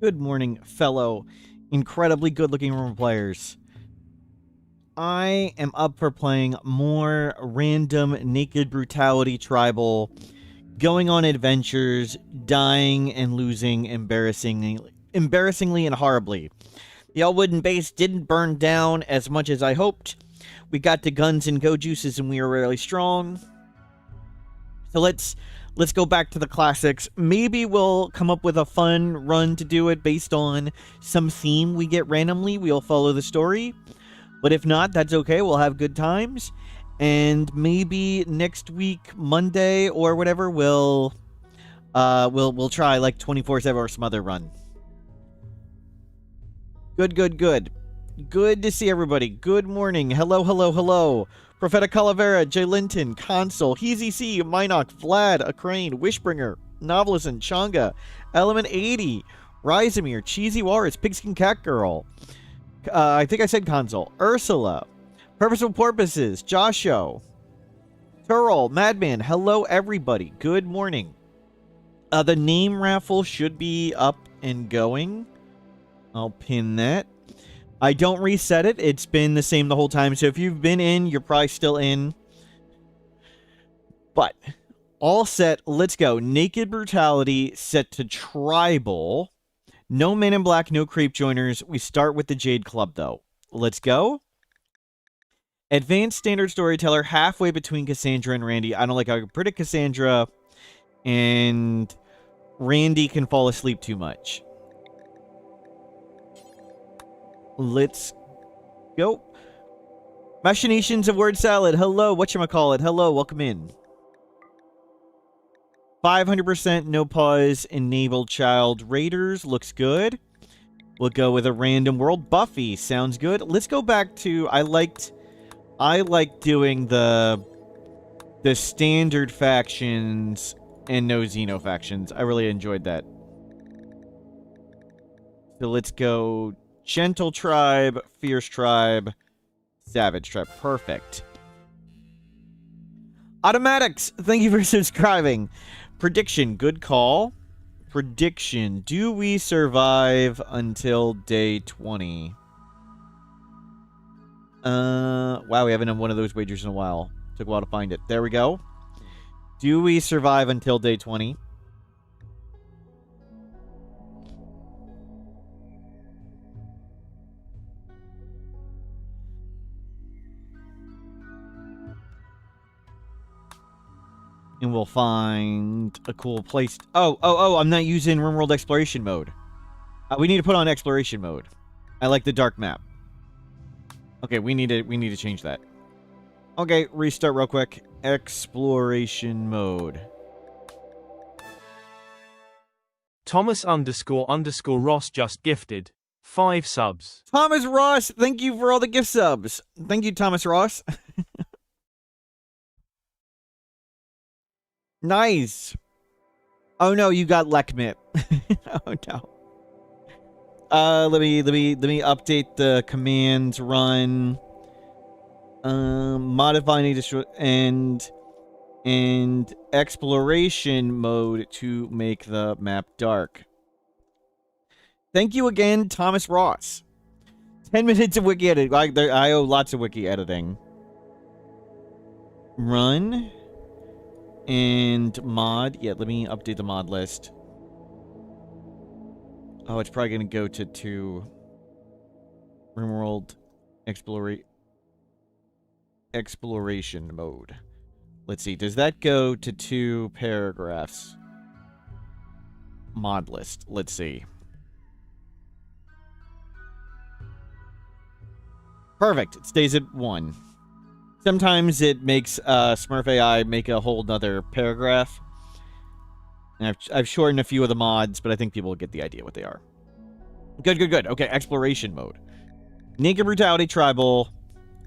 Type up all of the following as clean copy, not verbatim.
Good morning, fellow incredibly good-looking rumor players. I am up for playing more random naked brutality tribal, going on adventures, dying and losing embarrassingly and horribly. The all wooden base didn't burn down as much as I hoped. We got the guns and go juices and we were really strong. So let's go back to the classics. Maybe we'll come up with a fun run to do it based on some theme we get randomly. We'll follow the story. But if not, that's okay. We'll have good times. And maybe next week, Monday or whatever, we'll try like 24/7 or some other run. Good. Good to see everybody. Good morning. Hello. Prophetic Calavera, Jay Linton, Console, Heezy C, Minoc, Vlad, Akrane, Wishbringer, Novelist, and Changa, Element 80, Rizamir, Cheesy Walrus, Pigskin Cat Girl, I think I said Console, Ursula, Purposeful Porpoises, Josho, Turl, Madman, hello everybody, good morning. The name raffle should be up and going. I'll pin that. I don't reset it. It's been the same the whole time. So if you've been in, you're probably still in. But all set. Let's go. Naked Brutality set to Tribal. No Men in Black, no Creep Joiners. We start with the Jade Club, though. Let's go. Advanced Standard Storyteller, halfway between Cassandra and Randy. I don't like how I can predict Cassandra, and Randy can fall asleep too much. Let's go. Machinations of Word Salad. Hello, whatchamacallit. Hello, welcome in. 500% NoPause enabled child raiders. Looks good. We'll go with a random world. Buffy. Sounds good. Let's go back to... I liked doing the standard factions and no Xeno factions. I really enjoyed that. So let's go... Gentle Tribe, Fierce Tribe, Savage Tribe. Perfect. Automatics, thank you for subscribing. Prediction, good call. Prediction, do we survive until day 20? Wow, we haven't done one of those wagers in a while. Took a while to find it. There we go. Do we survive until day 20? And we'll find a cool place. Oh, I'm not using RimWorld Exploration mode. We need to put on Exploration mode. I like the dark map. Okay, we need to change that. Okay, restart real quick. Exploration mode. Thomas__Ross just gifted 5 subs. Thomas Ross, thank you for all the gift subs. Thank you, Thomas Ross. Nice. Oh no, you got Lekmit. Oh no. Let me update the commands run. Modify and exploration mode to make the map dark. Thank you again, Thomas Ross. 10 minutes of wiki editing. I owe lots of wiki editing. Run. And mod. Yeah, let me update the mod list. Oh, it's probably going to go to 2. RimWorld exploration mode. Let's see. Does that go to 2 paragraphs? Mod list. Let's see. Perfect. It stays at 1. Sometimes it makes Smurf AI make a whole nother paragraph. And I've shortened a few of the mods, but I think people will get the idea what they are. Good. Okay, exploration mode. Naked Brutality Tribal.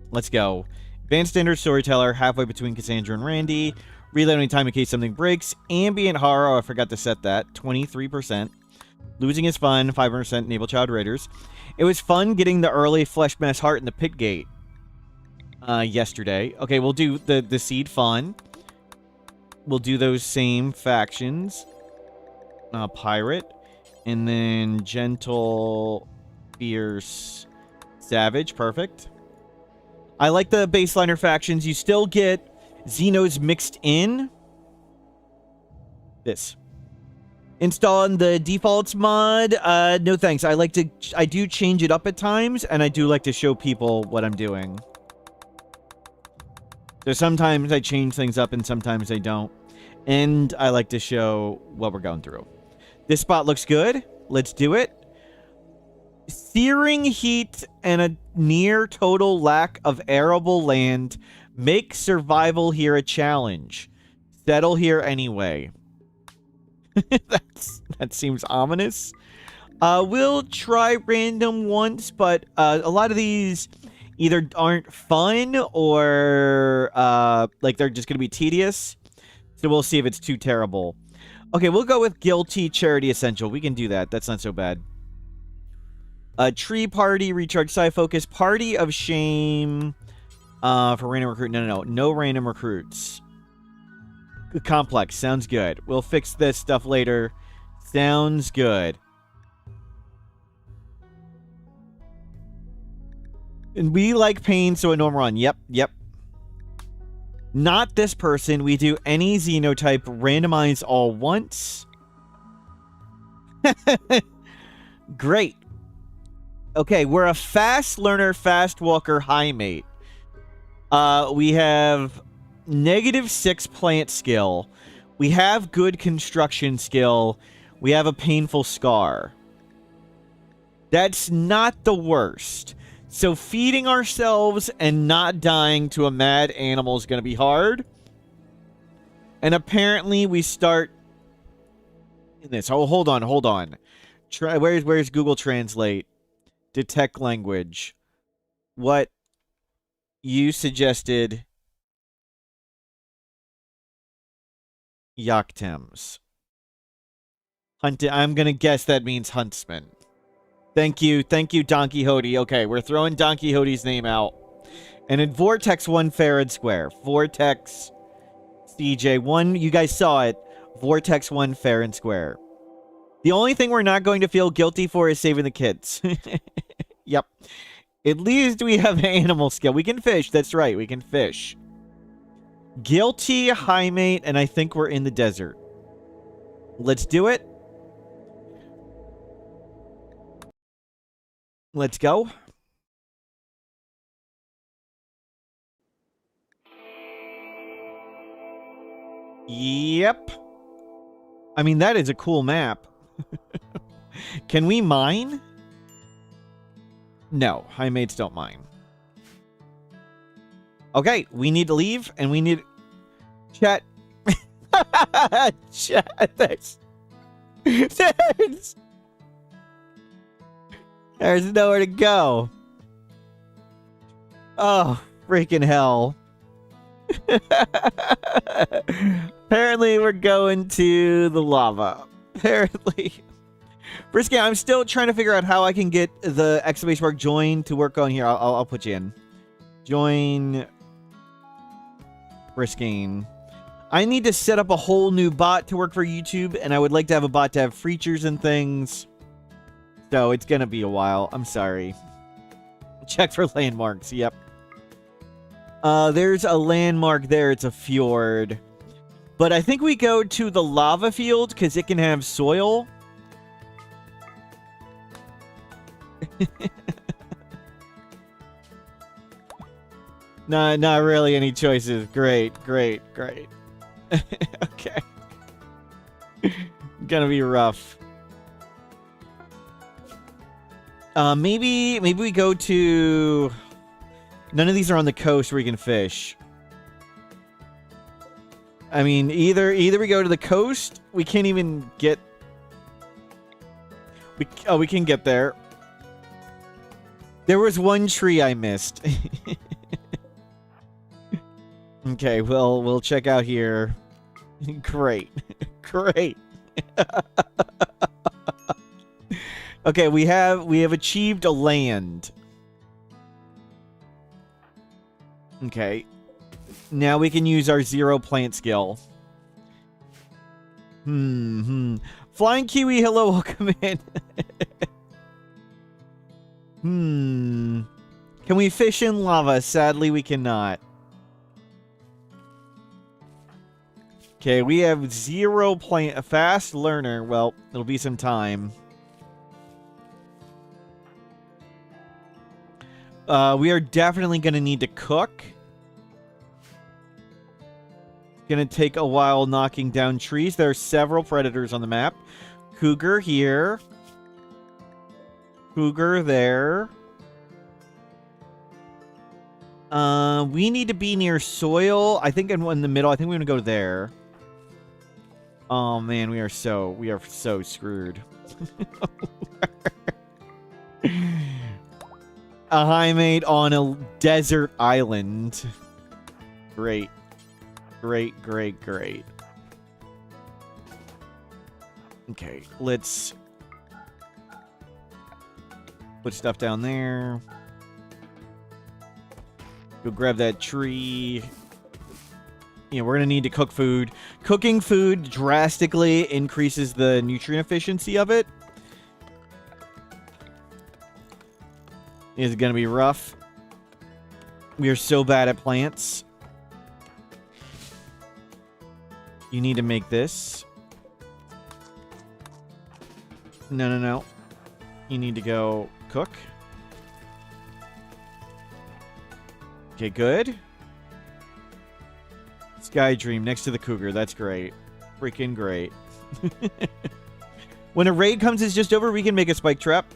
Let's go. Advanced Standard Storyteller, halfway between Cassandra and Randy. Reloading time in case something breaks. Ambient Horror, oh, I forgot to set that. 23%. Losing is fun, 5% Enable Child Raiders. It was fun getting the early Flesh Mass Heart in the Pit Gate. Yesterday. Okay, we'll do the Seed Fun. We'll do those same factions. Pirate. And then gentle, fierce, savage. Perfect. I like the baseliner factions. You still get Xenos mixed in. This. Installing the defaults mod. No thanks. I do change it up at times, and I do like to show people what I'm doing. So sometimes I change things up and sometimes I don't. And I like to show what we're going through. This spot looks good. Let's do it. Searing heat and a near total lack of arable land make survival here a challenge. Settle here anyway. That seems ominous. We'll try random once, but a lot of these either aren't fun or like they're just going to be tedious. So we'll see if it's too terrible. Okay, we'll go with Guilty Charity Essential. We can do that. That's not so bad. Tree Party, Recharge Psi Focus, Party of Shame for random recruit. No random recruits. Complex. Sounds good. We'll fix this stuff later. Sounds good. And we like pain, so a normal run. Yep. Not this person. We do any xenotype. Randomize all once. Great. Okay, we're a fast learner, fast walker, high mate. We have -6 plant skill. We have good construction skill. We have a painful scar. That's not the worst. So feeding ourselves and not dying to a mad animal is going to be hard. And apparently we start in this. Oh, hold on. Where's Google Translate? Detect language. What you suggested. Yaktems. I'm going to guess that means huntsman. Thank you, Don Quixote. Okay, we're throwing Don Quixote's name out. And in Vortex 1 fair and square. Vortex CJ1, you guys saw it. Vortex 1 fair and square. The only thing we're not going to feel guilty for is saving the kids. Yep. At least we have animal skill. We can fish, that's right, we can fish. Guilty, high mate, and I think we're in the desert. Let's do it. Let's go. Yep. I mean, that is a cool map. Can we mine? No, high mates don't mine. Okay, we need to leave, and we need... Chat. Chat, there's nowhere to go. Oh, freaking hell. Apparently, we're going to the lava. Apparently. Brisky, I'm still trying to figure out how I can get the exclamation mark join to work on here. I'll put you in. Join Briskane. I need to set up a whole new bot to work for YouTube, and I would like to have a bot to have features and things. So it's gonna be a while. I'm sorry. Check for landmarks. Yep. There's a landmark there. It's a fjord. But I think we go to the lava field because it can have soil. Not really any choices. Great. Okay. Gonna be rough. Maybe we go to... None of these are on the coast where you can fish. I mean, either we go to the coast. We can't even get... we can get there. There was one tree I missed. Okay, well, we'll check out here. Great. Okay, we have achieved a land. Okay. Now we can use our 0 plant skill. Flying Kiwi, hello, welcome in. Can we fish in lava? Sadly, we cannot. Okay, we have 0 plant. A fast learner. Well, it'll be some time. We are definitely going to need to cook. It's going to take a while knocking down trees. There are several predators on the map. Cougar here. Cougar there. We need to be near soil. I think in the middle. I think we're going to go there. Oh man, we are so screwed. A high mate on a desert island. Great. Great, great, great. Okay, let's put stuff down there. Go grab that tree. You know, we're going to need to cook food. Cooking food drastically increases the nutrient efficiency of it. It's going to be rough. We are so bad at plants. You need to make this. No. You need to go cook. Okay, good. Sky Dream next to the cougar. That's great. Freaking great. When a raid comes, it's just over. We can make a spike trap.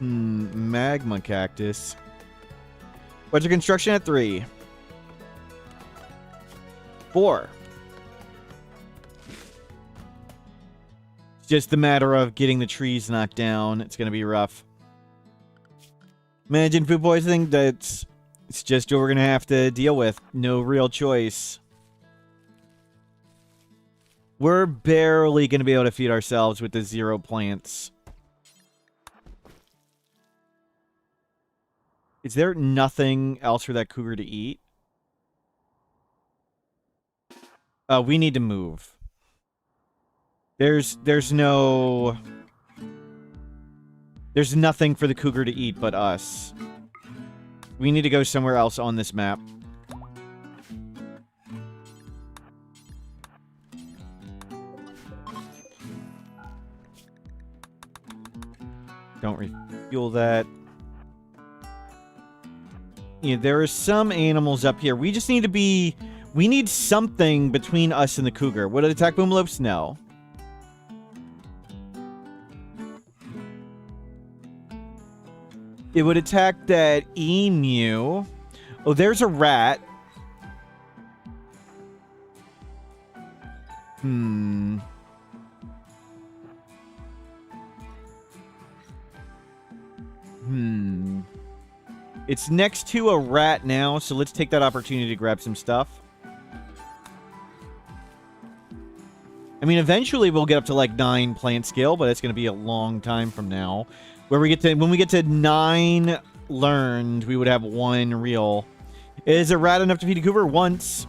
Magma cactus. What's your construction at 3? 4. It's just a matter of getting the trees knocked down. It's going to be rough. Managing food poisoning, it's just what we're going to have to deal with. No real choice. We're barely going to be able to feed ourselves with the 0 plants. Is there nothing else for that cougar to eat? We need to move. There's nothing for the cougar to eat but us. We need to go somewhere else on this map. Don't refuel that. Yeah, there are some animals up here. We just need to be... We need something between us and the cougar. Would it attack Boomlopes? No. It would attack that emu. Oh, there's a rat. It's next to a rat now, so let's take that opportunity to grab some stuff. I mean, eventually we'll get up to like 9 plant scale, but it's going to be a long time from now. When we get to 9 learned, we would have 1 real. Is a rat enough to feed a cougar? Once.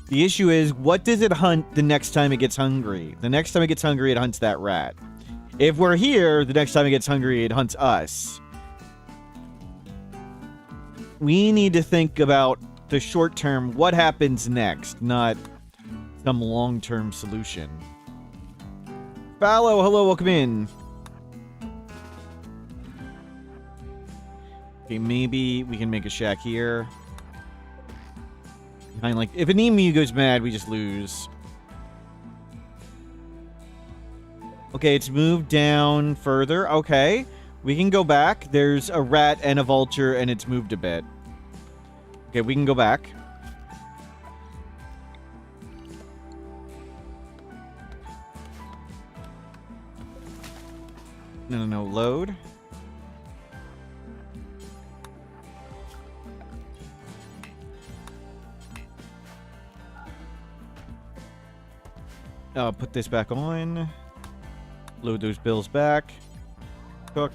The issue is, what does it hunt the next time it gets hungry? The next time it gets hungry, it hunts that rat. If we're here, the next time it gets hungry, it hunts us. We need to think about the short term, what happens next, not some long-term solution. Fallow, hello, welcome in. Okay, maybe we can make a shack here. Like, if an emu goes mad, we just lose. Okay, it's moved down further. Okay, we can go back. There's a rat and a vulture, and it's moved a bit. Okay, we can go back. No, load. Put this back on. Load those bills back. Cook.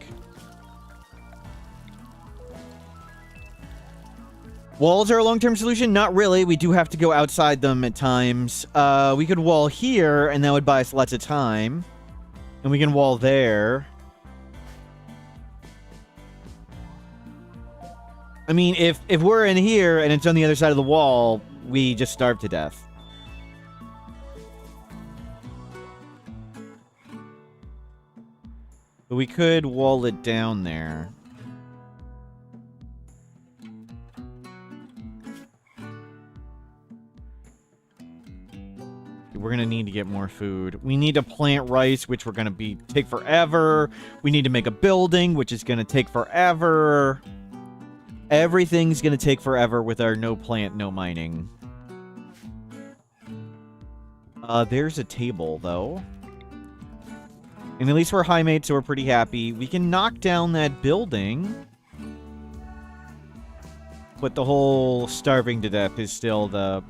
Walls are a long-term solution? Not really. We do have to go outside them at times. We could wall here, and that would buy us lots of time. And we can wall there. I mean, if we're in here and it's on the other side of the wall, we just starve to death. But we could wall it down there. We're going to need to get more food. We need to plant rice, which we're going to take forever. We need to make a building, which is going to take forever. Everything's going to take forever with our no plant, no mining. There's a table, though. And at least we're high mates, so we're pretty happy. We can knock down that building. But the whole starving to death is still the...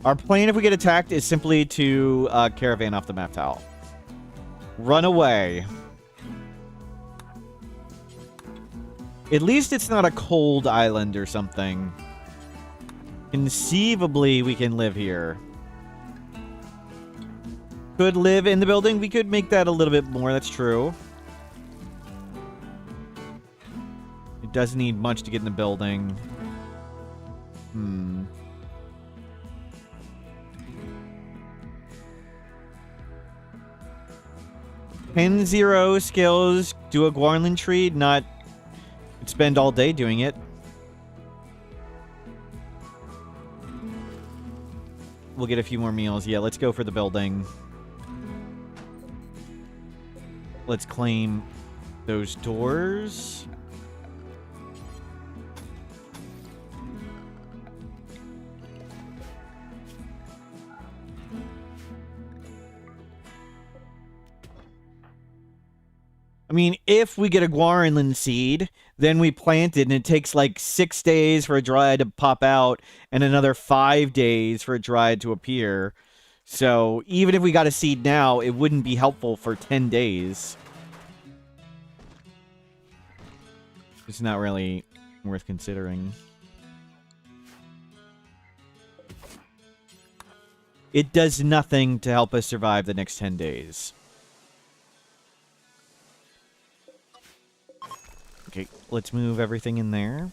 Our plan if we get attacked is simply to caravan off the map tile. Run away. At least it's not a cold island or something. Conceivably, we can live here. Could live in the building. We could make that a little bit more. That's true. It doesn't need much to get in the building. 10-0 skills. Do a Guarnland tree. Not... spend all day doing it. We'll get a few more meals. Yeah, let's go for the building. Let's claim those doors. I mean, if we get a Guarnland seed, then we plant it, and it takes like 6 days for a dryad to pop out, and another 5 days for a dryad to appear. So, even if we got a seed now, it wouldn't be helpful for 10 days. It's not really worth considering. It does nothing to help us survive the next 10 days. Okay, let's move everything in there.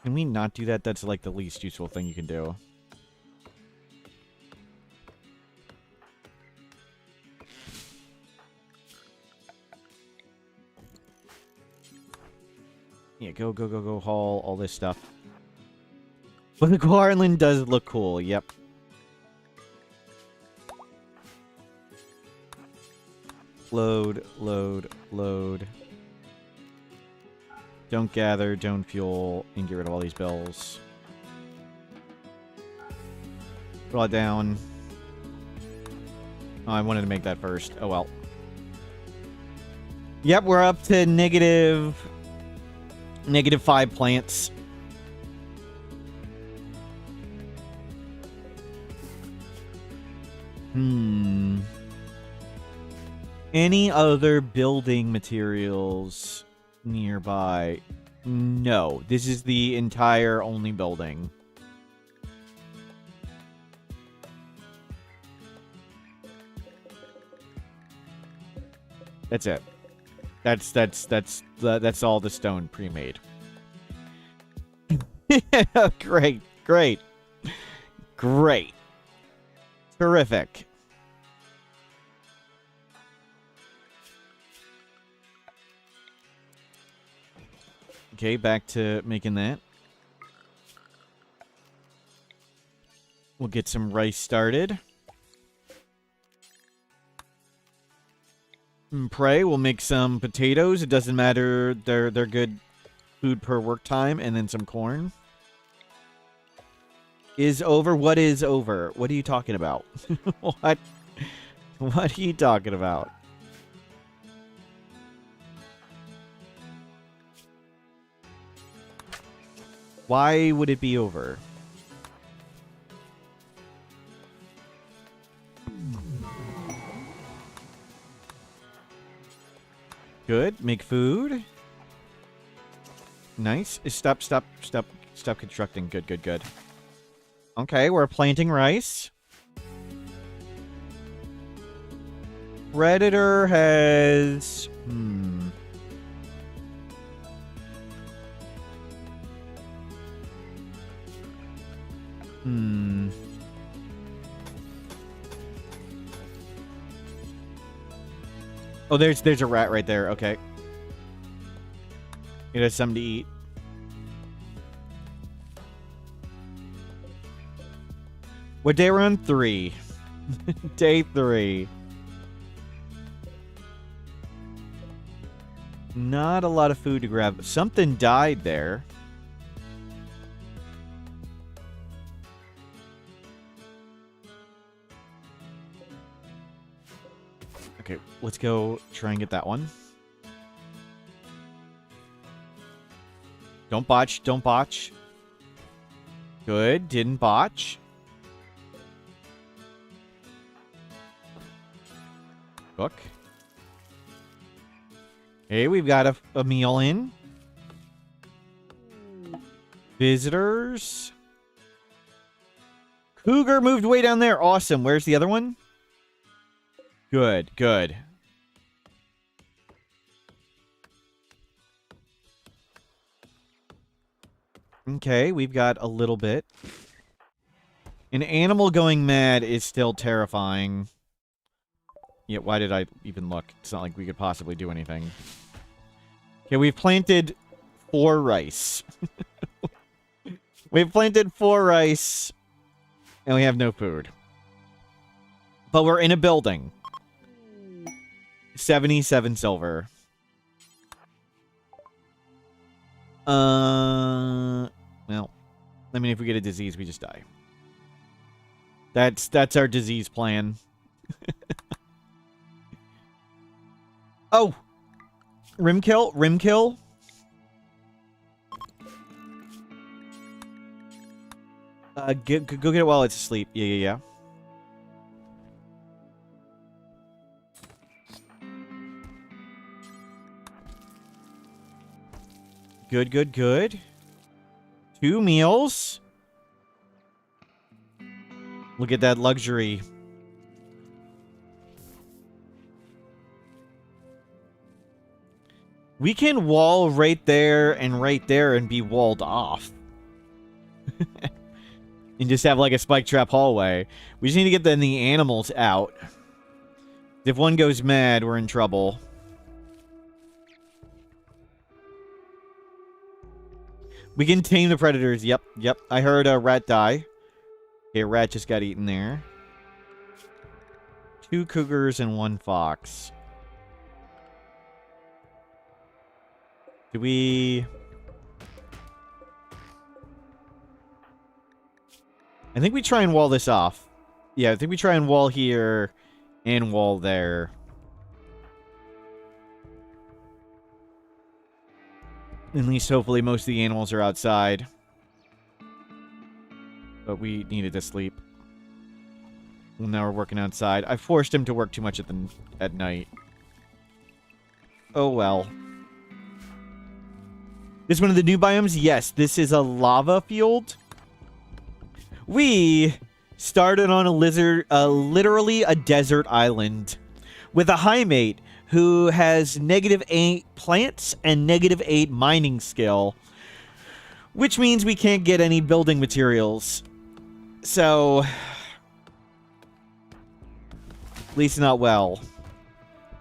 Can we not do that? That's like the least useful thing you can do. Yeah, go haul all this stuff. But the Guarnland does look cool, yep. Load, load, load. Don't gather, don't fuel, and get rid of all these bills. Draw it down. Oh, I wanted to make that first. Oh, well. Yep, we're up to negative 5 plants. Any other building materials nearby? No. This is the entire only building. That's it. That's all the stone pre-made. Great. Terrific. Okay, back to making that. We'll get some rice started. And pray, we'll make some potatoes. It doesn't matter. They're good food per work time. And then some corn. Is over? What is over? What are you talking about? What? What are you talking about? Why would it be over? Good. Make food. Nice. Stop constructing. Good, good, good. Okay, we're planting rice. Predator has... Oh, there's a rat right there. Okay. It has something to eat. What day we're on? 3. Day 3. Not a lot of food to grab. Something died there. Okay, let's go try and get that one. Don't botch, don't botch. Good, didn't botch. Cook. Hey, we've got a meal in. Visitors. Cougar moved way down there. Awesome. Where's the other one? Good, good. Okay, we've got a little bit. An animal going mad is still terrifying. Yeah, why did I even look? It's not like we could possibly do anything. Okay, we've planted 4 rice. We've planted 4 rice, and we have no food. But we're in a building. 77 silver. Well, I mean, if we get a disease, we just die. That's our disease plan. Oh! Rim kill? Rim kill? Go get it while it's asleep. Yeah, yeah, yeah. Good, good, good. 2 meals. Look at that luxury. We can wall right there and be walled off. And just have like a spike trap hallway. We just need to get the animals out. If one goes mad, we're in trouble. We can tame the predators. Yep, yep. I heard a rat die. Okay, a rat just got eaten there. 2 cougars and 1 fox. Do we... I think we try and wall this off. Yeah, I think we try and wall here and wall there. At least, hopefully, most of the animals are outside. But we needed to sleep. Well, now we're working outside. I forced him to work too much at night. Oh, well. This is one of the new biomes? Yes, this is a lava field. We started on literally a desert island with a high mate who has -8 plants and -8 mining skill, which means we can't get any building materials. So, at least not well.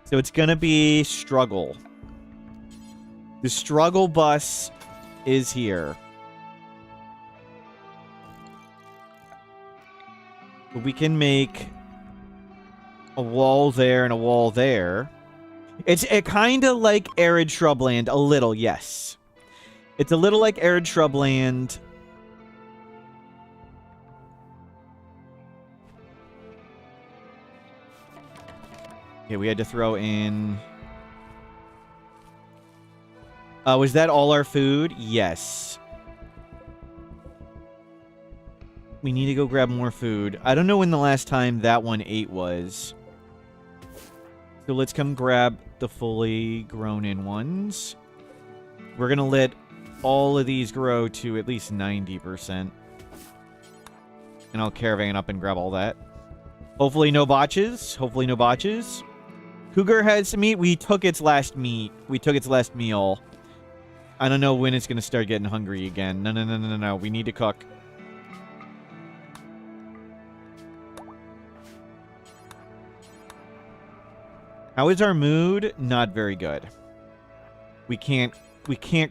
So it's gonna be struggle. The struggle bus is here. But we can make a wall there and a wall there. It's kind of like arid shrubland, a little, yes. It's a little like arid shrubland. Okay, we had to throw in... was that all our food? Yes. We need to go grab more food. I don't know when the last time that one ate was. So let's come grab the fully grown-in ones. We're going to let all of these grow to at least 90%. And I'll caravan up and grab all that. Hopefully no botches. Hopefully no botches. Cougar has some meat. We took its last meat. We took its last meal. I don't know when it's going to start getting hungry again. No. We need to cook. How is our mood? Not very good. We can't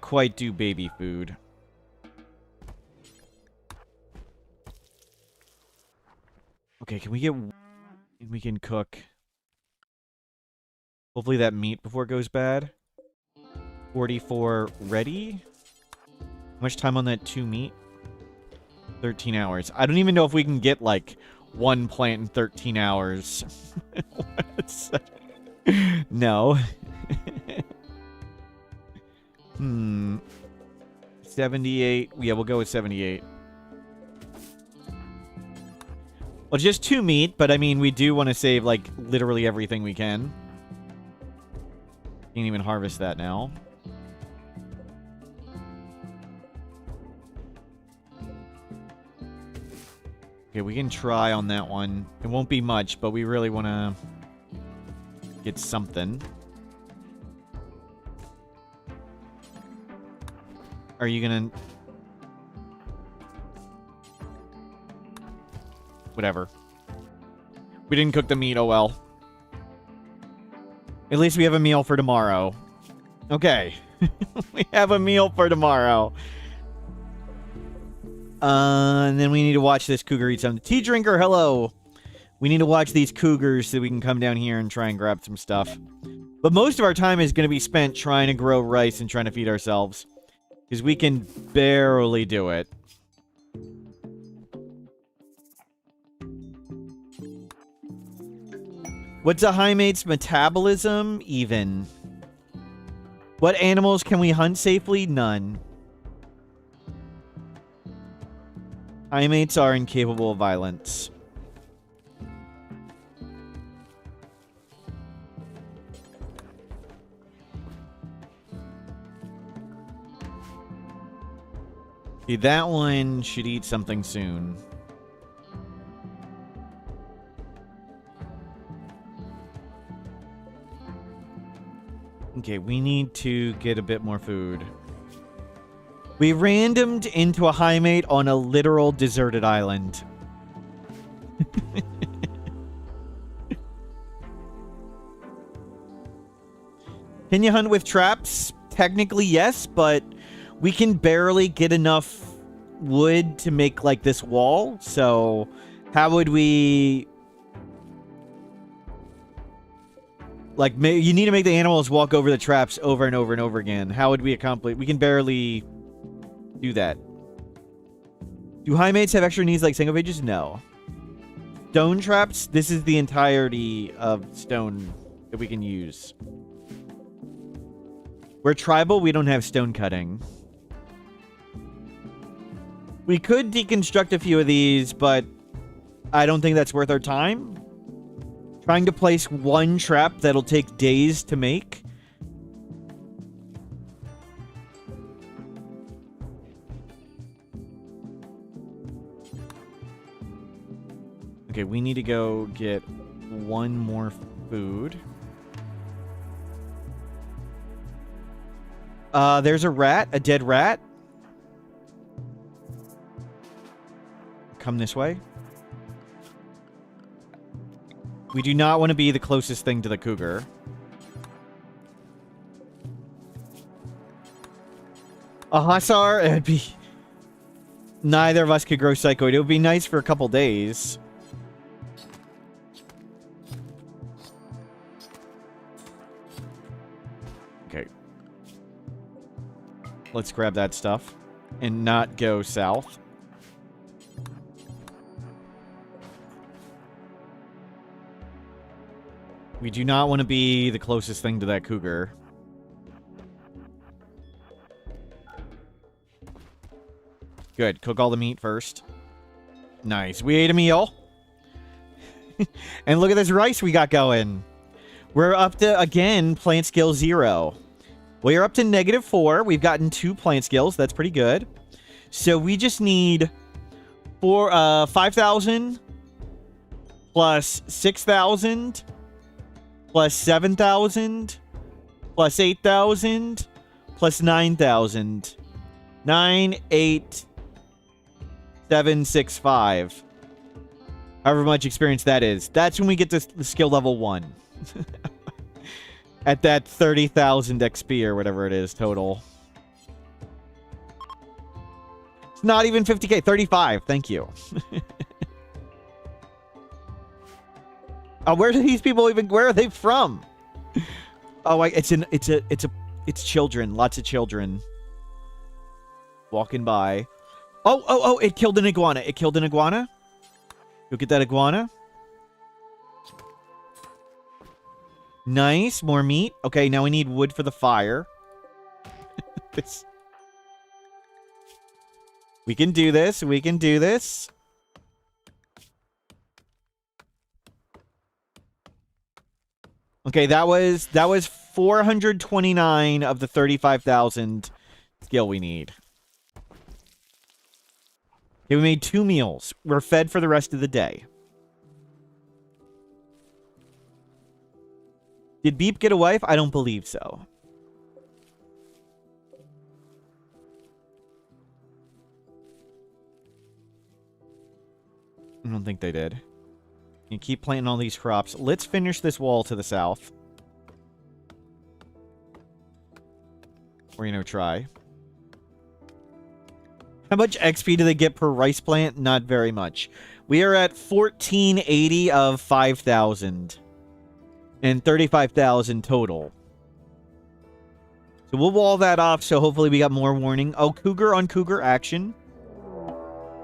quite do baby food. Okay, can we get... We can cook. Hopefully that meat before it goes bad. 44 ready. How much time on that 2 meat? 13 hours. I don't even know if we can get, like, 1 plant in 13 hours. No. 78. Yeah, we'll go with 78. Well, just 2 meat, but I mean, we do want to save, like, literally everything we can. Can't even harvest that now. Okay, we can try on that one. It won't be much, but we really want to get something. Are you gonna... Whatever. We didn't cook the meat, oh well. At least we have a meal for tomorrow. Okay. We have a meal for tomorrow. And then we need to watch this cougar eat some. Tea drinker, hello. We need to watch these cougars so we can come down here and try and grab some stuff. But most of our time is going to be spent trying to grow rice and trying to feed ourselves. Because we can barely do it. What's a high mate's metabolism? Even. What animals can we hunt safely? None. High mates are incapable of violence. See, that one should eat something soon. Okay, we need to get a bit more food. We randomed into a high mate on a literal deserted island. Can you hunt with traps? Technically, yes, but we can barely get enough wood to make, like, this wall. So, how would we... Like, you need to make the animals walk over the traps over and over and over again. How would we accomplish... We can barely do that. Do high mates have extra needs like single pages? No. Stone traps? This is the entirety of stone that we can use. We're tribal, we don't have stone cutting. We could deconstruct a few of these, but I don't think that's worth our time. Trying to place one trap that'll take days to make. Okay, we need to go get one more food. There's a rat, a dead rat. Come this way. We do not want to be the closest thing to the cougar. A hussar? It'd be... Neither of us could grow psychoid. It would be nice for a couple days. Okay. Let's grab that stuff. And not go south. We do not want to be the closest thing to that cougar. Good. Cook all the meat first. Nice. We ate a meal. And look at this rice we got going. We're up to, again, plant skill 0. We're up to -4. We've gotten 2 plant skills. That's pretty good. So we just need 5,000 plus 6,000 plus 7,000 plus 8,000 plus 9,000. 9, 8, 7, 6, 5. However much experience that is. That's when we get to the skill level 1. At that 30,000 XP or whatever it is total. It's not even 50k. 35. Thank you. Where do these people even... Where are they from? Oh, it's children. Lots of children. Walking by. Oh, it killed an iguana. It killed an iguana. Go get that iguana. Nice. More meat. Okay, now we need wood for the fire. We can do this. We can do this. Okay, that was 429 of the 35,000 skill we need. Okay, we made 2 meals. We're fed for the rest of the day. Did Beep get a wife? I don't believe so. I don't think they did. You keep planting all these crops. Let's finish this wall to the south. Or, try. How much XP do they get per rice plant? Not very much. We are at 1480 of 5,000. And 35,000 total. So we'll wall that off, so hopefully we got more warning. Oh, cougar on cougar action.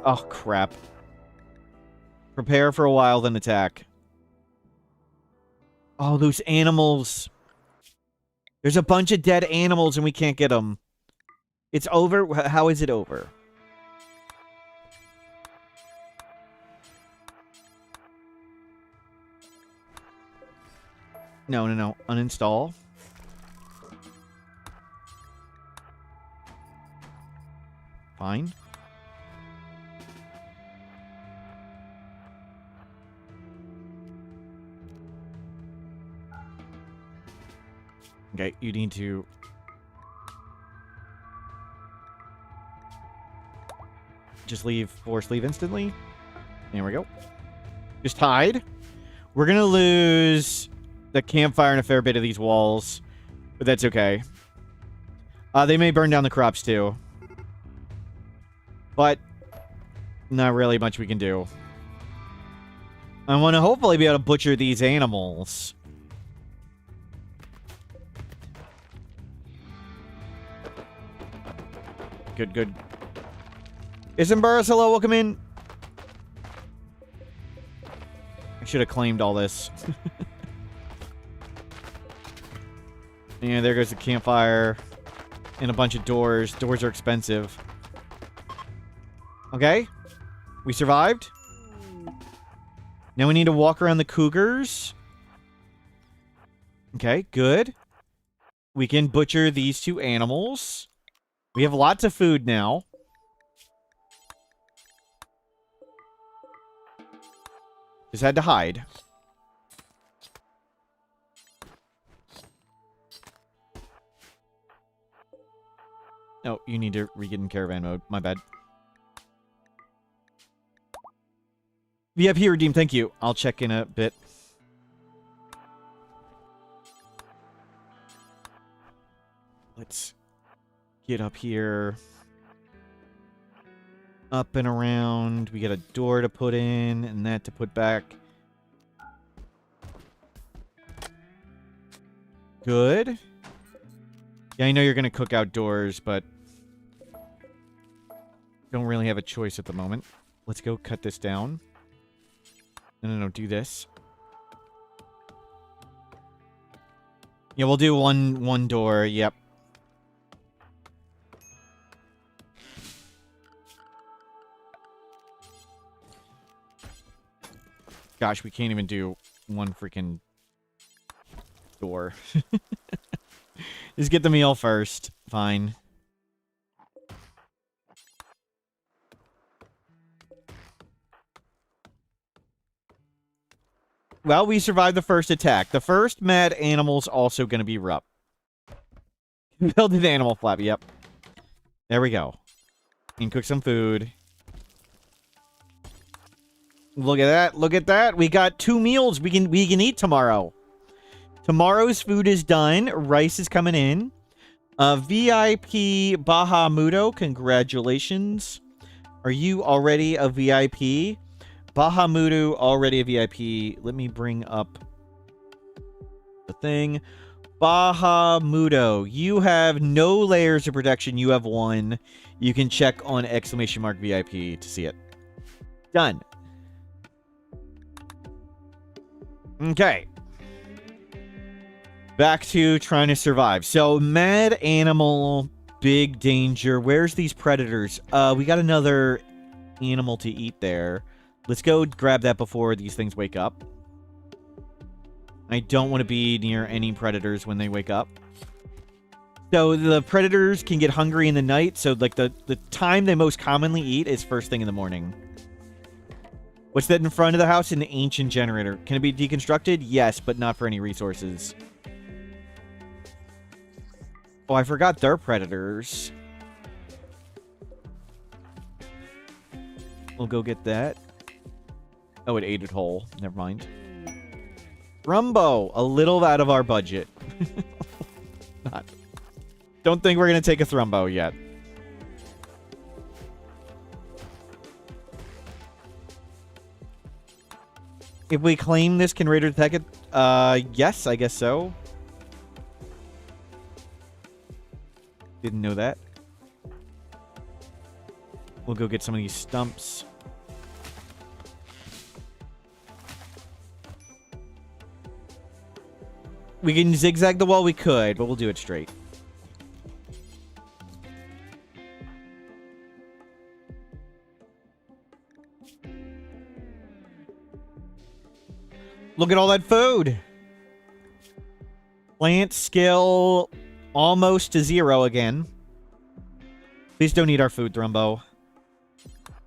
Oh, crap. Prepare for a while, then attack. Oh, those animals. There's a bunch of dead animals and we can't get them. It's over? How is it over? No. Uninstall. Fine. Okay, you need to... just force leave instantly. There we go. Just hide. We're gonna lose the campfire and a fair bit of these walls, but that's okay. They may burn down the crops too. But not really much we can do. I want to hopefully be able to butcher these animals. Good. Isn't Burris, hello, welcome in. I should have claimed all this. Yeah, there goes the campfire. And a bunch of doors. Doors are expensive. Okay. We survived. Now we need to walk around the cougars. Okay, good. We can butcher these 2 animals. We have lots of food now. Just had to hide. Oh, you need to re-get in caravan mode. My bad. VIP redeemed, thank you. I'll check in a bit. Let's get up here. Up and around. We got a door to put in and that to put back. Good. Yeah, I know you're going to cook outdoors, but don't really have a choice at the moment. Let's go cut this down. No, do this. Yeah, we'll do one door. Yep. Gosh, we can't even do one freaking door. Just get the meal first. Fine. Well, we survived the first attack. The first mad animal's also going to be rough. Build an animal flap, yep. There we go. And cook some food. Look at that. Look at that. We got 2 meals we can eat tomorrow. Tomorrow's food is done. Rice is coming in. VIP Bahamudo, congratulations. Are you already a VIP? Bahamudo, already a VIP. Let me bring up the thing. Bahamudo, you have no layers of protection. You have 1. You can check on !VIP to see it. Done. Okay. Back to trying to survive. So, mad animal, big danger. Where's these predators? We got another animal to eat there. Let's go grab that before these things wake up. I don't want to be near any predators when they wake up. So, the predators can get hungry in the night. So, like, the time they most commonly eat is first thing in the morning. What's that in front of the house? An ancient generator. Can it be deconstructed? Yes, but not for any resources. Oh, I forgot they're predators. We'll go get that. Oh, it ate it whole. Never mind. Thrumbo. A little out of our budget. Not. Don't think we're going to take a Thrumbo yet. If we claim this, can Raider attack it? Yes, I guess so. Didn't know that. We'll go get some of these stumps. We can zigzag the wall, we could, but we'll do it straight. Look at all that food. Plant skill almost to 0 again. Please don't eat our food, Thrumbo.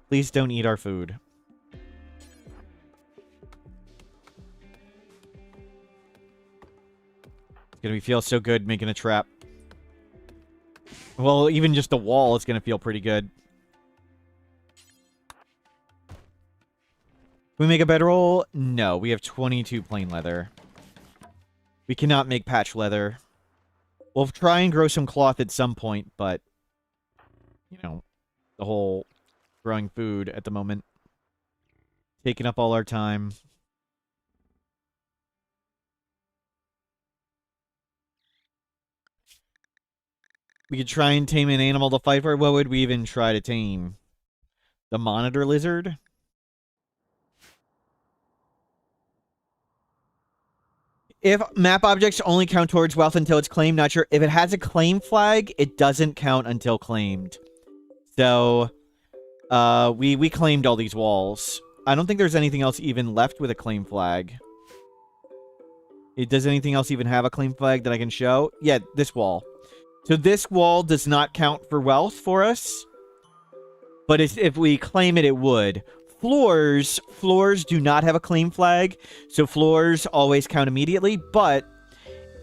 Please don't eat our food. It's gonna feel so good making a trap. Well, even just the wall is gonna feel pretty good. Can we make a bedroll? No, we have 22 plain leather. We cannot make patch leather. We'll try and grow some cloth at some point, but, you know, the whole growing food at the moment, taking up all our time. We could try and tame an animal to fight for. What would we even try to tame? The monitor lizard? If map objects only count towards wealth until it's claimed, not sure. If it has a claim flag, it doesn't count until claimed. So, we claimed all these walls. I don't think there's anything else even left with a claim flag. Does anything else even have a claim flag that I can show? Yeah, this wall. So this wall does not count for wealth for us. But if we claim it, it would. Floors do not have a claim flag, so floors always count immediately, but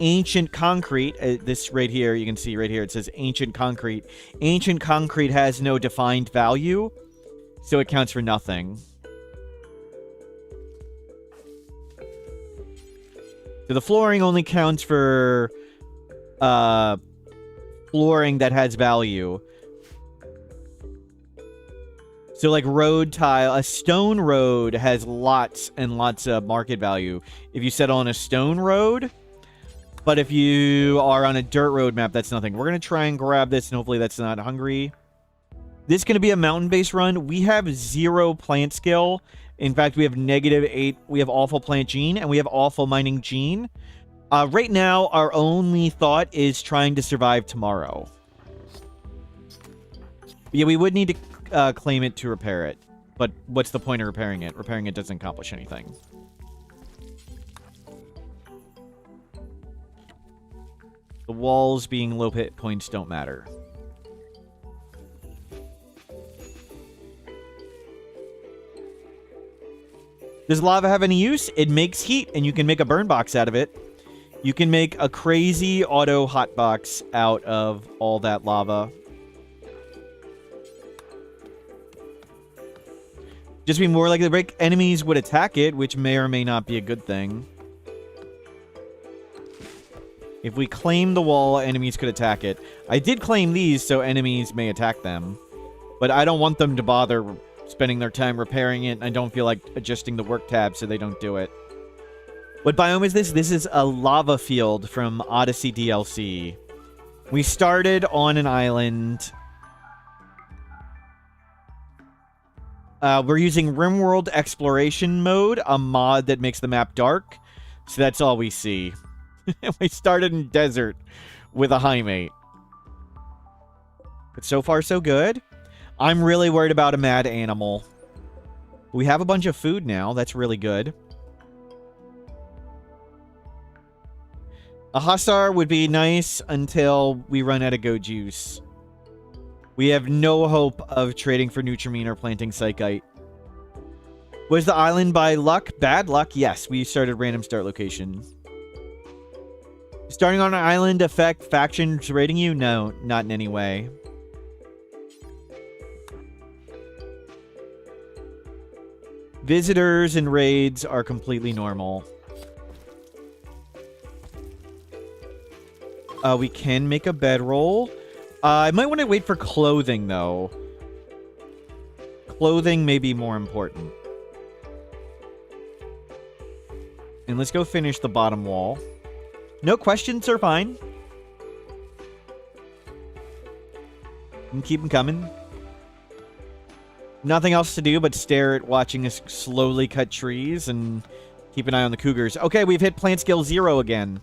ancient concrete, this right here, you can see right here, it says ancient concrete. Ancient concrete has no defined value, so it counts for nothing. So the flooring only counts for flooring that has value. So, like, road tile, a stone road has lots and lots of market value if you settle on a stone road. But if you are on a dirt road map, that's nothing. We're going to try and grab this, and hopefully that's not hungry. This is going to be a mountain-based run. We have 0 plant skill. In fact, we have -8. We have awful plant gene, and we have awful mining gene. Right now, our only thought is trying to survive tomorrow. Yeah, we would need to claim it to repair it. But what's the point of repairing it? Repairing it doesn't accomplish anything. The walls being low hit points don't matter. Does lava have any use? It makes heat, and you can make a burn box out of it. You can make a crazy auto hot box out of all that lava. Just be more likely to break. Enemies would attack it, which may or may not be a good thing. If we claim the wall, enemies could attack it. I did claim these, so enemies may attack them. But I don't want them to bother spending their time repairing it. I don't feel like adjusting the work tab so they don't do it. What biome is this? This is a lava field from Odyssey DLC. We started on an island. We're using RimWorld Exploration Mode, a mod that makes the map dark. So that's all we see. We started in desert with a highmate. But so far, so good. I'm really worried about a mad animal. We have a bunch of food now. That's really good. A Hussar would be nice until we run out of Go Juice. We have no hope of trading for Nutrimine or planting Psychite. Was the island by luck? Bad luck? Yes, we started random start location. Starting on an island affect factions rating you? No, not in any way. Visitors and raids are completely normal. We can make a bedroll. I might want to wait for clothing, though. Clothing may be more important. And let's go finish the bottom wall. No questions are fine. And keep them coming. Nothing else to do but stare at watching us slowly cut trees and keep an eye on the cougars. Okay, we've hit plant skill 0 again.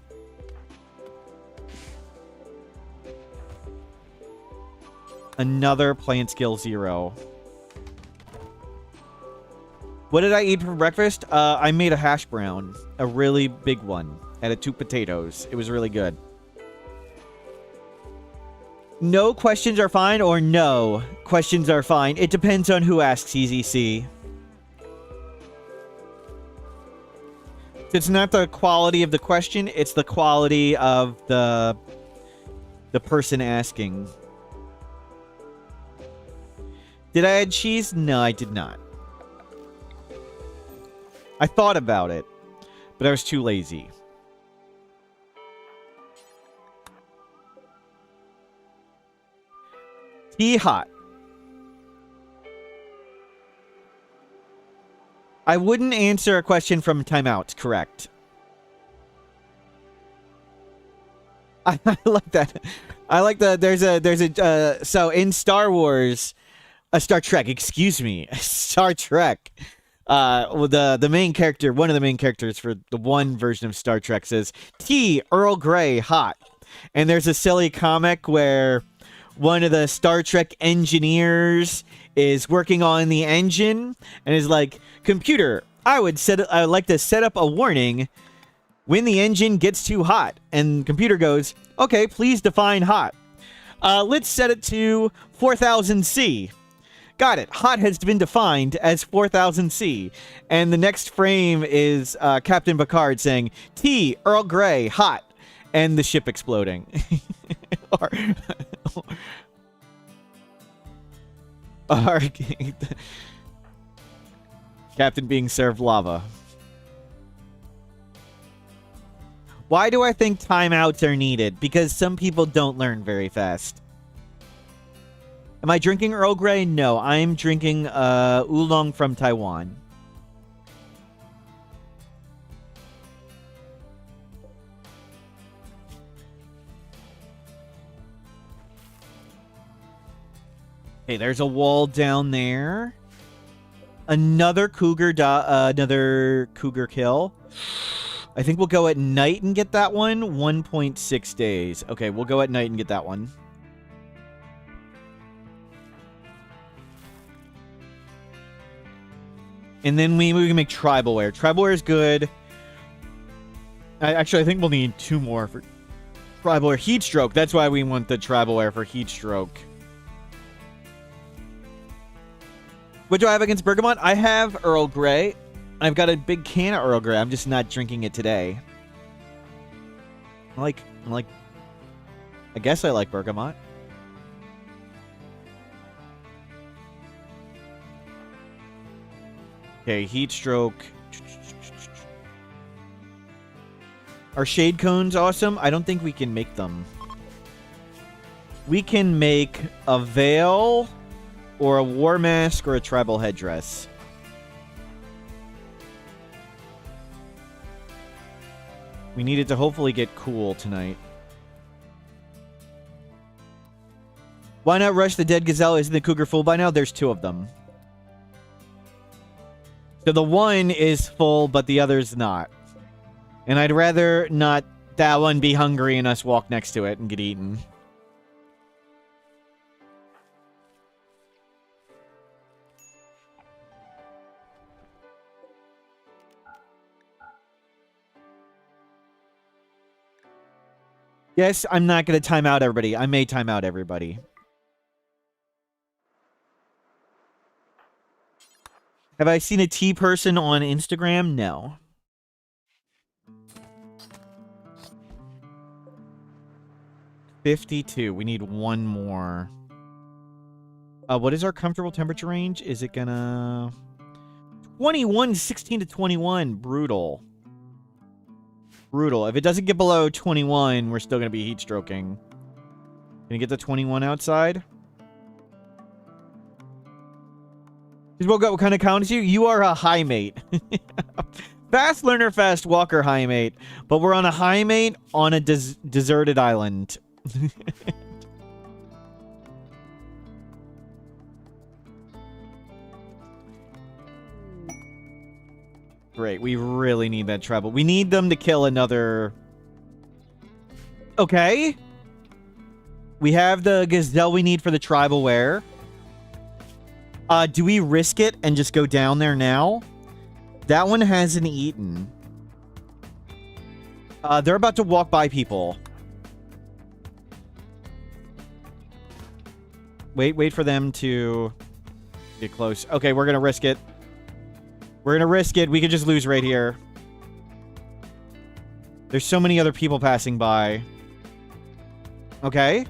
Another plant skill 0. What did I eat for breakfast? I made a hash brown. A really big one. Added 2 potatoes. It was really good. No questions are fine or no questions are fine. It depends on who asks, EZC. It's not the quality of the question, it's the quality of the person asking. Did I add cheese? No, I did not. I thought about it, but I was too lazy. Tea hot. I wouldn't answer a question from timeout, correct. I like that. I like the, there's a, so in Star Wars, Star Trek, excuse me, Star Trek, the main character, one of the main characters for the one version of Star Trek says, tea, Earl Grey, hot. And there's a silly comic where one of the Star Trek engineers is working on the engine and is like, computer, I would like to set up a warning when the engine gets too hot. And computer goes, okay, please define hot. Let's set it to 4000 C. Got it. Hot has been defined as 4000 C. And the next frame is Captain Picard saying, tea, Earl Grey, hot. And the ship exploding. or Captain being served lava. Why do I think timeouts are needed? Because some people don't learn very fast. Am I drinking Earl Grey? No, I'm drinking oolong from Taiwan. Okay, there's a wall down there. Another cougar kill. I think we'll go at night and get that one. 1.6 days. Okay, we'll go at night and get that one. And then we can make tribalware. Tribalware is good. Actually, I think we'll need 2 more for tribalware. Heatstroke. That's why we want the tribalware for heatstroke. What do I have against bergamot? I have Earl Grey. I've got a big can of Earl Grey. I'm just not drinking it today. I guess I like bergamot. Okay, heat stroke. Are shade cones awesome? I don't think we can make them. We can make a veil or a war mask or a tribal headdress. We need it to hopefully get cool tonight. Why not rush the dead gazelle? Isn't the cougar full by now? There's 2 of them. So the one is full, but the other's not. And I'd rather not that one be hungry and us walk next to it and get eaten. Yes, I'm not going to time out everybody. I may time out everybody. Have I seen a tea person on Instagram? No. $52. We need 1 more. What is our comfortable temperature range? Is it gonna... 21, 16 to 21. Brutal. Brutal. If it doesn't get below 21, we're still gonna be heat stroking. Can you get to 21 outside? What kind of count is you? You are a high mate. Fast learner, fast walker, high mate. But we're on a high mate on a deserted island. Great. We really need that trouble. We need them to kill another... Okay. We have the gazelle we need for the tribalware. Do we risk it and just go down there now? That one hasn't eaten. They're about to walk by people. Wait for them to get close. Okay, we're gonna risk it. We're gonna risk it. We could just lose right here. There's so many other people passing by. Okay.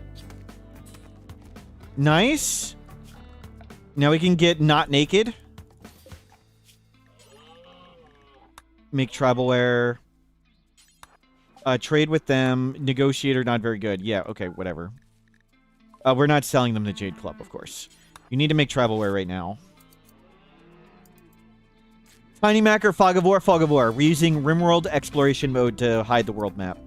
Nice. Now we can get not naked. Make tribalware. Trade with them. Negotiator, not very good. Yeah, okay, whatever. We're not selling them the Jade Club, of course. You need to make tribalware right now. Tiny Mac or Fog of War? Fog of War. We're using RimWorld exploration mode to hide the world map.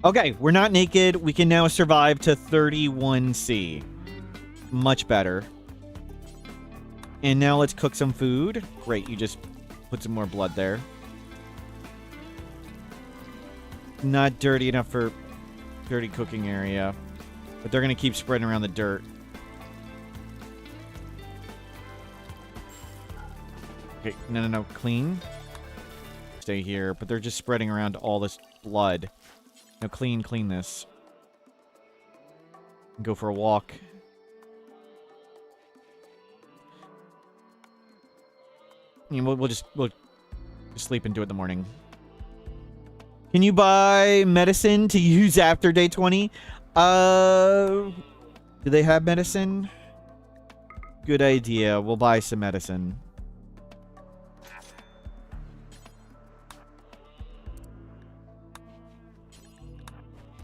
Okay, we're not naked. We can now survive to 31C. Much better. And now let's cook some food. Great, you just put some more blood there. Not dirty enough for dirty cooking area. But they're going to keep spreading around the dirt. Okay, no. Clean. Stay here. But they're just spreading around all this blood. No, clean this. Go for a walk. I mean, we'll just sleep and do it in the morning. Can you buy medicine to use after day 20? Do they have medicine? Good idea. We'll buy some medicine.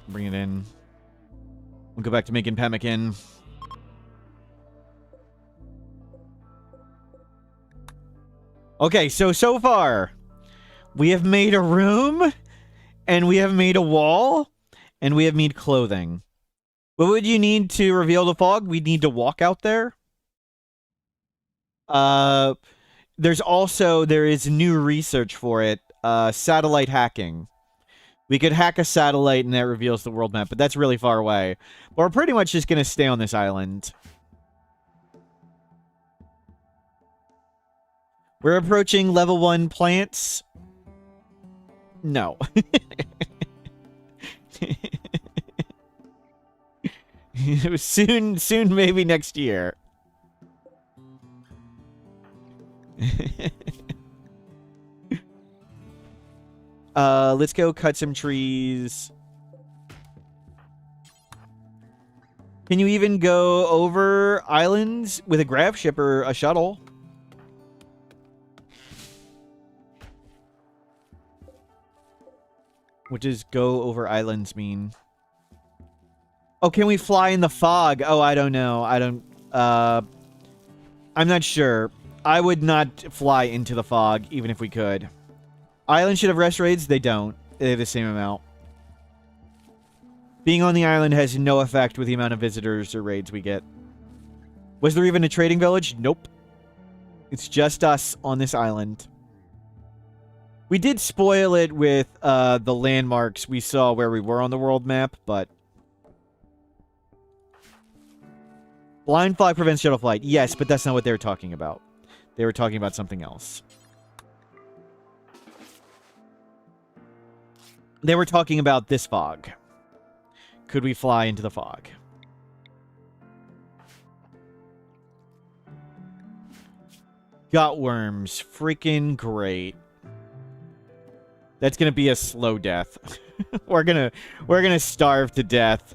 Bring it in. We'll go back to making pemmican. Okay, so far, we have made a room, and we have made a wall, and we have made clothing. What would you need to reveal the fog? We'd need to walk out there. There is new research for it. Satellite hacking. We could hack a satellite and that reveals the world map, but that's really far away. We're pretty much just going to stay on this island. We're approaching level 1 plants. No. soon, maybe next year. Let's go cut some trees. Can you even go over islands with a grav ship or a shuttle? What does go over islands mean? Oh, can we fly in the fog? Oh, I don't know. I'm not sure. I would not fly into the fog, even if we could. Islands should have rest raids. They don't. They have the same amount. Being on the island has no effect with the amount of visitors or raids we get. Was there even a trading village? Nope. It's just us on this island. We did spoil it with the landmarks we saw where we were on the world map, but... Blind fog prevents shuttle flight. Yes, but that's not what they were talking about. They were talking about something else. They were talking about this fog. Could we fly into the fog? Gutworms. Freaking great. That's gonna be a slow death. we're gonna starve to death.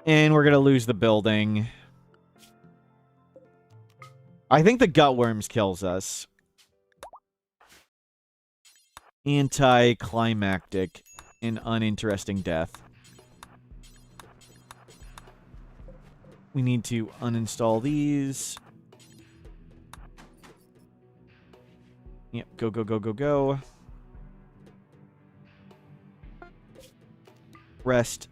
And we're gonna lose the building. I think the gutworms kills us. Anticlimactic and uninteresting death. We need to uninstall these. Yep, go, go, go, go, go. Rest.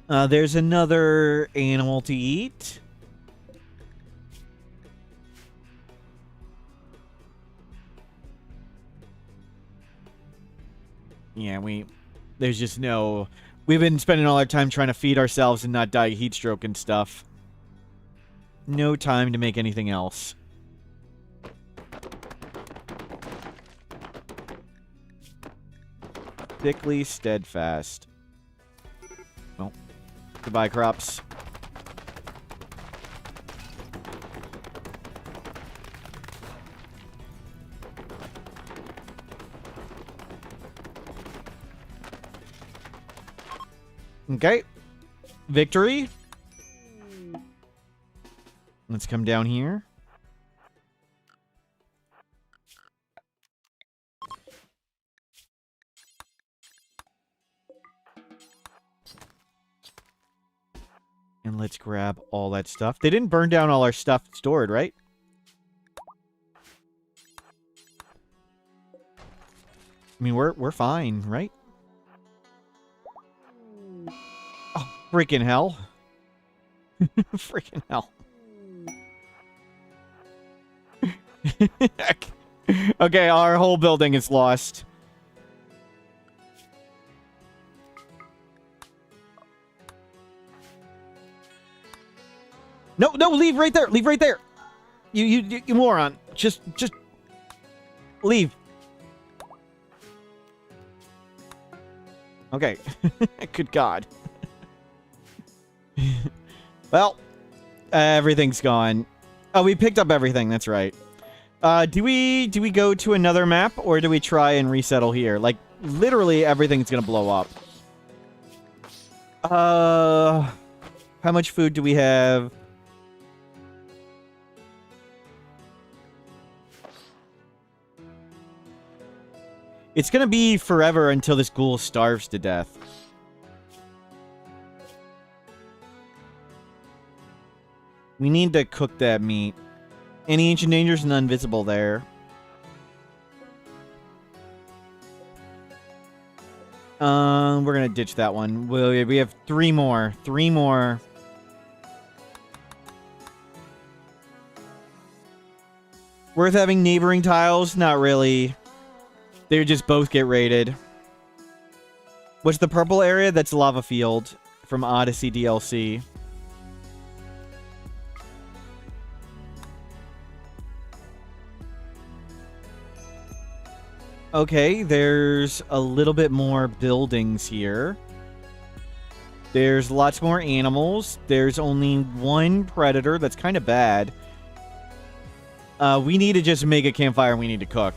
There's another animal to eat. Yeah, there's just no... We've been spending all our time trying to feed ourselves and not die of heat stroke and stuff. No time to make anything else. Thickly steadfast. Well, goodbye, crops. Okay. Victory. Let's come down here. And let's grab all that stuff. They didn't burn down all our stuff stored, right? I mean, we're fine, right? Oh, freaking hell. Freaking hell. Okay, our whole building is lost. No, leave right there. Leave right there. You moron. Just leave. Okay. Good God. Well, everything's gone. Oh, we picked up everything. That's right. Do we go to another map, or do we try and resettle here? Like, literally everything's gonna blow up. How much food do we have? It's gonna be forever until this ghoul starves to death. We need to cook that meat. Any ancient dangers? None visible there. We're gonna ditch that one. We have 3 more. 3 more. Worth having neighboring tiles? Not really. They would just both get raided. What's the purple area? That's Lava Field from Odyssey DLC. Okay, there's a little bit more buildings here. There's lots more animals. There's only one predator. That's kind of bad. We need to just make a campfire and we need to cook.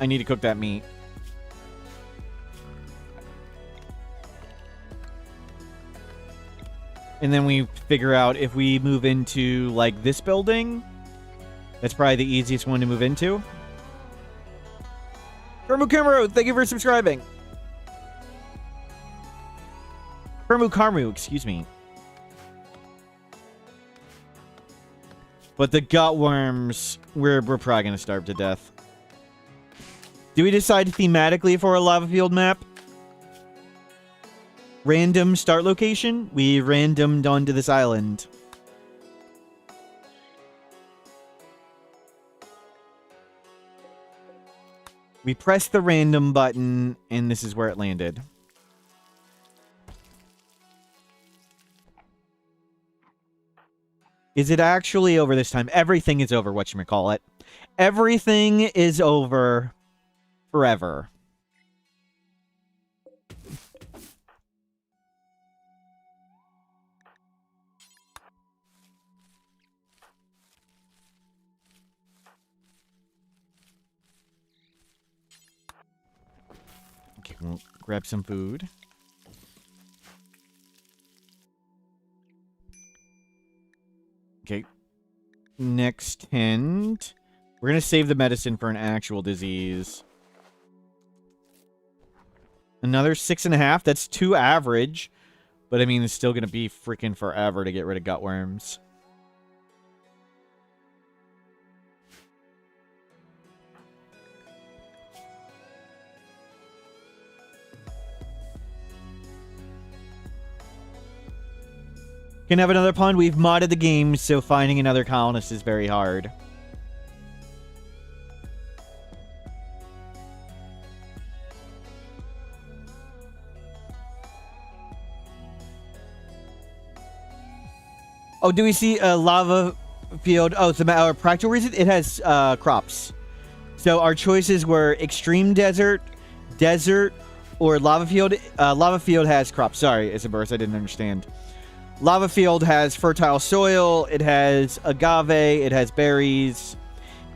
I need to cook that meat. And then we figure out if we move into, like, this building. That's probably the easiest one to move into. Karmu, thank you for subscribing. Karmu, excuse me. But the gutworms, we're probably going to starve to death. Do we decide thematically for a lava field map? Random start location? We randomed onto this island. We pressed the random button, and this is where it landed. Is it actually over this time? Everything is over, whatchamacallit. Everything is over forever. Okay, we'll grab some food. Okay. Next hint. We're going to save the medicine for an actual disease. Another 6.5. That's 2 average. But I mean, it's still going to be freaking forever to get rid of gutworms. Can have another pond. We've modded the game, so finding another colonist is very hard. Oh, do we see a lava field? Oh, it's a practical reason. It has crops. So our choices were extreme desert, desert, or lava field. Lava field has crops. Sorry, it's a burst. I didn't understand. Lava field has fertile soil. It has agave. It has berries.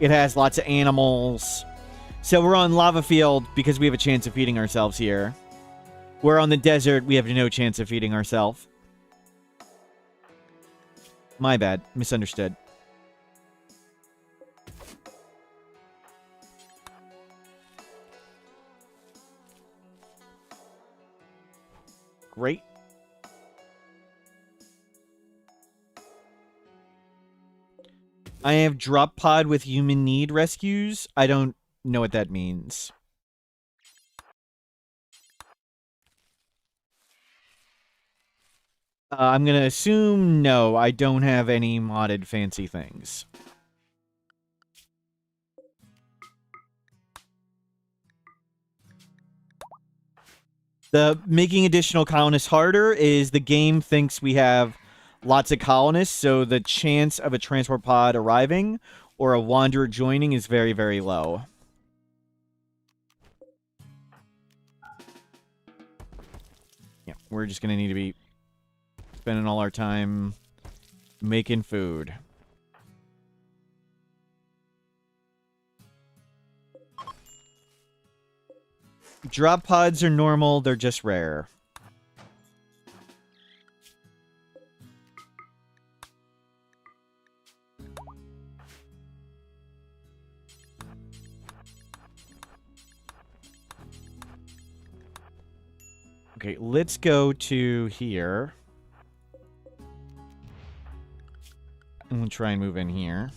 It has lots of animals. So we're on lava field because we have a chance of feeding ourselves here. We're on the desert. We have no chance of feeding ourselves. My bad. Misunderstood. Great. I have drop pod with human need rescues. I don't know what that means. I'm going to assume no, I don't have any modded fancy things. The making additional colonists harder is the game thinks we have lots of colonists, so the chance of a transport pod arriving or a wanderer joining is very, very low. Yeah, we're just going to need to be spending all our time making food. Drop pods are normal, they're just rare. Okay, let's go to here. And we'll try and move in here.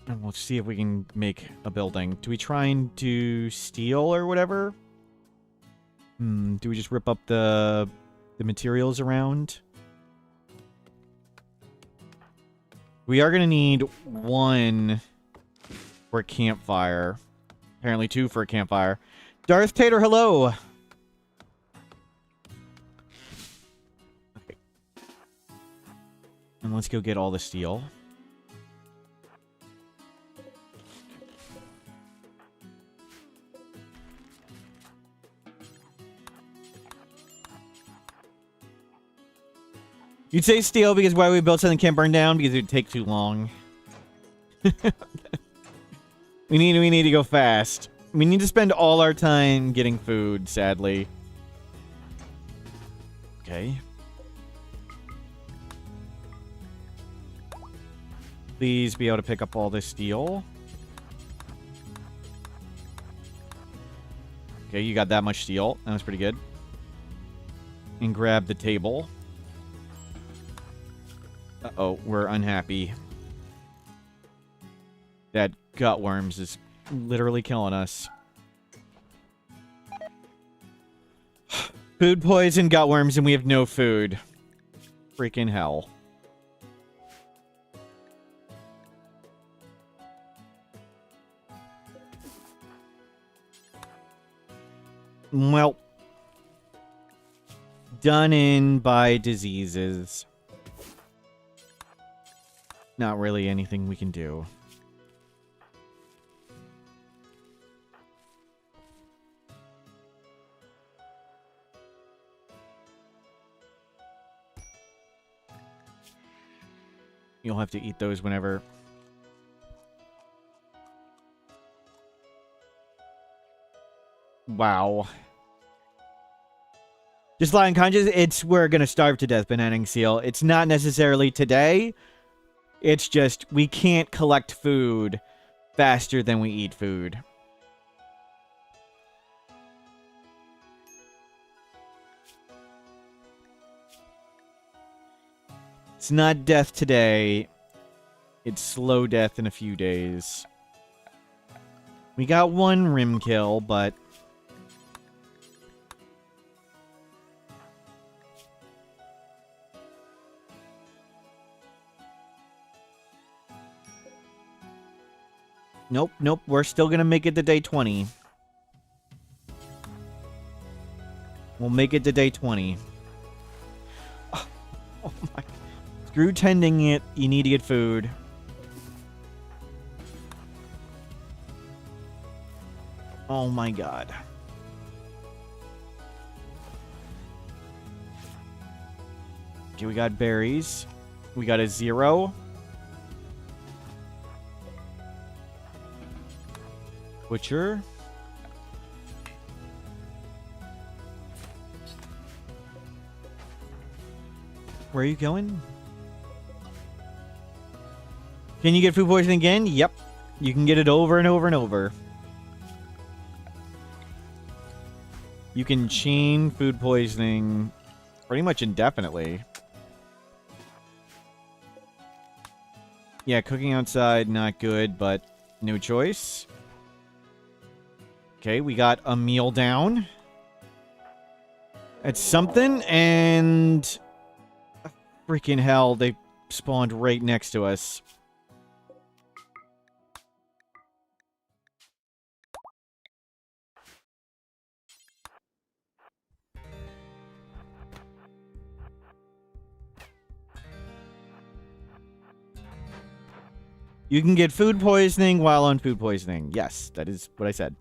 And we'll see if we can make a building. Do we try and do steel or whatever? Do we just rip up the materials around? We are going to need 1 for a campfire. Apparently 2 for a campfire. Darth Tater, hello! Okay. And let's go get all the steel. You'd say steel because why we built something can't burn down? Because it would take too long. We need to go fast. We need to spend all our time getting food, sadly. Okay. Please be able to pick up all this steel. Okay, you got that much steel. That was pretty good. And grab the table. Uh-oh, we're unhappy. That gutworms is literally killing us. Food poison, gutworms, and we have no food. Freaking hell. Well, done in by diseases. Not really anything we can do. You'll have to eat those whenever. Wow. Just lying conscious, we're gonna starve to death, Banana Seal. It's not necessarily today. It's just we can't collect food faster than we eat food. It's not death today. It's slow death in a few days. We got one rim kill, but... Nope, nope, we're still gonna make it to day 20. We'll make it to day 20. Oh my... Screw tending it, you need to get food. Oh my god. Okay, we got berries. We got a 0. Butcher. Where are you going? Can you get food poisoning again? Yep. You can get it over and over and over. You can chain food poisoning pretty much indefinitely. Yeah, cooking outside, not good, but no choice. Okay, we got a meal down. It's something, and... freaking hell, they spawned right next to us. You can get food poisoning while on food poisoning. Yes, that is what I said.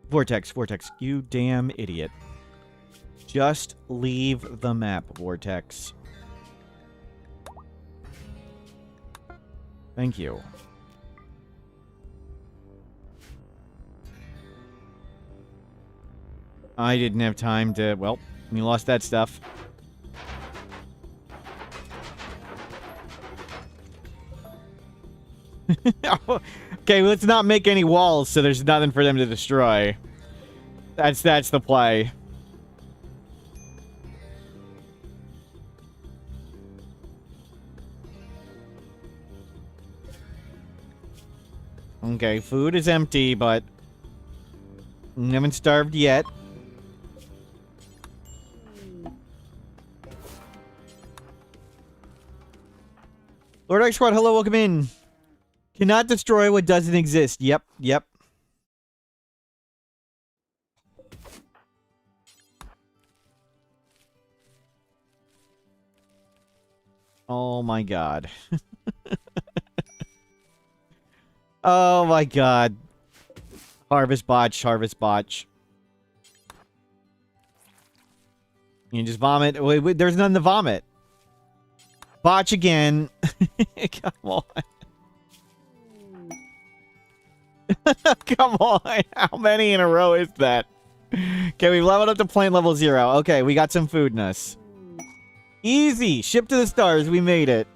Vortex, Vortex, you damn idiot. Just leave the map, Vortex. Thank you. I didn't have time to... well, you lost that stuff. Okay, let's not make any walls so there's nothing for them to destroy. That's the play. Okay, food is empty, but we haven't starved yet. Lord X Squad, hello, welcome in. Cannot destroy what doesn't exist. Yep, yep. Oh my god. Oh my god. Harvest botch, harvest botch. You can just vomit. Wait, there's none to vomit. Botch again. Come on. Come on. How many in a row is that? Okay, we've leveled up to plant level 0. Okay, we got some food in us. Easy. Ship to the stars. We made it.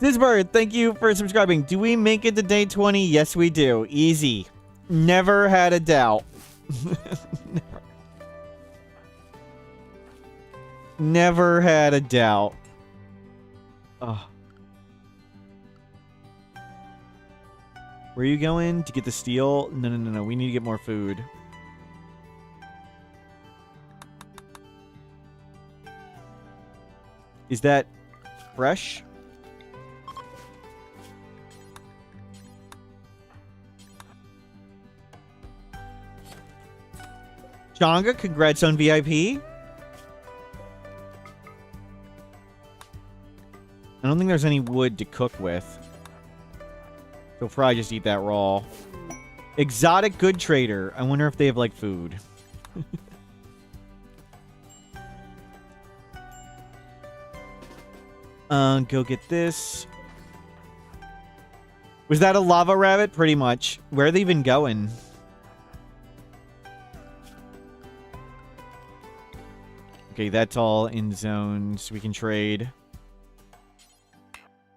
Sizbird, thank you for subscribing. Do we make it to day 20? Yes, we do. Easy. Never had a doubt. Never had a doubt. Oh. Where are you going? To get the steel? No. We need to get more food. Is that fresh? Changa, congrats on VIP. I don't think there's any wood to cook with. So probably just eat that raw. Exotic good trader. I wonder if they have, like, food. Go get this. Was that a lava rabbit? Pretty much. Where are they even going? Okay, that's all in zones. We can trade.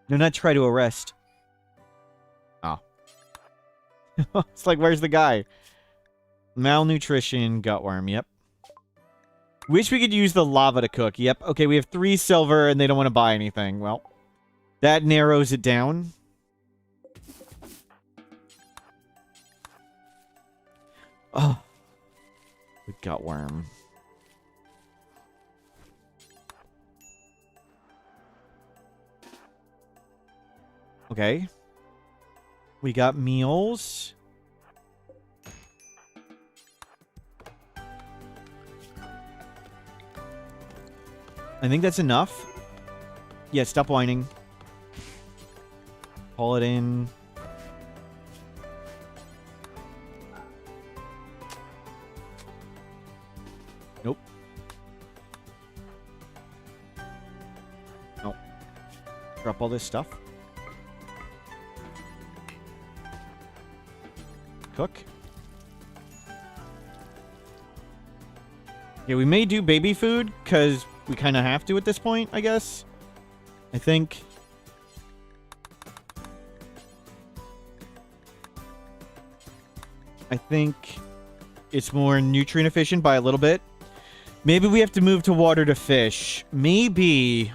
No, not try to arrest. Oh. It's like, where's the guy? Malnutrition, gutworm, yep. Wish we could use the lava to cook, yep. Okay, we have 3 silver and they don't want to buy anything. Well, that narrows it down. Oh. The gutworm. Okay. We got meals. I think that's enough. Yeah, stop whining. Pull it in. Nope. Nope. Drop all this stuff. Cook. Yeah, we may do baby food, because we kind of have to at this point, I guess. I think. It's more nutrient efficient by a little bit. Maybe we have to move to water to fish. Maybe.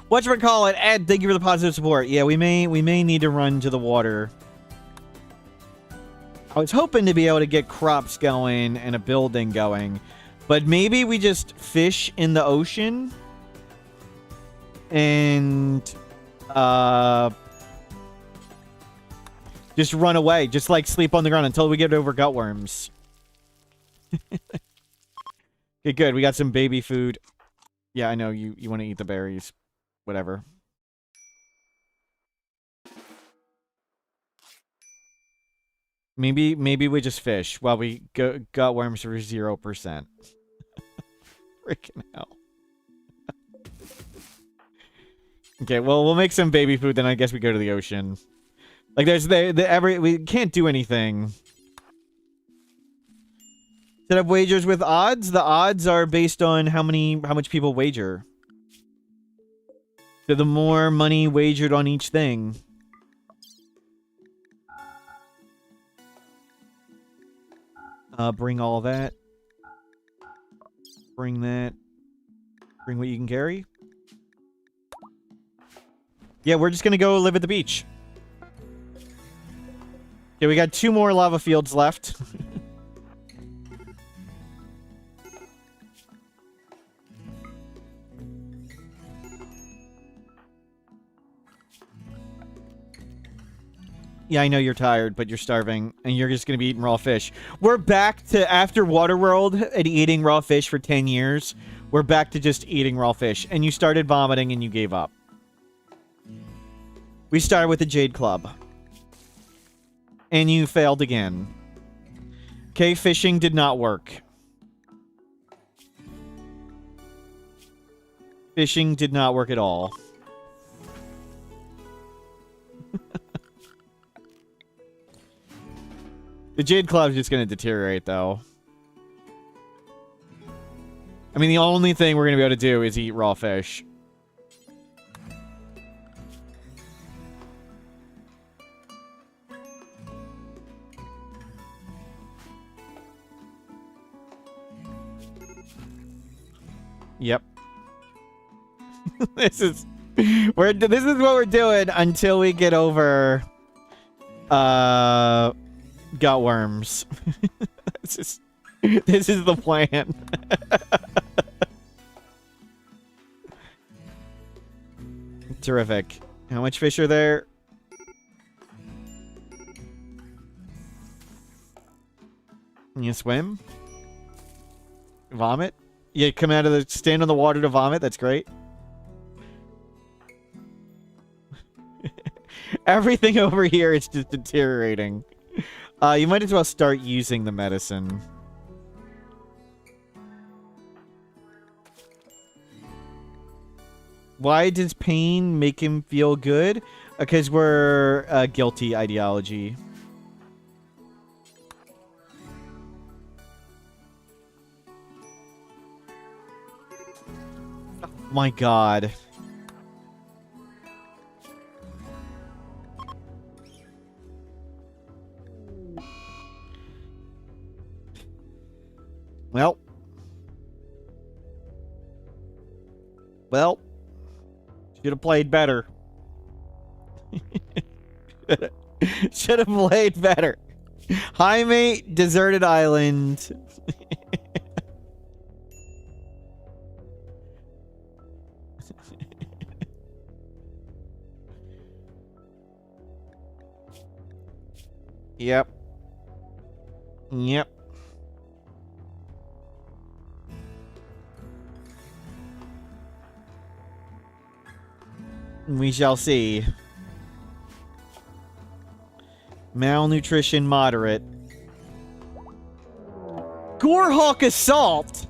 Whatchamacallit, Ed, thank you for the positive support. Yeah, we may need to run to the water. I was hoping to be able to get crops going and a building going. But maybe we just fish in the ocean. And just run away. Just like sleep on the ground until we get over gutworms. Okay, good. We got some baby food. Yeah, I know you want to eat the berries. Whatever. Maybe we just fish while we got worms for 0%. Freaking hell. Okay, well, we'll make some baby food, then I guess we go to the ocean. Like, there's we can't do anything. Set up wagers with odds. The odds are based on how much people wager. So the more money wagered on each thing. Bring all that. Bring that. Bring what you can carry. Yeah, we're just gonna go live at the beach. Yeah, we got 2 more lava fields left. Yeah, I know you're tired, but you're starving, and you're just gonna be eating raw fish. We're back to, after Waterworld and eating raw fish for 10 years, we're back to just eating raw fish. And you started vomiting and you gave up. We started with the Jade Club. And you failed again. Okay, fishing did not work. Fishing did not work at all. The Jade Club's just going to deteriorate, though. I mean, the only thing we're going to be able to do is eat raw fish. Yep. This is what we're doing until we get over gut worms. this is the plan. Terrific. How much fish are there? You swim? Vomit? You come out of the stand on the water to vomit? That's great. Everything over here is just deteriorating. You might as well start using the medicine. Why does pain make him feel good? Because we're guilty ideology. Oh my god. Well. Should have played better. Should have played better. Hi, mate. Deserted island. Yep. Yep. We shall see. Malnutrition moderate. Gorehawk assault?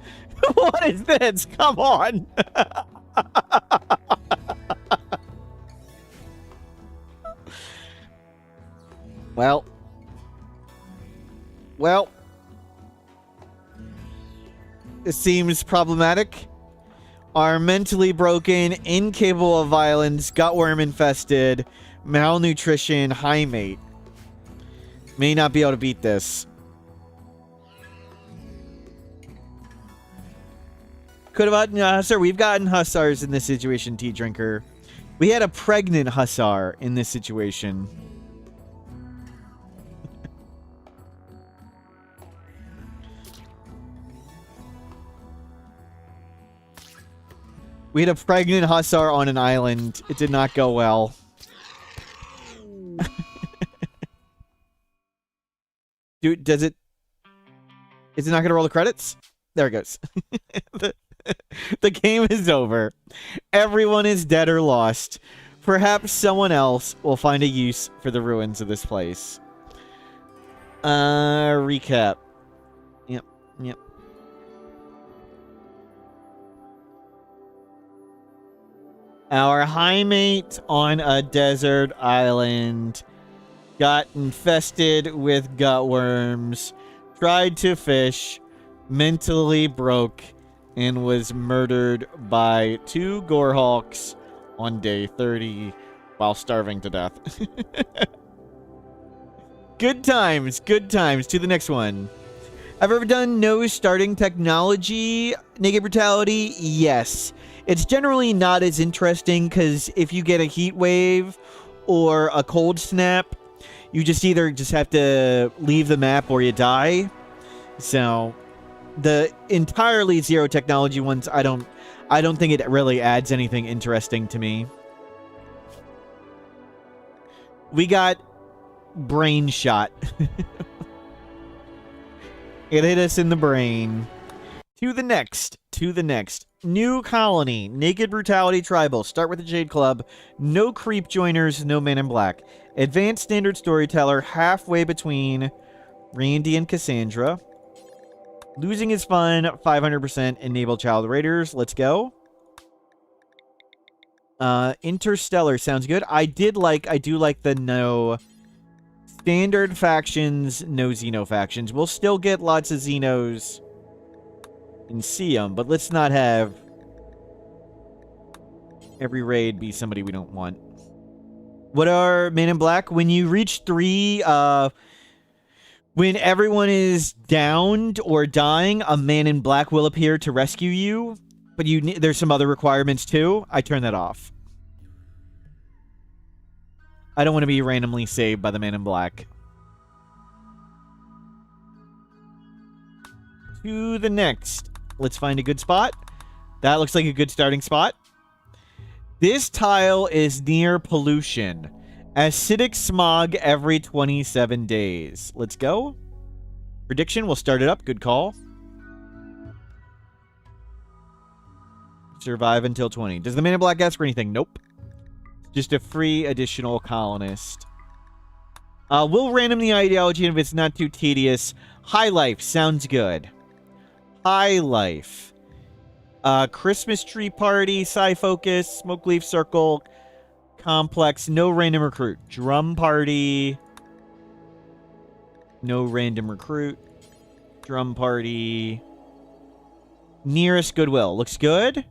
What is this? Come on. Well. It seems problematic. Are mentally broken, incapable of violence, gutworm infested, malnutrition, high mate. May not be able to beat this. Could have gotten a hussar. We've gotten hussars in this situation, tea drinker. We had a pregnant hussar in this situation. We had a pregnant hussar on an island. It did not go well. Dude, does it... Is it not going to roll the credits? There it goes. The game is over. Everyone is dead or lost. Perhaps someone else will find a use for the ruins of this place. Recap. Yep. Our high mate on a desert island got infested with gutworms, tried to fish, mentally broke, and was murdered by 2 gorehawks on day 30 while starving to death. Good times. To the next one. I've ever done no starting technology, naked brutality? Yes. It's generally not as interesting because if you get a heat wave or a cold snap, you just either have to leave the map or you die. So the entirely zero technology ones, I don't think it really adds anything interesting to me. We got brain shot. It hit us in the brain. To the next. To the next. New colony. Naked Brutality Tribal. Start with the Jade Club. No creep joiners, no man in black. Advanced Standard Storyteller. Halfway between Randy and Cassandra. Losing is fun. 500%. Enable Child Raiders. Let's go. Interstellar sounds good. I do like the no standard factions, no Xeno factions. We'll still get lots of Xenos and see them, but let's not have every raid be somebody we don't want. What are Man in Black? When you reach 3, when everyone is downed or dying, a Man in Black will appear to rescue you. But there's some other requirements too. I turn that off. I don't want to be randomly saved by the Man in Black. To the next. Let's find a good spot. That looks like a good starting spot. This tile is near pollution. Acidic smog every 27 days. Let's go. Prediction, we'll start it up. Good call. Survive until 20. Does the Man in Black ask for anything? Nope. Just a free additional colonist. We'll random the ideology if it's not too tedious. High life sounds good. High life. Christmas tree party, Psy focus, smoke leaf circle, complex, no random recruit. Drum party. No random recruit. Drum party. Nearest goodwill. Looks good.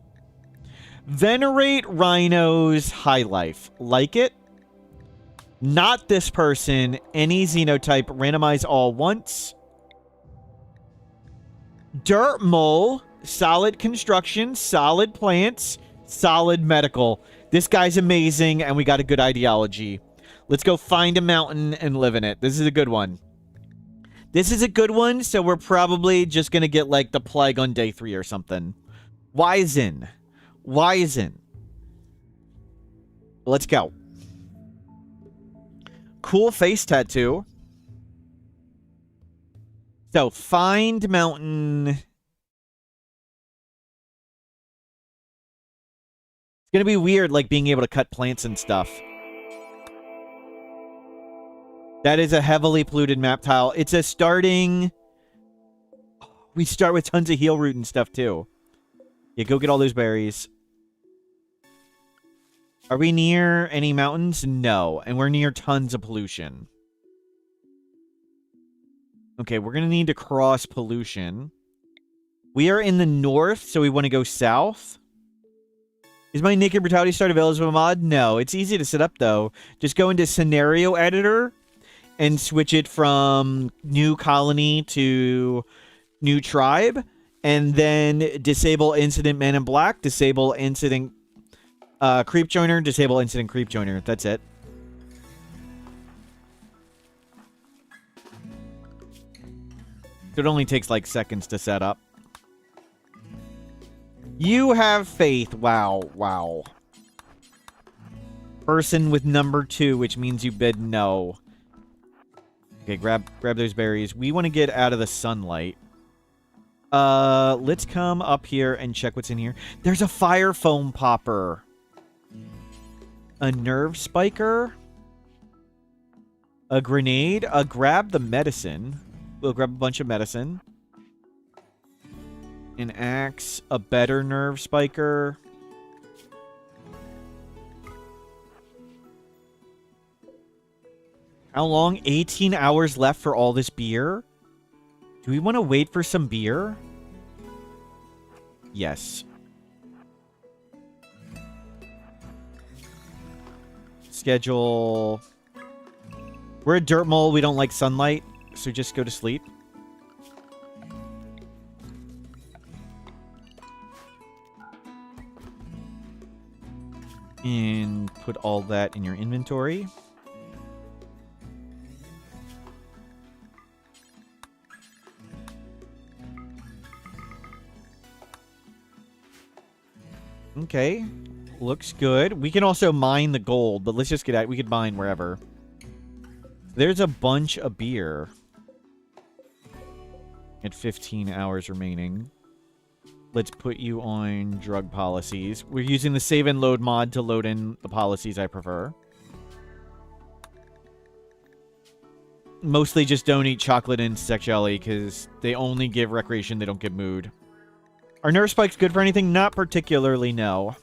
Venerate rhinos, high life. Like it. Not this person. Any xenotype. Randomize all once. Dirt mole. Solid construction. Solid plants. Solid medical. This guy's amazing, and we got a good ideology. Let's go find a mountain and live in it. This is a good one. This is a good one, so we're probably just going to get, like, the plague on day 3 or something. Wizen. Wizen. Let's go. Cool face tattoo. So, find mountain. It's going to be weird, like, being able to cut plants and stuff. That is a heavily polluted map tile. It's a starting... We start with tons of heal root and stuff, too. Yeah, go get all those berries. Are we near any mountains? No. And we're near tons of pollution. Okay, we're going to need to cross pollution. We are in the north, so we want to go south. Is my Naked Brutality start available as a mod? No. It's easy to set up, though. Just go into Scenario Editor and switch it from New Colony to New Tribe. And then disable Incident Man in Black, disable Incident Creep Joiner, disable Incident Creep Joiner. That's it. So it only takes like seconds to set up. You have faith. Wow, wow. Person with number 2, which means you bid no. Okay, grab those berries. We want to get out of the sunlight. Let's come up here and check what's in here. There's a fire foam popper. A nerve spiker. A grenade. Grab the medicine. We'll grab a bunch of medicine. An axe. A better nerve spiker. How long? 18 hours left for all this beer? Do we want to wait for some beer? Yes. Schedule. We're a dirt mole. We don't like sunlight, so just go to sleep. And put all that in your inventory. Okay. Looks good. We can also mine the gold, but let's just get out. We could mine wherever. There's a bunch of beer. At 15 hours remaining. Let's put you on drug policies. We're using the save and load mod to load in the policies I prefer. Mostly just don't eat chocolate and insect jelly because they only give recreation, they don't give mood. Are nerve spikes good for anything? Not particularly, no.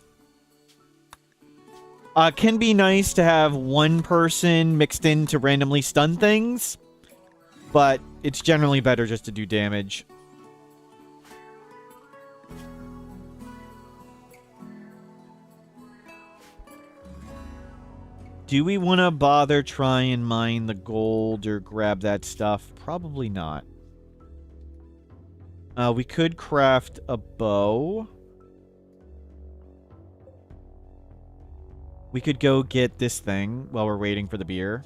Can be nice to have one person mixed in to randomly stun things, but it's generally better just to do damage. Do we want to bother try and mine the gold or grab that stuff? Probably not. We could craft a bow. We could go get this thing while we're waiting for the beer.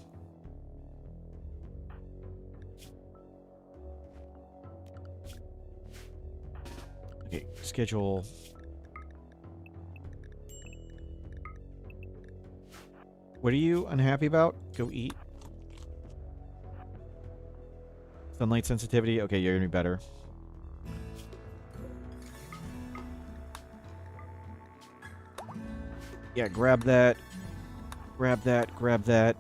Okay, schedule. What are you unhappy about? Go eat. Sunlight sensitivity. Okay, you're gonna be better. Yeah, grab that. Grab that. Grab that.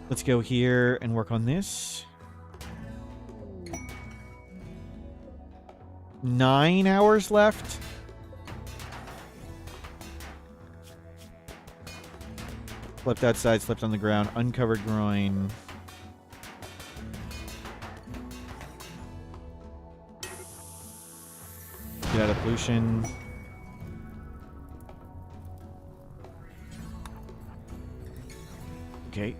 Let's go here and work on this. 9 hours left. Flipped outside, slipped on the ground. Uncovered groin. Get out of pollution. Okay.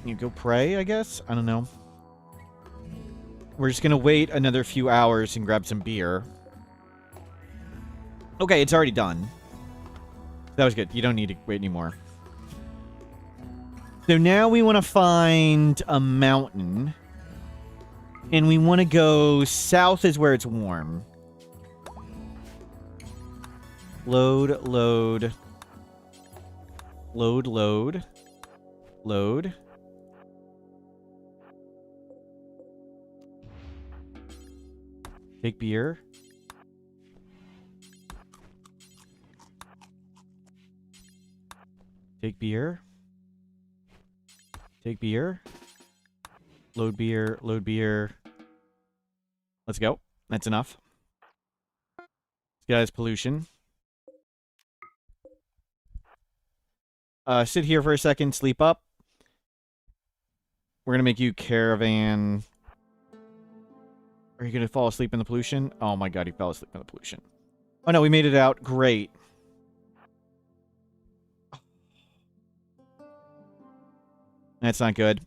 You go pray, I guess? I don't know. We're just gonna wait another few hours and grab some beer. Okay, it's already done. That was good. You don't need to wait anymore. So now we want to find a mountain. And we want to go south is where it's warm. Load, load. Load, load. Load. Take beer. Take beer. Take beer. Load beer. Load beer. Let's go. That's enough. This guy's pollution. Sit here for a second. Sleep up. We're going to make you caravan. Are you going to fall asleep in the pollution? Oh my god, he fell asleep in the pollution. Oh no, we made it out. Great. That's not good.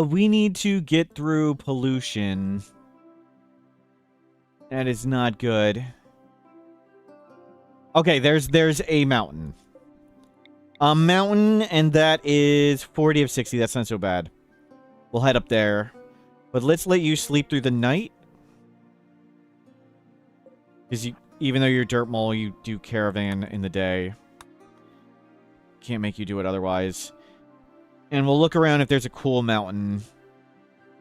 We need to get through pollution. That is not good. Okay, there's a mountain. A mountain, and that is 40 of 60. That's not so bad. We'll head up there. But let's let you sleep through the night. Because even though you're dirt mole, you do caravan in the day. Can't make you do it otherwise. And we'll look around if there's a cool mountain.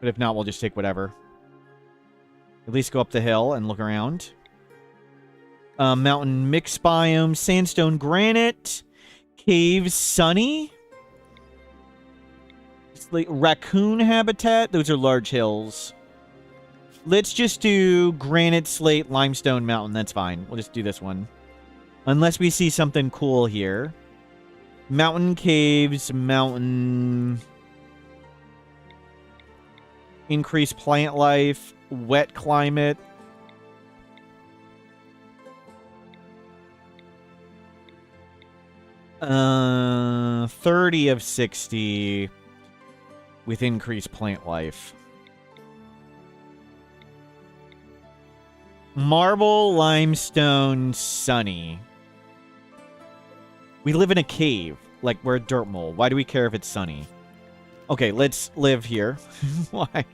But if not, we'll just take whatever. At least go up the hill and look around. Mountain mixed biome, sandstone granite, caves sunny. It's like raccoon habitat. Those are large hills. Let's just do granite, slate, limestone mountain. That's fine. We'll just do this one. Unless we see something cool here. Mountain caves, mountain... Increased plant life, wet climate. Uh, 30 of 60 with increased plant life. Marble, limestone, sunny. We live in a cave. Like, we're a dirt mole. Why do we care if it's sunny? Okay, let's live here. Why?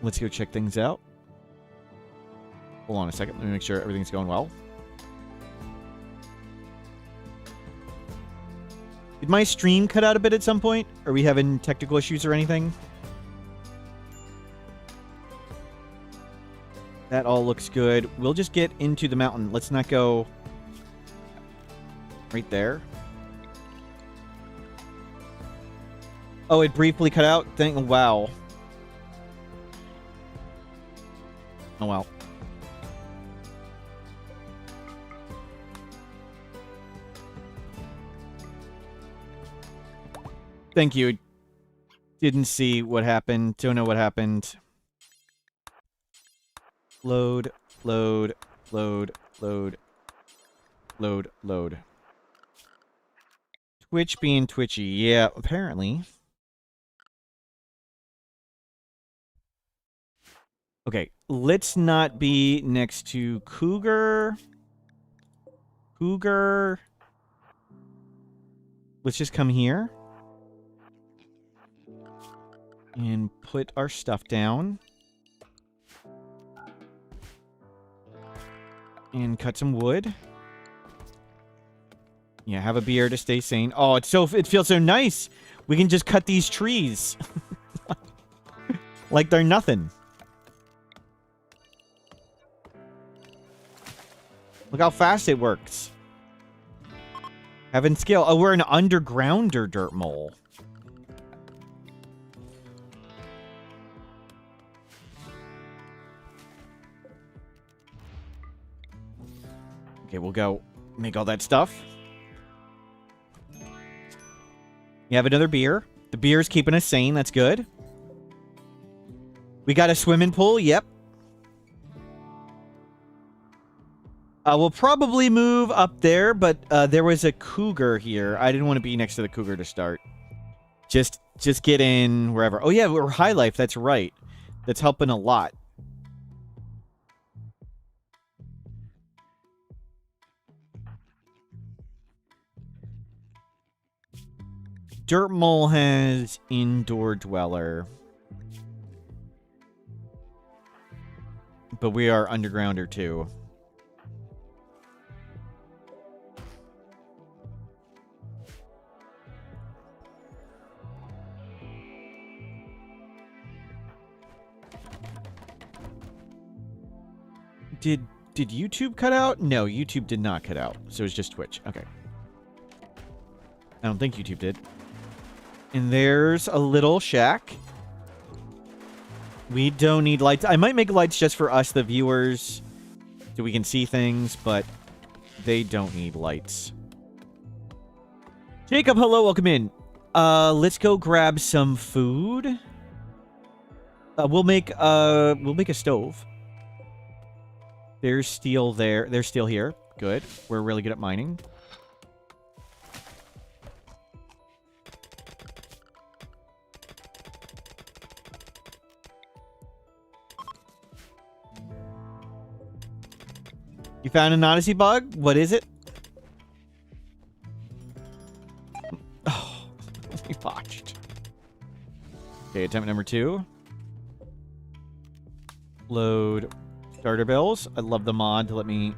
Let's go check things out. Hold on a second. Let me make sure everything's going well. Did my stream cut out a bit at some point? Are we having technical issues or anything? That all looks good. We'll just get into the mountain. Let's not go right there. Oh, it briefly cut out? Wow. Oh, well. Thank you. Didn't see what happened. Don't know what happened. Load, load, load, load, load, load. Twitch being twitchy. Yeah, apparently. Okay, let's not be next to Cougar. Cougar. Let's just come here. And put our stuff down. And cut some wood. Yeah, have a beer to stay sane. Oh, it feels so nice. We can just cut these trees. Like they're nothing. Look how fast it works. Having skill. Oh, we're an undergrounder dirt mole. Okay, we'll go make all that stuff. You have another beer. The beer's keeping us sane. That's good. We got a swimming pool. Yep. We'll probably move up there, but there was a cougar here. I didn't want to be next to the cougar to start. Just get in wherever. Oh, yeah, we're high life. That's right. That's helping a lot. Dirt Mole has Indoor Dweller. But we are Undergrounder too. Did YouTube cut out? No, YouTube did not cut out. So it's just Twitch. Okay. I don't think YouTube did. And there's a little shack. We don't need lights. I might make lights just for us, the viewers, so we can see things, but they don't need lights. Jacob, hello, welcome in. Let's go grab some food. We'll make a stove. There's steel there. There's steel here. Good. We're really good at mining. You found an Odyssey bug? What is it? Oh, we botched. Okay, attempt number 2. Load starter bills. I love the mod to let me...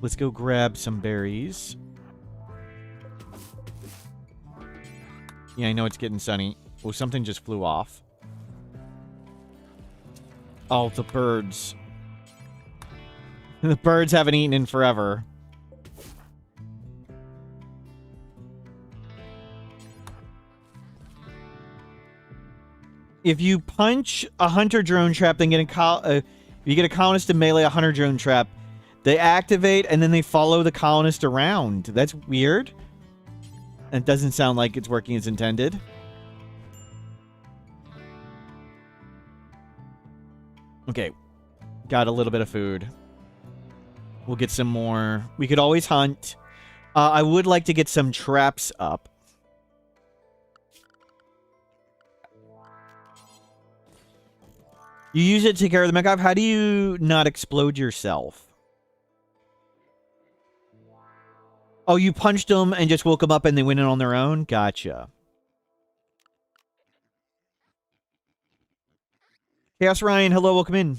Let's go grab some berries. Yeah, I know it's getting sunny. Oh, something just flew off. Oh, the birds. The birds haven't eaten in forever. If you punch a hunter drone trap, then get you get a colonist to melee a hunter drone trap, they activate and then they follow the colonist around. That's weird. It doesn't sound like it's working as intended. Okay, got a little bit of food. We'll get some more. We could always hunt. I would like to get some traps up. You use it to take care of the mech. How do you not explode yourself? Oh, you punched them and just woke them up and they went in on their own? Gotcha. Chaos Ryan, hello, welcome in.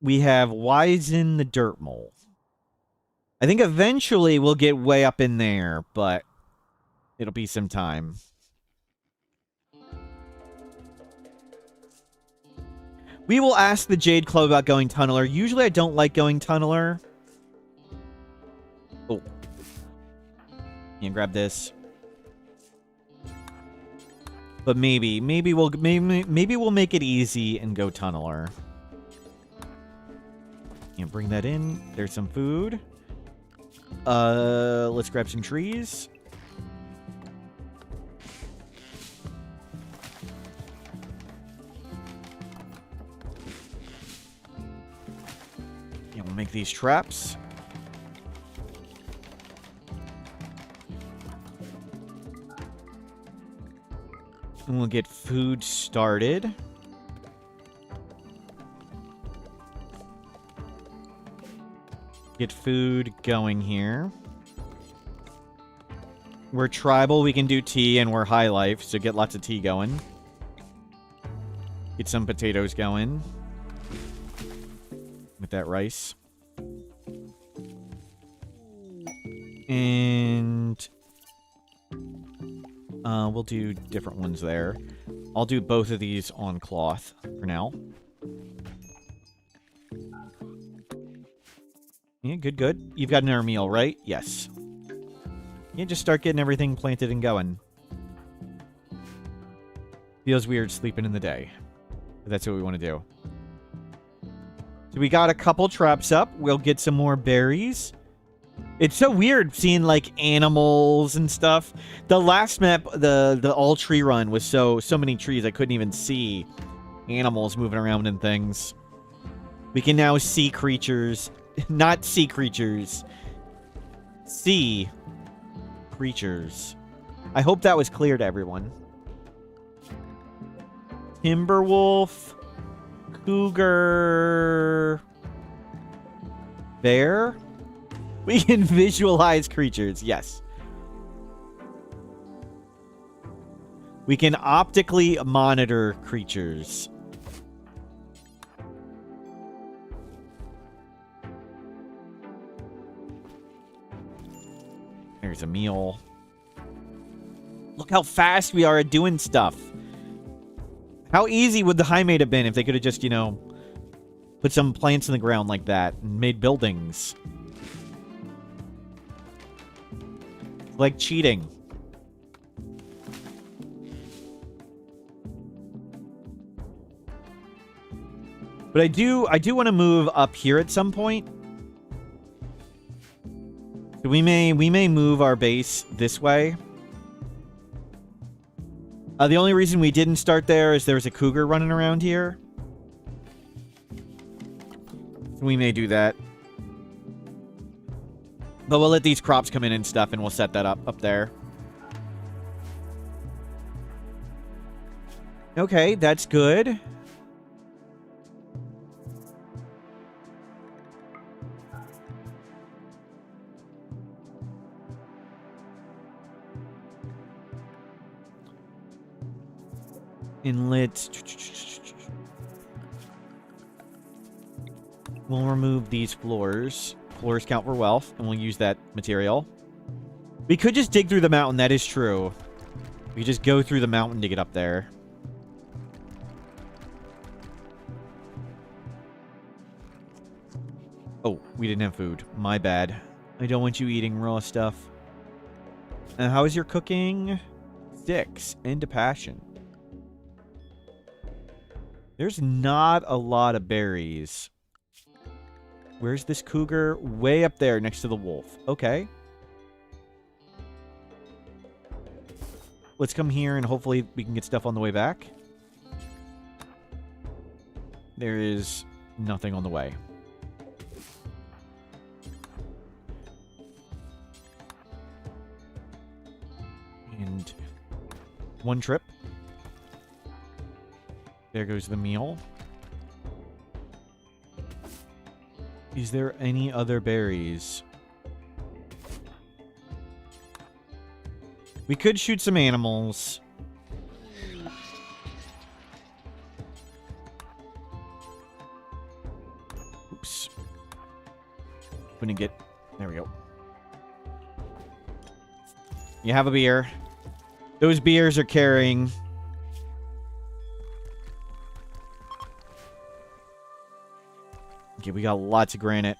We have Wizen the Dirt Mole. I think eventually we'll get way up in there, but it'll be some time. We will ask the Jade Club about going Tunneler. Usually I don't like going Tunneler. Oh. You can grab this. But maybe we'll make it easy and go Tunneler. And bring that in. There's some food. Let's grab some trees. And we'll make these traps. And we'll get food started. Get food going here. We're tribal, we can do tea, and we're high life, so get lots of tea going. Get some potatoes going. With that rice. And we'll do different ones there. I'll do both of these on cloth for now. Yeah, good, good. You've got another meal, right? Yes. Yeah, just start getting everything planted and going. Feels weird sleeping in the day. But that's what we want to do. So we got a couple traps up. We'll get some more berries. It's so weird seeing, like, animals and stuff. The last map, the all-tree run, was so many trees I couldn't even see animals moving around and things. We can now see creatures. Not sea creatures. Sea creatures. I hope that was clear to everyone. Timberwolf. Cougar. Bear. We can visualize creatures. Yes. We can optically monitor creatures. There's a meal. Look how fast we are at doing stuff. How easy would the high mate have been if they could have just, you know, put some plants in the ground like that and made buildings? It's like cheating. But I do want to move up here at some point. We may move our base this way. The only reason we didn't start there is there's a cougar running around here. So we may do that. But we'll let these crops come in and stuff, and we'll set that up there. Okay, that's good. Inlet. We'll remove these floors. Floors count for wealth, and we'll use that material. We could just dig through the mountain. That is true. We just go through the mountain to get up there. Oh, we didn't have food. My bad. I don't want you eating raw stuff. How is your cooking? 6. Into passion. There's not a lot of berries. Where's this cougar? Way up there next to the wolf. Okay. Let's come here and hopefully we can get stuff on the way back. There is nothing on the way. And one trip. There goes the meal. Is there any other berries? We could shoot some animals. Oops. Couldn't get... There we go. You have a beer. Those beers are carrying. Okay, we got lots of granite.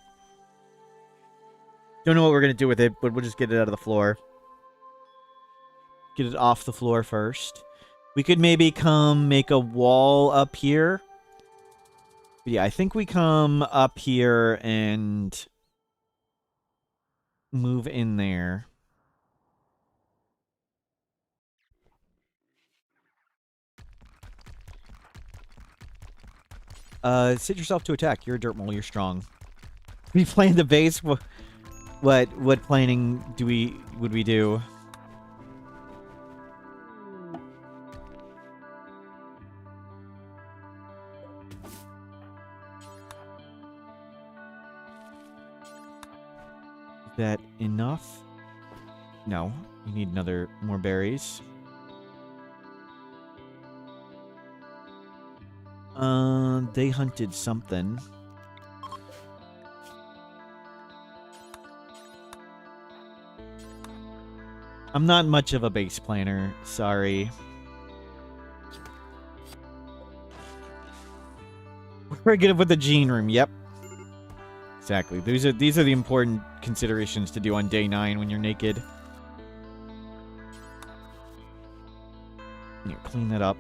Don't know what we're going to do with it, but we'll just get it out of the floor. Get it off the floor first. We could maybe come make a wall up here. But yeah, I think we come up here and move in there. Sit yourself to attack. You're a dirt mole. You're strong. We plan the base. What planning would we do? Is that enough? No. You need more berries. They hunted something. I'm not much of a base planner. Sorry. We're good with the gene room. Yep. Exactly. These are the important considerations to do on day 9 when you're naked. Here, clean that up.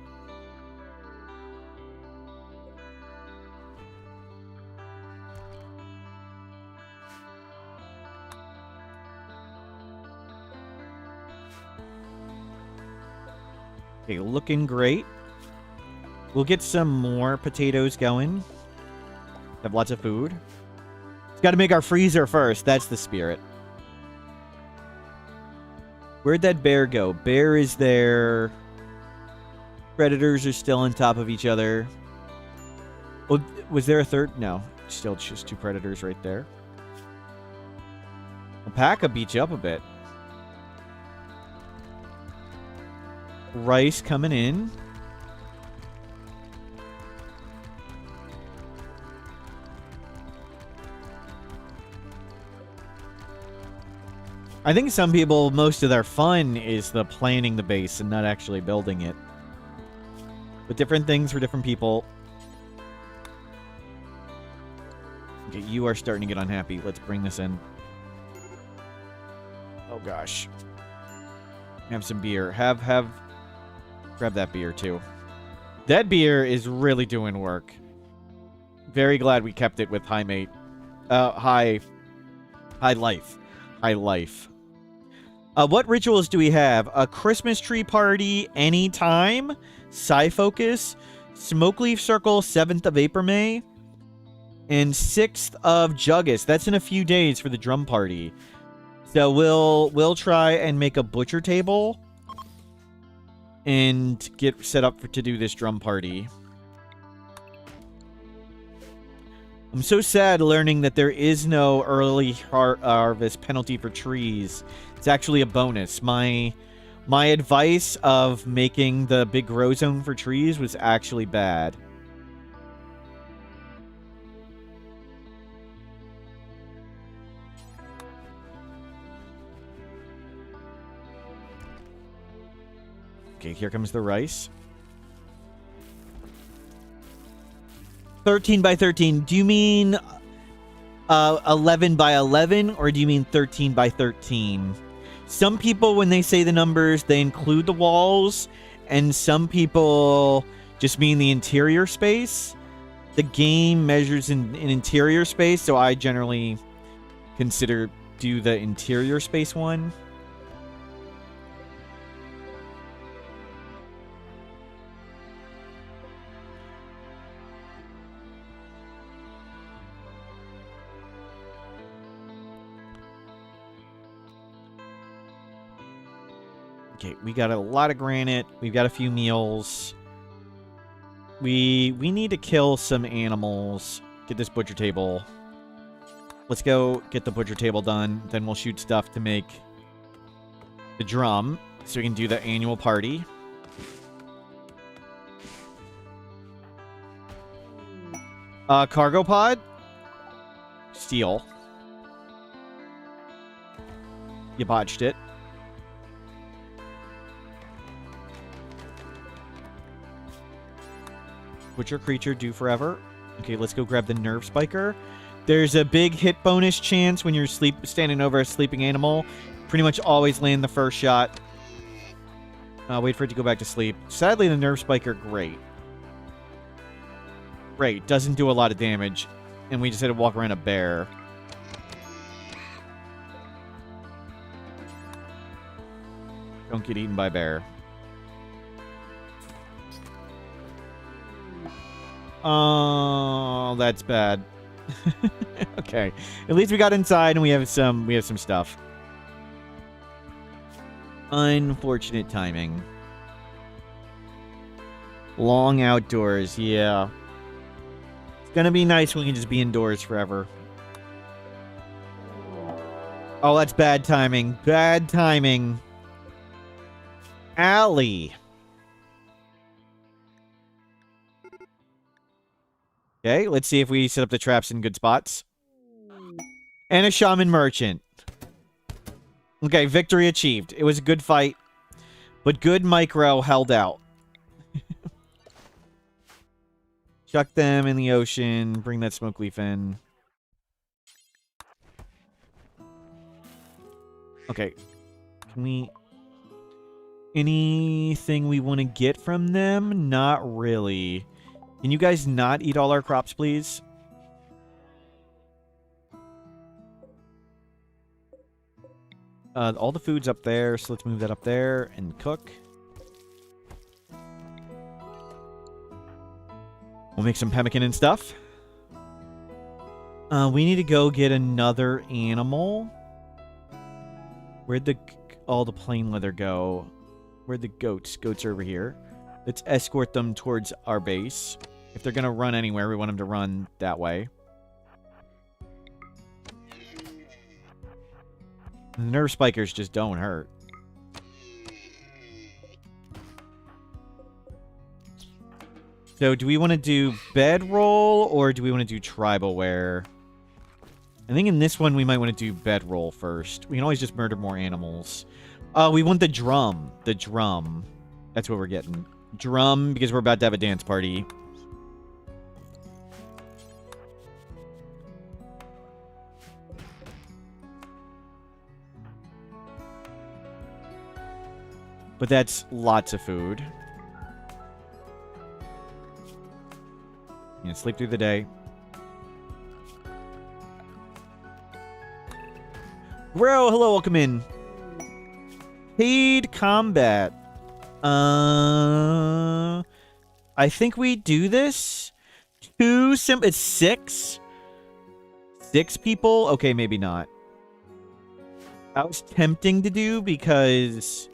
Okay, looking great. We'll get some more potatoes going. Have lots of food. Got to make our freezer first. That's the spirit. Where'd that bear go? Bear is there. Predators are still on top of each other. Oh, was there a third? No. Still just 2 predators right there. Alpaca beat you up a bit. Rice coming in. I think some people, most of their fun is the planning the base and not actually building it. But different things for different people. Okay, you are starting to get unhappy. Let's bring this in. Oh gosh. Have some beer. Grab that beer too. That beer is really doing work. Very glad we kept it with high mate. High life. High life. What rituals do we have? A Christmas tree party anytime. Psi Focus. Smoke Leaf Circle, 7th of April, May. And 6th of Jugus. That's in a few days for the drum party. So we'll try and make a butcher table. And get set up to do this drum party. I'm so sad learning that there is no early harvest penalty for trees. It's actually a bonus. My advice of making the big grow zone for trees was actually bad. Okay, here comes the rice. 13 by 13. Do you mean 11 by 11, or do you mean 13 by 13? Some people, when they say the numbers, they include the walls, and some people just mean the interior space. The game measures in interior space, so I generally do the interior space one. Okay, we got a lot of granite. We've got a few meals. We need to kill some animals. Get this butcher table. Let's go get the butcher table done. Then we'll shoot stuff to make the drum so we can do the annual party. Cargo pod? Steal. You botched it. Butcher creature, do forever. Okay, let's go grab the nerve spiker. There's a big hit bonus chance when you're standing over a sleeping animal. Pretty much always land the first shot. Wait for it to go back to sleep. Sadly, the nerve spiker, great. Great, doesn't do a lot of damage. And we just had to walk around a bear. Don't get eaten by bear. Oh, that's bad. Okay. At least we got inside and we have some stuff. Unfortunate timing. Long outdoors, yeah. It's gonna be nice when we can just be indoors forever. Oh, that's bad timing. Bad timing. Alley. Okay, let's see if we set up the traps in good spots. And a shaman merchant. Okay, victory achieved. It was a good fight, but good micro held out. Chuck them in the ocean. Bring that smoke leaf in. Okay. Can we... Anything we want to get from them? Not really. Can you guys not eat all our crops, please? All the food's up there, so let's move that up there and cook. We'll make some pemmican and stuff. We need to go get another animal. Where'd all the plain leather go? Where'd the goats? Goats are over here. Let's escort them towards our base. If they're going to run anywhere, we want them to run that way. The nerve spikers just don't hurt. So do we want to do bedroll or do we want to do tribal wear? I think in this one we might want to do bedroll first. We can always just murder more animals. We want the drum. The drum. That's what we're getting. Drum, because we're about to have a dance party. But that's lots of food. You know, sleep through the day. Bro, hello, welcome in. Paid combat. I think we do this. It's 6? 6 people? Okay, maybe not. That was tempting to do because...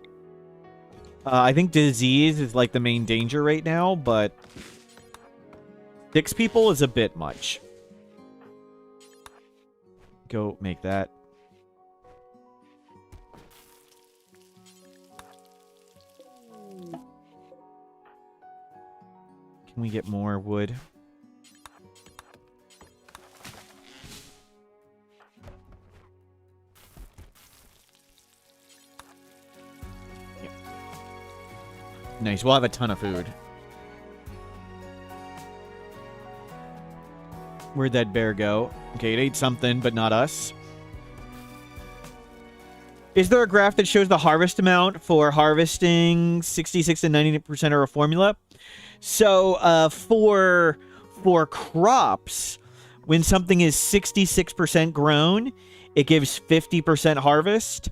I think disease is like the main danger right now, but 6 people is a bit much. Go make that. Can we get more wood? Nice, we'll have a ton of food. Where'd that bear go? Okay, it ate something, but not us. Is there a graph that shows the harvest amount for harvesting 66 to 90% or a formula? So, for crops, when something is 66% grown, it gives 50% harvest.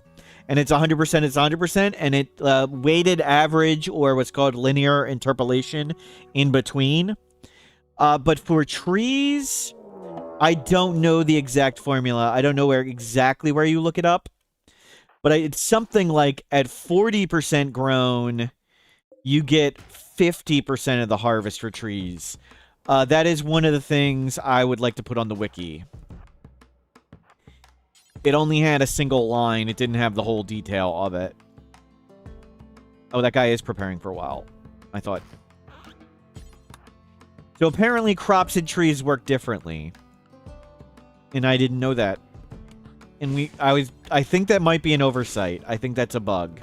And it's 100%, it's 100%, and it weighted average, or what's called linear interpolation, in between. But for trees, I don't know the exact formula. I don't know exactly where you look it up. But it's something like at 40% grown, you get 50% of the harvest for trees. That is one of the things I would like to put on the wiki. It only had a single line. It didn't have the whole detail of it. Oh, that guy is preparing for a while. I thought. So apparently crops and trees work differently. And I didn't know that. And I think that might be an oversight. I think that's a bug.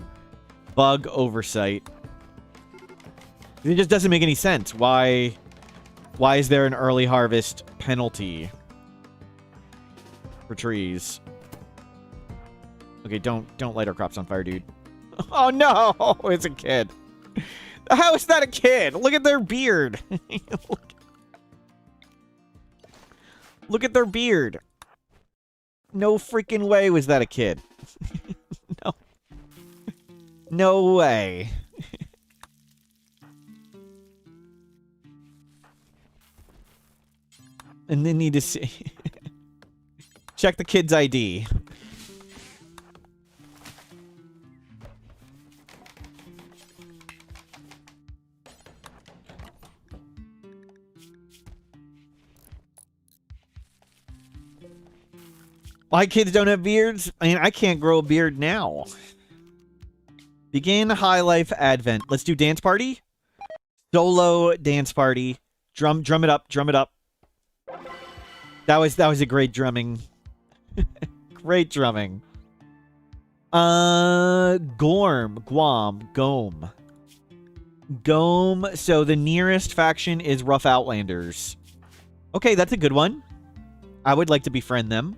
Bug oversight. It just doesn't make any sense. Why is there an early harvest penalty for trees? Okay, don't light our crops on fire, dude. Oh no, it's a kid. How is that a kid? Look at their beard. Look at their beard. No freaking way was that a kid. No. No way. And then need to see. Check the kid's ID. Why kids don't have beards? I mean, I can't grow a beard now. Begin High Life Advent. Let's do dance party. Solo dance party. Drum it up, drum it up. That was a great drumming. Great drumming. Gorm, Guam, Gome. Gome. So the nearest faction is Rough Outlanders. Okay, that's a good one. I would like to befriend them.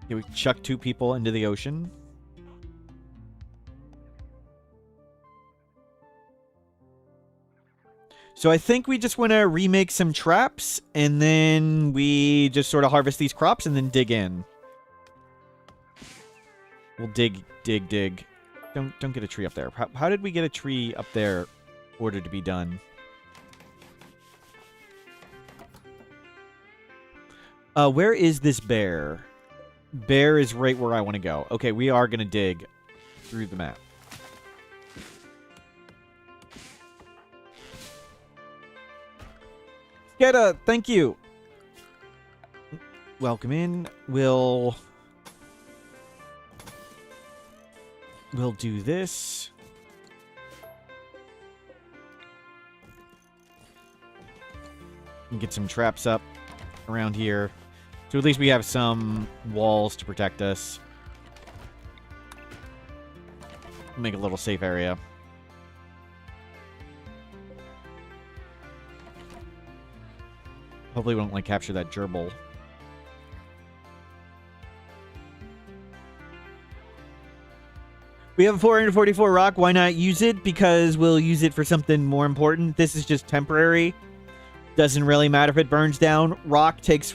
Okay, we chuck 2 people into the ocean. So I think we just want to remake some traps, and then we just sort of harvest these crops and then dig in. We'll dig. Don't get a tree up there. How did we get a tree up there ordered to be done? Where is this bear? Bear is right where I want to go. Okay, we are going to dig through the map. Sketa, thank you. Welcome in. We'll do this. And get some traps up around here. So at least we have some walls to protect us. Make a little safe area. Hopefully we don't, like, capture that gerbil. We have a 444 rock. Why not use it? Because we'll use it for something more important. This is just temporary. Doesn't really matter if it burns down. Rock takes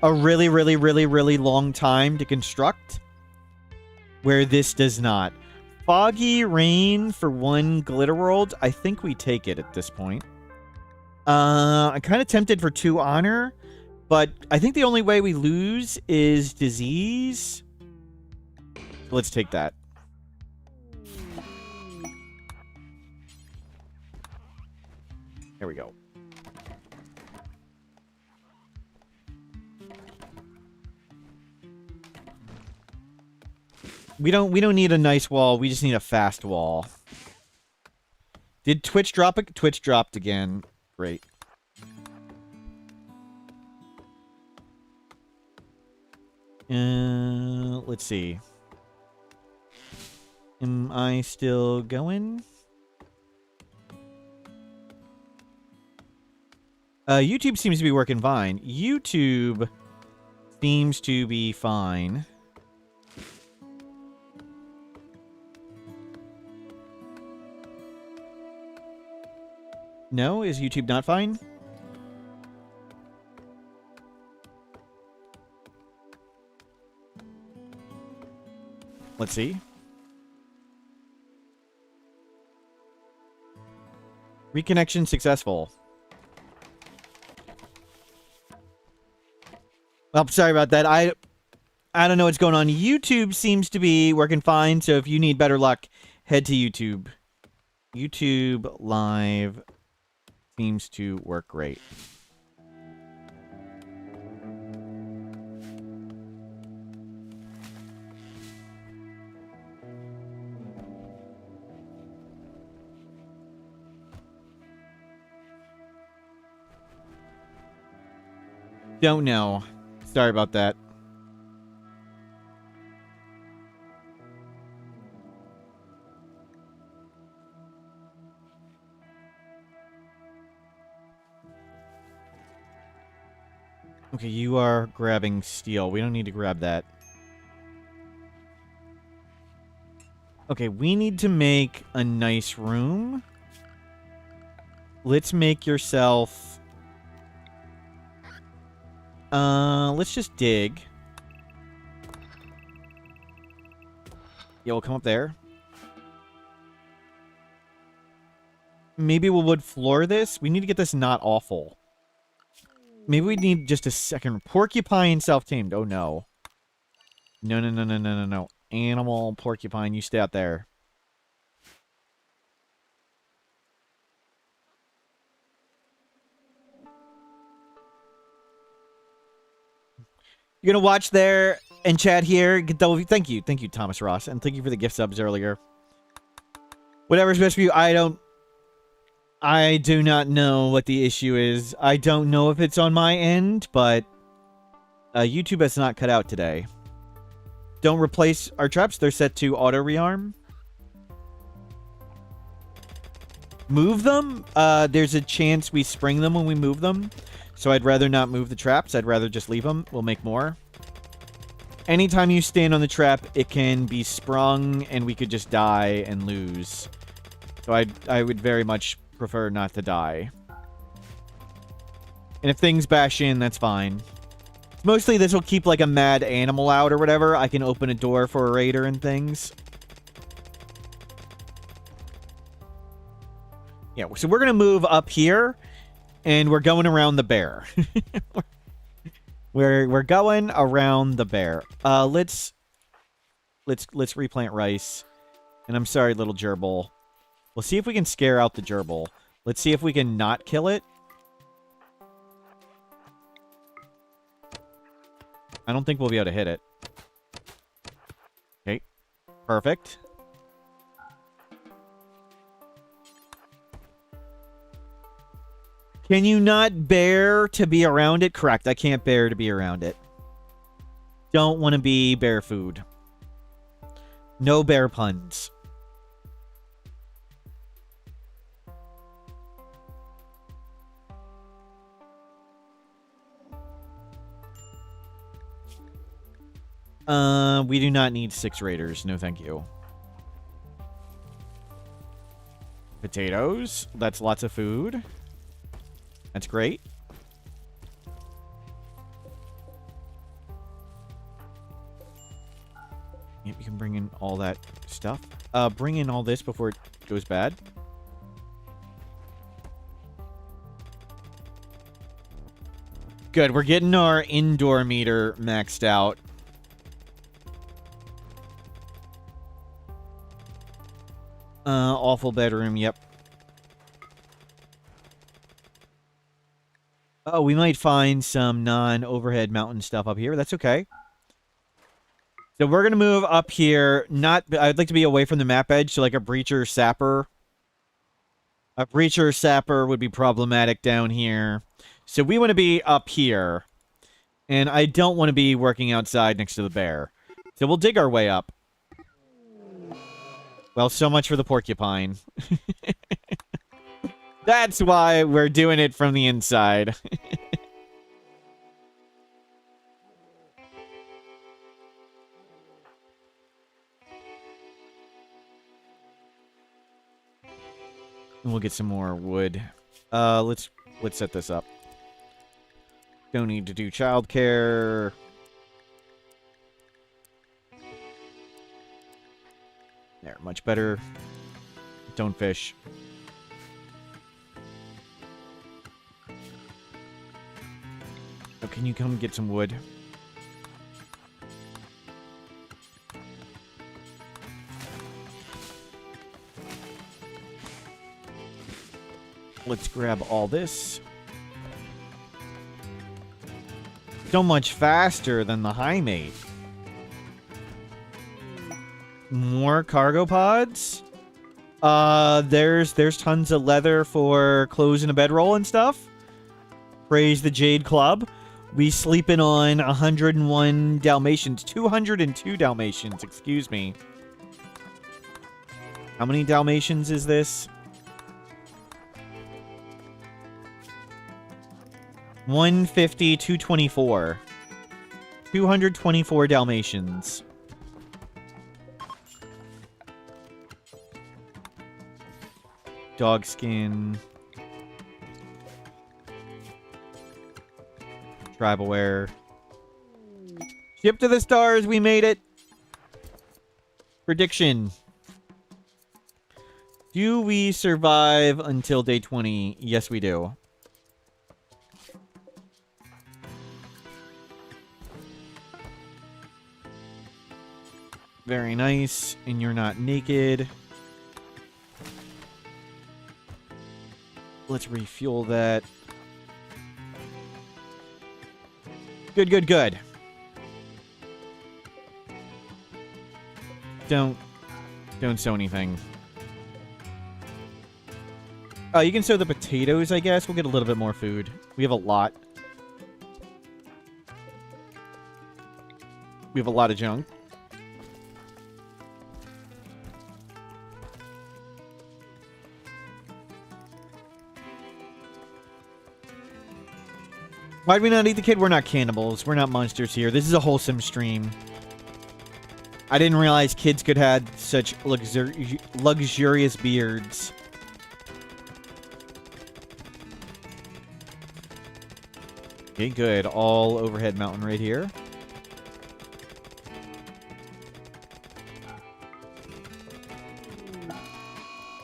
a really, really, really, really long time to construct, where this does not. Foggy rain for 1 glitter world. I think we take it at this point. I'm kind of tempted for 2 honor, but I think the only way we lose is disease. Let's take that. There we go. We don't need a nice wall. We just need a fast wall. Did Twitch drop it? Twitch dropped again. Great. Let's see. Am I still going? YouTube seems to be working fine. YouTube seems to be fine. No? Is YouTube not fine? Let's see. Reconnection successful. Well, sorry about that. I don't know what's going on. YouTube seems to be working fine, so if you need better luck, head to YouTube. YouTube Live seems to work great. Don't know. Sorry about that. Okay, you are grabbing steel. We don't need to grab that. Okay, we need to make a nice room. Let's make yourself... let's just dig. Yeah, we'll come up there. Maybe we would floor this. We need to get this not awful. Maybe we need just a second. Porcupine self-tamed. Oh, no. No, no, no, no, no, no, no. Animal, porcupine, you stay out there. You're going to watch there and chat here. Thank you. Thank you, Thomas Ross. And thank you for the gift subs earlier. Whatever's best for you. I do not know what the issue is. I don't know if it's on my end, but YouTube has not cut out today. Don't replace our traps. They're set to auto rearm. Move them. There's a chance we spring them when we move them. So I'd rather not move the traps. I'd rather just leave them. We'll make more. Anytime you stand on the trap, it can be sprung and we could just die and lose. So I would very much prefer not to die. And if things bash in, that's fine. Mostly this will keep like a mad animal out or whatever. I can open a door for a raider and things. Yeah, so we're going to move up here. And we're going around the bear. we're going around the bear. Let's replant rice. And I'm sorry, little gerbil. We'll see if we can scare out the gerbil. Let's see if we can not kill it. I don't think we'll be able to hit it. Okay. Perfect. Can you not bear to be around it? Correct. I can't bear to be around it. Don't want to be bear food. No bear puns. We do not need 6 raiders. No, thank you. Potatoes. That's lots of food. That's great. Yep, you can bring in all that stuff. Bring in all this before it goes bad. Good, we're getting our indoor meter maxed out. Awful bedroom, yep. Oh, we might find some non-overhead mountain stuff up here. That's okay. So we're going to move up here. I'd like to be away from the map edge, so like a breacher sapper. A breacher sapper would be problematic down here. So we want to be up here. And I don't want to be working outside next to the bear. So we'll dig our way up. Well, so much for the porcupine. That's why we're doing it from the inside. And we'll get some more wood. Let's set this up. Don't need to do childcare. There, much better. Don't fish. Oh, can you come get some wood? Let's grab all this. So much faster than the high mate. More cargo pods. There's tons of leather for clothes and a bedroll and stuff. Praise the Jade Club. We sleeping on 101 Dalmatians. 202 Dalmatians, excuse me. How many Dalmatians is this? 150, 224. 224 Dalmatians. Dog skin. Tribal wear. Ship to the stars, we made it. Prediction. Do we survive until day 20? Yes, we do. Very nice. And you're not naked. Let's refuel that. Good, good, good. Don't sow anything. You can sow the potatoes, I guess. We'll get a little bit more food. We have a lot. We have a lot of junk. Why'd we not eat the kid? We're not cannibals. We're not monsters here. This is a wholesome stream. I didn't realize kids could have such luxurious beards. Okay, good. All overhead mountain right here.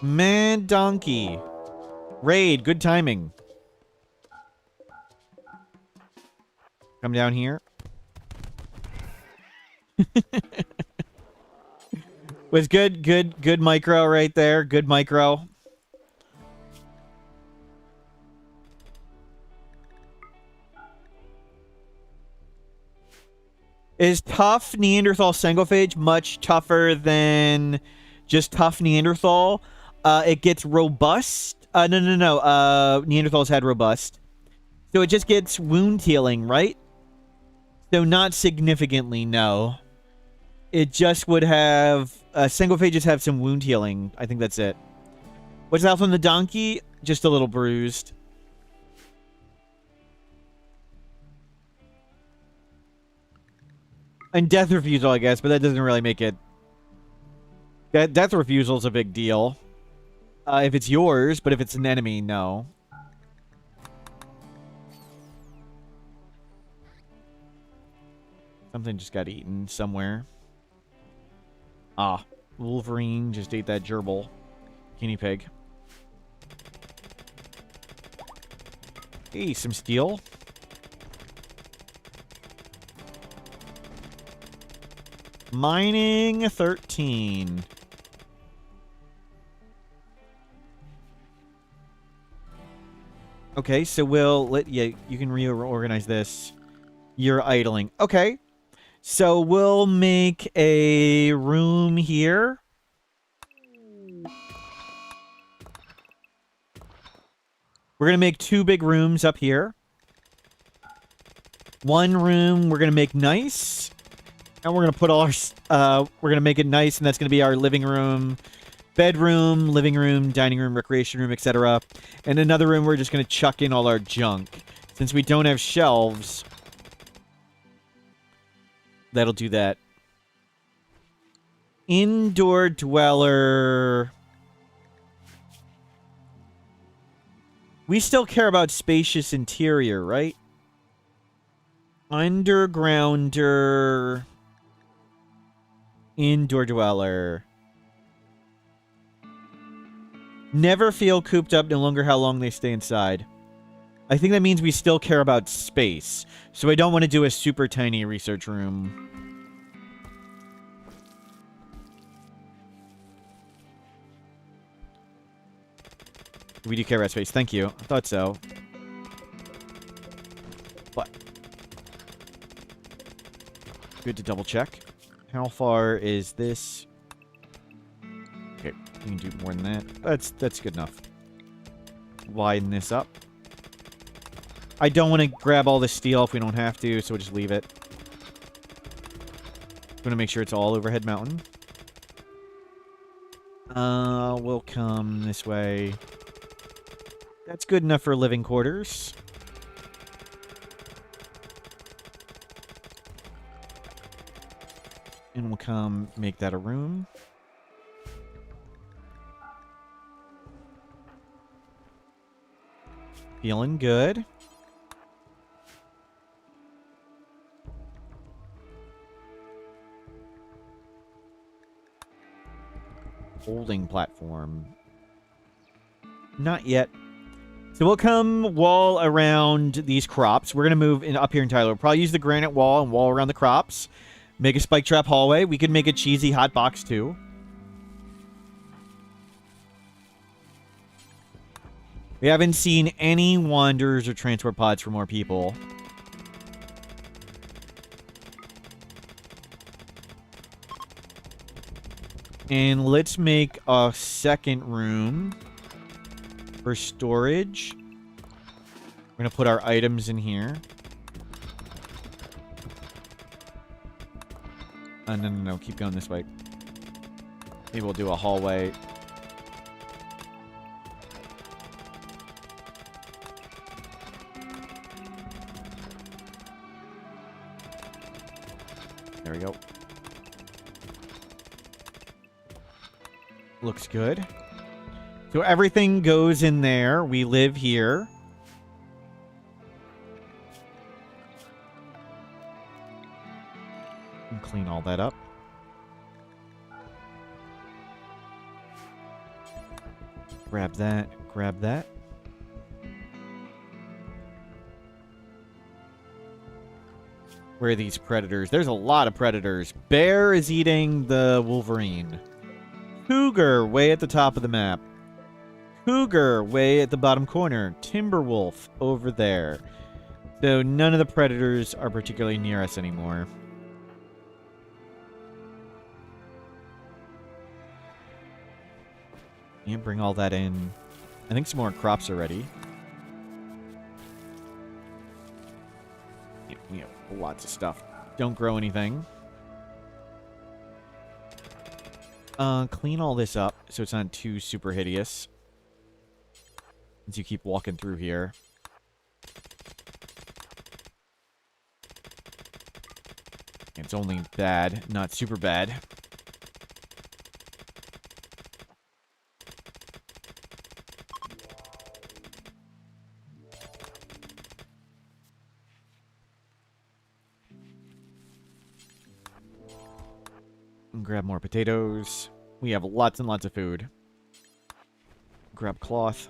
Mad donkey. Raid, good timing. Come down here. Was good micro right there. Good micro. Is tough Neanderthal Sengophage much tougher than just tough Neanderthal? It gets robust. No. Neanderthals had robust. So it just gets wound healing, right? So not significantly, no. It just would have... Sengophages have some wound healing. I think that's it. What's out from the donkey? Just a little bruised. And death refusal, I guess, but that doesn't really make it... Death refusal is a big deal. If it's yours, but if it's an enemy, no. Something just got eaten somewhere. Ah, Wolverine just ate that gerbil. Guinea pig. Hey, some steel. Mining 13. Okay, so we'll let you can reorganize this. You're idling. Okay. So we'll make a room here. We're going to make 2 big rooms up here. One room we're going to make nice. And we're going to put all our... we're going to make it nice, and that's going to be our living room, bedroom, living room, dining room, recreation room, etc. And another room we're just going to chuck in all our junk. Since we don't have shelves... That'll do that. Indoor dweller. We still care about spacious interior, right? Undergrounder. Indoor dweller. Never feel cooped up, no longer how long they stay inside. I think that means we still care about space. So I don't want to do a super tiny research room. We do care about space. Thank you. I thought so. But good to double check. How far is this? Okay, we can do more than that. That's good enough. Widen this up. I don't want to grab all the steel if we don't have to, so we'll just leave it. I'm going to make sure it's all overhead mountain. We'll come this way. That's good enough for living quarters. And we'll come make that a room. Feeling good. Holding platform. Not yet. So we'll come wall around these crops. We're going to move in up here in Tyler. We'll probably use the granite wall and wall around the crops. Make a spike trap hallway. We could make a cheesy hot box too. We haven't seen any wanderers or transport pods for more people. And let's make a second room for storage. We're going to put our items in here. No. Keep going this way. Maybe we'll do a hallway. There we go. Looks good. So everything goes in there. We live here. And clean all that up. Grab that. Grab that. Where are these predators? There's a lot of predators. Bear is eating the wolverine. Cougar way at the top of the map. Cougar way at the bottom corner. Timberwolf over there. So none of the predators are particularly near us anymore. Yeah, bring all that in. I think some more crops are ready. Yeah, lots of stuff. Don't grow anything. Clean all this up so it's not too super hideous. As you keep walking through here. It's only bad, not super bad. Grab more potatoes. We have lots and lots of food. Grab cloth.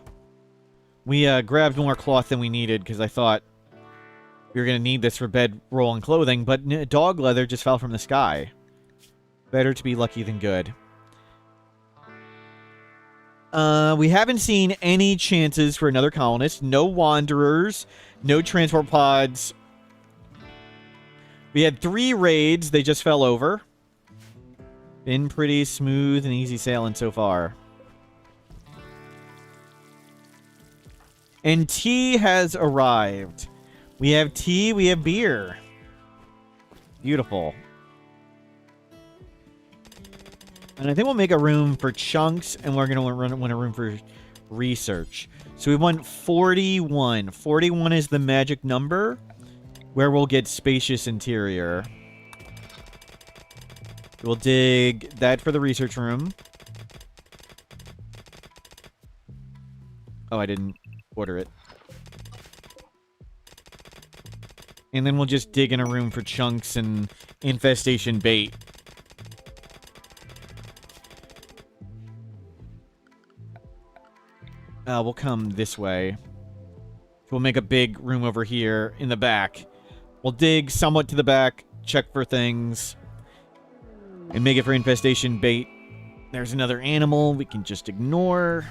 We grabbed more cloth than we needed because I thought we were going to need this for bedroll and clothing, but dog leather just fell from the sky. Better to be lucky than good. We haven't seen any chances for another colonist. No wanderers. No transport pods. We had 3 raids. They just fell over. Been pretty smooth and easy sailing so far. And tea has arrived. We have tea, we have beer. Beautiful. And I think we'll make a room for chunks, and we're going to want a room for research. So we want 41. 41 is the magic number where we'll get spacious interior. We'll dig that for the research room. Oh, I didn't order it. And then we'll just dig in a room for chunks and infestation bait. We'll come this way. We'll make a big room over here in the back. We'll dig somewhat to the back, check for things, and make it for infestation bait. There's another animal we can just ignore.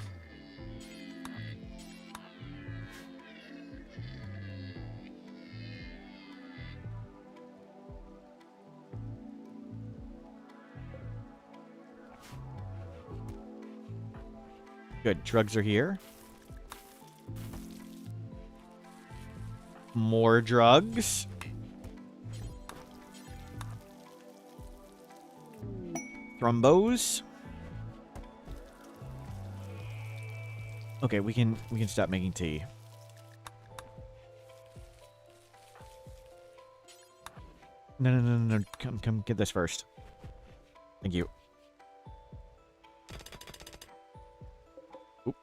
Good, drugs are here. More drugs. Thrombos. Okay, we can stop making tea. No. Come get this first. Thank you. Oop.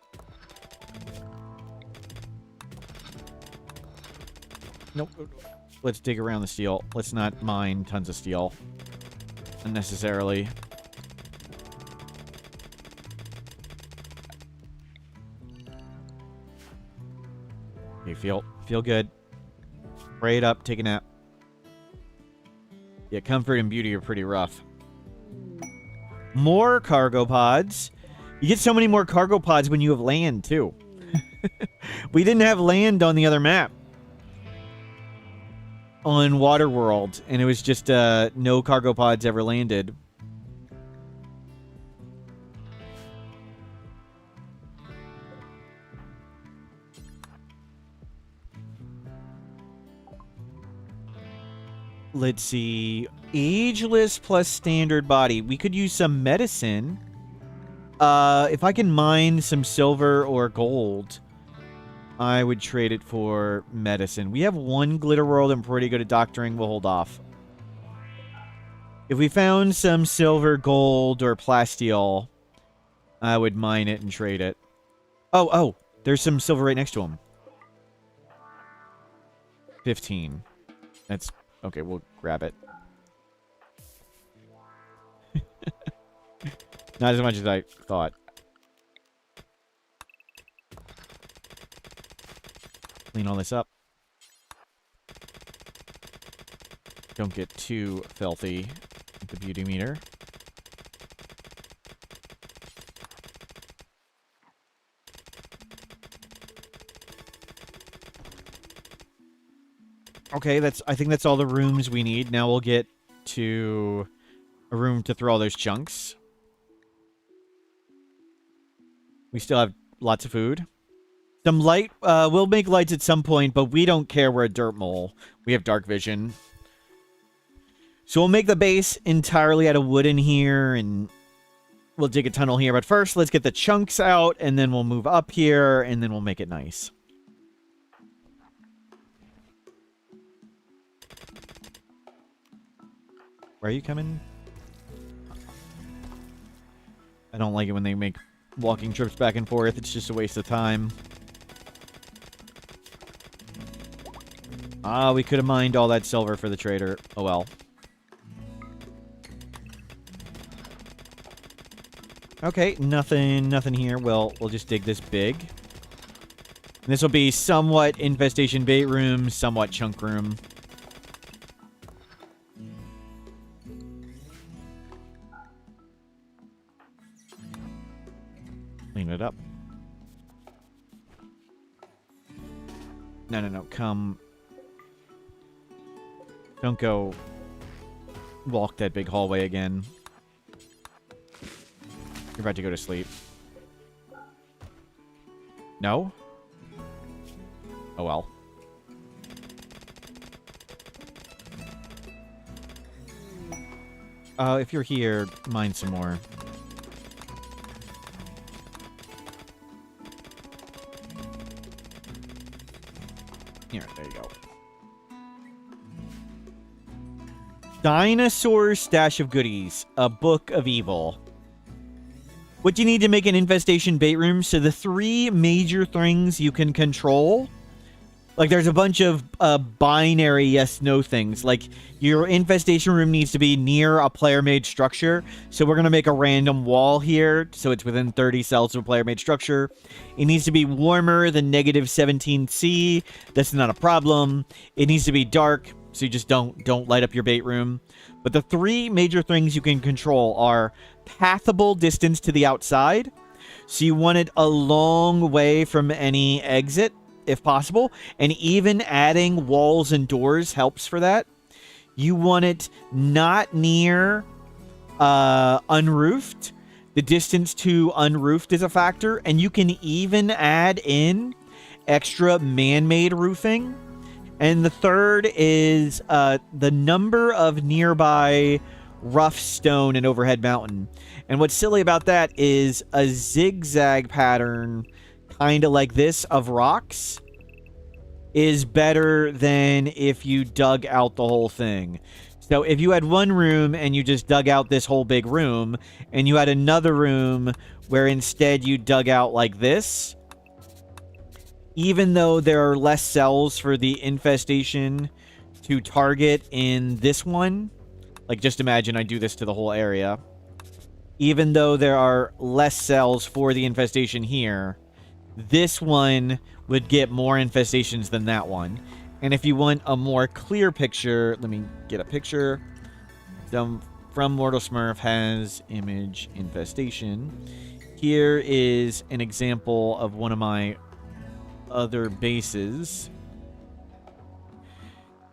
Nope. Let's dig around the steel. Let's not mine tons of steel unnecessarily. Okay, feel good. Pray it up, take a nap. Yeah, comfort and beauty are pretty rough. More cargo pods. You get so many more cargo pods when you have land, too. We didn't have land on the other map. On Waterworld. And it was just no cargo pods ever landed. Let's see. Ageless plus standard body. We could use some medicine. If I can mine some silver or gold, I would trade it for medicine. We have one glitter world and pretty good at doctoring. We'll hold off. If we found some silver, gold, or plasteel, I would mine it and trade it. Oh, there's some silver right next to him. 15. That's... Okay, we'll grab it. Not as much as I thought. Clean all this up. Don't get too filthy with the beauty meter. Okay, I think that's all the rooms we need. Now we'll get to a room to throw all those chunks. We still have lots of food. Some light, we'll make lights at some point, but we don't care. We're a dirt mole. We have dark vision. So we'll make the base entirely out of wood in here, and we'll dig a tunnel here. But first, let's get the chunks out, and then we'll move up here, and then we'll make it nice. Where are you coming? I don't like it when they make walking trips back and forth. It's just a waste of time. Ah, we could have mined all that silver for the trader. Oh well. Okay, nothing here. Well, we'll just dig this big. And this will be somewhat infestation bait room, somewhat chunk room. Clean it up. No. Come. Don't go walk that big hallway again. You're about to go to sleep. No? Oh well. If you're here, mine some more. Here, there you go. Dinosaur Stash of Goodies. A Book of Evil. What do you need to make an infestation bait room? So the three major things you can control. Like, there's a bunch of binary yes-no things. Like, your infestation room needs to be near a player-made structure. So we're going to make a random wall here. So it's within 30 cells of a player-made structure. It needs to be warmer than negative 17C. That's not a problem. It needs to be dark. So you just don't light up your bait room. But the three major things you can control are pathable distance to the outside. So you want it a long way from any exit, if possible. And even adding walls and doors helps for that. You want it not near unroofed. The distance to unroofed is a factor. And you can even add in extra man-made roofing And the third is the number of nearby rough stone and overhead mountain. And what's silly about that is a zigzag pattern, kind of like this, of rocks, is better than if you dug out the whole thing. So if you had one room and you just dug out this whole big room, and you had another room where instead you dug out like this, even though there are less cells for the infestation to target in this one, like just imagine I do this to the whole area, even though there are less cells for the infestation here, this one would get more infestations than that one. And if you want a more clear picture, let me get a picture. From Mortal Smurf has image infestation. Here is an example of one of my other bases.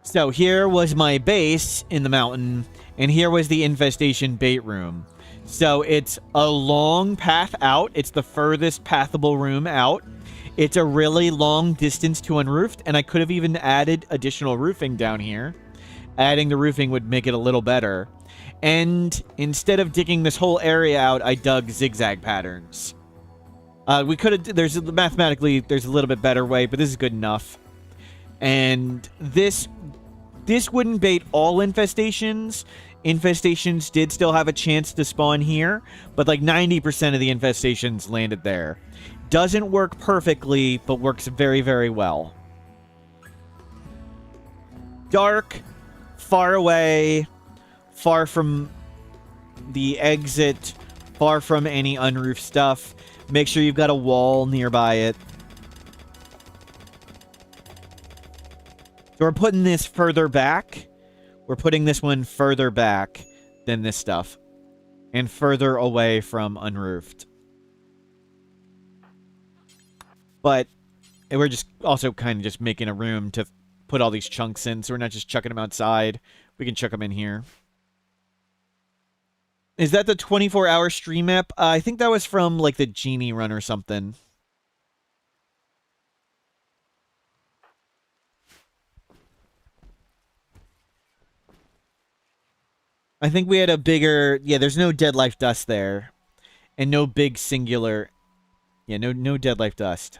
So here was my base in the mountain, and here was the infestation bait room. So it's a long path out. It's the furthest pathable room out. It's a really long distance to unroofed, and I could have even added additional roofing down here. Adding the roofing would make it a little better. And instead of digging this whole area out, I dug zigzag patterns. We could have... Mathematically, there's a little bit better way, but this is good enough. And this wouldn't bait all infestations. Infestations did still have a chance to spawn here, but like 90% of the infestations landed there. Doesn't work perfectly, but works very, very well. Dark, far away, far from the exit, far from any unroofed stuff. Make sure you've got a wall nearby it. So we're putting this further back. We're putting this one further back than this stuff. And further away from unroofed. But we're just also kind of just making a room to put all these chunks in. So we're not just chucking them outside. We can chuck them in here. Is that the 24-hour stream map? I think that was from like the Genie run or something. I think we had a bigger... Yeah, there's no Dead Life Dust there. And no big singular... Yeah, no Dead Life Dust.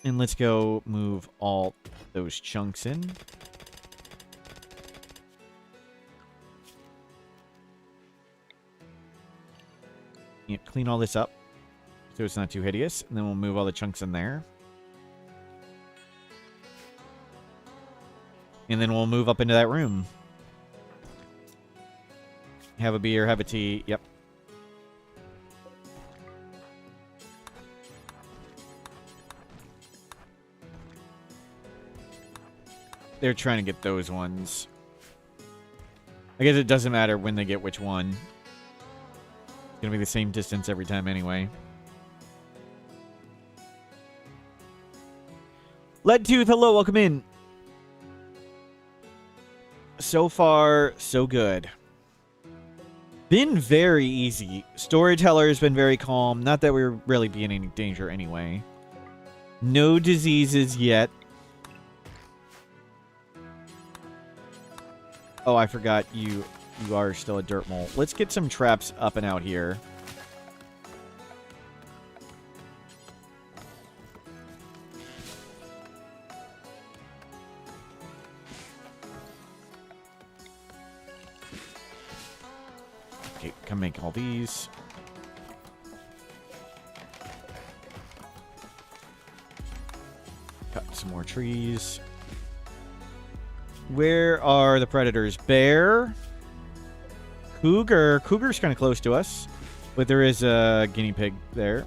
And let's go move all those chunks in. Yeah, clean all this up so it's not too hideous. And then we'll move all the chunks in there. And then we'll move up into that room. Have a beer, have a tea. Yep. They're trying to get those ones. I guess it doesn't matter when they get which one. It's going to be the same distance every time anyway. Leadtooth, hello, welcome in. So far, so good. Been very easy. Storyteller has been very calm. Not that we're really being in any danger anyway. No diseases yet. Oh, I forgot you are still a dirt mole. Let's get some traps up and out here. Okay, come make all these. Cut some more trees. Where are the predators? Bear? Cougar. Cougar's kind of close to us. But there is a guinea pig there.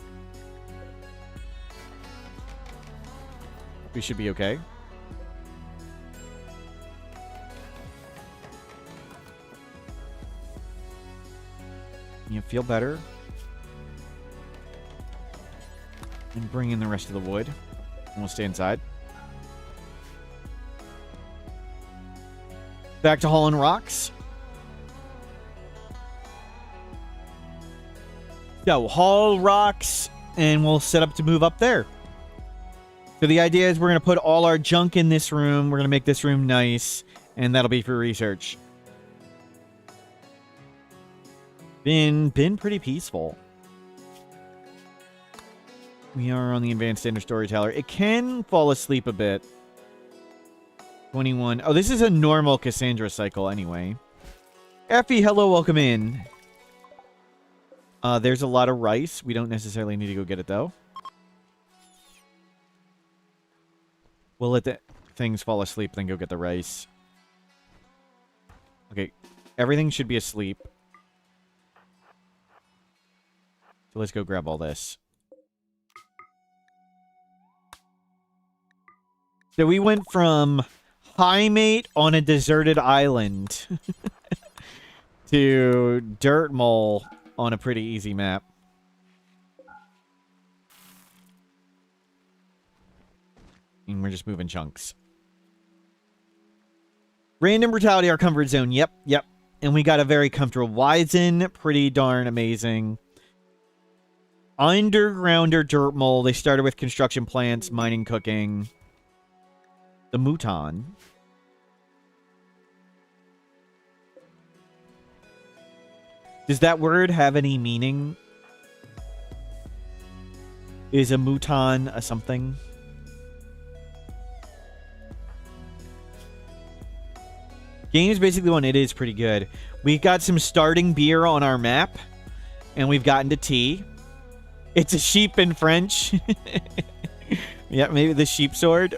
We should be okay. You feel better. And bring in the rest of the wood. And we'll stay inside. Back to hauling rocks. So, haul rocks, and we'll set up to move up there. So the idea is we're going to put all our junk in this room. We're going to make this room nice, and that'll be for research. Been pretty peaceful. We are on the advanced standard storyteller. It can fall asleep a bit. 21. Oh, this is a normal Cassandra cycle anyway. Effie, hello, welcome in. There's a lot of rice. We don't necessarily need to go get it, though. We'll let the things fall asleep, then go get the rice. Okay, everything should be asleep. So let's go grab all this. So we went from high mate on a deserted island to dirt mole on a pretty easy map. And we're just moving chunks. Random brutality, our comfort zone. Yep. And we got a very comfortable Wizen. Pretty darn amazing. Undergrounder dirt mole. They started with construction plants, mining, cooking. The Mouton. Does that word have any meaning? Is a Mouton a something? Game is basically one. It is pretty good. We got some starting beer on our map, and we've gotten to tea. It's a sheep in French. Yeah, maybe the sheep sword.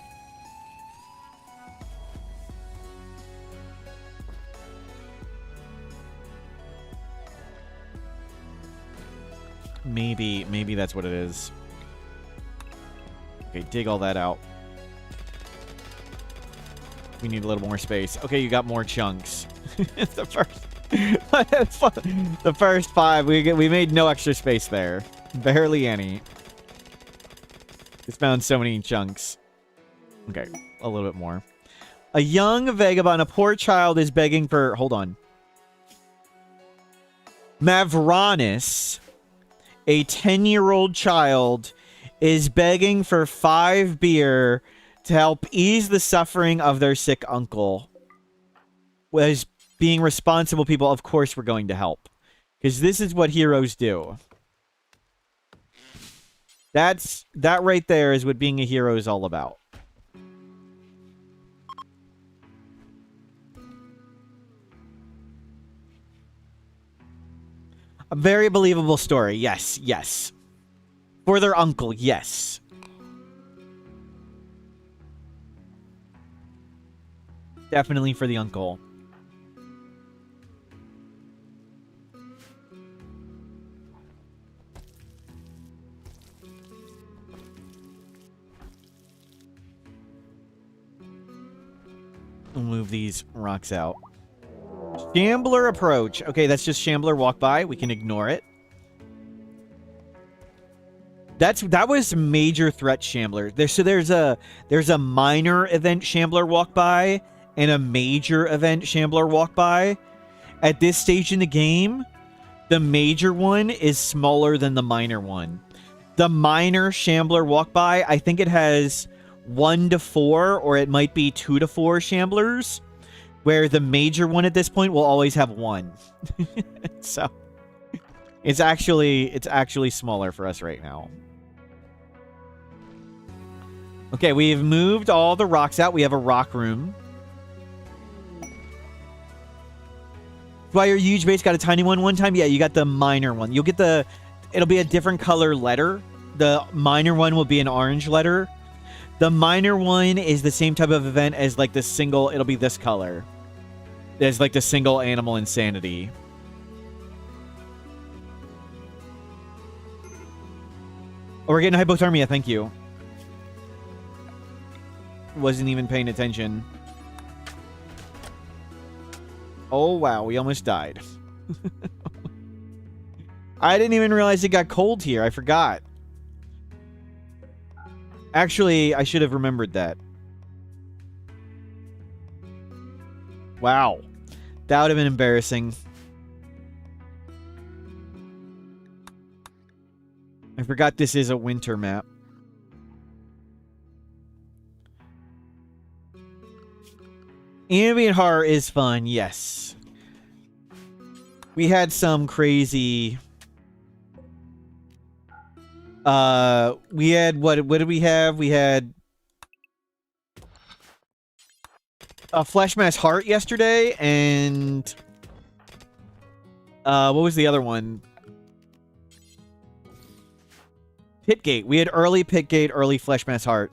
Maybe that's what it is. Okay, dig all that out. We need a little more space. Okay, you got more chunks. The first 5, we made no extra space there. Barely any. Just found so many chunks. Okay, a little bit more. A young vagabond, a poor child is begging for... Hold on. Mavronis, a 10-year-old child, is begging for 5 beer to help ease the suffering of their sick uncle. As being responsible people, of course we're going to help. Because this is what heroes do. That right there is what being a hero is all about. A very believable story. Yes. For their uncle, yes. Definitely for the uncle. We'll move these rocks out. Shambler approach. Okay, that's just Shambler walk by. We can ignore it. That was major threat Shambler. There's a minor event Shambler walk by and a major event Shambler walk by. At this stage in the game, the major one is smaller than the minor one. The minor Shambler walk by, I think it has 1 to 4, or it might be 2 to 4 Shamblers, where the major one at this point will always have 1. So it's actually smaller for us right now. Okay, we've moved all the rocks out. We have a rock room. Why your huge base got a tiny one time? Yeah, you got the minor one. You'll get it'll be a different color letter. The minor one will be an orange letter. The minor one is the same type of event as like the single, it'll be this color. There's like the single animal insanity. Oh, we're getting hypothermia, thank you. Wasn't even paying attention. Oh, wow, we almost died. I didn't even realize it got cold here. I forgot. Actually, I should have remembered that. Wow. That would have been embarrassing. I forgot this is a winter map. Ambient horror is fun, yes. We had some crazy... we had... What did we have? We had... a Flesh Mass Heart yesterday, and... what was the other one? Pitgate. We had early Pitgate, early Flesh Mass Heart.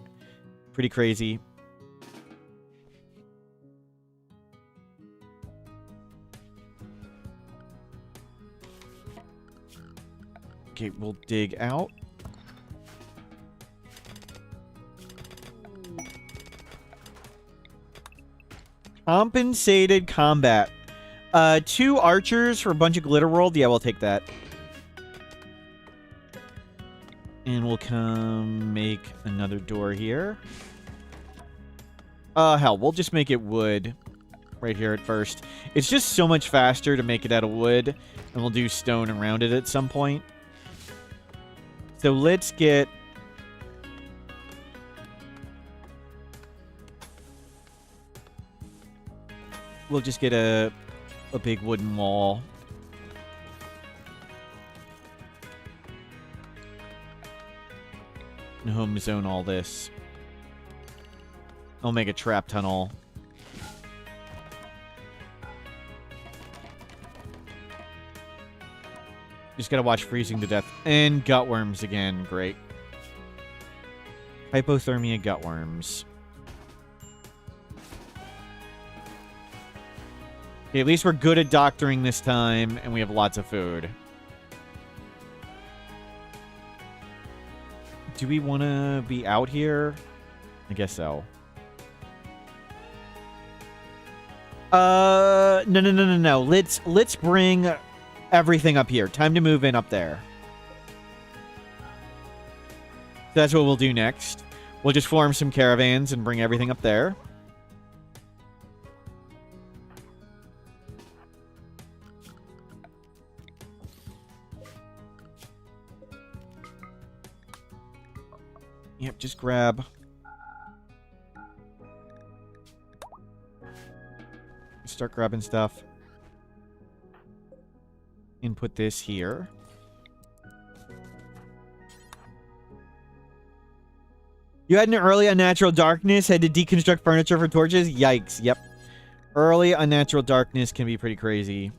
Pretty crazy. Okay, we'll dig out. Compensated combat. 2 archers for a bunch of glitter rolled. Yeah, we'll take that. And we'll come make another door here. Hell, we'll just make it wood right here at first. It's just so much faster to make it out of wood, and we'll do stone around it at some point. So let's get... we'll just get a big wooden wall. And home zone all this. I'll make a trap tunnel. Just gotta watch freezing to death. And gutworms again. Great. Hypothermia gutworms. Okay, at least we're good at doctoring this time, and we have lots of food. Do we want to be out here? I guess so. No. Let's bring everything up here. Time to move in up there. That's what we'll do next. We'll just form some caravans and bring everything up there. Yep, just grab... start grabbing stuff. And put this here. You had an early unnatural darkness, had to deconstruct furniture for torches? Yikes, yep. Early unnatural darkness can be pretty crazy.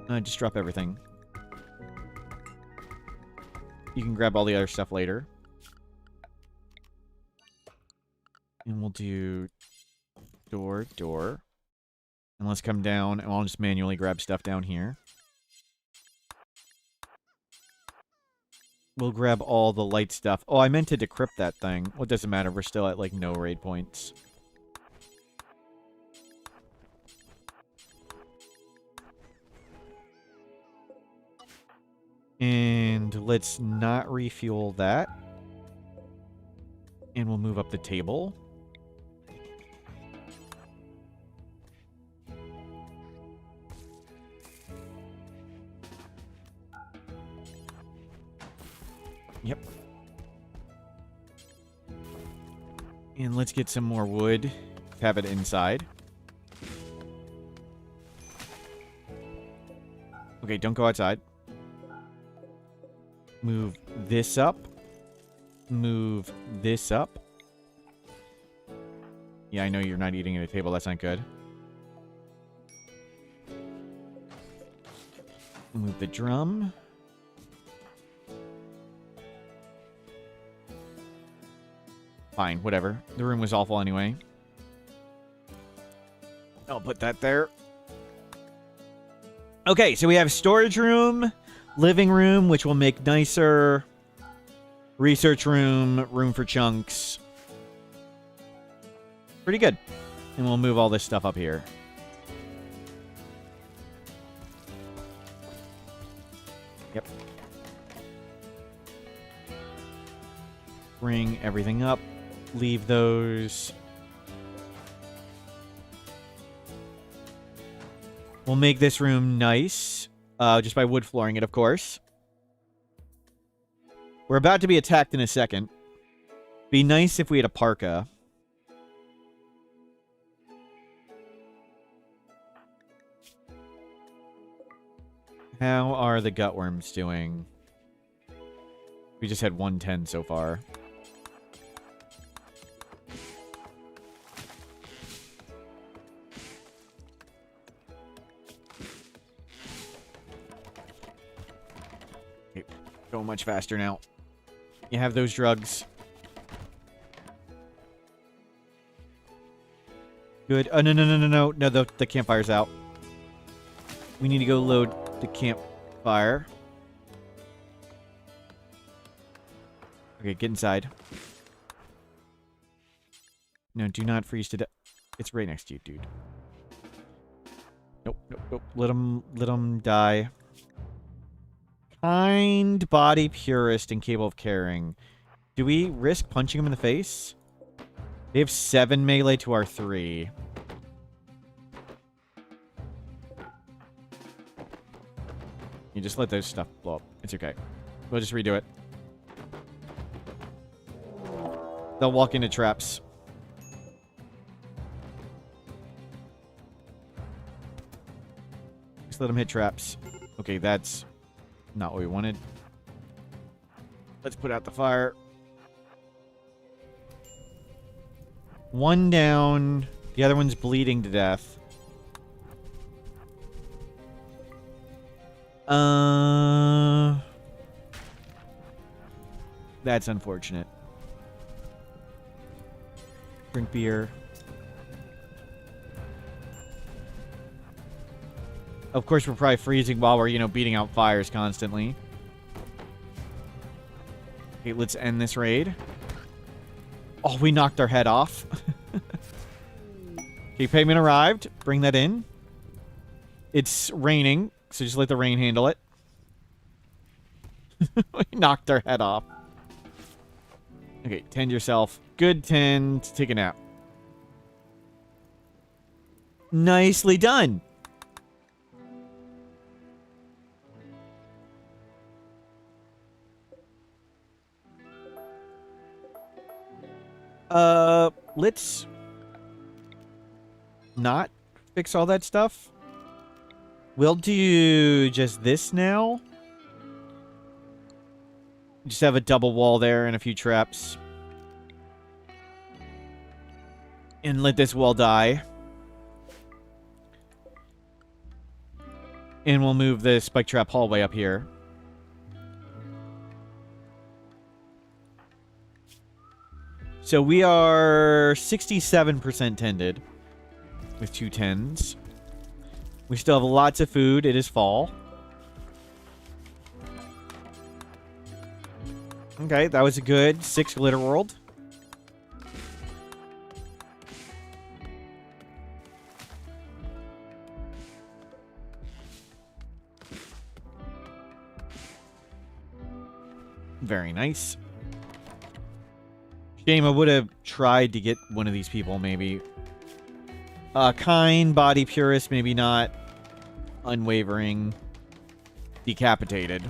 Just drop everything. You can grab all the other stuff later. And we'll do door. And let's come down, and I'll just manually grab stuff down here. We'll grab all the light stuff. Oh, I meant to decrypt that thing. Well, it doesn't matter. We're still at, like, no raid points. And let's not refuel that. And we'll move up the table. Yep. And let's get some more wood. Have it inside. Okay, don't go outside. Move this up. Move this up. Yeah, I know you're not eating at a table. That's not good. Move the drum. Fine, whatever. The room was awful anyway. I'll put that there. Okay, so we have storage room, living room, which will make nicer, research room, room for chunks. Pretty good. And we'll move all this stuff up here. Yep. Bring everything up. Leave those. We'll make this room nice. Just by wood flooring it, of course. We're about to be attacked in a second. Be nice if we had a parka. How are the gutworms doing? We just had 110 so far. Okay, going much faster now. You have those drugs. Good. Oh, no. No, the campfire's out. We need to go load the campfire. Okay, get inside. No, do not freeze to death. It's right next to you, dude. Nope. Let him die. Kind body purist and capable of caring. Do we risk punching him in the face? They have 7 melee to our 3. You just let those stuff blow up. It's okay. We'll just redo it. They'll walk into traps. Just let them hit traps. Okay, that's not what we wanted. Let's put out the fire. 1 down. The other one's bleeding to death. That's unfortunate. Drink beer. Of course, we're probably freezing while we're, beating out fires constantly. Okay, let's end this raid. Oh, we knocked our head off. Okay, payment arrived. Bring that in. It's raining, so just let the rain handle it. We knocked our head off. Okay, tend yourself. Good tend. Take a nap. Nicely done. Let's not fix all that stuff. We'll do just this now. Just have a double wall there and a few traps. And let this wall die. And we'll move the spike trap hallway up here. So we are 67% tended with 2 10s. We still have lots of food. It is fall. Okay, that was a good 6 glitter world. Very nice. Shame I would have tried to get one of these people, maybe. Kind, body purist, maybe not. Unwavering. Decapitated.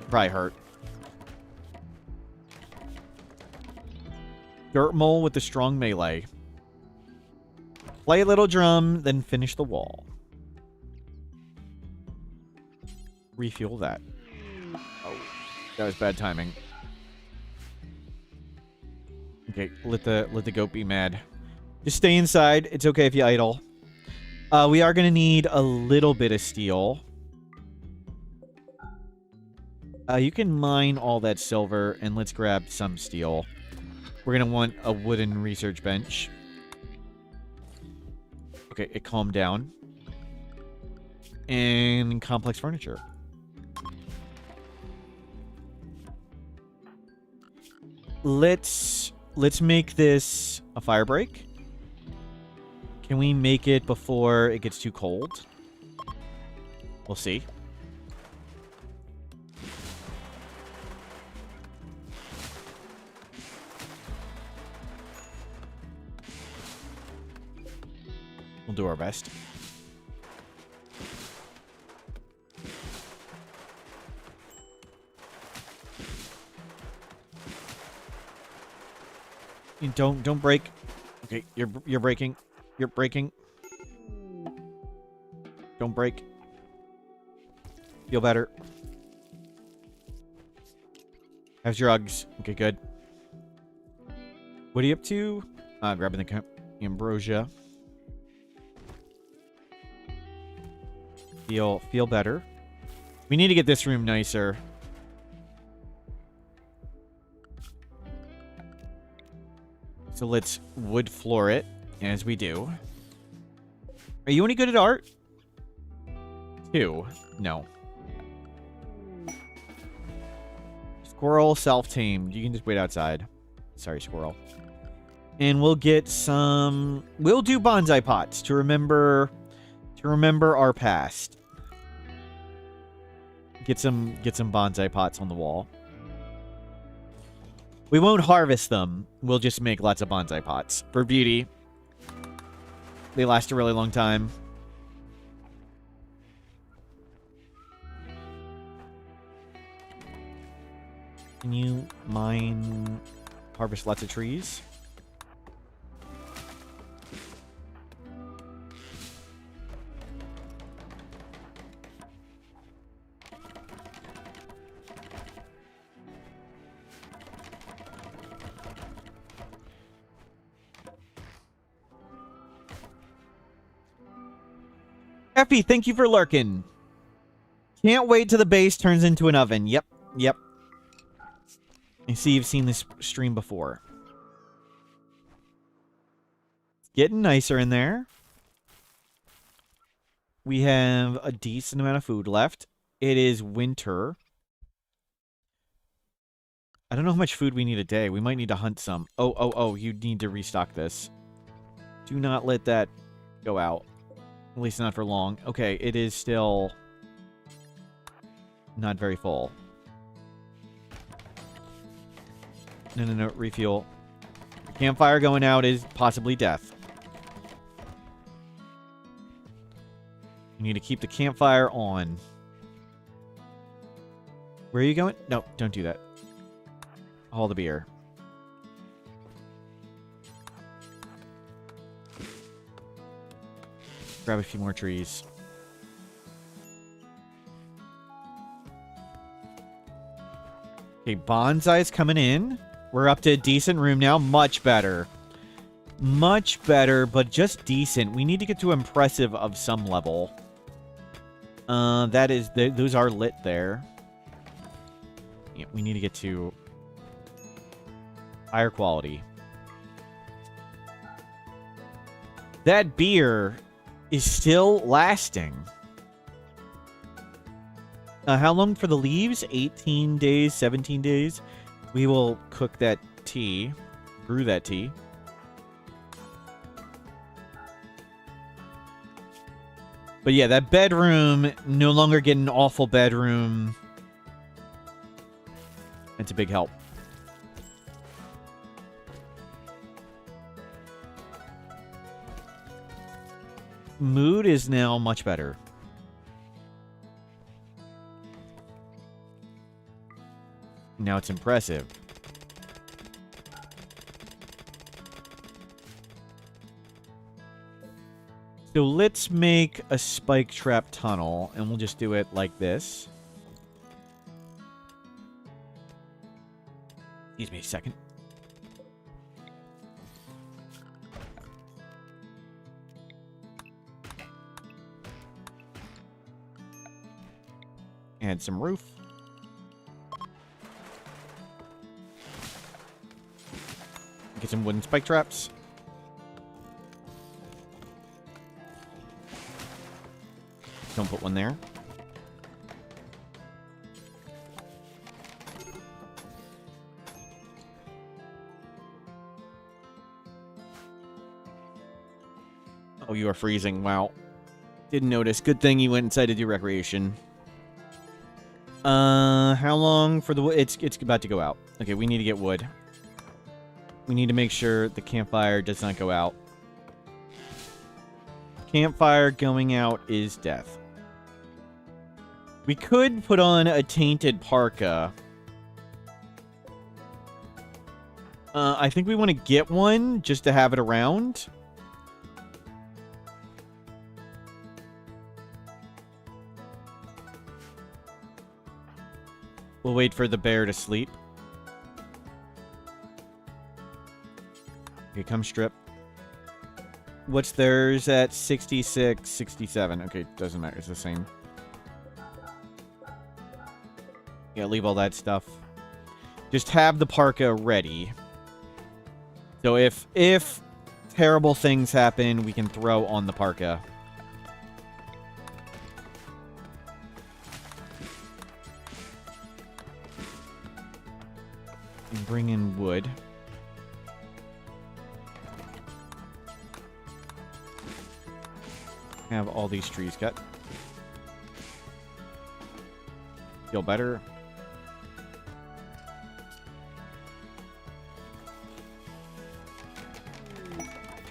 Probably hurt. Dirt mole with the strong melee. Play a little drum, then finish the wall. Refuel that. Oh, that was bad timing. Okay, let the goat be mad. Just stay inside. It's okay if you idle. We are gonna need a little bit of steel. You can mine all that silver, and let's grab some steel. We're gonna want a wooden research bench. Okay, it calmed down. And complex furniture. Let's make this a fire break. Can we make it before it gets too cold? We'll see. We'll do our best. Don't break. Okay, you're breaking. You're breaking. Don't break. Feel better. How's your Uggs? Okay, good. What are you up to? Grabbing the ambrosia. Feel better. We need to get this room nicer. So let's wood floor it, as we do. Are you any good at art? 2. No. Squirrel self-tamed. You can just wait outside. Sorry, squirrel. And we'll get some... We'll do bonsai pots to remember our past. Get some bonsai pots on the wall. We won't harvest them. We'll just make lots of bonsai pots. For beauty. They last a really long time. Can you harvest lots of trees? Effie, thank you for lurking. Can't wait till the base turns into an oven. Yep. I see you've seen this stream before. It's getting nicer in there. We have a decent amount of food left. It is winter. I don't know how much food we need a day. We might need to hunt some. Oh, you need to restock this. Do not let that go out. At least not for long. Okay, it is still not very full. No, refuel. The campfire going out is possibly death. You need to keep the campfire on. Where are you going? No, don't do that. Haul the beer. Grab a few more trees. Okay, bonsai's coming in. We're up to a decent room now. Much better. Much better, but just decent. We need to get to impressive of some level. Those are lit there. Yeah, we need to get to higher quality. That beer is still lasting. How long for the leaves? 18 days, 17 days. We will cook that tea. Brew that tea. But yeah, that bedroom, no longer get an awful bedroom. It's a big help. Mood is now much better. Now it's impressive. So let's make a spike trap tunnel, and we'll just do it like this. Excuse me a second. Add some roof. Get some wooden spike traps. Don't put one there. Oh, you are freezing. Wow. Didn't notice. Good thing you went inside to do recreation. How long for the wood? It's about to go out. Okay, we need to get wood. We need to make sure the campfire does not go out. Campfire going out is death. We could put on a tainted parka. I think we want to get one just to have it around. We'll wait for the bear to sleep. Okay, come strip. What's theirs at 66, 67? Okay, doesn't matter. It's the same. Yeah, leave all that stuff. Just have the parka ready. So if terrible things happen, we can throw on the parka. And bring in wood. Have all these trees cut. Feel better.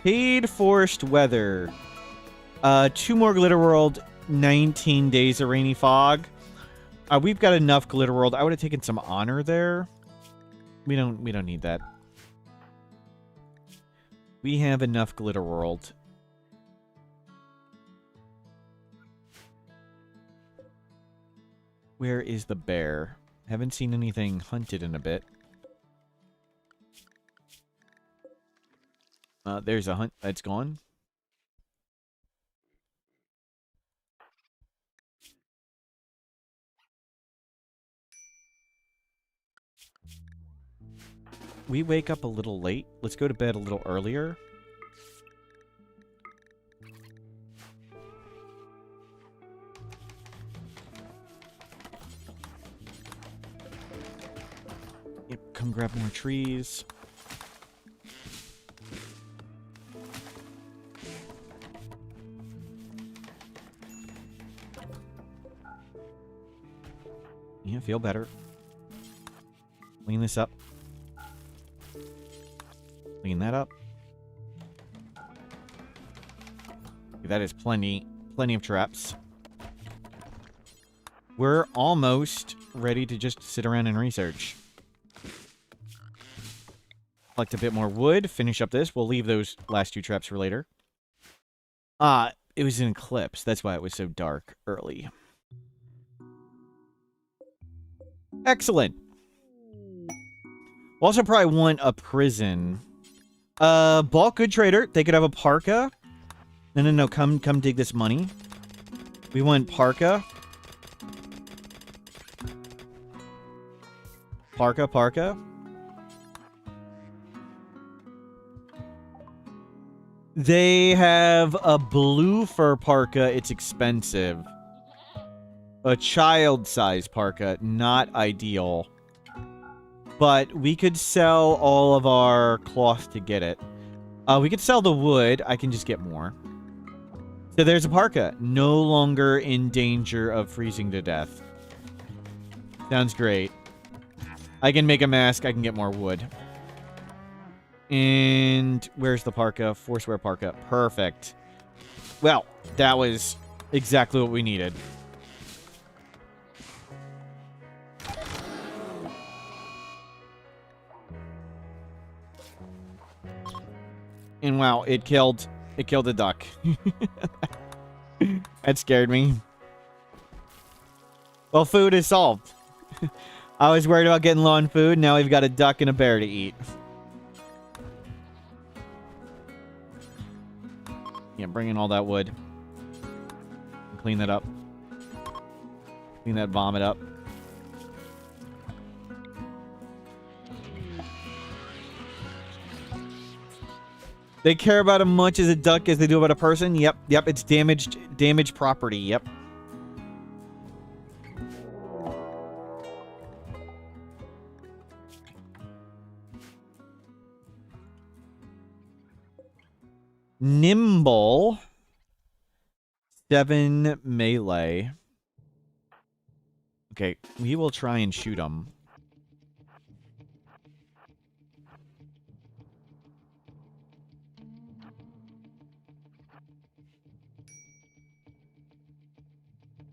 Paid forced weather. 2 more glitter world. 19 days of rainy fog. We've got enough glitter world. I would have taken some honor there. We don't need that. We have enough glitter world. Where is the bear? Haven't seen anything hunted in a bit. There's a hunt that's gone. We wake up a little late. Let's go to bed a little earlier. Yep, come grab more trees. Yeah, feel better. Clean this up. Clean that up. That is plenty of traps. We're almost ready to just sit around and research. Collect a bit more wood, finish up this. We'll leave those last 2 traps for later. It was an eclipse. That's why it was so dark early. Excellent. We'll also probably want a prison. Bulk good trader. They could have a parka. No. Come dig this money. We want parka. Parka. They have a blue fur parka. It's expensive. A child-size parka. Not ideal. But we could sell all of our cloth to get it. We could sell the wood. I can just get more. So there's a parka. No longer in danger of freezing to death. Sounds great. I can make a mask. I can get more wood. And where's the parka? Forcewear parka. Perfect. Well, that was exactly what we needed. And wow, it killed a duck. That scared me. Well, food is solved. I was worried about getting low on food. Now we've got a duck and a bear to eat. Yeah, bring in all that wood. Clean that up. Clean that vomit up. They care about as much as a duck as they do about a person? Yep, it's damaged property, yep. Nimble. 7 melee. Okay, we will try and shoot them.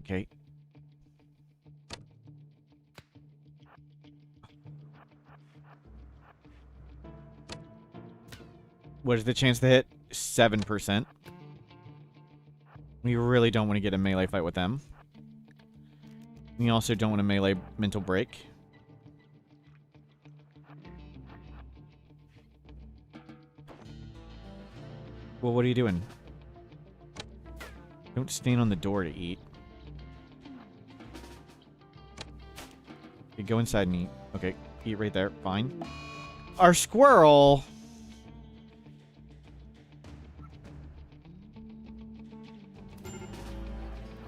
Okay. What is the chance to hit? 7%. We really don't want to get a melee fight with them. We also don't want a melee mental break. Well, what are you doing? Don't stand on the door to eat. Okay, go inside and eat. Okay, eat right there. Fine. Our squirrel...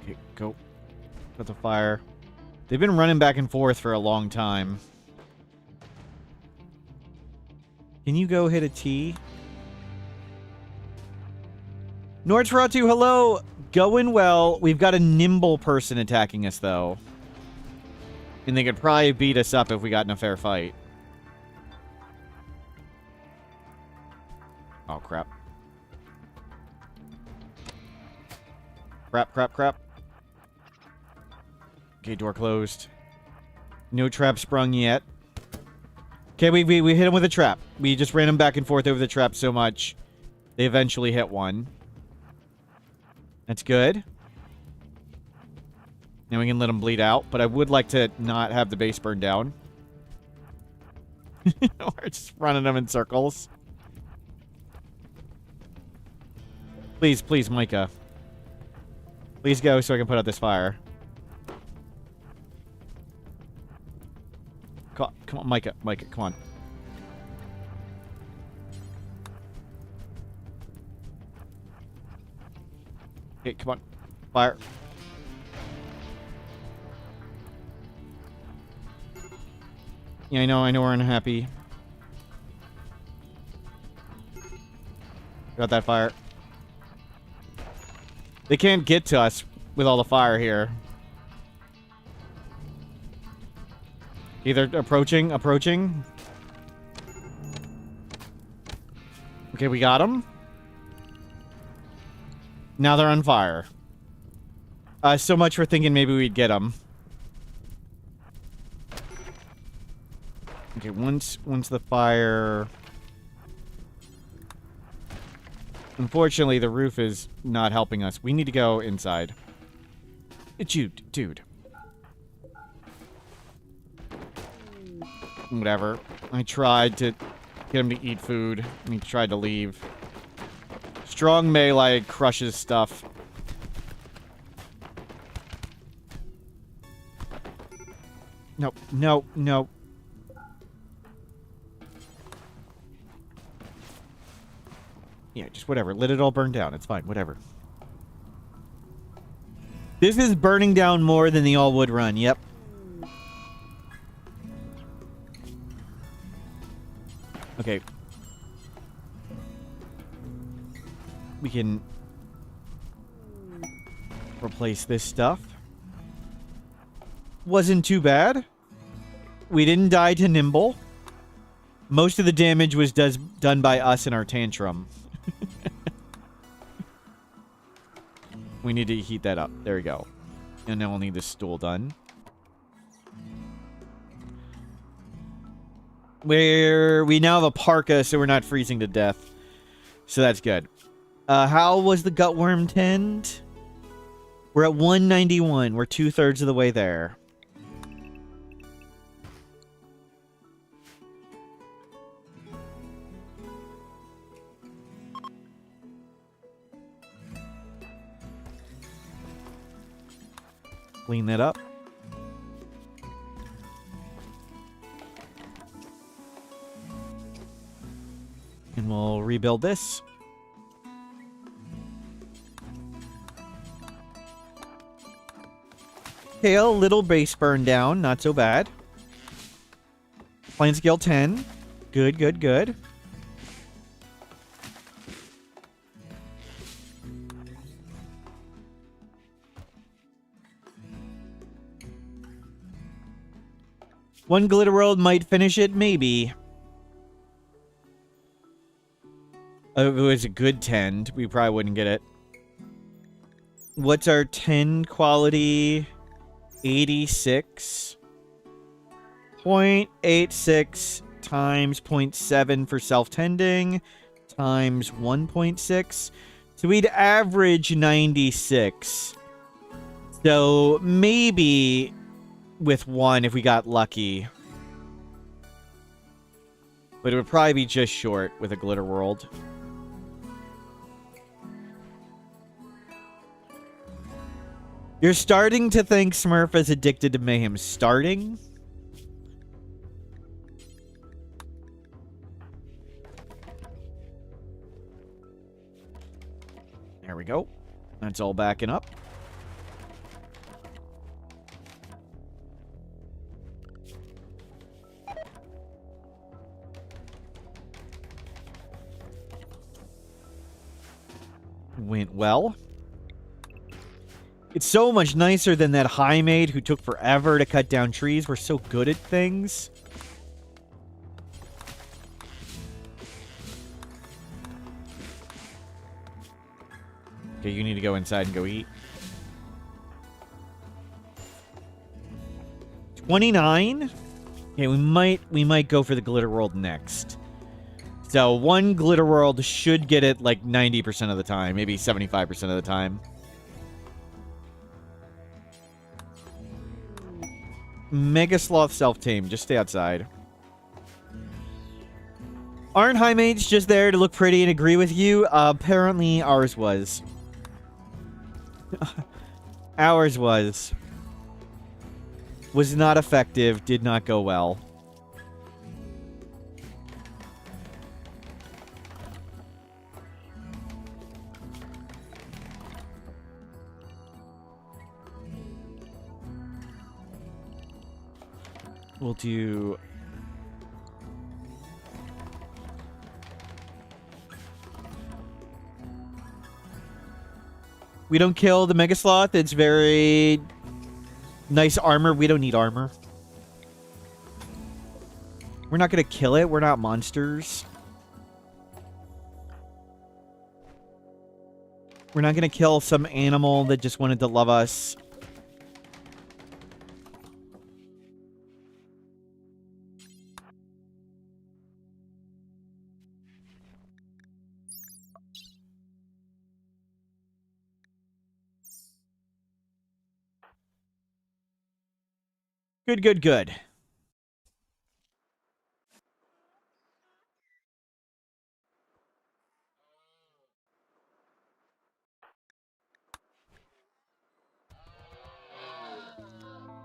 Okay, go. Put the fire. They've been running back and forth for a long time. Can you go hit a T? Nordferatu, hello! Going well. We've got a nimble person attacking us, though. And they could probably beat us up if we got in a fair fight. Oh, crap. Crap, crap, crap. Okay, door closed. No trap sprung yet. Okay, we hit him with a trap. We just ran him back and forth over the trap so much. They eventually hit one. That's good. Now we can let them bleed out, but I would like to not have the base burn down. We're just running them in circles. Please, please, Micah. Please go so I can put out this fire. Come on, Micah. Micah, come on. Okay, come on. Fire. Yeah, I know we're unhappy. Got that fire. They can't get to us with all the fire here. Either approaching. Okay, we got them. Now they're on fire. So much for thinking maybe we'd get them. Okay, once the fire... Unfortunately, the roof is not helping us. We need to go inside. Dude. Whatever. I tried to get him to eat food, and he tried to leave. Strong melee crushes stuff. No. Yeah, just whatever. Let it all burn down. It's fine. Whatever. This is burning down more than the all-wood run. Yep. Okay. We can replace this stuff. Wasn't too bad. We didn't die to Nimble. Most of the damage was done by us in our tantrum. We need to heat that up. There we go. And now we'll need this stool done. We now have a parka, so we're not freezing to death. So that's good. How was the gutworm tend? We're at 191. We're 2/3 of the way there. Clean that up. And we'll rebuild this. Okay, a little base burn down. Not so bad. Plane scale 10. Good. One glitter world might finish it, maybe. If it was a good 10, we probably wouldn't get it. What's our 10 quality? 86. 0.86 times 0.7 for self-tending times 1.6. So we'd average 96. So maybe with 1 if we got lucky. But it would probably be just short with a glitter world. You're starting to think Smurf is addicted to mayhem. Starting? There we go. That's all backing up. Went well. It's so much nicer than that high maid who took forever to cut down trees. We're so good at things. Okay, you need to go inside and go eat. 29? Okay, we might go for the glitter world next. So 1 glitter world should get it like 90% of the time, maybe 75% of the time. Mega Sloth self-tame. Just stay outside. Aren't high mages just there to look pretty and agree with you? Apparently ours was. Ours was. Was not effective. Did not go well. We'll do... We don't kill the Mega Sloth. It's very nice armor. We don't need armor. We're not going to kill it. We're not monsters. We're not going to kill some animal that just wanted to love us. Good, good, good.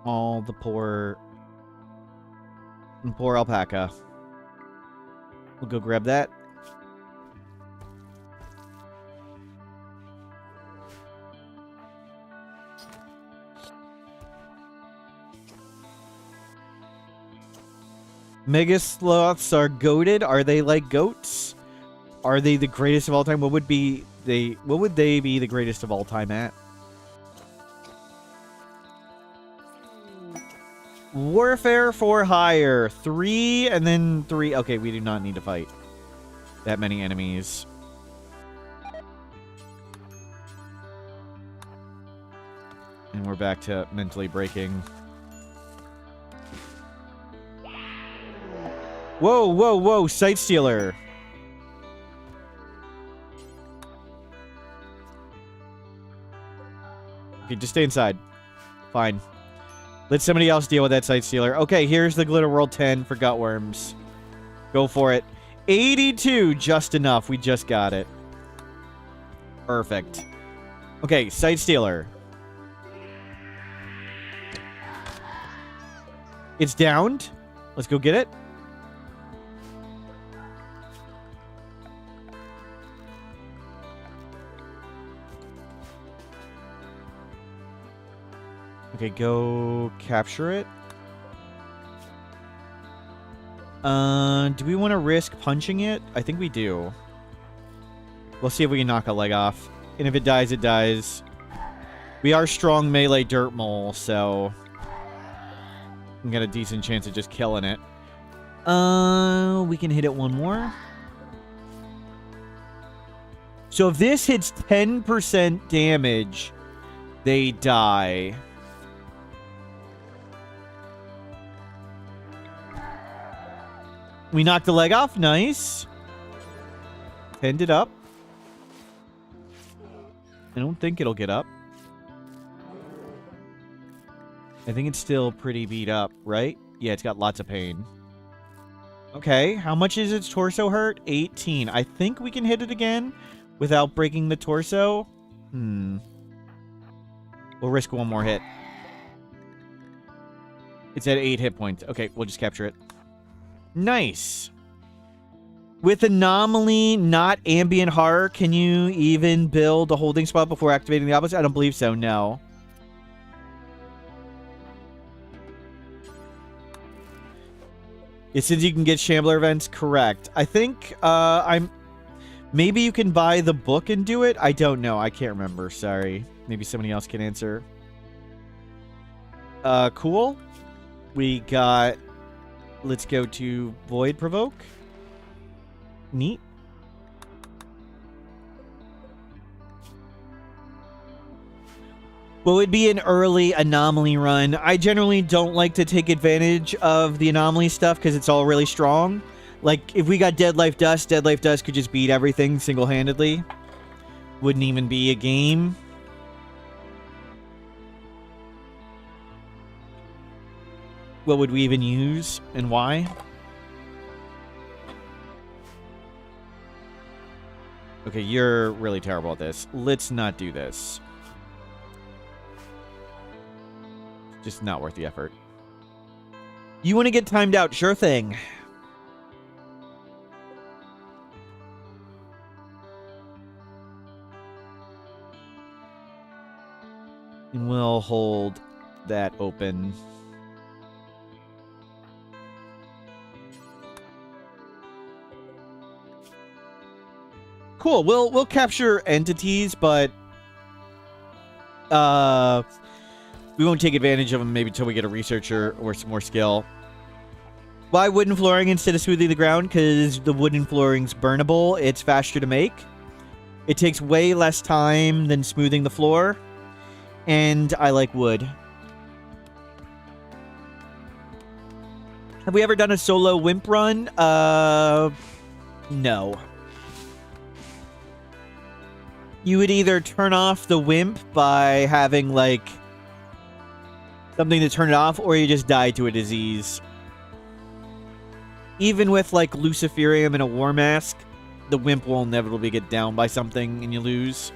Oh, the poor alpaca. We'll go grab that. Mega sloths are goated. Are they like goats? Are they the greatest of all time? What would they be the greatest of all time at? Warfare for hire. 3 and then 3. Okay, we do not need to fight that many enemies. And we're back to mentally breaking. Whoa, whoa, whoa, Sight Stealer. Okay, just stay inside. Fine. Let somebody else deal with that Sight Stealer. Okay, here's the Glitter World 10 for Gutworms. Go for it. 82, just enough. We just got it. Perfect. Okay, Sight Stealer. It's downed. Let's go get it. Okay, go capture it. Do we want to risk punching it? I think we do. We'll see if we can knock a leg off. And if it dies, it dies. We are strong melee dirt mole, so we got a decent chance of just killing it. We can hit it one more. So if this hits 10% damage, they die. We knocked the leg off. Nice. Pinned it up. I don't think it'll get up. I think it's still pretty beat up, right? Yeah, it's got lots of pain. Okay, how much is its torso hurt? 18. I think we can hit it again without breaking the torso. We'll risk one more hit. It's at 8 hit points. Okay, we'll just capture it. Nice. With Anomaly, not ambient horror, can you even build a holding spot before activating the opposite? I don't believe so, no. It says you can get Shambler events, correct. I think maybe you can buy the book and do it? I don't know. I can't remember. Sorry. Maybe somebody else can answer. Cool. We got... Let's go to Void Provoke. Neat. What would be an early Anomaly run? I generally don't like to take advantage of the Anomaly stuff because it's all really strong. Like, if we got Dead Life Dust could just beat everything single-handedly. Wouldn't even be a game. What would we even use and why? Okay, you're really terrible at this. Let's not do this. Just not worth the effort. You want to get timed out? Sure thing. And we'll hold that open. Cool. We'll capture entities, but we won't take advantage of them maybe until we get a researcher or some more skill. Why wooden flooring instead of smoothing the ground? Because the wooden flooring's burnable. It's faster to make. It takes way less time than smoothing the floor. And I like wood. Have we ever done a solo wimp run? No. You would either turn off the wimp by having, like, something to turn it off, or you just die to a disease. Even with, like, Luciferium and a War Mask, the wimp will inevitably get down by something and you lose.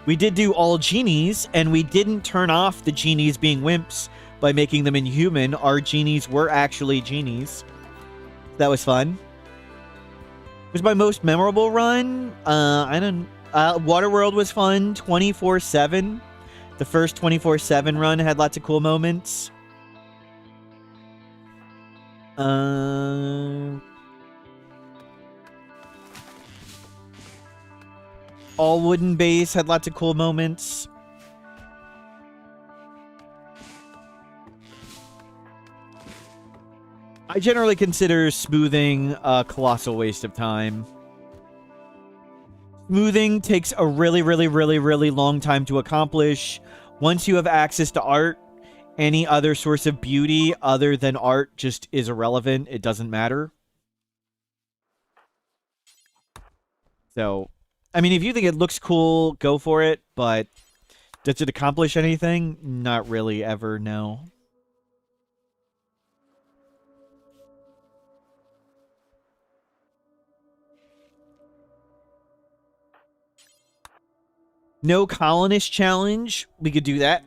We did do all genies, and we didn't turn off the genies being wimps by making them inhuman. Our genies were actually genies. That was fun. It was my most memorable run. Waterworld was fun. 24/7. The first 24/7 run had lots of cool moments. All wooden base had lots of cool moments. I generally consider smoothing a colossal waste of time. Smoothing takes a really, really, really, really long time to accomplish. Once you have access to art, any other source of beauty other than art just is irrelevant. It doesn't matter. So, I mean, if you think it looks cool, go for it. But does it accomplish anything? Not really ever, no. No Colonist challenge. We could do that.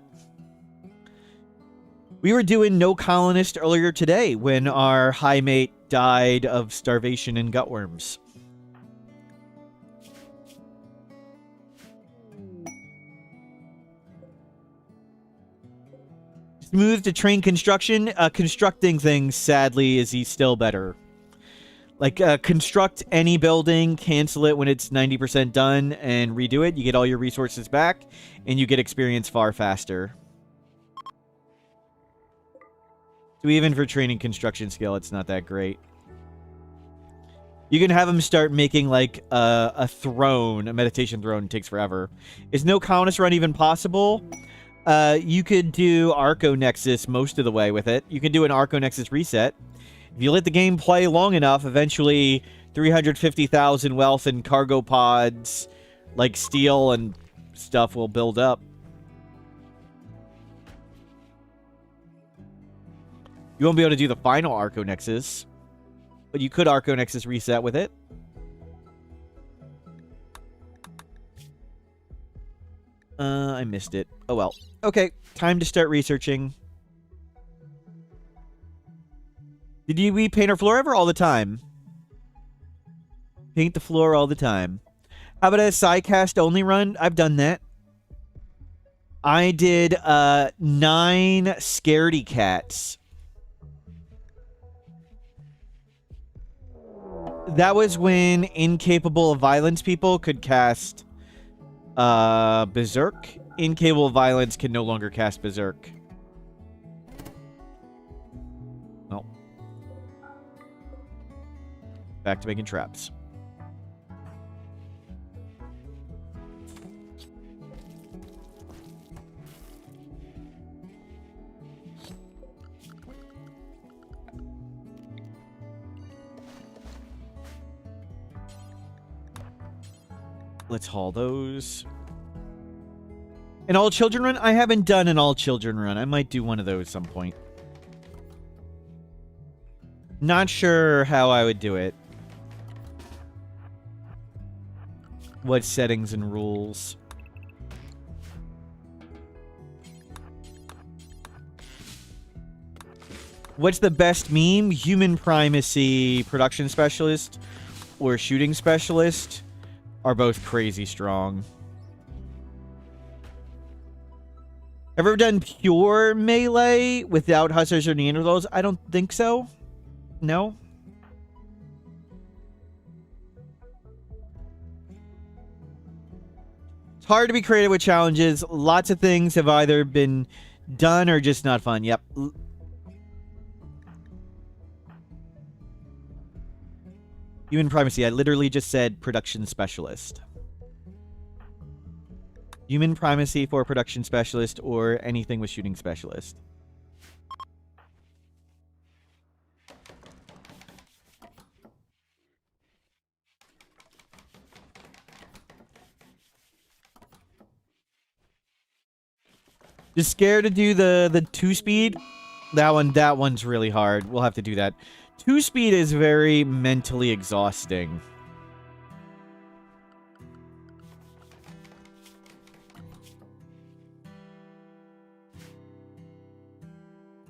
We were doing No Colonist earlier today when our high mate died of starvation and gutworms. Smooth to train construction. Constructing things, sadly, is still better. Like, construct any building, cancel it when it's 90% done, and redo it. You get all your resources back, and you get experience far faster. So even for training construction skill, it's not that great. You can have them start making, like, a throne, a meditation throne. It takes forever. Is no Colonist run even possible? You could do Arco Nexus most of the way with it. You can do an Arco Nexus reset. If you let the game play long enough, eventually 350,000 wealth and cargo pods, like steel and stuff, will build up. You won't be able to do the final Arco Nexus, but you could Arco Nexus reset with it. I missed it. Oh well. Okay, time to start researching. Did we paint our floor ever? All the time. Paint the floor all the time. How about a sidecast only run? I've done that. I did 9 scaredy cats. That was when incapable of violence people could cast Berserk. Incapable of violence can no longer cast Berserk. Well. Back to making traps. Let's haul those. An all children run? I haven't done an all children run. I might do one of those some point. Not sure how I would do it. What settings and rules? What's the best meme? Human primacy production specialist or shooting specialist are both crazy strong. Ever done pure melee without hussars or Neanderthals? I don't think so. No. It's hard to be creative with challenges. Lots of things have either been done or just not fun. Yep. Human primacy. I literally just said production specialist. Human primacy for production specialist or anything with shooting specialist. Just scared to do the 2-speed? That one's really hard. We'll have to do that. 2-speed is very mentally exhausting.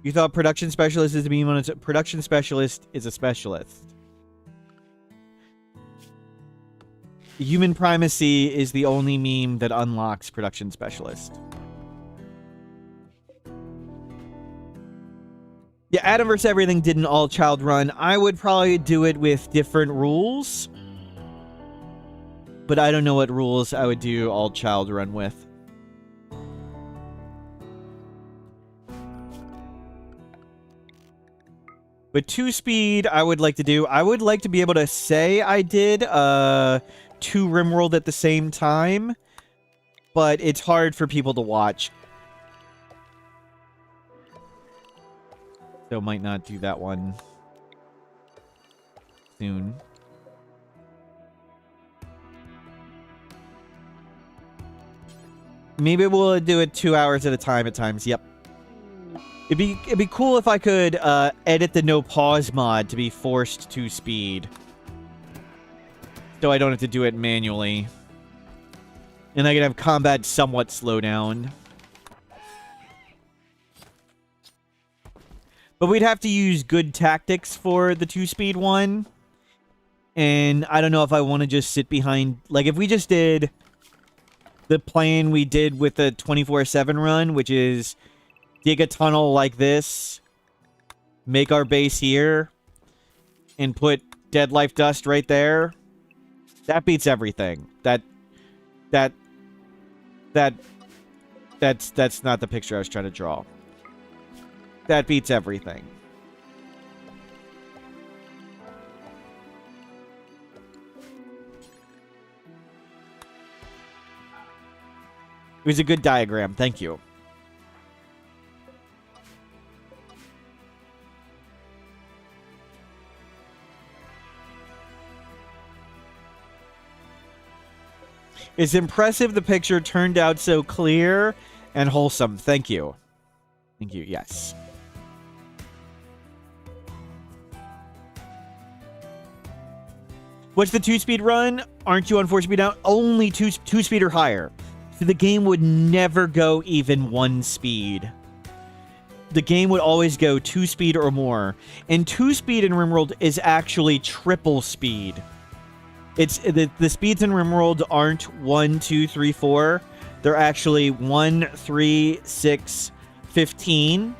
You thought production specialist is a meme on its production specialist is a specialist. Human primacy is the only meme that unlocks production specialist. Yeah, Adam vs. Everything did an all-child run. I would probably do it with different rules. But I don't know what rules I would do all-child run with. But 2-speed, I would like to do. I would like to be able to say I did 2 RimWorld at the same time. But it's hard for people to watch. So might not do that one soon. Maybe we'll do it 2 hours at a time at times. Yep. It'd be cool if I could edit the NoPause mod to be forced 2-speed. So I don't have to do it manually. And I can have combat somewhat slow down. But we'd have to use good tactics for the 2-speed one. And I don't know if I want to just sit behind... Like, if we just did the plan we did with the 24/7 run, which is dig a tunnel like this, make our base here, and put Dead Life Dust right there, that beats everything. That's not the picture I was trying to draw. That beats everything. It was a good diagram. Thank you. It's impressive the picture turned out so clear and wholesome. Thank you. Thank you, yes. What's the 2-speed run? Aren't you on 4-speed now? Only 2-speed or higher. So the game would never go even 1 speed. The game would always go 2-speed or more. And 2-speed in RimWorld is actually triple speed. It's the speeds in RimWorld aren't 1, 2, 3, 4. They're actually 1, 3, 6, 15.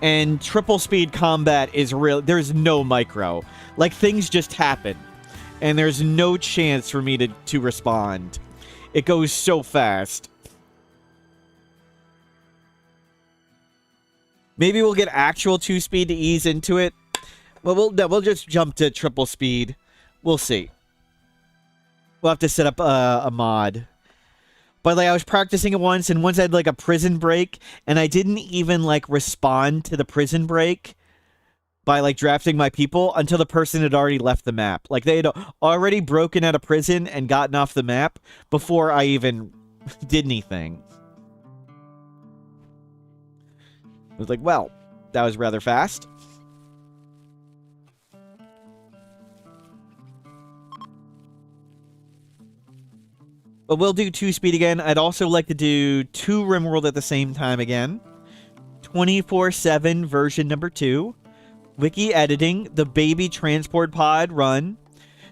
And triple speed combat is real. There's no micro. Like, things just happen. And there's no chance for me to respond. It goes so fast. Maybe we'll get actual 2-speed to ease into it. Well, we'll just jump to triple speed. We'll see. We'll have to set up a mod. But like, I was practicing it once, and once I had like a prison break, and I didn't even like respond to the prison break by like drafting my people until the person had already left the map. Like, they had already broken out of prison and gotten off the map before I even did anything. I was like, well, that was rather fast. But we'll do 2-speed again. I'd also like to do 2 RimWorld at the same time again. 24/7 version number 2. Wiki editing, the baby transport pod run.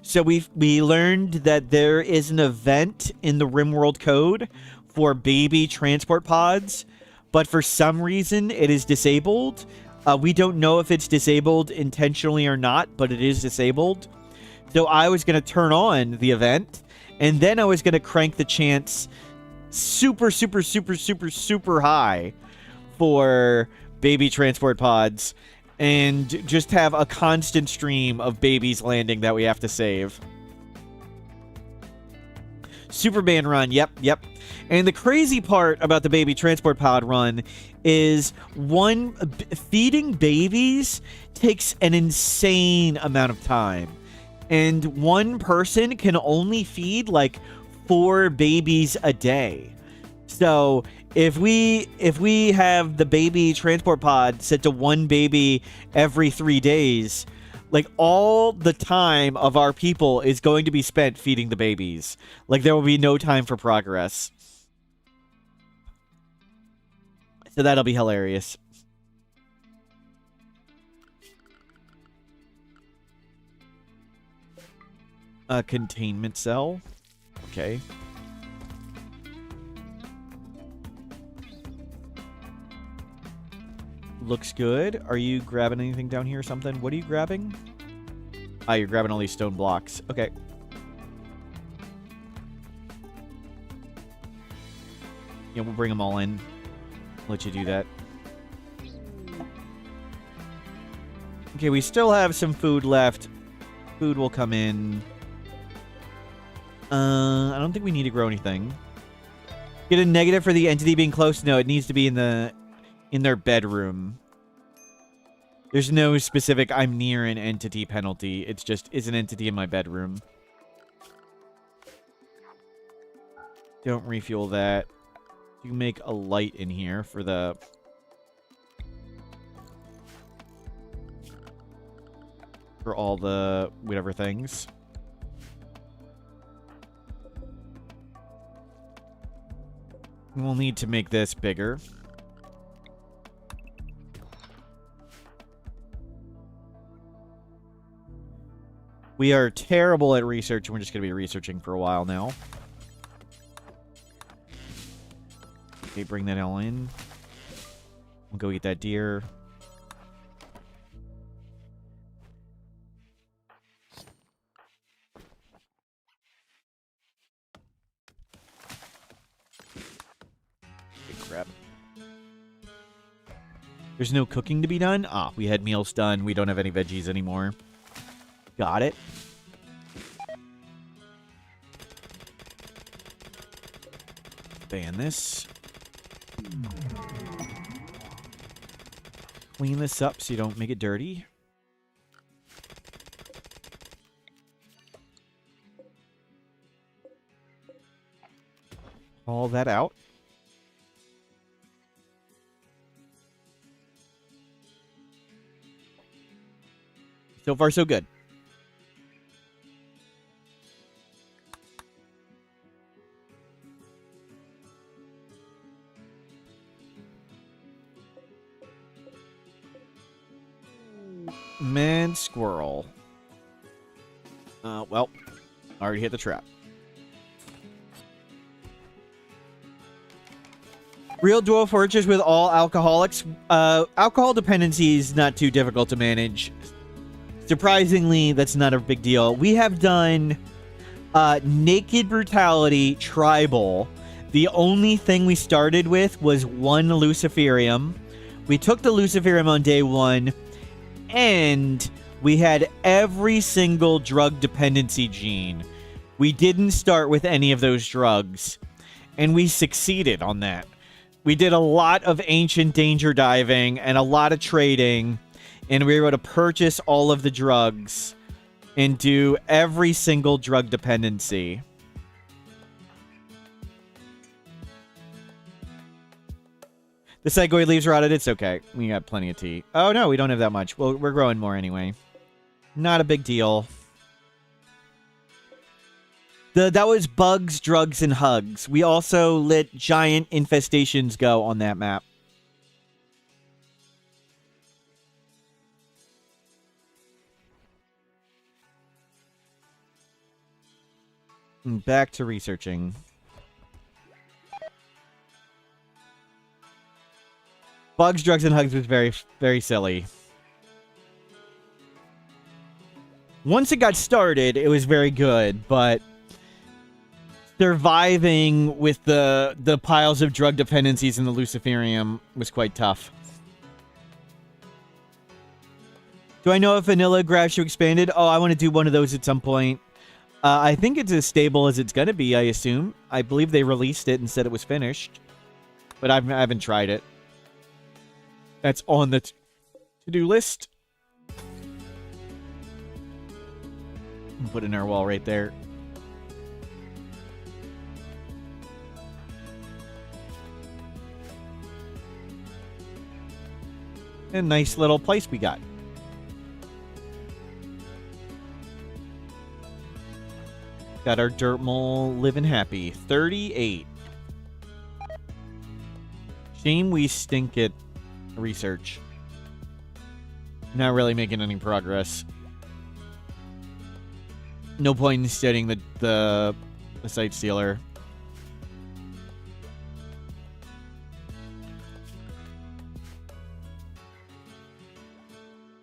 So we learned that there is an event in the RimWorld code for baby transport pods, but for some reason it is disabled. We don't know if it's disabled intentionally or not, but it is disabled. So I was going to turn on the event, and then I was going to crank the chance super high for baby transport pods, and just have a constant stream of babies landing that we have to save. Superman run, yep. And the crazy part about the baby transport pod run is feeding babies takes an insane amount of time. And one person can only feed like 4 babies a day. So if we have the baby transport pod set to 1 baby every 3 days, like, all the time of our people is going to be spent feeding the babies. Like, there will be no time for progress. So that'll be hilarious. A containment cell. Okay. Looks good. Are you grabbing anything down here or something? What are you grabbing? Ah, you're grabbing all these stone blocks. Okay. Yeah, we'll bring them all in. Let you do that. Okay, we still have some food left. Food will come in. I don't think we need to grow anything. Get a negative for the entity being close? No, it needs to be in their bedroom. There's no specific I'm near an entity penalty. It's just, is an entity in my bedroom. Don't refuel that. You make a light in here for the... for all the whatever things. We'll need to make this bigger. We are terrible at research, and we're just going to be researching for a while now. Okay, bring that all in. We'll go eat that deer. Okay, crap. There's no cooking to be done? Ah, we had meals done. We don't have any veggies anymore. Got it. Ban this. Clean this up so you don't make it dirty. Call that out. So far, so good. Man squirrel. Well, already hit the trap. Real dual fortress with all alcoholics. Alcohol dependency is not too difficult to manage. Surprisingly, that's not a big deal. We have done Naked Brutality Tribal. The only thing we started with was one Luciferium. We took the Luciferium on day 1, and we had every single drug dependency gene. We didn't start with any of those drugs, and we succeeded on that. We did a lot of ancient danger diving and a lot of trading, and we were able to purchase all of the drugs and do every single drug dependency. The Segoy leaves rotted. It's okay. We got plenty of tea. Oh, no, we don't have that much. Well, we're growing more anyway. Not a big deal. That was bugs, drugs, and hugs. We also let giant infestations go on that map. Back to researching. Bugs, drugs, and hugs was very, very silly. Once it got started, it was very good, but surviving with the piles of drug dependencies in the Luciferium was quite tough. Do I know if Vanilla Graph Shoe expanded? Oh, I want to do one of those at some point. I think it's as stable as it's going to be, I assume. I believe they released it and said it was finished. But I haven't tried it. That's on the to-do list. Put an air wall right there. A nice little place we got. Got our dirt mole living happy. 38. Shame we stink at research. Not really making any progress. No point in studying the site stealer.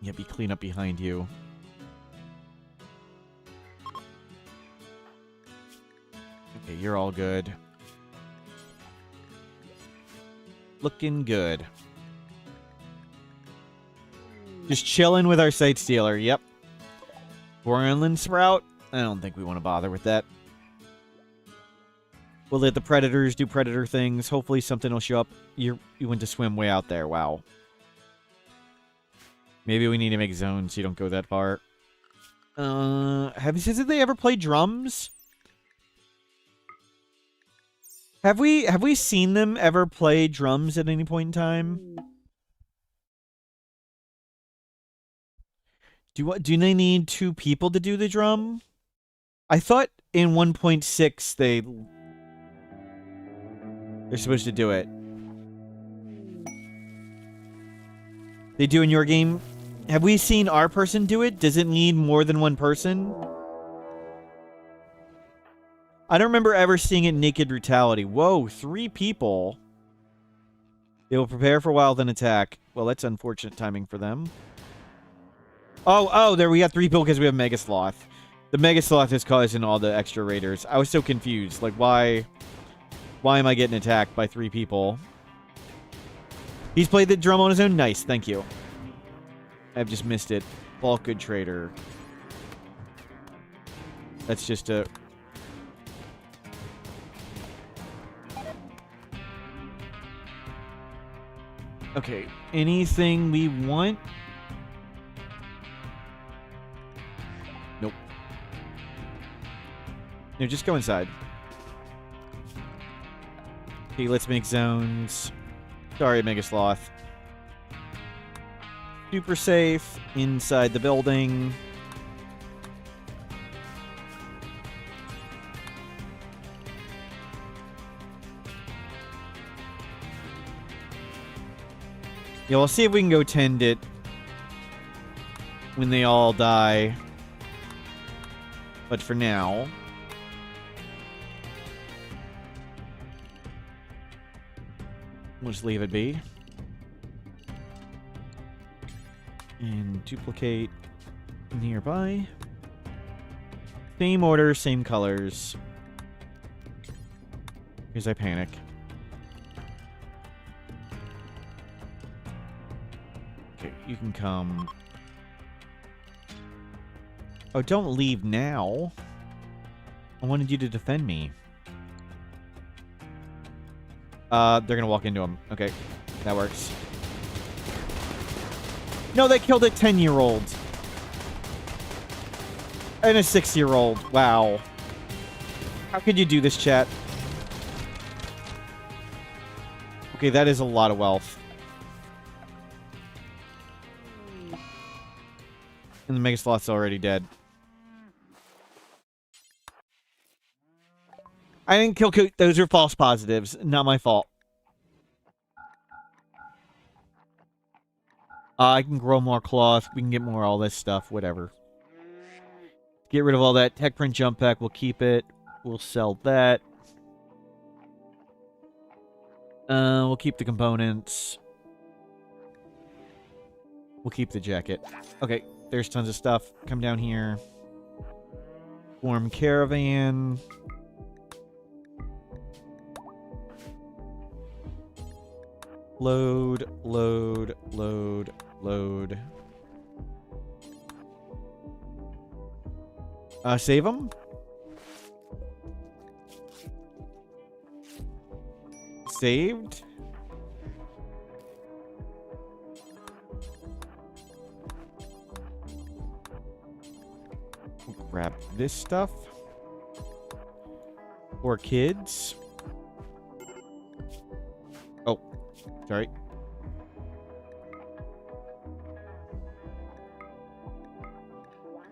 Yeah, be clean up behind you. Okay, you're all good. Looking good. Just chilling with our site stealer. Yep. Borland Sprout? I don't think we want to bother with that. We'll let the predators do predator things. Hopefully something will show up. You went to swim way out there. Wow. Maybe we need to make zones so you don't go that far. Have they ever played drums? Have we seen them ever play drums at any point in time? Do they need 2 people to do the drum? I thought in 1.6 they're supposed to do it. They do in your game? Have we seen our person do it? Does it need more than 1 person? I don't remember ever seeing it in Naked Brutality. Whoa, 3 people. They will prepare for a while, then attack. Well, that's unfortunate timing for them. Oh, there we got 3 people because we have Mega Sloth. The Mega Sloth is causing all the extra raiders. I was so confused. Like, why am I getting attacked by 3 people? He's played the drum on his own? Nice, thank you. I've just missed it. Bulk good trader. That's just a... Okay, anything we want? Nope. No, just go inside. Okay, let's make zones. Sorry, Mega Sloth. Super safe inside the building. Yeah, we'll see if we can go tend it when they all die. But for now, we'll just leave it be. And duplicate nearby. Same order, same colors. Because I panic. Okay, you can come. Oh, don't leave now. I wanted you to defend me. They're gonna walk into him. Okay, that works. No, they killed a 10-year-old. And a 6-year-old. Wow. How could you do this, chat? Okay, that is a lot of wealth. And the Mega Sloth's already dead. I didn't kill... Those are false positives. Not my fault. I can grow more cloth. We can get more all this stuff. Whatever. Get rid of all that. Tech print jump pack. We'll keep it. We'll sell that. We'll keep the components. We'll keep the jacket. Okay. There's tons of stuff. Come down here. Form caravan. Load, load, load, load. Save them? Saved? Grab this stuff. For kids. Oh, sorry.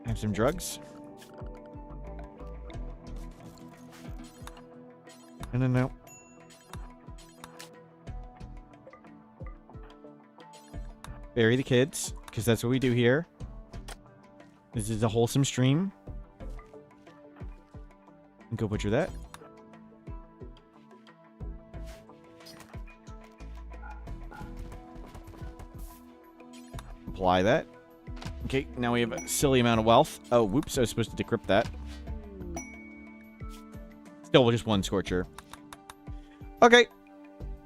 Have some drugs. No. Bury the kids, because that's what we do here. This is a wholesome stream. And go butcher that. Apply that. Okay, now we have a silly amount of wealth. Oh, whoops, I was supposed to decrypt that. Still just one Scorcher. Okay.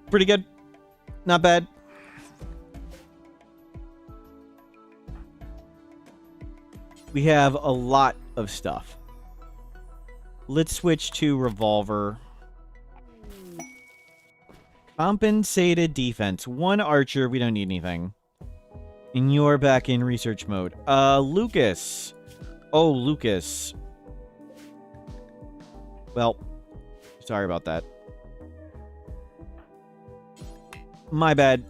Pretty good. Not bad. We have a lot of stuff. Let's switch to Revolver. Compensated defense. One archer. We don't need anything. And you're back in research mode. Lucas. Oh, Lucas. Well, sorry about that. My bad.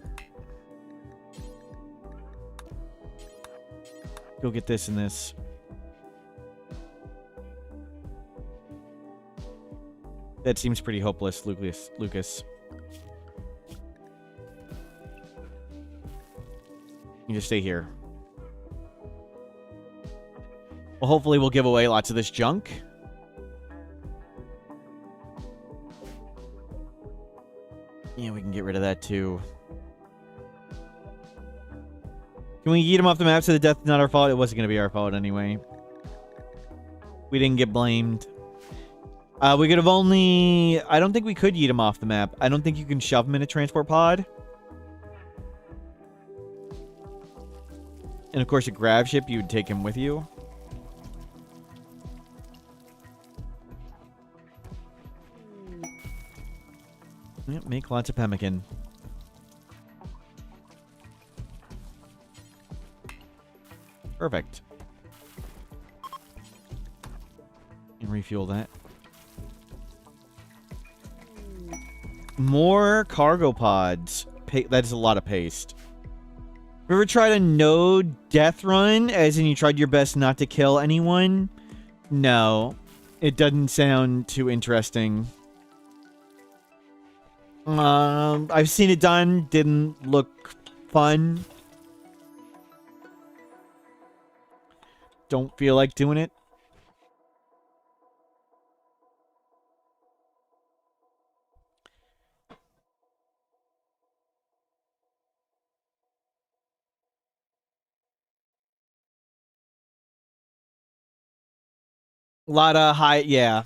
Go get this and this. That seems pretty hopeless, Lucas. You just stay here. Well, hopefully we'll give away lots of this junk. Yeah, we can get rid of that too. Can we yeet him off the map so the death is not our fault? It wasn't going to be our fault anyway. We didn't get blamed. We could have only... I don't think we could yeet him off the map. I don't think you can shove him in a transport pod. And of course, a grav ship, you would take him with you. Yep, make lots of pemmican. Perfect. And refuel that. More cargo pods. That's a lot of paste. Ever tried a no death run, as in you tried your best not to kill anyone? No. It doesn't sound too interesting. I've seen it done. Didn't look fun. Don't feel like doing it. A lot of yeah.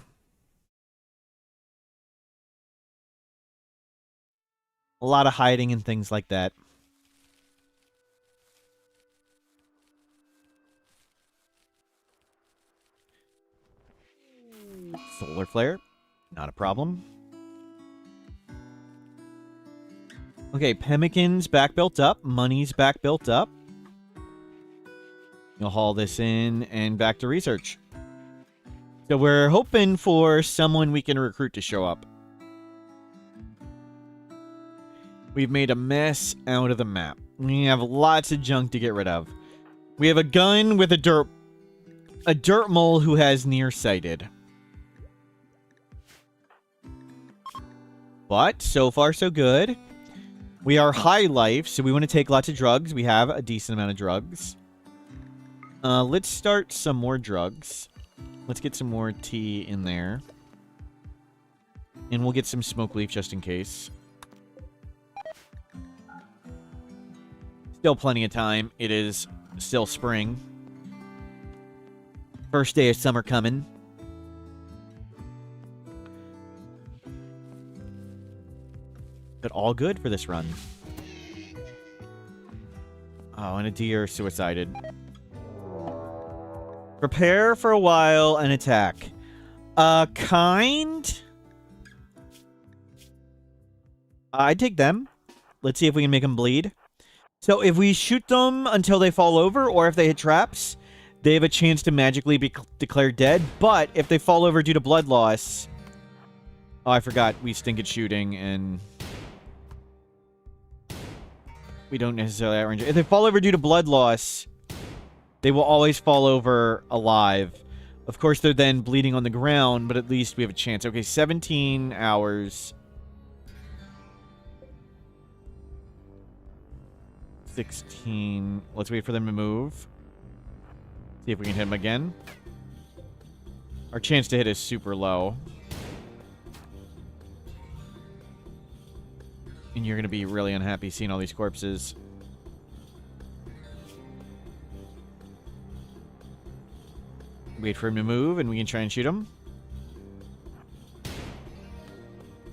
A lot of hiding and things like that. Solar flare. Not a problem. Okay, Pemmican's back built up. Money's back built up. You'll haul this in and back to research. So we're hoping for someone we can recruit to show up. We've made a mess out of the map. We have lots of junk to get rid of. We have a gun with a dirt mole who has nearsighted. But so far so good. We are high life, so we want to take lots of drugs. We have a decent amount of drugs. Let's start some more drugs. Let's get some more tea in there. And we'll get some smoke leaf just in case. Still plenty of time. It is still spring. First day of summer coming. But all good for this run. Oh, and a deer suicided. Prepare for a while and attack. Kind? I take them. Let's see if we can make them bleed. So if we shoot them until they fall over, or if they hit traps, they have a chance to magically be declared dead. But if they fall over due to blood loss... Oh, I forgot. We stink at shooting, and... we don't necessarily outrange it. If they fall over due to blood loss, they will always fall over alive. Of course, they're then bleeding on the ground, but at least we have a chance. Okay, 17 hours. 16. Let's wait for them to move. See if we can hit them again. Our chance to hit is super low. And you're going to be really unhappy seeing all these corpses. Wait for him to move, and we can try and shoot him.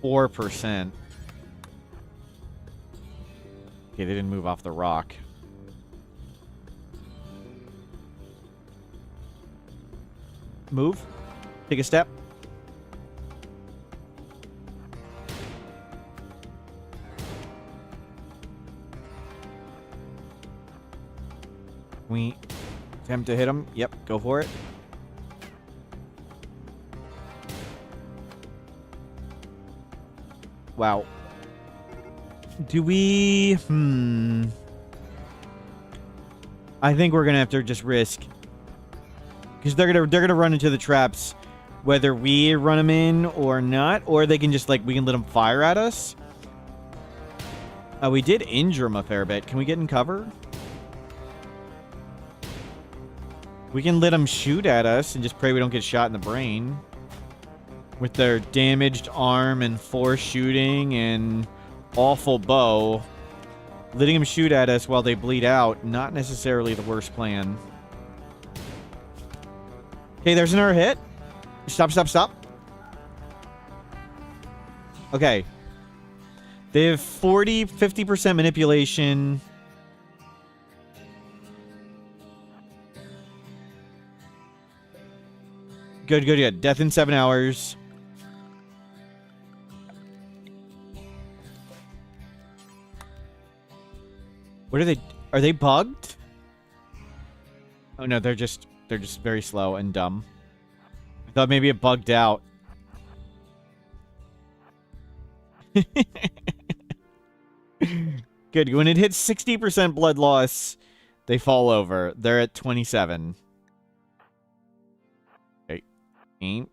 4%. Okay, they didn't move off the rock. Move. Take a step. We attempt to hit him. Yep, go for it. Wow. Do we... I think we're gonna have to just risk. Because they're gonna run into the traps whether we run them in or not. Or they can just, like, we can let them fire at us. We did injure them a fair bit. Can we get in cover? We can let them shoot at us and just pray we don't get shot in the brain. With their damaged arm and force shooting and awful bow. Letting them shoot at us while they bleed out, not necessarily the worst plan. Okay, there's another hit. Stop, stop, stop. Okay. They have 50% manipulation. Good, good, good. Death in 7 hours. What are they? Are they bugged? Oh no, they're just very slow and dumb. I thought maybe it bugged out. Good. When it hits 60% blood loss, they fall over. They're at 27. Okay. Aim.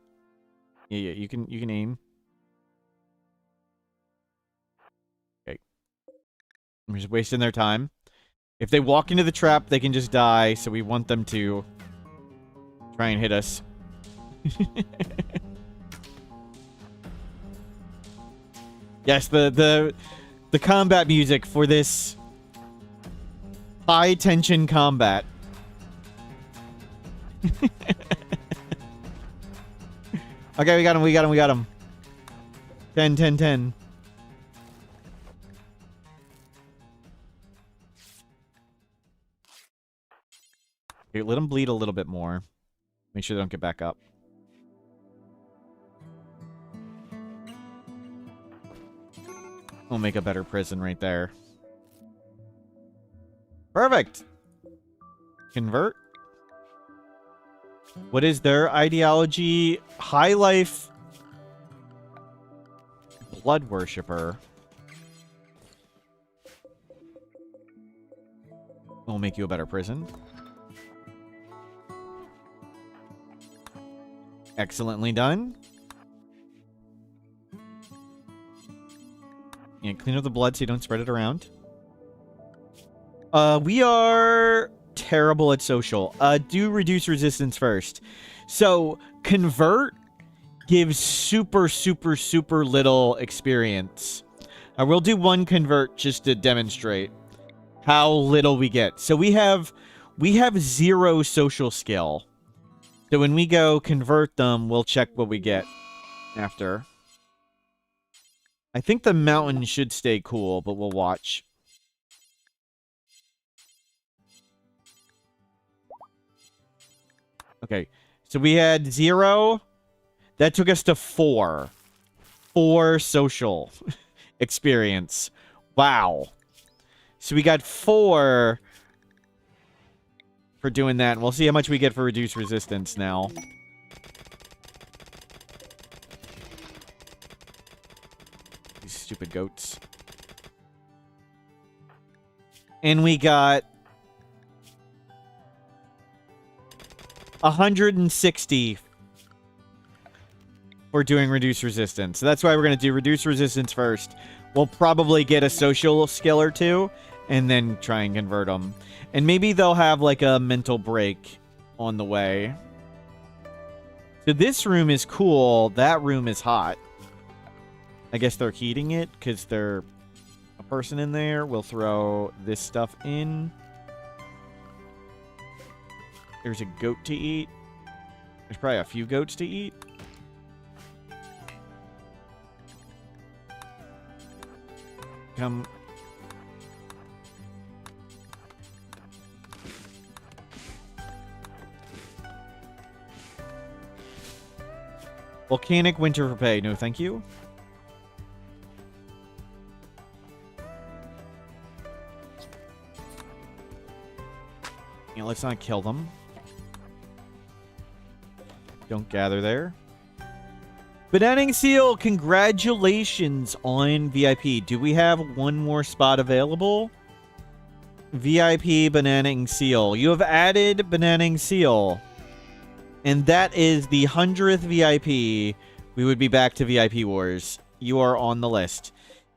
Yeah, you can aim. Okay. I'm just wasting their time. If they walk into the trap, they can just die, so we want them to try and hit us. Yes, the combat music for this high tension combat. Okay, we got him. 10, 10, 10. Okay, let them bleed a little bit more. Make sure they don't get back up. We'll make a better prison right there. Perfect. Convert. What is their ideology? High life blood worshiper. We'll make you a better prison. Excellently done. Yeah, clean up the blood so you don't spread it around. We are terrible at social. Do reduce resistance first. So, convert gives super, super, super little experience. We'll do one convert just to demonstrate how little we get. So we have 0 social skill. So when we go convert them, we'll check what we get after. I think the mountain should stay cool, but we'll watch. Okay, so we had 0. That took us to 4. 4 social experience. Wow. So we got 4 for doing that. And we'll see how much we get for reduced resistance now. These stupid goats. And we got 160 for doing reduced resistance. So that's why we're going to do reduced resistance first. We'll probably get a social skill or 2 and then try and convert them. And maybe they'll have like a mental break on the way. So this room is cool. That room is hot. I guess they're heating it because they're a person in there. We'll throw this stuff in. There's a goat to eat. There's probably a few goats to eat. Come. Volcanic winter for pay. No, thank you. Yeah, let's not kill them. Don't gather there. Bananing Seal, congratulations on VIP. Do we have one more spot available? VIP Bananing Seal. You have added Bananing Seal. And that is the 100th VIP. We would be back to VIP Wars. You are on the list.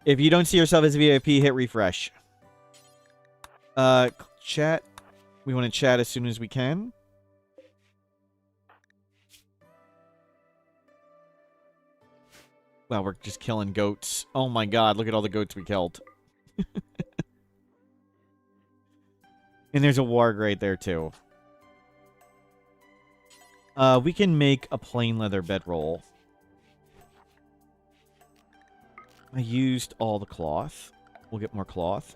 If you don't see yourself as VIP, hit refresh. Chat. We want to chat as soon as we can. Well, we're just killing goats. Oh my god, look at all the goats we killed. And there's a warg right there, too. We can make a plain leather bedroll. I used all the cloth. We'll get more cloth.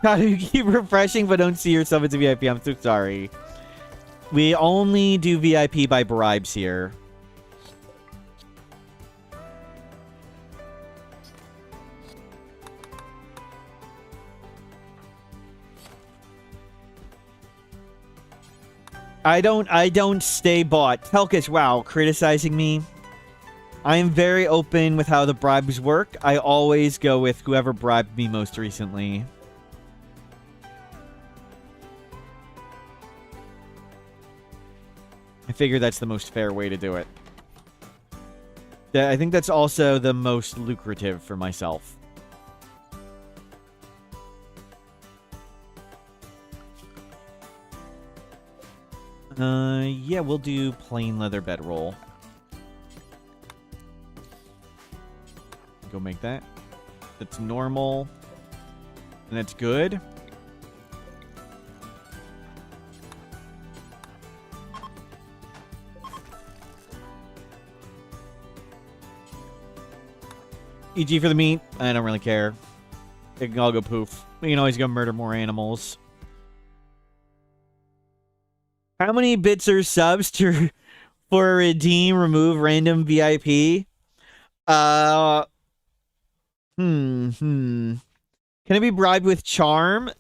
God, you keep refreshing but don't see yourself as a VIP. I'm so sorry. We only do VIP by bribes here. I don't stay bought. Telkis, wow, criticizing me. I am very open with how the bribes work. I always go with whoever bribed me most recently. I figure that's the most fair way to do it. I think that's also the most lucrative for myself. Yeah, we'll do plain leather bedroll. Go make that. That's normal. And that's good. EG for the meat. I don't really care. It can all go poof. We can always go murder more animals. How many bits or subs to for redeem remove random VIP? Can I be bribed with charm?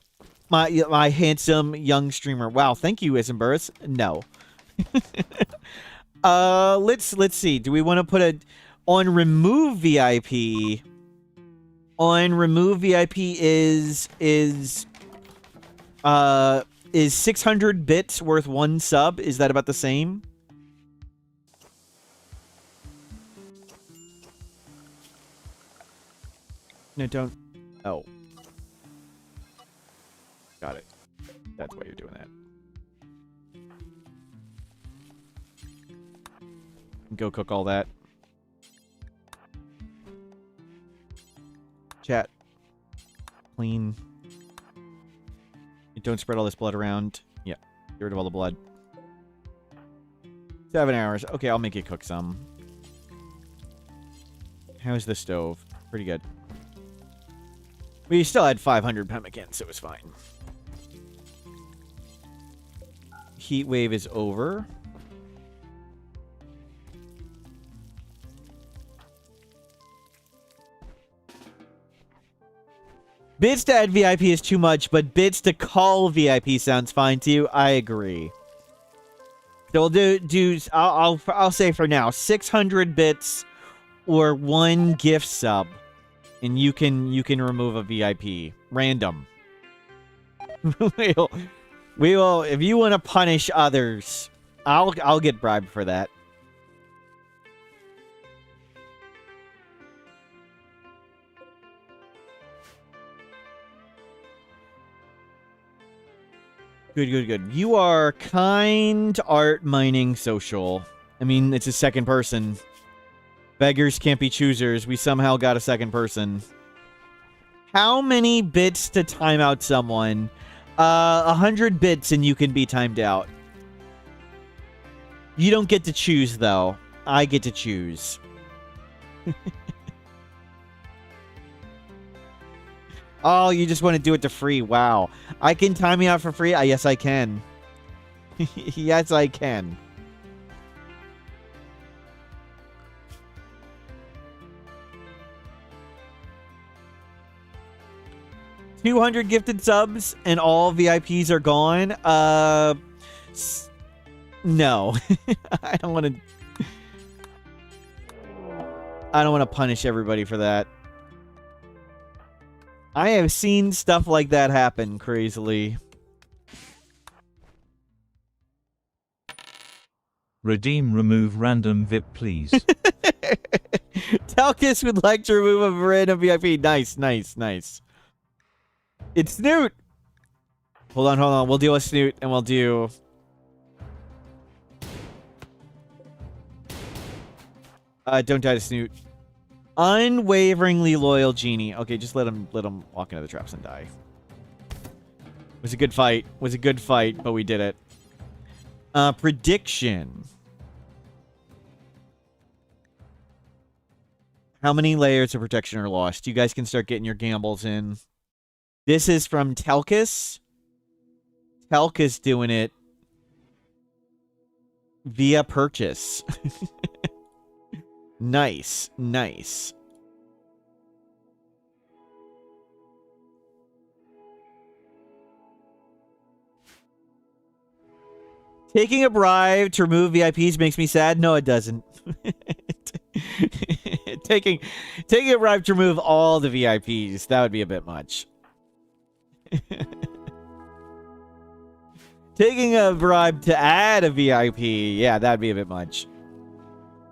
My handsome young streamer. Wow, thank you, Isenberth. No. Let's see. Do we want to put a on remove VIP? On remove VIP is 600 bits worth 1 sub? Is that about the same? No, don't. Oh. Got it. That's why you're doing that. Go cook all that. Chat. Clean. Don't spread all this blood around. Yeah. Get rid of all the blood. 7 hours. Okay, I'll make you cook some. How's the stove? Pretty good. We still had 500 pemmican, so it was fine. Heat wave is over. Bits to add VIP is too much, but bits to call VIP sounds fine too. I agree. So we'll I'll say for now 600 bits or 1 gift sub, and you can remove a VIP random. we will if you want to punish others. I'll get bribed for that. Good. You are kind, art, mining, social. I mean, it's a second person. Beggars can't be choosers. We somehow got a second person. How many bits to time out someone? 100 bits and you can be timed out. You don't get to choose, though. I get to choose. Oh, you just want to do it to free. Wow. I can time you out for free? Yes, I can. Yes, I can. $200 gifted subs and all VIPs are gone? No. I don't want to punish everybody for that. I have seen stuff like that happen crazily. Redeem remove random VIP, please. Talkis would like to remove a random VIP. Nice. It's Snoot! Hold on. We'll deal with Snoot, and we'll do... don't die to Snoot. Unwaveringly loyal genie. Okay, just let him walk into the traps and die. Was a good fight. But we did it. Prediction. How many layers of protection are lost? You guys can start getting your gambles in. This is from Telkis. Telkis doing it via purchase. Nice. Taking a bribe to remove VIPs makes me sad. No, it doesn't. taking a bribe to remove all the VIPs, that would be a bit much. Taking a bribe to add a VIP, yeah, that'd be a bit much.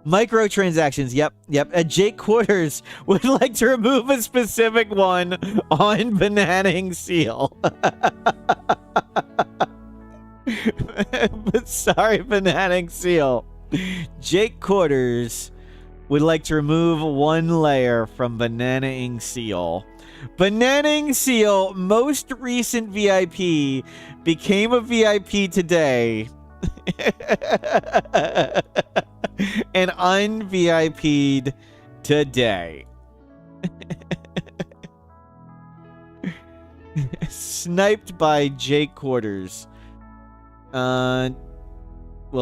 Microtransactions, yep. Jake Quarters would like to remove a specific one on Bananaing Seal. But sorry, Bananaing Seal. Jake Quarters would like to remove one layer from Bananaing Seal. Bananaing Seal, most recent VIP, became a VIP today. And un-VIP'd today. Sniped by Jake Quarters. We'll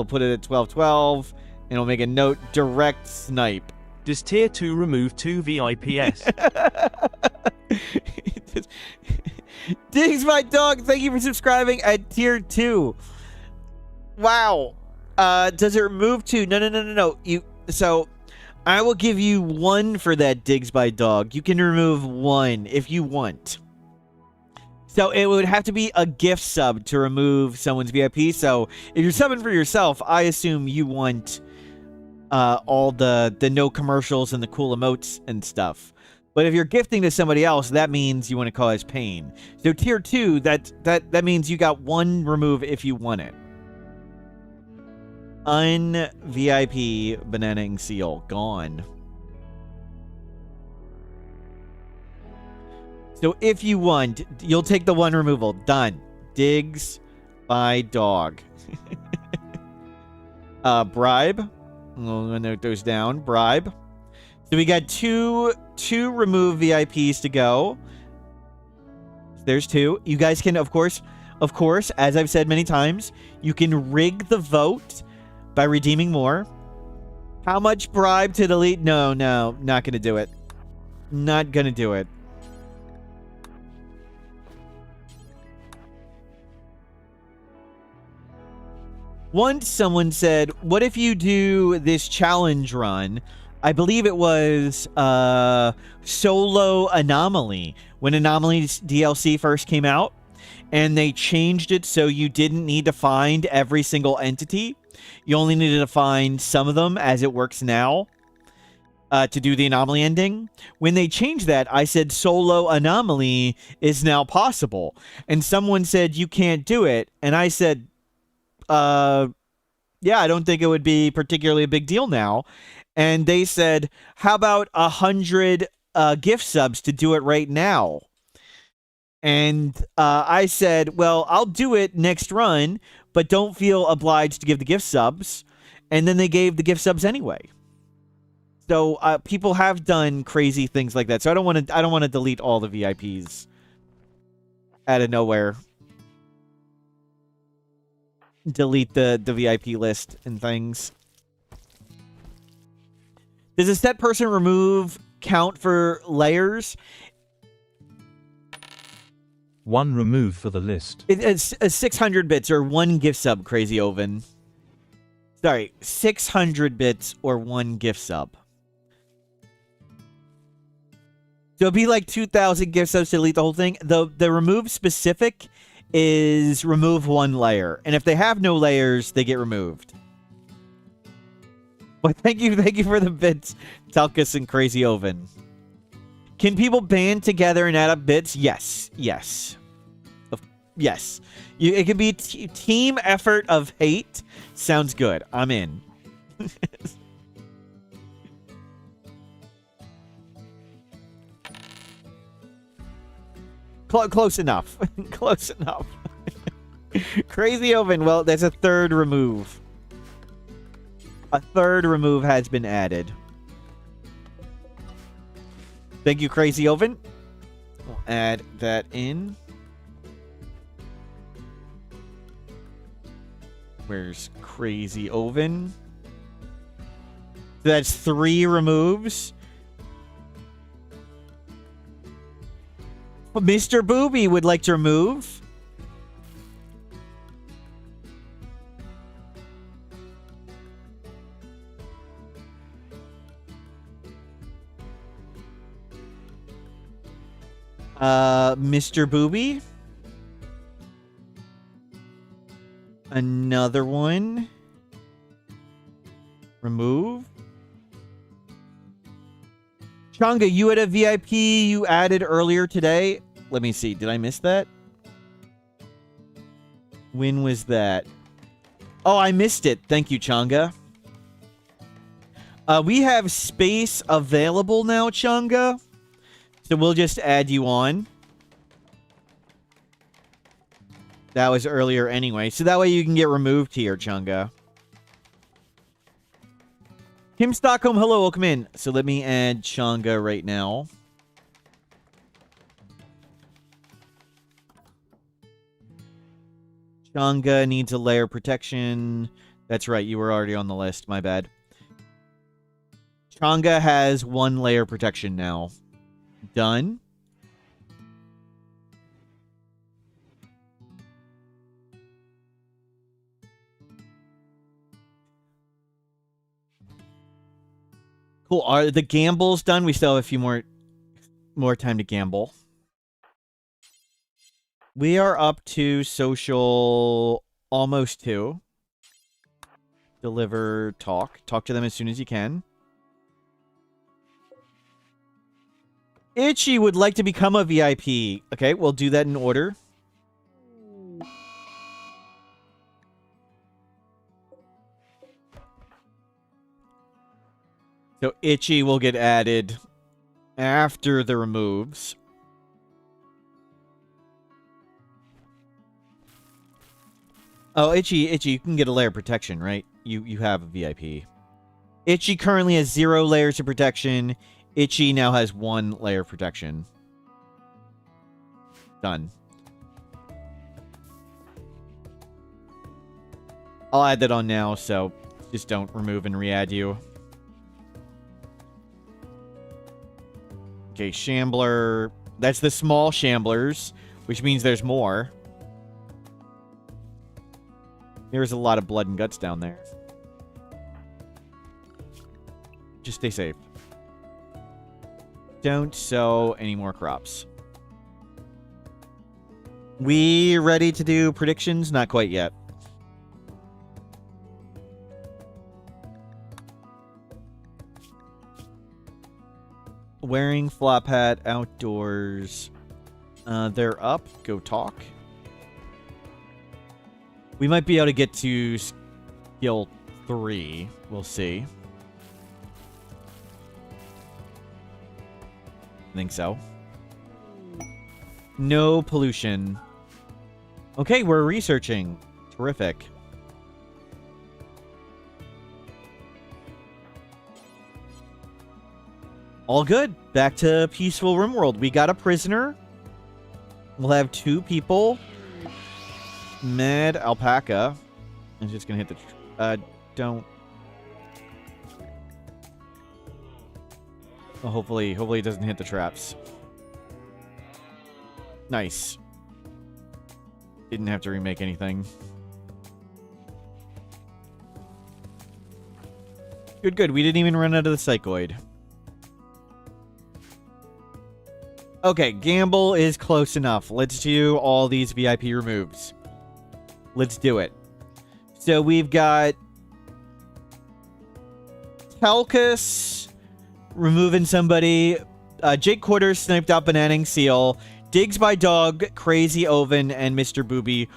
put it at 1212, and we'll make a note, direct snipe. Does tier 2 remove 2 VIPs? Diggs my dog, thank you for subscribing at tier 2. Wow. Does it remove 2? No. So I will give you 1 for that, Diggs by dog. You can remove 1 if you want. So it would have to be a gift sub to remove someone's VIP. So if you're subbing for yourself, I assume you want all the no commercials and the cool emotes and stuff. But if you're gifting to somebody else, that means you want to cause pain. So tier 2, that means you got 1 remove if you want it. Un-VIP Bananaing Seal. Gone. So if you want, you'll take the 1 removal. Done. Diggs by dog. Bribe. We'll note those down. Bribe. So we got two remove VIPs to go. There's 2. You guys can, of course, as I've said many times, you can rig the vote by redeeming more. How much bribe to delete? No, not gonna do it. Not gonna do it. Once someone said, what if you do this challenge run? I believe it was solo Anomaly, when Anomaly's DLC first came out, and they changed it so you didn't need to find every single entity. You only needed to find some of them as it works now to do the Anomaly ending. When they changed that, I said solo Anomaly is now possible. And someone said, you can't do it. And I said, yeah, I don't think it would be particularly a big deal now. And they said, how about 100 gift subs to do it right now? And I said, well, I'll do it next run, but don't feel obliged to give the gift subs. And then they gave the gift subs anyway. So people have done crazy things like that. So I don't want to delete all the VIPs out of nowhere. Delete the VIP list and things. Does a set person remove count for layers? 1 remove for the list. It's 600 bits or 1 gift sub, Crazy Oven. Sorry, 600 bits or 1 gift sub. So it'd be like 2,000 gift subs to delete the whole thing. The remove specific is remove 1 layer. And if they have no layers, they get removed. But thank you for the bits, Talkus and Crazy Oven. Can people band together and add up bits? Yes. Yes. It could be team effort of hate. Sounds good. I'm in. Close enough. Close enough. Crazy Oven. Well, there's a 3rd remove. A 3rd remove has been added. Thank you, Crazy Oven. We'll add that in. Where's Crazy Oven? That's 3 removes. Mr. Booby would like to remove. Mr. Booby. Another one. Remove. Changa, you had a VIP you added earlier today. Let me see. Did I miss that? When was that? Oh, I missed it. Thank you, Changa. We have space available now, Changa. So we'll just add you on. That was earlier anyway. So that way you can get removed here, Changa. Kim Stockholm, hello, welcome in. So let me add Changa right now. Changa needs a layer protection. That's right, you were already on the list. My bad. Changa has 1 layer protection now. Done. Cool. Are the gambles done? We still have a few more time to gamble. We are up to social almost 2. Deliver talk. Talk to them as soon as you can. Itchy would like to become a VIP. Okay, we'll do that in order. So Itchy will get added after the removes. Oh, Itchy, you can get a layer of protection, right? You have a VIP. Itchy currently has 0 layers of protection. Itchy now has 1 layer of protection. Done. I'll add that on now, so just don't remove and re-add you. Okay, Shambler. That's the small Shamblers, which means there's more. There's a lot of blood and guts down there. Just stay safe. Don't sow any more crops. We ready to do predictions? Not quite yet. Wearing flop hat outdoors. They're up. Go talk. We might be able to get to skill 3. We'll see. I think so. No pollution. Okay, we're researching. Terrific. All good. Back to peaceful RimWorld. We got a prisoner. We'll have 2 people. Mad alpaca. I'm just gonna hit the... don't... Well, hopefully it doesn't hit the traps. Nice. Didn't have to remake anything. Good. We didn't even run out of the psychoid. Okay, gamble is close enough. Let's do all these VIP removes. Let's do it. So we've got Telkus removing somebody. Jake Quarters sniped out Bananing Seal. Digs by Dog, Crazy Oven, and Mr. Booby.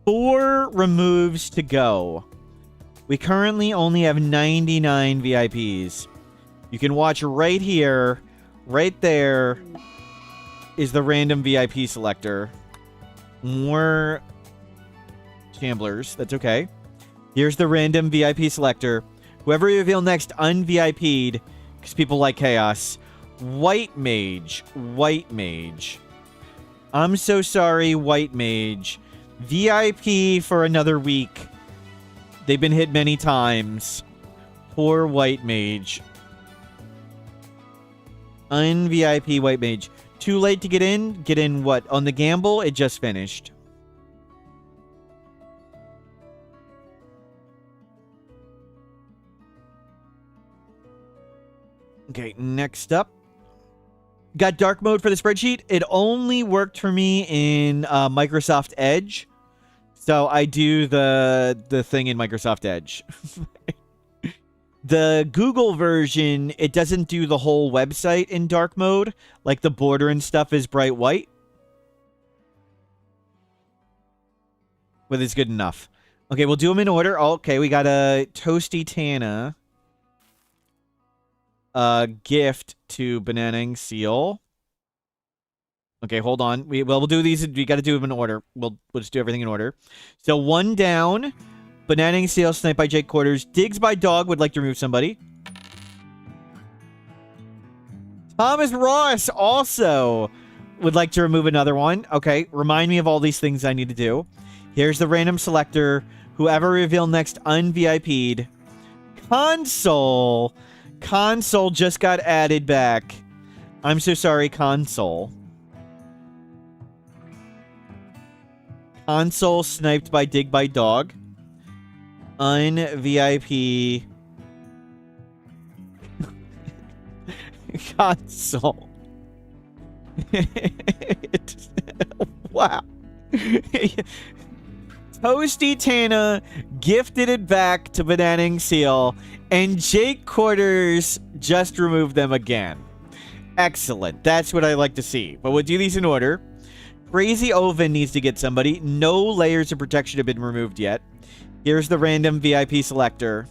4 removes to go. We currently only have 99 VIPs. You can watch right here. Right there is the random VIP selector. More Shamblers. That's okay. Here's the random VIP selector. Whoever you reveal next un-VIP'd, because people like chaos. White Mage. White Mage. I'm so sorry, White Mage. VIP for another week. They've been hit many times. Poor White Mage. Un-VIP White Mage. Too late to get in? Get in what? On the gamble? It just finished. Okay, next up. got dark mode for the spreadsheet. It only worked for me in Microsoft Edge. So I do the thing in Microsoft Edge. The Google version, it doesn't do the whole website in dark mode. Like the border and stuff is bright white. But it's good enough. Okay, we'll do them in order. Oh, okay, we got a Toasty Tana. Gift to Banana Seal. Okay, hold on. We'll do these. We got to do them in order. We'll just do everything in order. So 1 down. Banana Seal, sniped by Jake Quarters. Digs by Dog would like to remove somebody. Thomas Ross also would like to remove another one. Okay, remind me of all these things I need to do. Here's the random selector. Whoever reveal next un-VIP'd. Console. Console just got added back. I'm so sorry, Console. Console sniped by Dig by Dog. Un-VIP. Console. Wow. Toasty Tana gifted it back to Banana Seal, and Jake Quarters just removed them again. Excellent. That's what I like to see. But we'll do these in order. Crazy Oven needs to get somebody. No layers of protection have been removed yet. Here's the random VIP selector.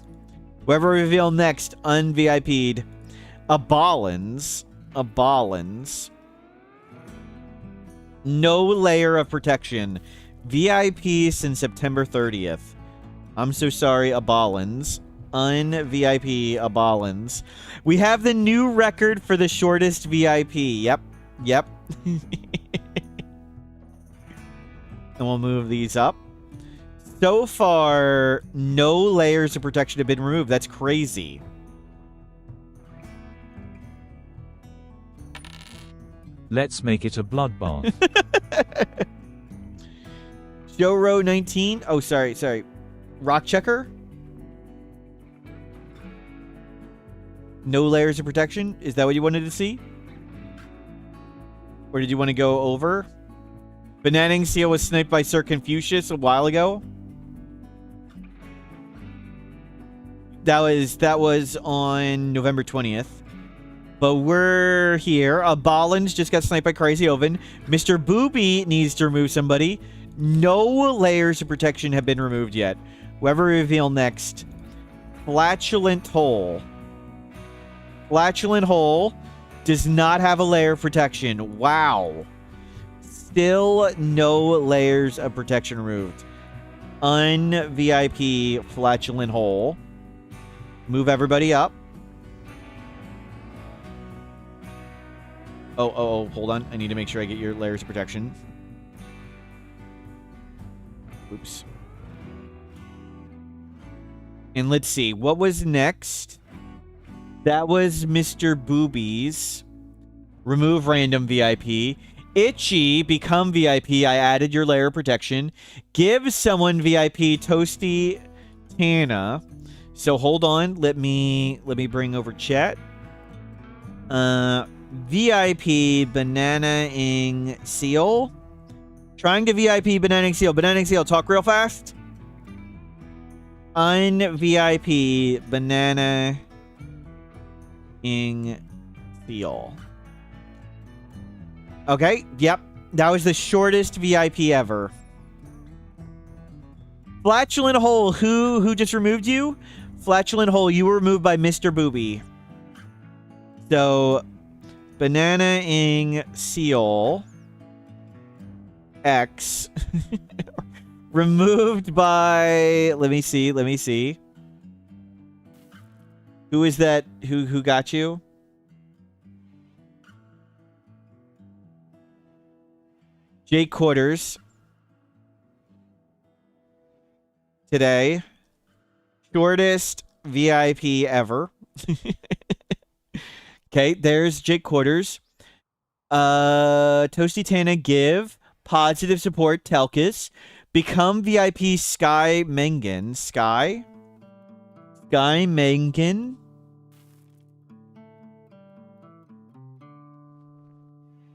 Whoever reveal next, un-VIP'd. Abalins. Abalins. No layer of protection. VIP since September 30th. I'm so sorry, Abalins. Un-VIP Abalins. We have the new record for the shortest VIP. Yep. Yep. And we'll move these up. So far, no layers of protection have been removed. That's crazy. Let's make it a bloodbath. Joe Row 19. Oh, sorry. Rock Checker. No layers of protection. Is that what you wanted to see? Or did you want to go over? Banana Seal was sniped by Sir Confucius a while ago. That was on November 20th. But we're here. Ballins just got sniped by Crazy Oven. Mr. Booby needs to remove somebody. No layers of protection have been removed yet. Whoever reveal next. Flatulent Hole. Flatulent Hole does not have a layer of protection. Wow. Still no layers of protection removed. Un-VIP Flatulent Hole. Move everybody up. Oh, hold on. I need to make sure I get your layers of protection. Oops. And let's see. What was next? That was Mr. Boobies. Remove random VIP. Itchy, become VIP. I added your layer of protection. Give someone VIP. Toasty Tana. So hold on. Let me bring over chat. VIP Banana-ing Seal. Trying to VIP Banana-ing Seal. Banana-ing Seal, talk real fast. Un-VIP Banana-ing Seal. Okay, yep. That was the shortest VIP ever. Flatulent Hole, who just removed you? Flatulent Hole, you were removed by Mr. Booby. So, Banana-ing Seal X removed by, let me see. Who is that? Who got you? Jake Quarters. Today. Shortest VIP ever. Okay, there's Jake Quarters. Toasty Tana give. Positive support, Telkis. Become VIP Sky Mengen. Sky Mengen.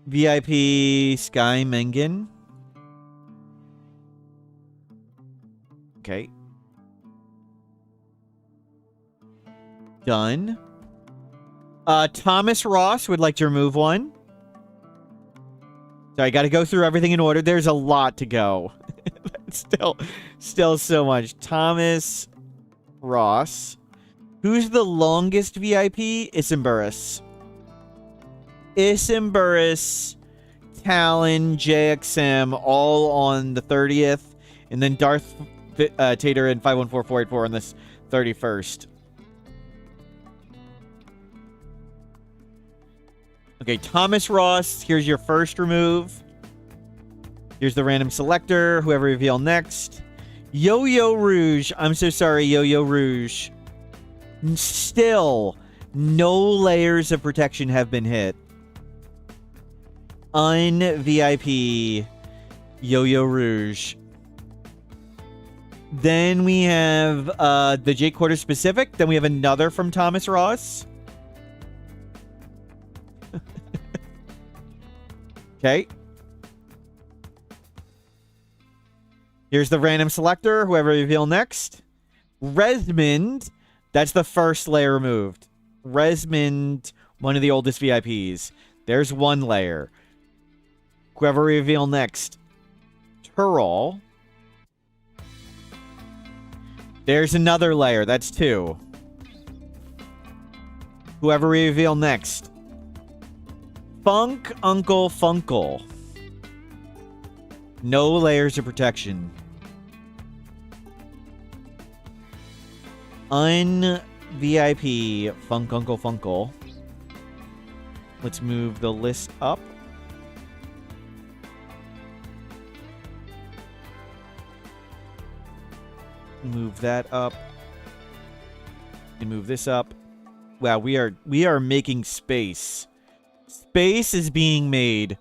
VIP Sky Mengen. Okay. Done. Thomas Ross would like to remove one. So I got to go through everything in order. There's a lot to go. still so much. Thomas Ross. Who's the longest VIP? Isimburus. Isimburus, Talon, JXM, all on the 30th. And then Darth Tater and 514484 on this 31st. Okay, Thomas Ross, here's your first remove. Here's the random selector, whoever reveal next. Yo-Yo Rouge. I'm so sorry, Yo-Yo Rouge. Still, no layers of protection have been hit. Un-VIP Yo-Yo Rouge. Then we have the Jake Quarter specific. Then we have another from Thomas Ross. Okay. Here's the random selector, whoever reveal next. Resmond, that's the first layer removed. Resmond, one of the oldest VIPs. There's one layer. Whoever reveal next. Turl. There's another layer, that's two. Whoever reveal next. Funk Uncle Funkle. No layers of protection. Un-VIP Funk Uncle Funkle. Let's move the list up. Move that up. And move this up. Wow, we are making space. Space is being made.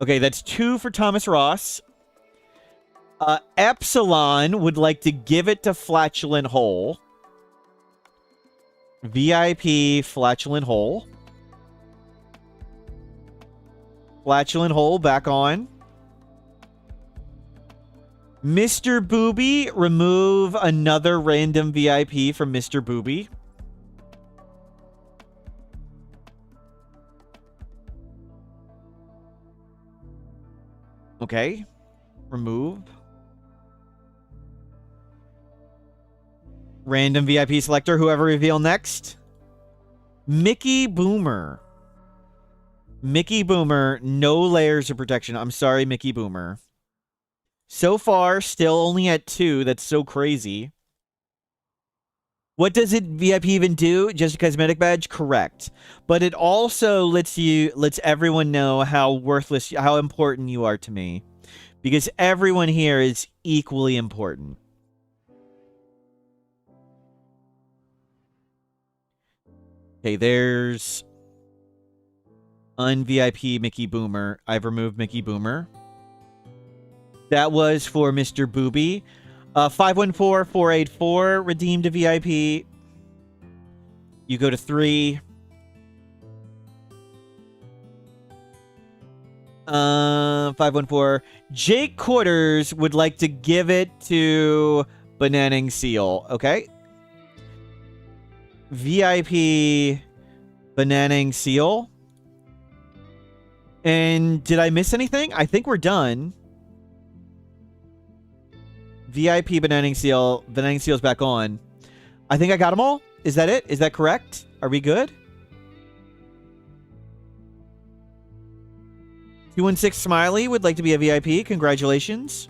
Okay, that's 2 for Thomas Ross. Epsilon would like to give it to Flatulent Hole. VIP Flatulent Hole. Flatulent Hole back on. Mr. Booby, remove another random VIP from Mr. Booby. Okay. Remove. Random VIP selector, whoever reveal next. Mickey Boomer. Mickey Boomer, no layers of protection. I'm sorry, Mickey Boomer. So far, still only at 2. That's so crazy. What does it VIP even do? Just a cosmetic badge? Correct. But it also lets everyone know how worthless, how important you are to me. Because everyone here is equally important. Okay, there's un-VIP Mickey Boomer. I've removed Mickey Boomer. That was for Mr. Booby. 514484 redeemed a VIP. You go to 3. 514. Jake Quarters would like to give it to Bananing Seal. Okay. VIP Bananing Seal. And did I miss anything? I think we're done. VIP Bananing Seal. Bananing Seal's back on. I think I got them all. Is that it? Is that correct? Are we good? 216 Smiley would like to be a VIP. Congratulations.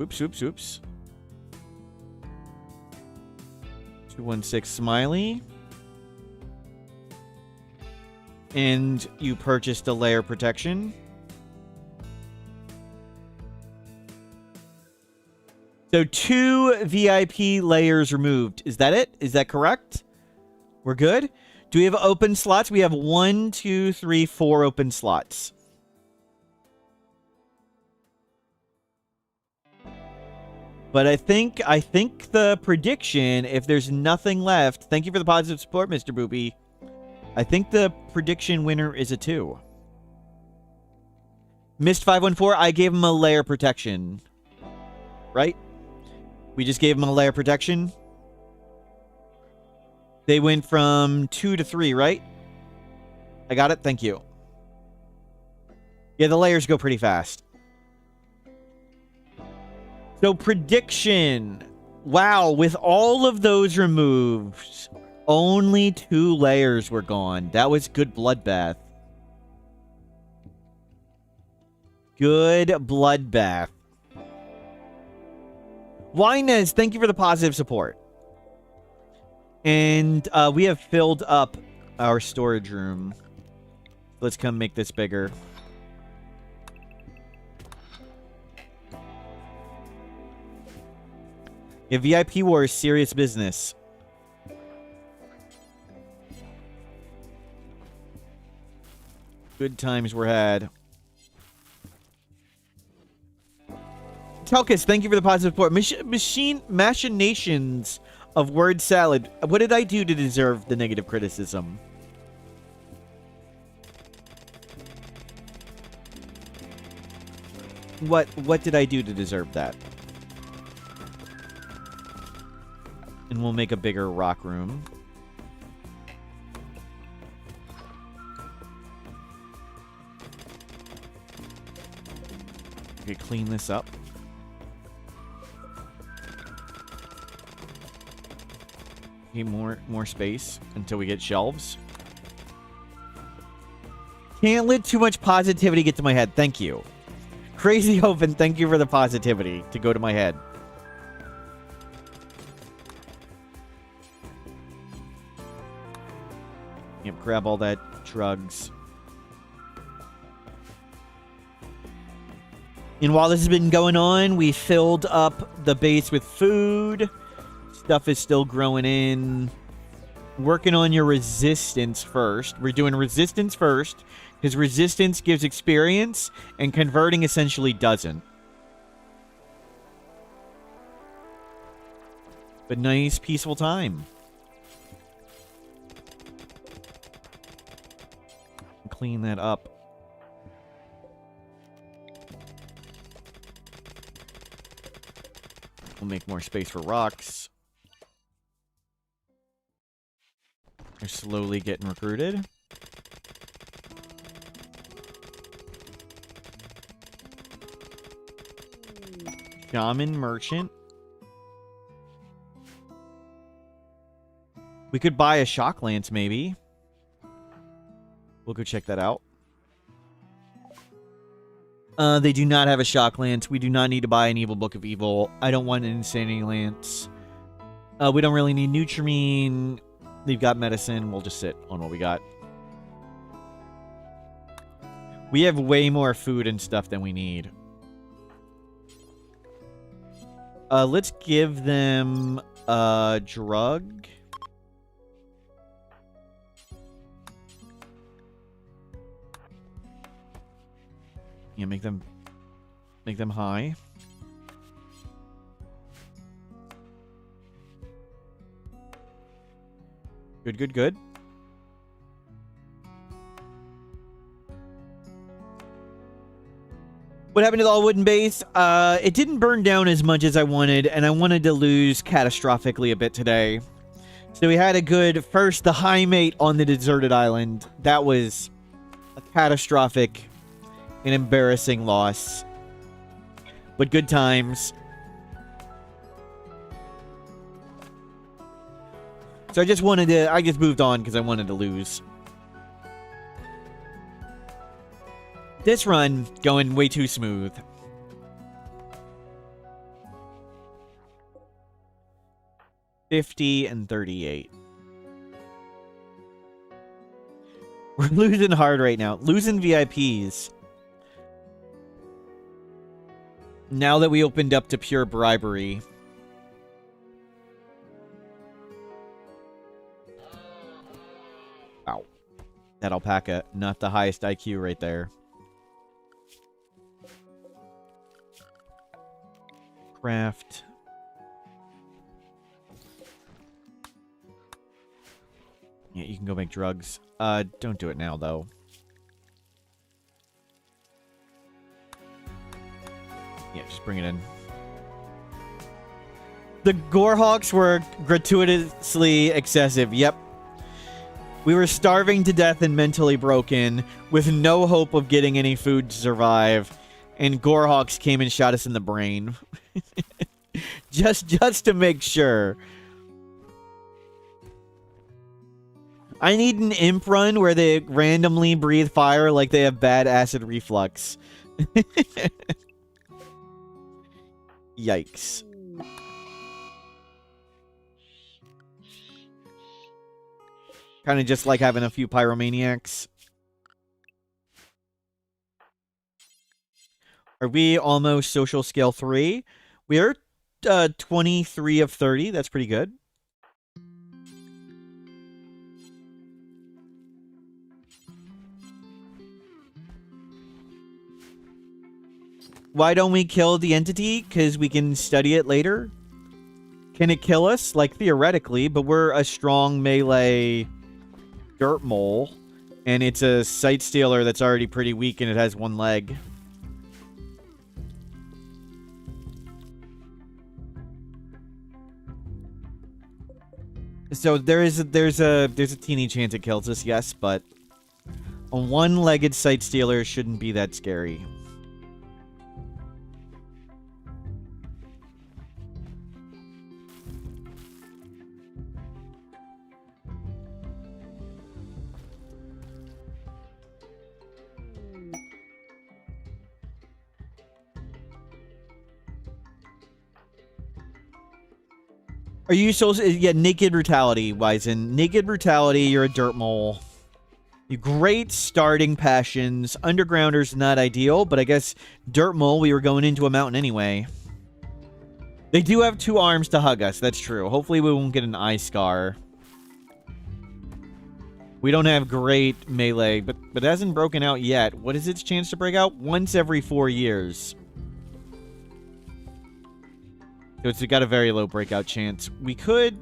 Oops, oops, oops. 216 Smiley. And you purchased a layer protection. So 2 VIP layers removed. Is that it? Is that correct? We're good? Do we have open slots? We have 1, 2, 3, 4 open slots. But I think the prediction, if there's nothing left, thank you for the positive support, Mr. Booby. I think the prediction winner is a 2. Missed 514, I gave him a layer protection. Right? We just gave him a layer protection. They went from 2 to 3, right? I got it. Thank you. Yeah, the layers go pretty fast. So prediction. Wow, with all of those removed, only 2 layers were gone. That was good bloodbath. Good bloodbath. Winez, thank you for the positive support. And we have filled up our storage room. Let's come make this bigger. Yeah, VIP War is serious business. Good times were had. Telkus, thank you for the positive support. Machinations of word salad. What did I do to deserve the negative criticism? What did I do to deserve that? And we'll make a bigger rock room. Okay, clean this up. Okay, more space until we get shelves. Can't let too much positivity get to my head. Thank you. Crazy Open, thank you for the positivity to go to my head. Yep, grab all that drugs. And while this has been going on, we filled up the base with food. Stuff is still growing in. Working on your resistance first. We're doing resistance first, because resistance gives experience, and converting essentially doesn't. But nice, peaceful time. Clean that up. We'll make more space for rocks. They're slowly getting recruited. Shaman merchant. We could buy a shock lance, maybe. We'll go check that out. They do not have a shock lance. We do not need to buy an evil book of evil. I don't want an insanity lance. We don't really need Nutrimine. They've got medicine. We'll just sit on what we got. We have way more food and stuff than we need. Let's give them a drug. Yeah, make them high. Good, good, good. What happened to the all-wooden base? It didn't burn down as much as I wanted, and I wanted to lose catastrophically a bit today. So we had a good, first, the high mate on the deserted island. That was a catastrophic and embarrassing loss. But good times. So I just moved on because I wanted to lose. This run going way too smooth. $50 and $38. We're losing hard right now. Losing VIPs. Now that we opened up to pure bribery. Wow. That alpaca, not the highest IQ right there. Craft. Yeah, you can go make drugs. Don't do it now, though. Yeah, just bring it in. The Gorehawks were gratuitously excessive. Yep. We were starving to death and mentally broken, with no hope of getting any food to survive. And Gorehawks came and shot us in the brain. just to make sure. I need an imp run where they randomly breathe fire like they have bad acid reflux. Yikes. Kind of just like having a few pyromaniacs. Are we almost social scale 3? We are 23 of 30. That's pretty good. Why don't we kill the entity? Because we can study it later. Can it kill us? Like, theoretically, but we're a strong melee dirt mole. And it's a sight stealer that's already pretty weak and it has one leg. So there's a teeny chance it kills us, yes, but a one-legged sight stealer shouldn't be that scary. Are you so... Yeah, Naked Brutality, Wizen. Naked Brutality, you're a dirt mole. You great starting passions. Undergrounder's not ideal, but I guess dirt mole, we were going into a mountain anyway. They do have 2 arms to hug us, that's true. Hopefully we won't get an eye scar. We don't have great melee, but it hasn't broken out yet. What is its chance to break out? Once every 4 years. So it's got a very low breakout chance. We could...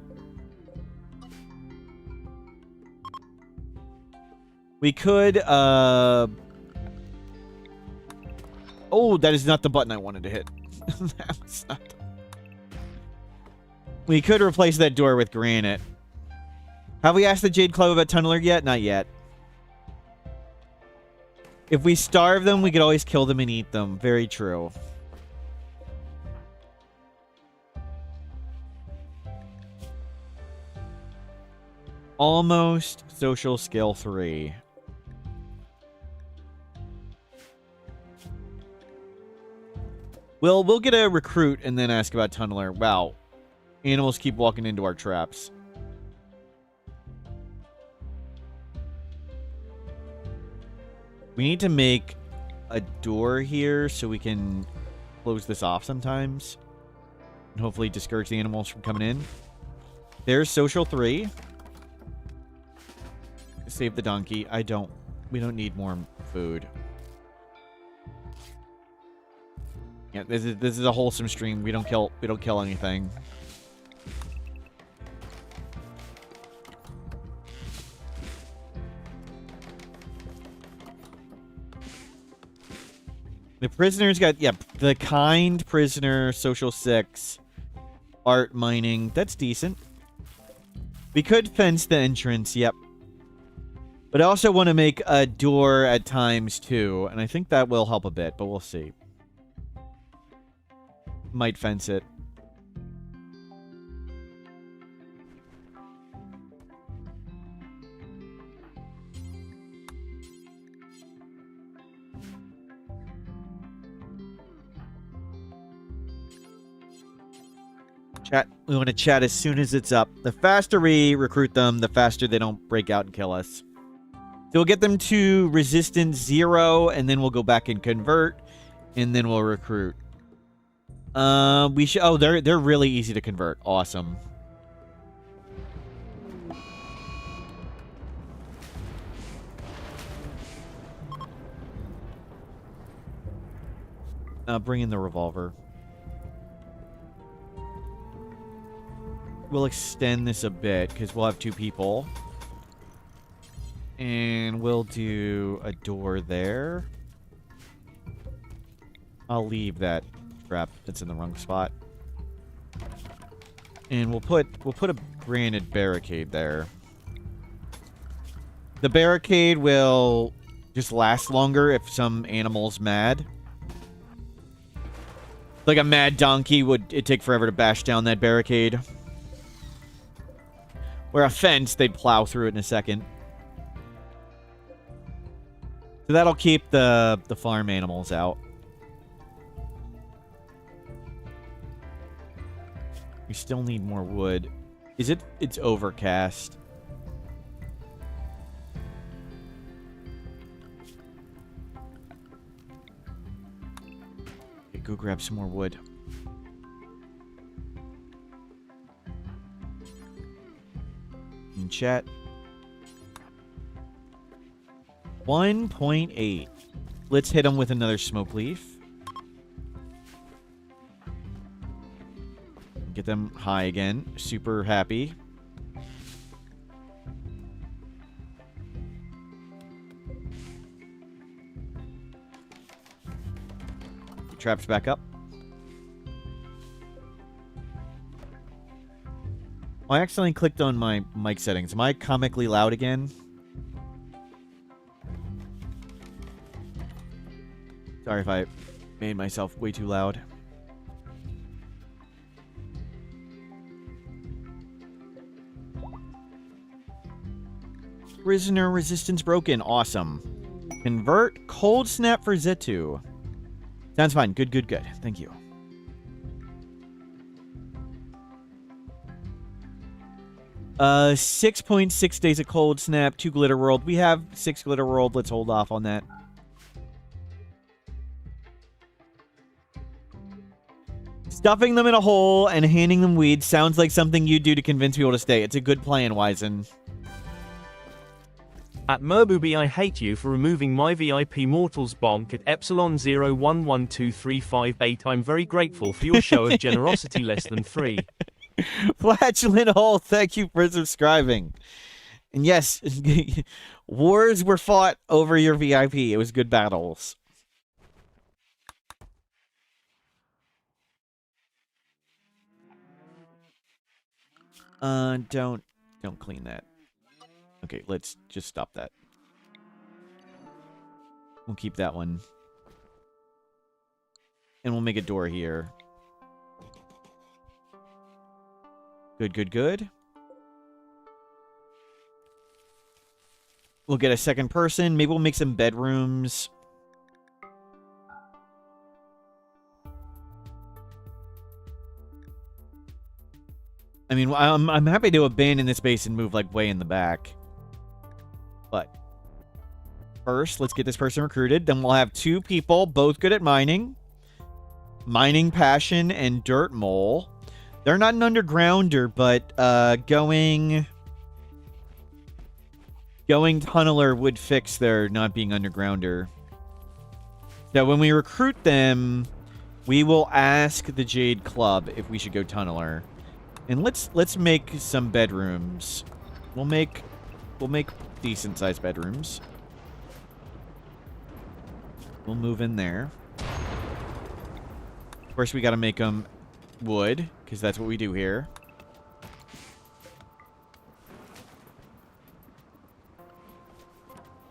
Oh, that is not the button I wanted to hit. That was not... We could replace that door with granite. Have we asked the Jade Club about Tunneler yet? Not yet. If we starve them, we could always kill them and eat them. Very true. Almost social skill 3. We'll get a recruit and then ask about Tunneler. Wow. Animals keep walking into our traps. We need to make a door here so we can close this off sometimes. And hopefully discourage the animals from coming in. There's social 3. Save the donkey. We don't need more food. Yeah, this is a wholesome stream. We don't kill anything. The prisoners got, yeah, the kind prisoner, social 6, art mining. That's decent. We could fence the entrance, yep. But I also want to make a door at times, too. And I think that will help a bit, but we'll see. Might fence it. Chat. We want to chat as soon as it's up. The faster we recruit them, the faster they don't break out and kill us. So we'll get them to resistance 0, and then we'll go back and convert, and then we'll recruit. We should. Oh, they're really easy to convert. Awesome. Bring in the revolver. We'll extend this a bit because we'll have 2 people. And we'll do a door there. I'll leave that trap that's in the wrong spot. And we'll put a granite barricade there. The barricade will just last longer if some animal's mad. Like a mad donkey it'd take forever to bash down that barricade. Where a fence, they'd plow through it in a second. So that'll keep the farm animals out. We still need more wood. It's overcast. Okay, go grab some more wood. In chat. 1.8. Let's hit them with another smoke leaf. Get them high again. Super happy. Traps back up. I accidentally clicked on my mic settings. Am I comically loud again? Sorry if I made myself way too loud. Prisoner resistance broken. Awesome. Convert cold snap for Zetu. Sounds fine. Good, good, good. Thank you. Uh, 6.6 days of cold snap, 2 glitter world. We have 6 glitter world. Let's hold off on that. Stuffing them in a hole and handing them weeds sounds like something you do to convince people to stay. It's a good plan, Wizen. At Merbubi, I hate you for removing my VIP Mortals bonk at Epsilon 0112358. I'm very grateful for your show of generosity less than 3. Flatulent Hole, thank you for subscribing. And yes, wars were fought over your VIP. It was good battles. Don't clean that. Okay, let's just stop that. We'll keep that one. And we'll make a door here. Good, good, good. We'll get a second person. Maybe we'll make some bedrooms. I mean, I'm happy to abandon this base and move, like, way in the back. But first, let's get this person recruited. Then we'll have 2 people, both good at mining. Mining Passion and Dirt Mole. They're not an undergrounder, but going tunneler would fix their not being undergrounder. So when we recruit them, we will ask the Jade Club if we should go tunneler. And let's make some bedrooms. We'll make decent sized bedrooms. We'll move in there. First, we got to make them wood, because that's what we do here.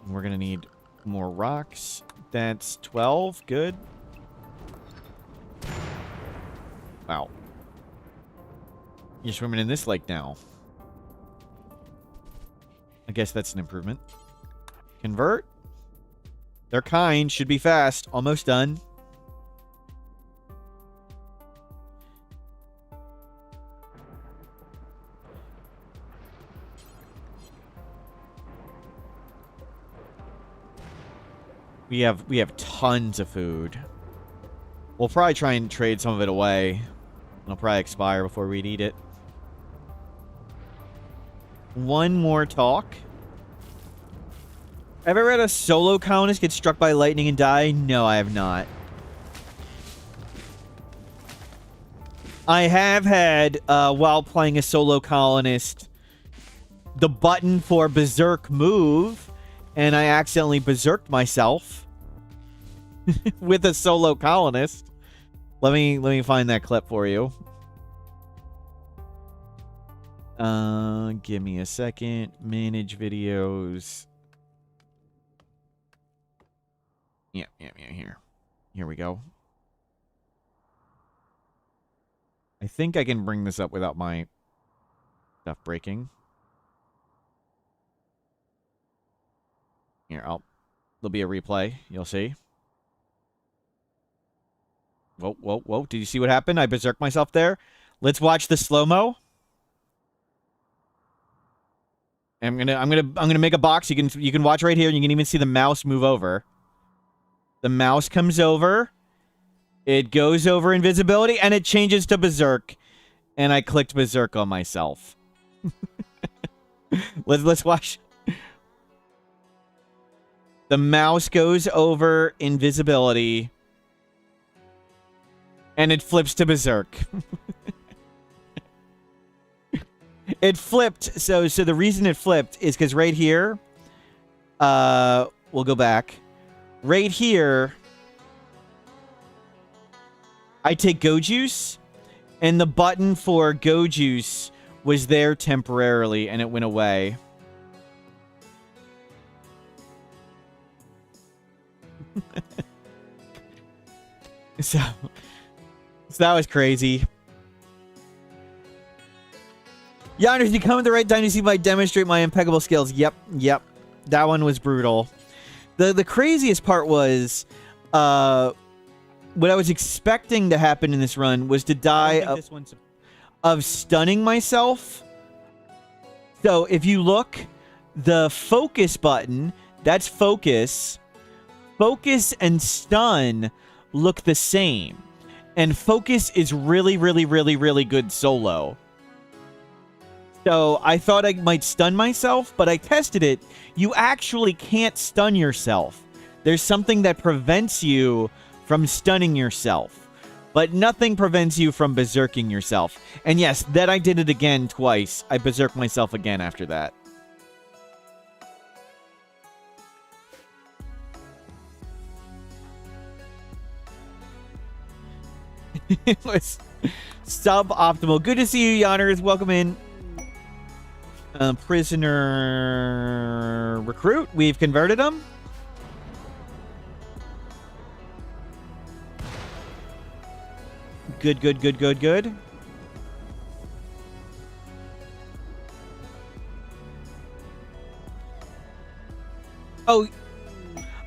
And we're going to need more rocks. That's 12. Good. Wow. You're swimming in this lake now. I guess that's an improvement. Convert. They're kind. Should be fast. Almost done. We have tons of food. We'll probably try and trade some of it away. It'll probably expire before we'd eat it. One more talk. Have I ever had a solo colonist get struck by lightning and die? No, I have not. I have had, while playing a solo colonist, the button for Berserk move and I accidentally berserked myself with a solo colonist. Let me find that clip for you. Give me a second. Manage videos. Yeah, here we go. I think I can bring this up without my stuff breaking. Here, there'll be a replay. You'll see. Whoa. Did you see what happened? I berserked myself there. Let's watch the slow-mo. I'm gonna make a box. You can watch right here, and you can even see the mouse move over. The mouse comes over. It goes over invisibility, and it changes to berserk. And I clicked berserk on myself. Let's watch. The mouse goes over invisibility, and it flips to berserk. It flipped. So the reason it flipped is because right here, we'll go back. Right here, I take Go Juice, and the button for Go Juice was there temporarily, and it went away. So that was crazy. Yonder, you come at the right time to see my demonstrate my impeccable skills. Yep. That one was brutal. The craziest part was, what I was expecting to happen in this run was to die of stunning myself. So if you look, the focus button, that's focus. Focus and stun look the same. And focus is really good solo. So I thought I might stun myself, but I tested it. You actually can't stun yourself. There's something that prevents you from stunning yourself, but nothing prevents you from berserking yourself. And yes, that I did it again twice. I berserked myself again after that. It was suboptimal. Good to see you, Yonners. Welcome in. Prisoner recruit. We've converted him. Good. Oh,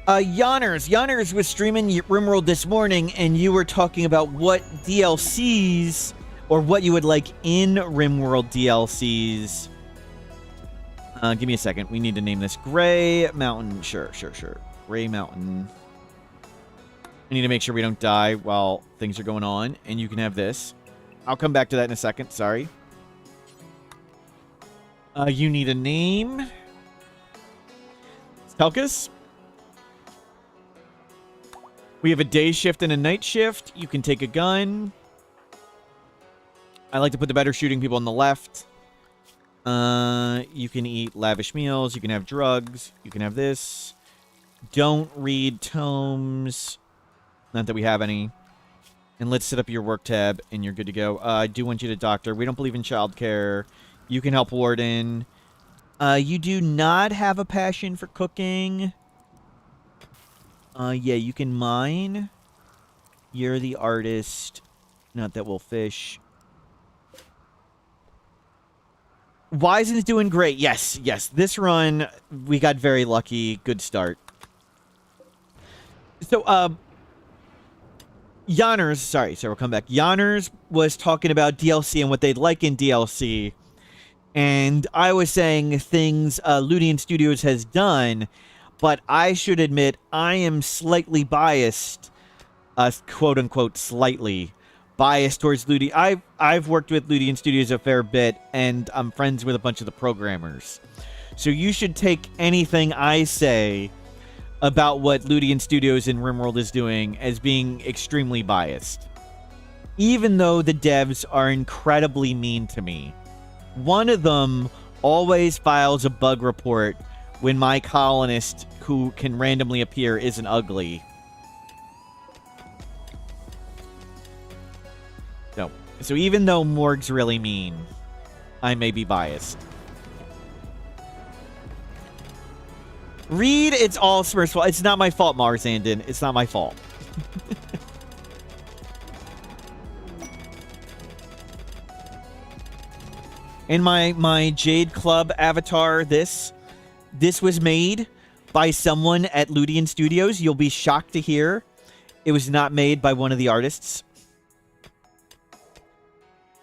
Yonners was streaming RimWorld this morning, and you were talking about what DLCs or what you would like in RimWorld DLCs. Give me a second. We need to name this Gray Mountain. Sure. Gray Mountain. I need to make sure we don't die while things are going on, and you can have this. I'll come back to that in a second. Sorry. You need a name. Telkus. We have a day shift and a night shift. You can take a gun. I like to put the better shooting people on the left. You can eat lavish meals. You can have drugs. You can have this. Don't read tomes. Not that we have any. And let's set up your work tab, and you're good to go. I do want you to doctor. We don't believe in childcare. You can help warden. You do not have a passion for cooking. Yeah, you can mine. You're the artist. Not that we'll fish. Wisen's doing great. Yes. This run, we got very lucky. Good start. So, Yonners, sorry, we'll come back. Yonners was talking about DLC and what they'd like in DLC. And I was saying things Ludian Studios has done, but I should admit I am slightly biased, quote-unquote slightly biased towards Ludian. I've worked with Ludian Studios a fair bit, and I'm friends with a bunch of the programmers. So you should take anything I say about what Ludian Studios in RimWorld is doing as being extremely biased. Even though the devs are incredibly mean to me. One of them always files a bug report when my colonist who can randomly appear isn't ugly. So even though Morg's really mean, I may be biased. Reed, it's all Smurf's fault. It's not my fault, Marzandon. It's not my fault. In my Jade Club avatar, this was made by someone at Ludian Studios. You'll be shocked to hear it was not made by one of the artists.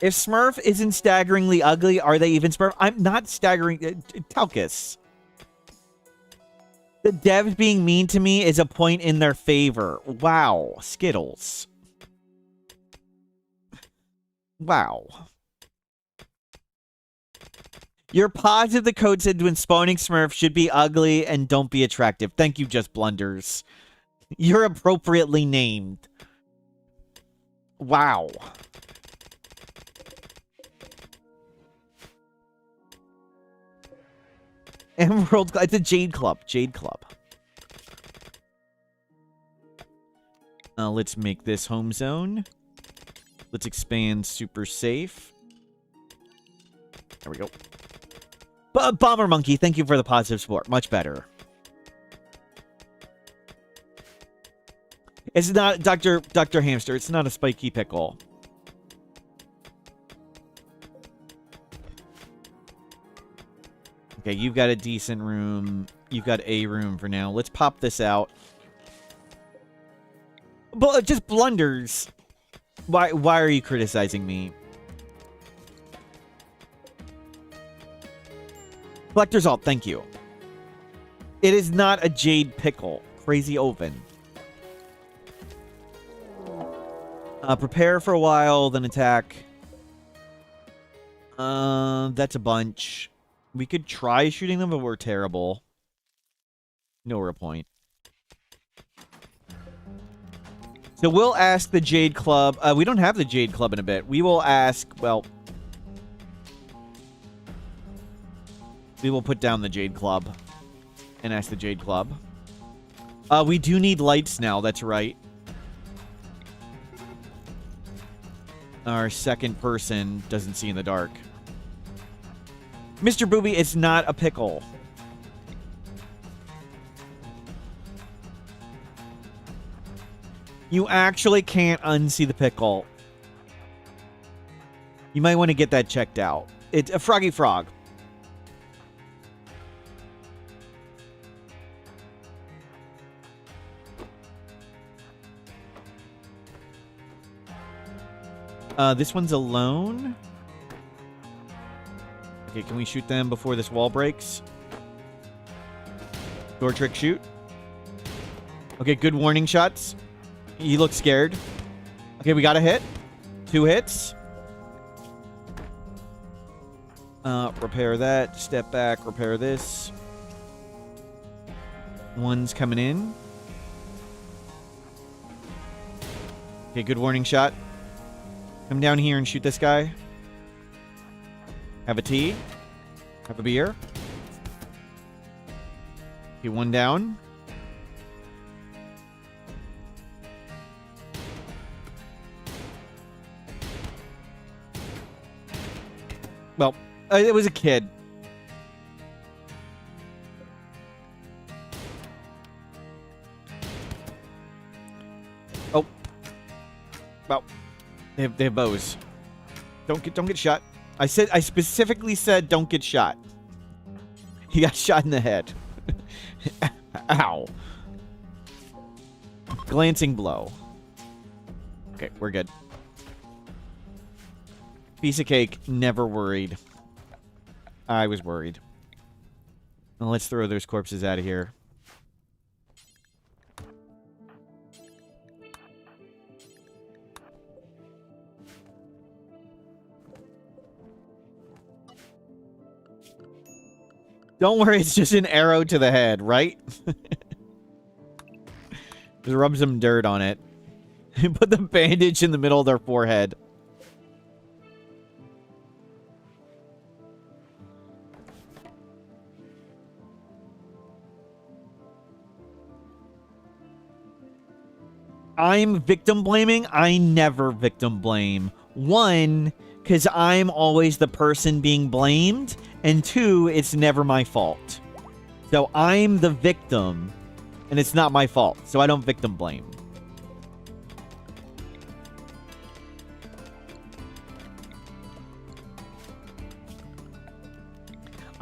If Smurf isn't staggeringly ugly, are they even Smurf? I'm not staggering. Telkus. The devs being mean to me is a point in their favor. Wow. Skittles. Wow. You're positive the code said when spawning Smurf should be ugly and don't be attractive. Thank you, Just Blunders. You're appropriately named. Wow. Emerald, it's a Jade Club. Jade Club. Let's make this home zone. Let's expand super safe. There we go. Bomber Monkey, thank you for the positive support. Much better. It's not Dr. Hamster. It's not a spiky pickle. Okay, you've got a decent room. You've got a room for now. Let's pop this out. But just blunders. Why are you criticizing me? Collector's Alt, thank you. It is not a Jade Pickle. Crazy Oven. Prepare for a while, then attack. That's a bunch. We could try shooting them, but we're terrible. No real point. So we'll ask the Jade Club. We don't have the Jade Club in a bit. We will ask, well... We will put down the Jade Club and ask the Jade Club. We do need lights now, that's right. Our second person doesn't see in the dark. Mr. Booby, it's not a pickle. You actually can't unsee the pickle. You might want to get that checked out. It's a Froggy Frog. This one's alone. Okay, can we shoot them before this wall breaks? Door trick shoot. Okay, good warning shots. He looks scared. Okay, we got a hit. 2 hits. Repair that. Step back. Repair this. One's coming in. Okay, good warning shot. Come down here and shoot this guy. Have a tea. Have a beer. Okay, one down. Well, it was a kid. Oh. Well, they have bows. Don't get shot. I specifically said don't get shot. He got shot in the head. Ow. Glancing blow. Okay, we're good. Piece of cake, never worried. I was worried. Well, let's throw those corpses out of here. Don't worry, it's just an arrow to the head, right? Just rub some dirt on it. Put the bandage in the middle of their forehead. I'm victim blaming, I never victim blame. One, because I'm always the person being blamed, and two, it's never my fault. So I'm the victim, and it's not my fault, so I don't victim blame.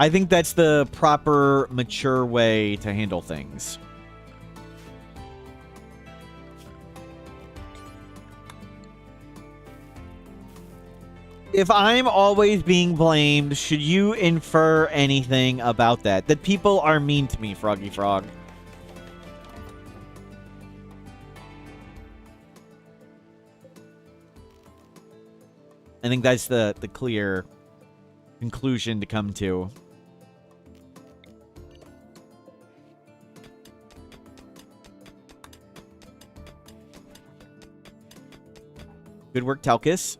I think that's the proper, mature way to handle things. If I'm always being blamed, should you infer anything about that? That people are mean to me, Froggy Frog. I think that's the clear conclusion to come to. Good work, Talcus.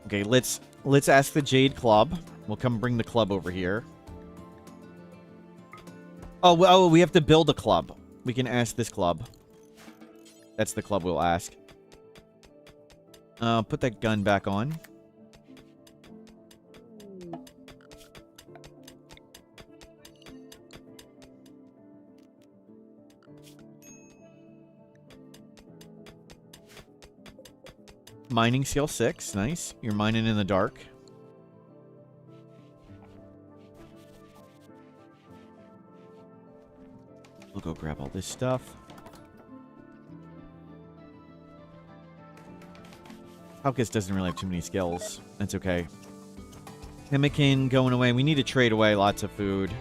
Okay, let's ask the Jade Club. We'll come bring the club over here. Oh, we have to build a club. We can ask this club. That's the club we'll ask. Put that gun back on. Mining skill 6. Nice. You're mining in the dark. We'll go grab all this stuff. Halkus doesn't really have too many skills. That's okay. Chemican going away. We need to trade away lots of food.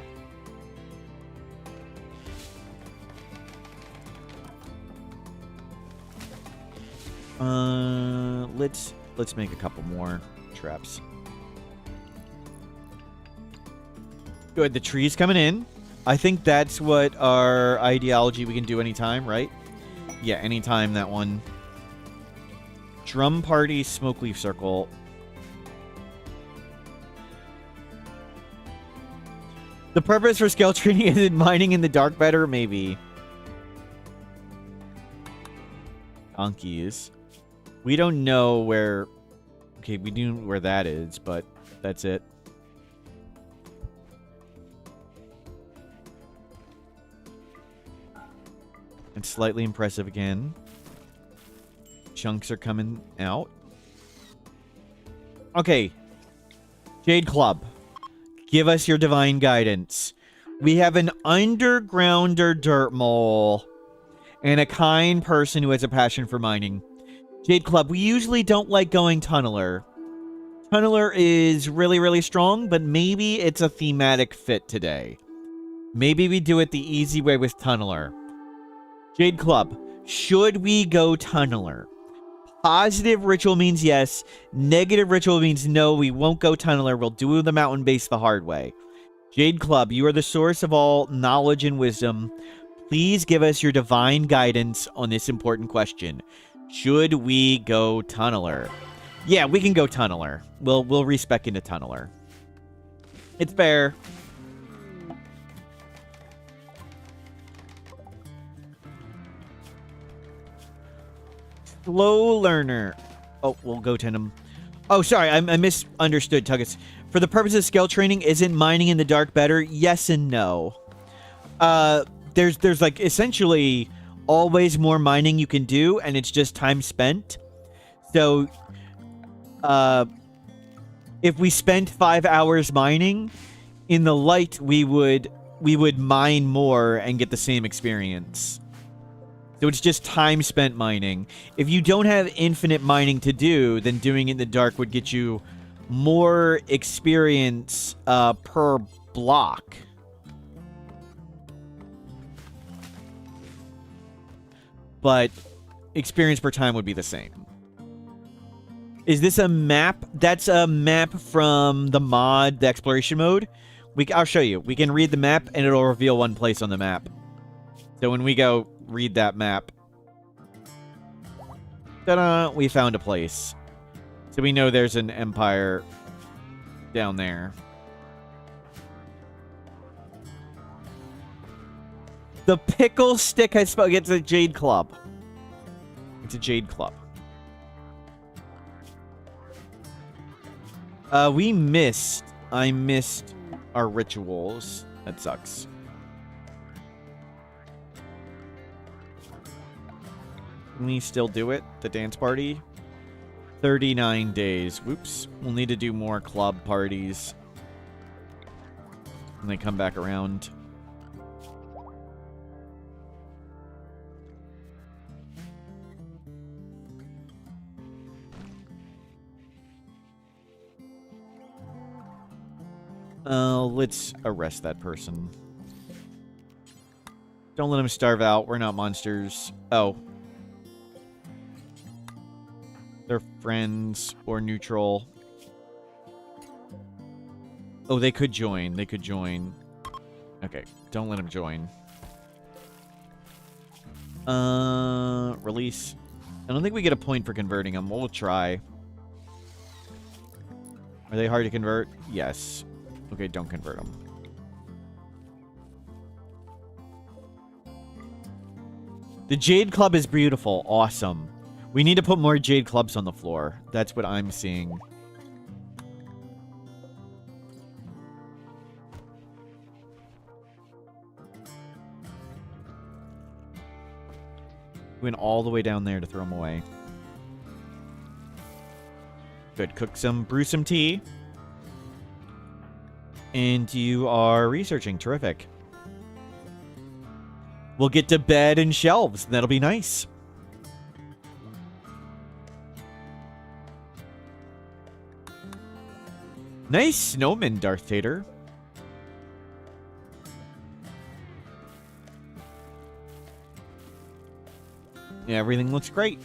Let's make a couple more traps. Good, the tree's coming in. I think that's what our ideology we can do anytime, right? Yeah, anytime that one. Drum party, smoke leaf circle. The purpose for skill training isn't mining in the dark better, maybe. Donkeys. We don't know where... Okay, we do know where that is, but that's it. It's slightly impressive again. Chunks are coming out. Okay. Jade Club. Give us your divine guidance. We have an undergrounder dirt mole and a kind person who has a passion for mining. Jade Club, we usually don't like going tunneler. Tunneler is really, really strong, but maybe it's a thematic fit today. Maybe we do it the easy way with tunneler. Jade Club, should we go tunneler? Positive ritual means yes. Negative ritual means no, we won't go tunneler. We'll do the mountain base the hard way. Jade Club, you are the source of all knowledge and wisdom. Please give us your divine guidance on this important question. Should we go tunneler? Yeah, we can go tunneler. We'll respec into tunneler. It's fair. Slow learner. Oh, we'll go to him. Oh, sorry, I misunderstood, Tuggets. For the purpose of skill training, isn't mining in the dark better? Yes and no. There's like essentially always more mining you can do, and it's just time spent. So, if we spent 5 hours mining, in the light we would mine more and get the same experience. So it's just time spent mining. If you don't have infinite mining to do, then doing it in the dark would get you more experience per block. But experience per time would be the same. Is this a map? That's a map from the mod, the exploration mode. I'll show you. We can read the map, and it'll reveal one place on the map. So when we go read that map, ta-da, we found a place. So we know there's an empire down there. The pickle stick has spoken. It's a Jade Club. It's a Jade Club. We missed. I missed our rituals. That sucks. Can we still do it? The dance party? 39 days. Whoops. We'll need to do more club parties when they come back around. Let's arrest that person. Don't let him starve out. We're not monsters. Oh. They're friends or neutral. Oh, they could join. They could join. Okay, don't let them join. Release. I don't think we get a point for converting them. We'll try. Are they hard to convert? Yes. Okay, don't convert them. The Jade Club is beautiful. Awesome. We need to put more Jade Clubs on the floor. That's what I'm seeing. Went all the way down there to throw them away. Good. Brew some tea. And you are researching. Terrific. We'll get to bed and shelves. That'll be nice. Nice snowman, Darth Vader. Yeah, everything looks great.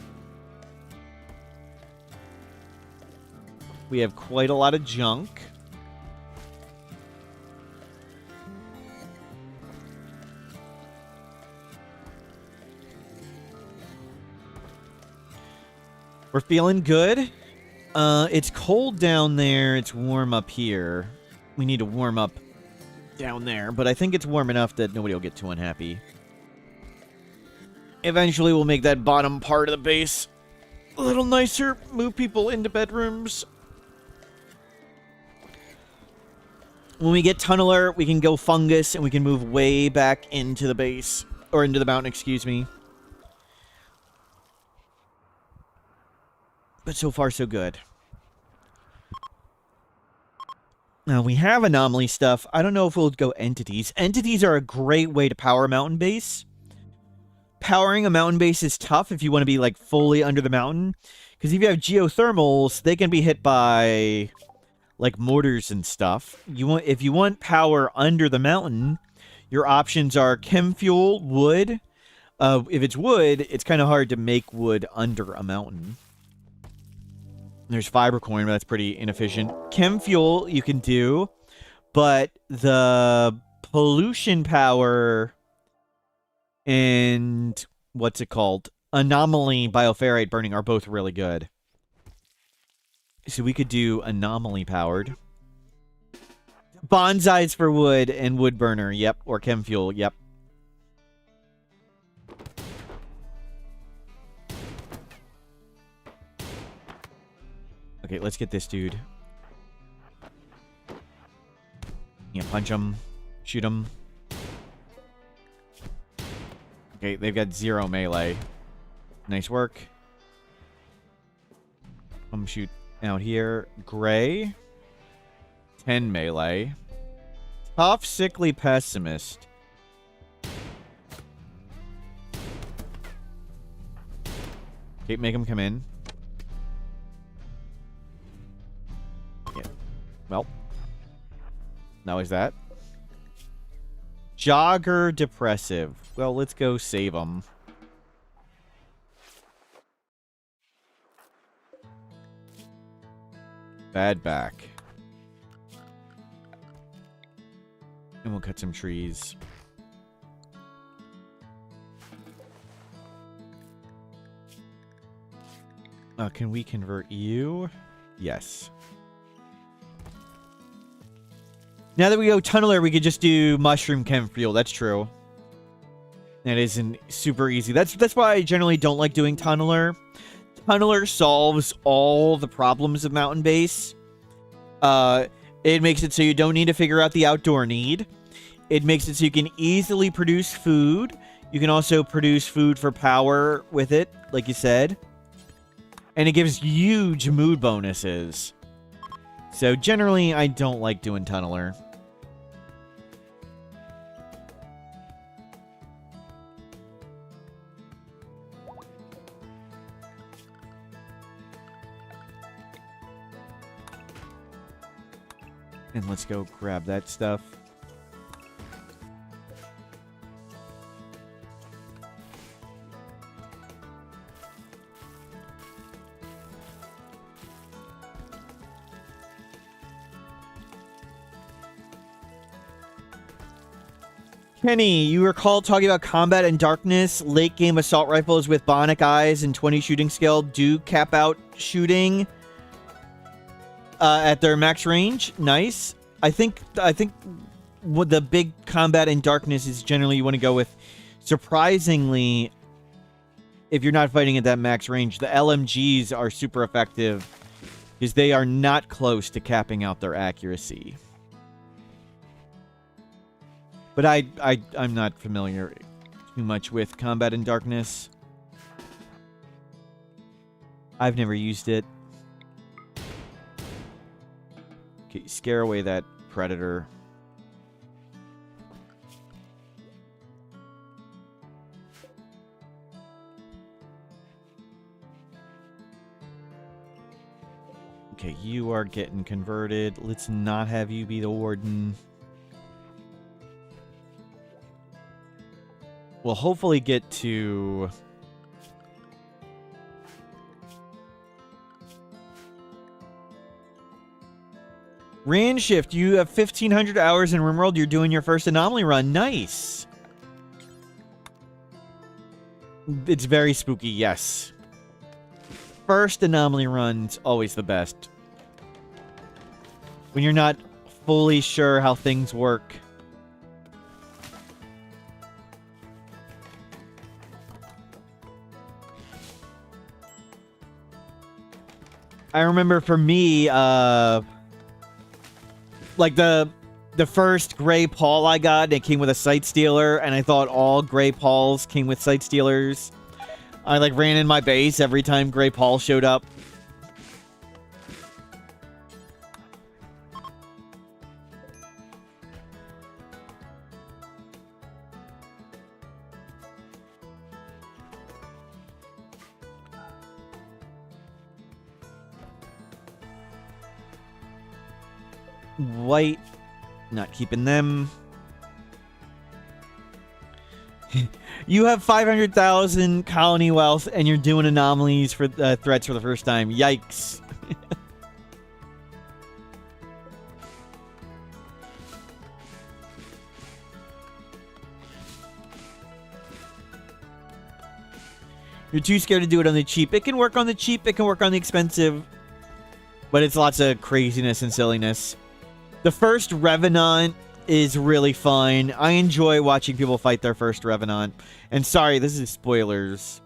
We have quite a lot of junk. We're feeling good. It's cold down there. It's warm up here. We need to warm up down there, but I think it's warm enough that nobody will get too unhappy. Eventually, we'll make that bottom part of the base a little nicer. Move people into bedrooms. When we get Tunneler, we can go Fungus, and we can move way back into the base. Or into the mountain, excuse me. But so far, so good. Now, we have Anomaly stuff. I don't know if we'll go Entities. Entities are a great way to power a mountain base. Powering a mountain base is tough if you want to be, like, fully under the mountain. Because if you have geothermals, they can be hit by, like, mortars and stuff. If you want power under the mountain, your options are chem fuel, wood. If it's wood, it's kind of hard to make wood under a mountain. There's fiber coin, but that's pretty inefficient. Chem fuel you can do, but the pollution power and what's it called? Anomaly bioferrite burning are both really good. So we could do anomaly powered. Bonsais for wood and wood burner, yep, or chem fuel, yep. Okay, let's get this dude. Yeah, punch him. Shoot him. Okay, they've got 0 melee. Nice work. Shoot out here. Gray. 10 melee. Tough, sickly pessimist. Okay, make him come in. Well, now is that. Jogger depressive. Well, let's go save him. Bad back. And we'll cut some trees. Can we convert you? Yes. Now that we go Tunneler, we could just do Mushroom Chem Fuel. That's true. That isn't super easy. That's why I generally don't like doing Tunneler. Tunneler solves all the problems of Mountain Base. It makes it so you don't need to figure out the outdoor need. It makes it so you can easily produce food. You can also produce food for power with it, like you said. And it gives huge mood bonuses. So generally, I don't like doing Tunneler. And let's go grab that stuff. Kenny, you recall talking about combat and darkness. Late game assault rifles with bionic eyes and 20 shooting skill do cap out shooting at their max range. Nice. I think what the big combat and darkness is generally you want to go with. Surprisingly, if you're not fighting at that max range, the LMGs are super effective because they are not close to capping out their accuracy. But I'm not familiar too much with combat in darkness. I've never used it. Okay, scare away that predator. Okay, you are getting converted. Let's not have you be the warden. We'll hopefully get to... Ran Shift, you have 1,500 hours in RimWorld. You're doing your first Anomaly run. Nice. It's very spooky, yes. First Anomaly run's always the best. When you're not fully sure how things work. I remember for me, like the first Gray Paul I got, it came with a Sight Stealer, and I thought all Gray Pauls came with Sight Stealers. I like ran in my base every time Gray Paul showed up. White, not keeping them. You have 500,000 colony wealth, and you're doing anomalies for threats for the first time. Yikes. You're too scared to do it on the cheap. It can work on the cheap, it can work on the expensive, but it's lots of craziness and silliness. The first Revenant is really fun. I enjoy watching people fight their first Revenant. And sorry, this is spoilers.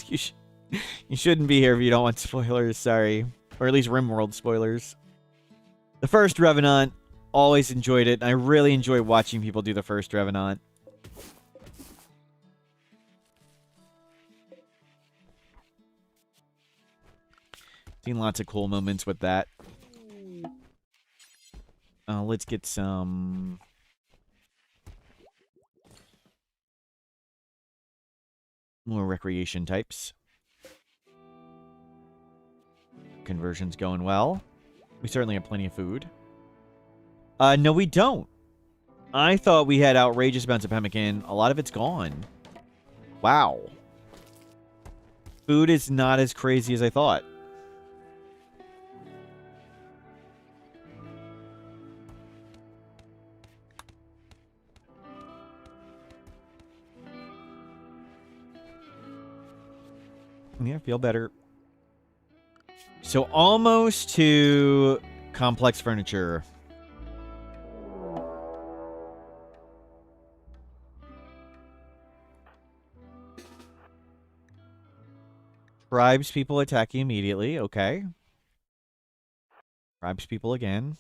You shouldn't be here if you don't want spoilers, sorry. Or at least RimWorld spoilers. The first Revenant, always enjoyed it. And I really enjoy watching people do the first Revenant. Seen lots of cool moments with that. Let's get some... more recreation types. Conversion's going well. We certainly have plenty of food. No, we don't. I thought we had outrageous amounts of pemmican. A lot of it's gone. Wow. Food is not as crazy as I thought. Yeah, feel better. So almost to complex furniture. Tribes people attack you immediately. Okay. Tribes people again.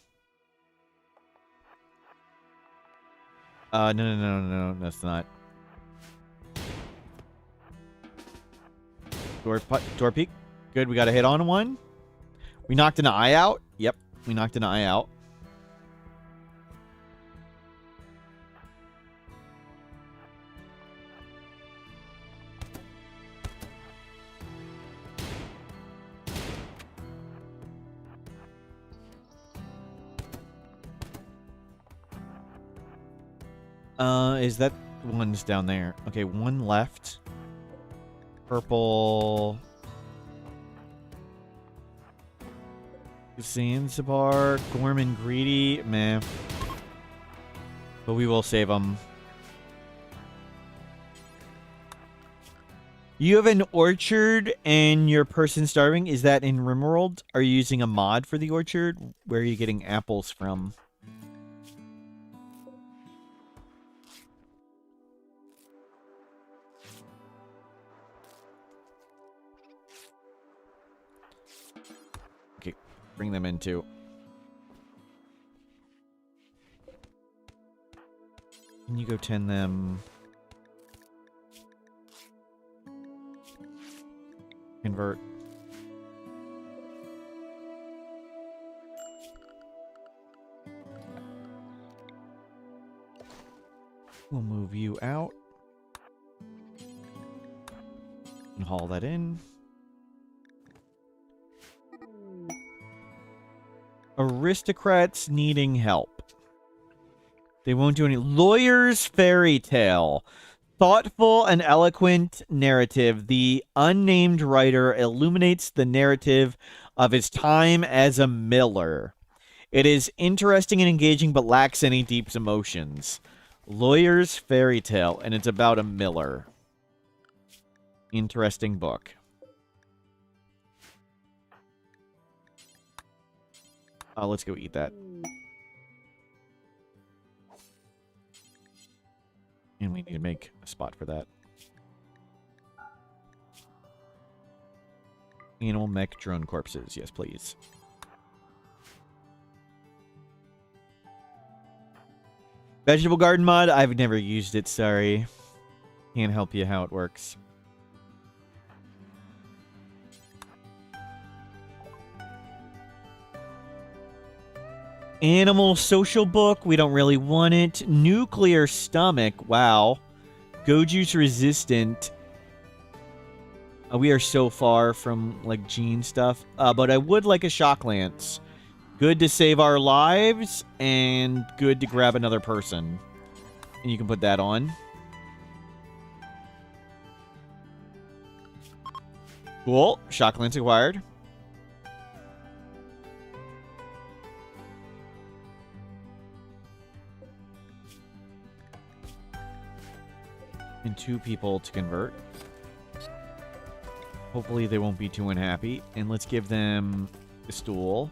No, that's not. Door peak. Good, we got a hit on one. We knocked an eye out. Yep, we knocked an eye out. Is that one's down there? Okay, one left. Purple. Zanzibar, Gorman, Greedy, meh. But we will save them. You have an orchard and your person starving. Is that in Rimworld? Are you using a mod for the orchard? Where are you getting apples from? Okay, bring them in too. Can you go tend them? Convert. We'll move you out. And haul that in. Aristocrats needing help. They won't do any. Lawyer's fairy tale. Thoughtful and eloquent narrative. The unnamed writer illuminates the narrative of his time as a miller. It is interesting and engaging, but lacks any deep emotions. Lawyer's fairy tale, and it's about a miller. Interesting book. Let's go eat that. And we need to make a spot for that. Animal mech drone corpses. Yes, please. Vegetable garden mod. I've never used it. Sorry. Can't help you how it works. Animal social book. We don't really want it. Nuclear stomach. Wow. Goju's resistant. We are so far from like gene stuff. But I would like a shock lance. Good to save our lives and good to grab another person. And you can put that on. Cool. Shock lance acquired. And 2 people to convert. Hopefully they won't be too unhappy. And let's give them a stool.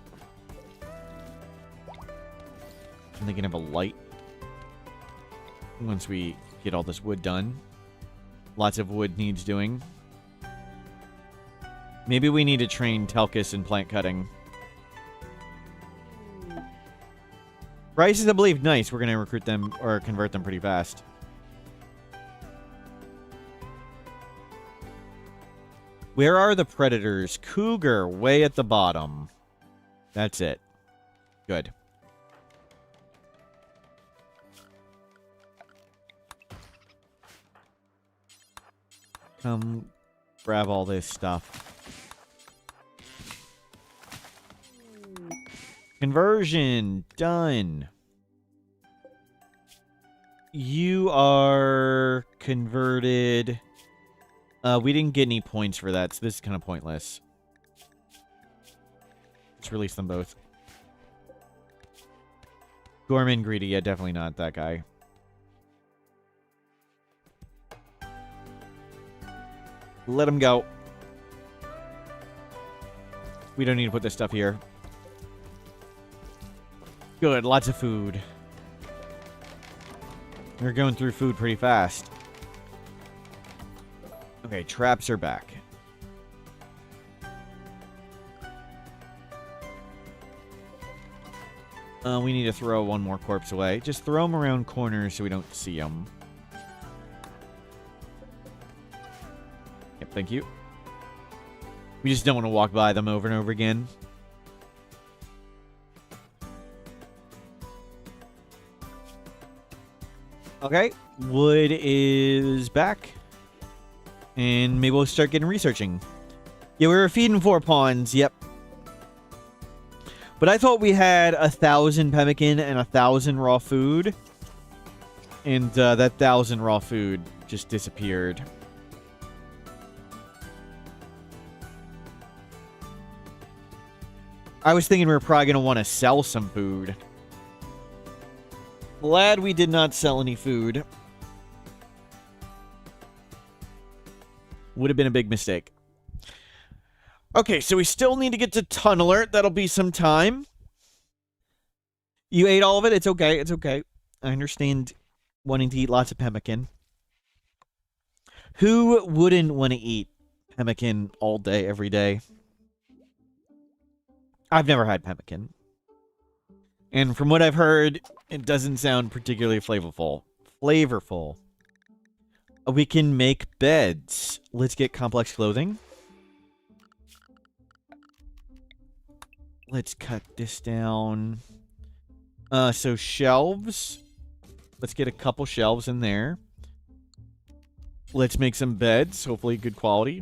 And they can have a light. Once we get all this wood done. Lots of wood needs doing. Maybe we need to train Telkis in plant cutting. Price is, I believe, nice. We're going to recruit them or convert them pretty fast. Where are the predators? Cougar, way at the bottom. That's it. Good. Come grab all this stuff. Conversion. Done. You are converted. We didn't get any points for that, so this is kind of pointless. Let's release them both. Gorman Greedy, yeah, definitely not that guy. Let him go. We don't need to put this stuff here. Good, lots of food. We're going through food pretty fast. Okay, traps are back. We need to throw one more corpse away. Just throw them around corners so we don't see them. Yep, thank you. We just don't want to walk by them over and over again. Okay, wood is back. And maybe we'll start getting researching. Yeah, we were feeding 4 pawns, yep. But I thought we had 1,000 pemmican and 1,000 raw food. And that 1,000 raw food just disappeared. I was thinking we were probably going to want to sell some food. Glad we did not sell any food. Would have been a big mistake. Okay, so we still need to get to Tunneler. That'll be some time. You ate all of it? It's okay. It's okay. I understand wanting to eat lots of pemmican. Who wouldn't want to eat pemmican all day, every day? I've never had pemmican. And from what I've heard, it doesn't sound particularly flavorful. We can make beds. Let's get complex clothing. Let's cut this down. So shelves. Let's get a couple shelves in there. Let's make some beds. Hopefully good quality.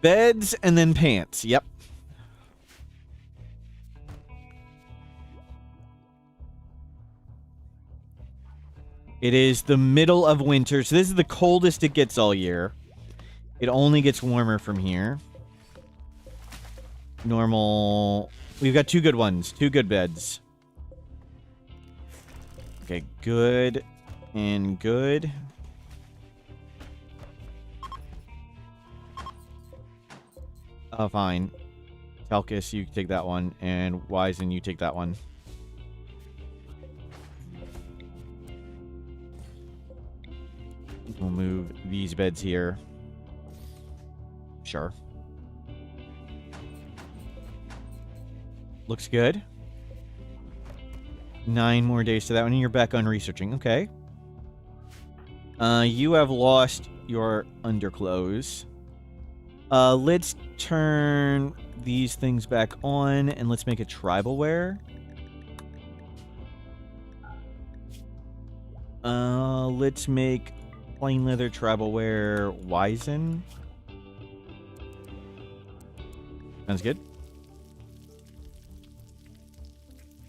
Beds and then pants. Yep. It is the middle of winter, so this is the coldest it gets all year. It only gets warmer from here. Normal. We've got 2 good ones. 2 good beds. Okay, good and good. Oh, fine. Telkis, you take that one. And Wizen, you take that one. We'll move these beds here. Sure. Looks good. 9 more days to that one, and you're back on researching. Okay. You have lost your underclothes. Let's turn these things back on, and let's make a tribal wear. Let's make plain leather tribal wear Wizen. Sounds good.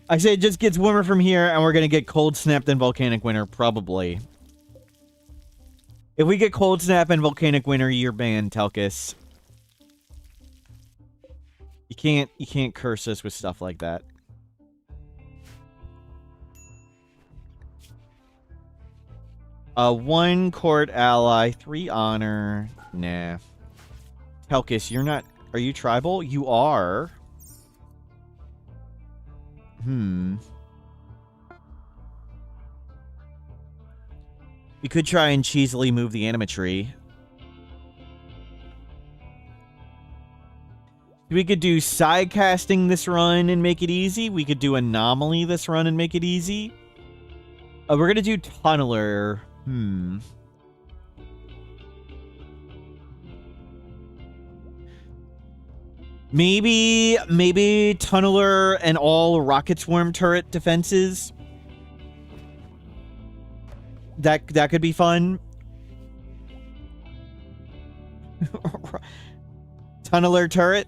I say it just gets warmer from here, and we're going to get cold snap and volcanic winter, probably. If we get cold snap and volcanic winter, you're banned, Telkis. You can't curse us with stuff like that. One court ally, 3 honor. Nah. Telkis, you're not... Are you tribal? You are. We could try and cheesily move the animatree. We could do side casting this run and make it easy. We could do Anomaly this run and make it easy. We're gonna do Tunneler. Maybe Tunneler and all rocket swarm turret defenses. That could be fun. Tunneler turret.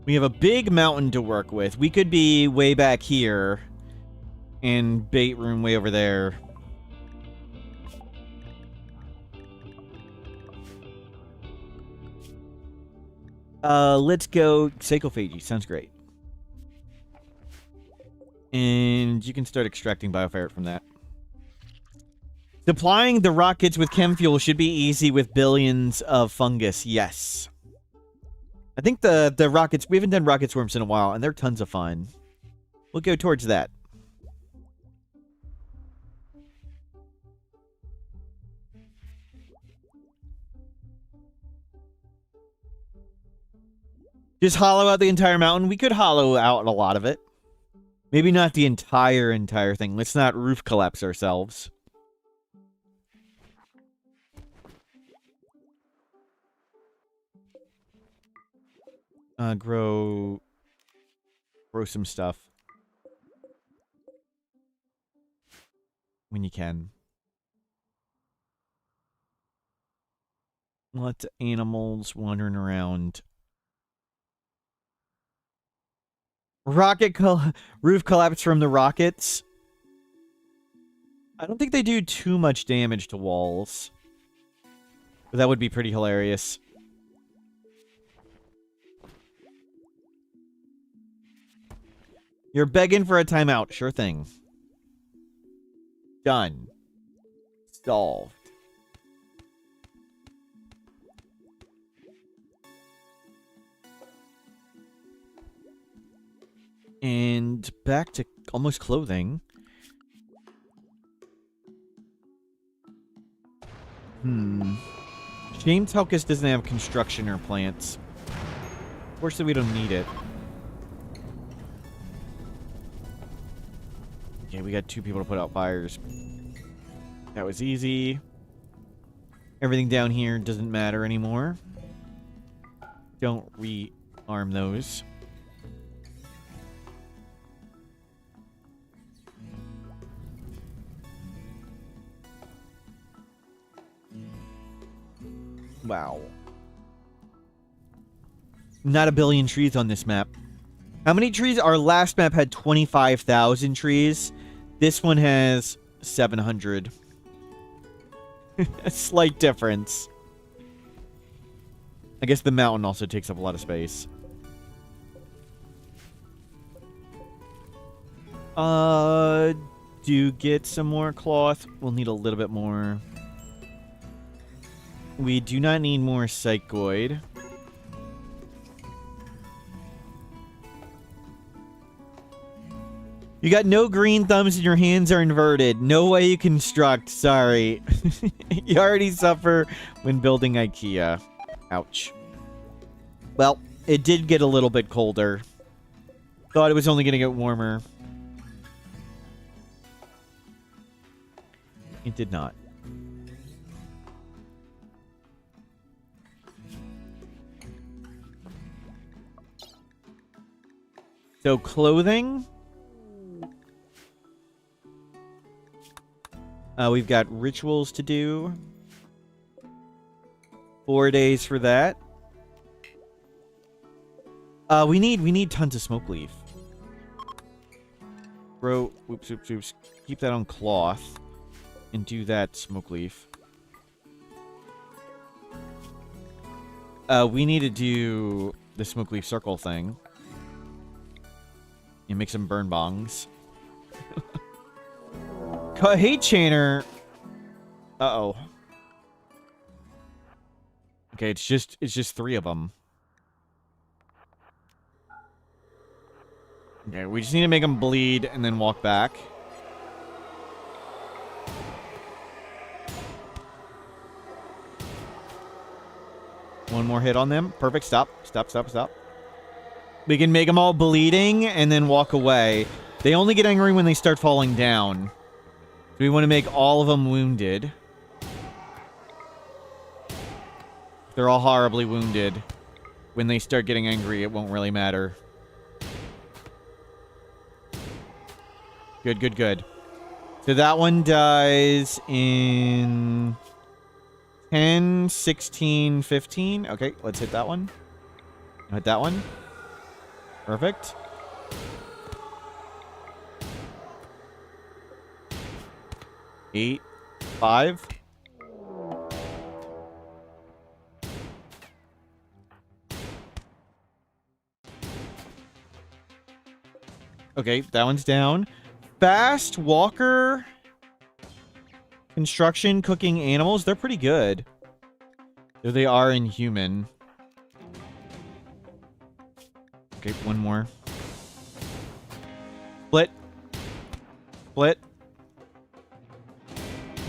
We have a big mountain to work with. We could be way back here. And bait room way over there. Let's go Psychophagy. Sounds great. And you can start extracting bioferret from that. Supplying the rockets with chem fuel should be easy with billions of fungus. Yes. I think the rockets... We haven't done rocket swarms in a while, and they're tons of fun. We'll go towards that. Just hollow out the entire mountain. We could hollow out a lot of it. Maybe not the entire thing. Let's not roof collapse ourselves. Grow some stuff. When you can. Lots of animals wandering around. Roof collapse from the rockets. I don't think they do too much damage to walls. But that would be pretty hilarious. You're begging for a timeout. Sure thing. Done. Solved. And back to almost clothing. Shame Telkus doesn't have construction or plants. Fortunately, we don't need it. Okay, we got 2 people to put out fires. That was easy. Everything down here doesn't matter anymore. Don't rearm those. Wow. Not a billion trees on this map. How many trees? Our last map had 25,000 trees. This one has 700. A slight difference. I guess the mountain also takes up a lot of space. Do get some more cloth. We'll need a little bit more. We do not need more psychoid. You got no green thumbs and your hands are inverted. No way you construct. Sorry. You already suffer when building IKEA. Ouch. Well, it did get a little bit colder. Thought it was only going to get warmer. It did not. So, clothing. We've got rituals to do. 4 days for that. We need tons of smoke leaf. Bro, oops. Keep that on cloth. And do that smoke leaf. We need to do the smoke leaf circle thing. You make some burn bongs. Hey, Chainer. Uh-oh. Okay, it's just 3 of them. Okay, we just need to make them bleed and then walk back. One more hit on them. Perfect. Stop. We can make them all bleeding and then walk away. They only get angry when they start falling down. So we want to make all of them wounded. They're all horribly wounded. When they start getting angry, it won't really matter. Good. So that one dies in 10, 16, 15. Okay, let's hit that one. Hit that one. Perfect. Eight, 5. Okay, that one's down. Fast walker. Construction, cooking, animals. They're pretty good. Though they are inhuman. Okay, one more. Split. Split.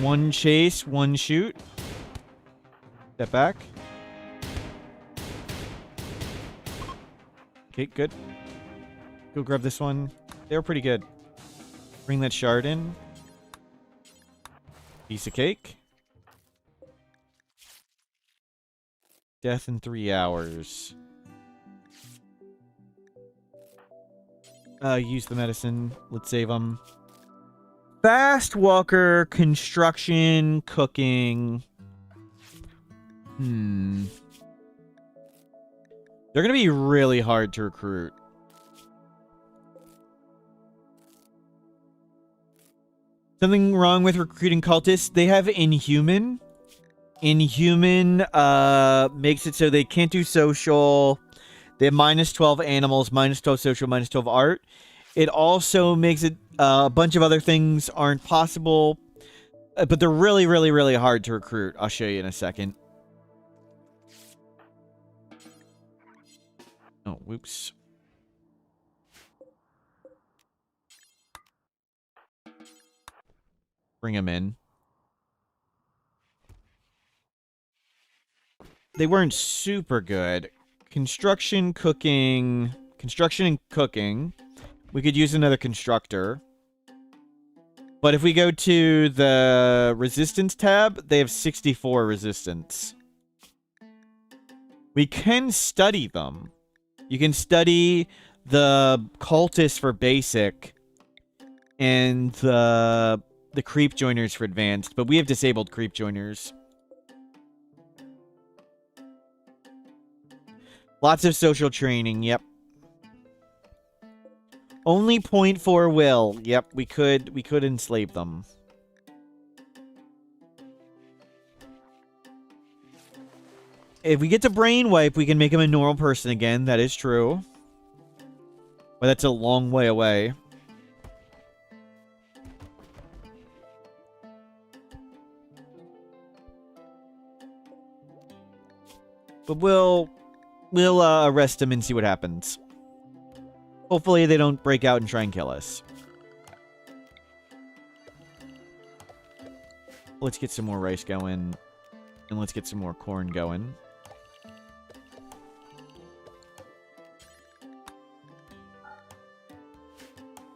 One chase, one shoot. Step back. Okay, good. Go grab this one. They were pretty good. Bring that shard in. Piece of cake. Death in 3 hours. Use the medicine. Let's save them. Fast walker, construction, cooking. They're gonna be really hard to recruit. Something wrong with recruiting cultists? They have Inhuman. Inhuman makes it so they can't do social. They have -12 animals, -12 social, -12 art. It also makes it a bunch of other things aren't possible. But they're really, really, really hard to recruit. I'll show you in a second. Oh, whoops. Bring them in. They weren't super good. Construction and cooking. We could use another constructor. But if we go to the resistance tab, they have 64 resistance. We can study them. You can study the cultists for basic and the creep joiners for advanced, but we have disabled creep joiners. Lots of social training, yep. Only 0.4 will. Yep, we could enslave them. If we get to brainwipe, we can make him a normal person again. That is true. But that's a long way away. But we'll arrest him and see what happens. Hopefully they don't break out and try and kill us. Let's get some more rice going. And let's get some more corn going.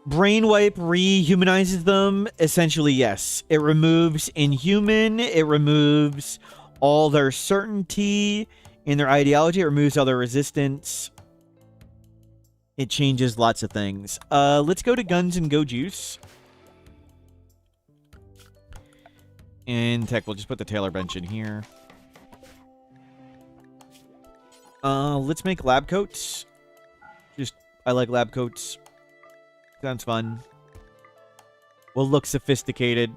Brainwipe rehumanizes them. Essentially, yes. It removes Inhuman. It removes all their certainty in their ideology. It removes all their resistance. It changes lots of things. Let's go to guns and go juice. And tech, we'll just put the Taylor bench in here. Let's make lab coats. I like lab coats. Sounds fun. Will look sophisticated.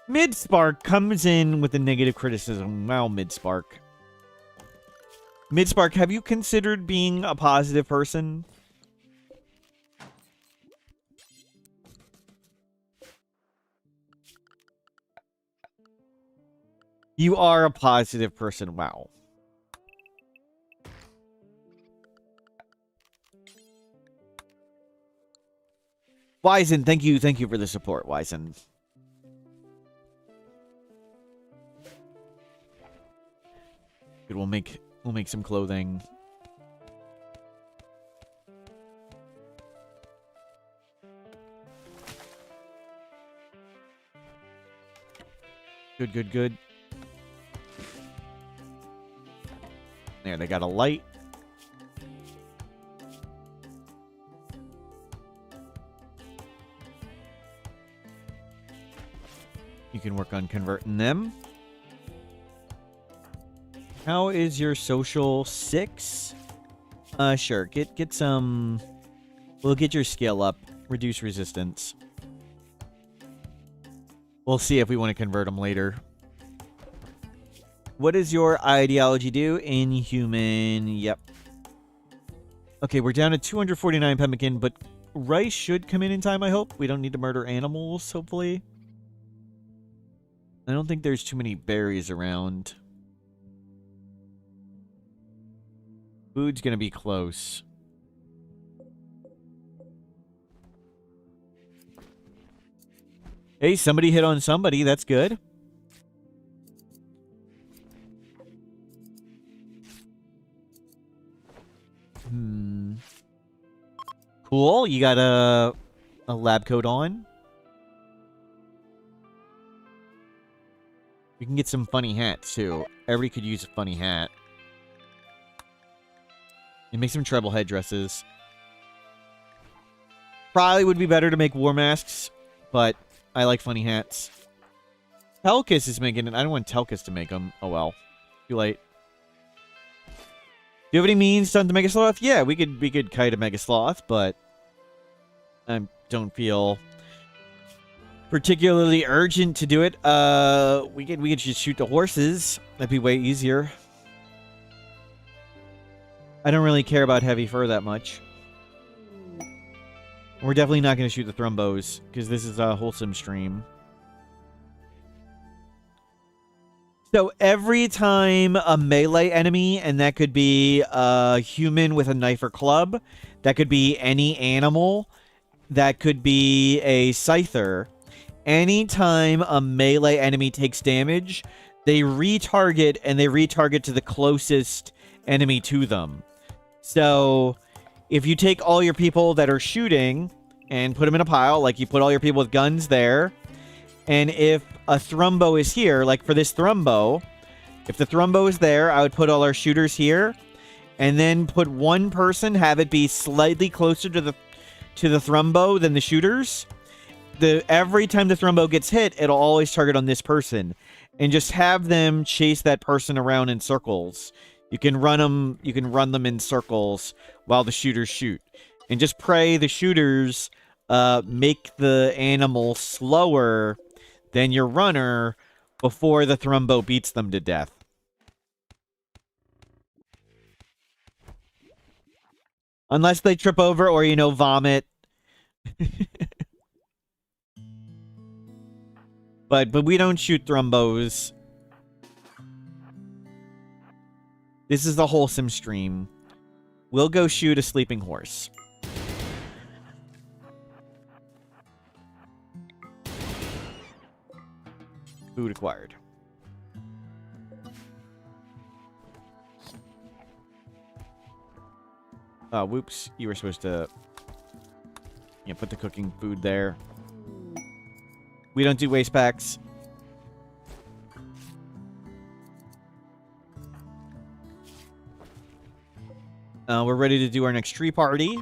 Midspark comes in with a negative criticism. Wow, Midspark. Midspark, have you considered being a positive person? You are a positive person. Wow. Wizen, thank you for the support, Wizen. Good, we'll make some clothing. Good. There, they got a light. You can work on converting them. How is your social? 6? Sure. Get some. We'll get your skill up. Reduce resistance. We'll see if we want to convert them later. What does your ideology do? Inhuman. Yep. Okay, we're down to 249 pemmican, but rice should come in time, I hope. We don't need to murder animals, hopefully. I don't think there's too many berries around. Food's gonna be close. Hey, somebody hit on somebody. That's good. Cool. You got a lab coat on. We can get some funny hats, too. Everybody could use a funny hat. And make some treble headdresses. Probably would be better to make war masks, but I like funny hats. Telkus is making it. I don't want Telkus to make them. Oh, well. Too late. Do you have any means to Mega Sloth? Yeah, we could kite a Mega Sloth, but I don't feel particularly urgent to do it. We could just shoot the horses. That'd be way easier. I don't really care about heavy fur that much. We're definitely not going to shoot the Thrumbos, because this is a wholesome stream. So every time a melee enemy, and that could be a human with a knife or club, that could be any animal, that could be a scyther, anytime a melee enemy takes damage, they retarget, and they retarget to the closest enemy to them. So if you take all your people that are shooting and put them in a pile, like you put all your people with guns there, and if a Thrumbo is here, like for this Thrumbo, if the Thrumbo is there, I would put all our shooters here, and then put one person, have it be slightly closer to the Thrumbo than the shooters. Every time the Thrumbo gets hit, it'll always target on this person, and just have them chase that person around in circles. You can run them in circles while the shooters shoot. And just pray the shooters make the animal slower than your runner before the Thrumbo beats them to death. Unless they trip over or, vomit. But we don't shoot Thrumbos. This is the wholesome stream. We'll go shoot a sleeping horse. Food acquired. Whoops. You were supposed to put the cooking food there. We don't do waste packs. We're ready to do our next tree party.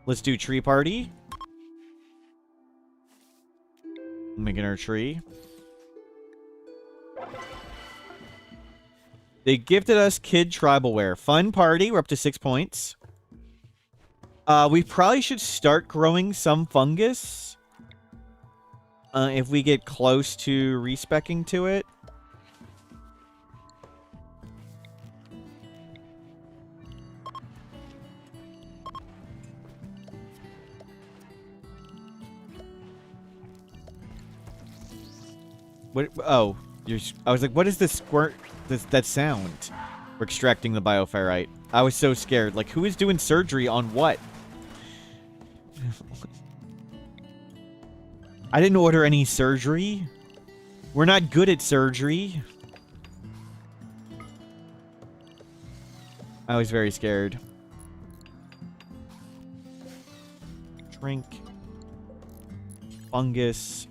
Let's do tree party. Making our tree. They gifted us kid tribalware. Fun party. We're up to 6 points. We probably should start growing some fungus. If we get close to respecking to it. What? Oh, I was like, what is this squirt? That sound? We're extracting the bioferrite. I was so scared. Like, who is doing surgery on what? I didn't order any surgery. We're not good at surgery. I was very scared. Drink. Fungus.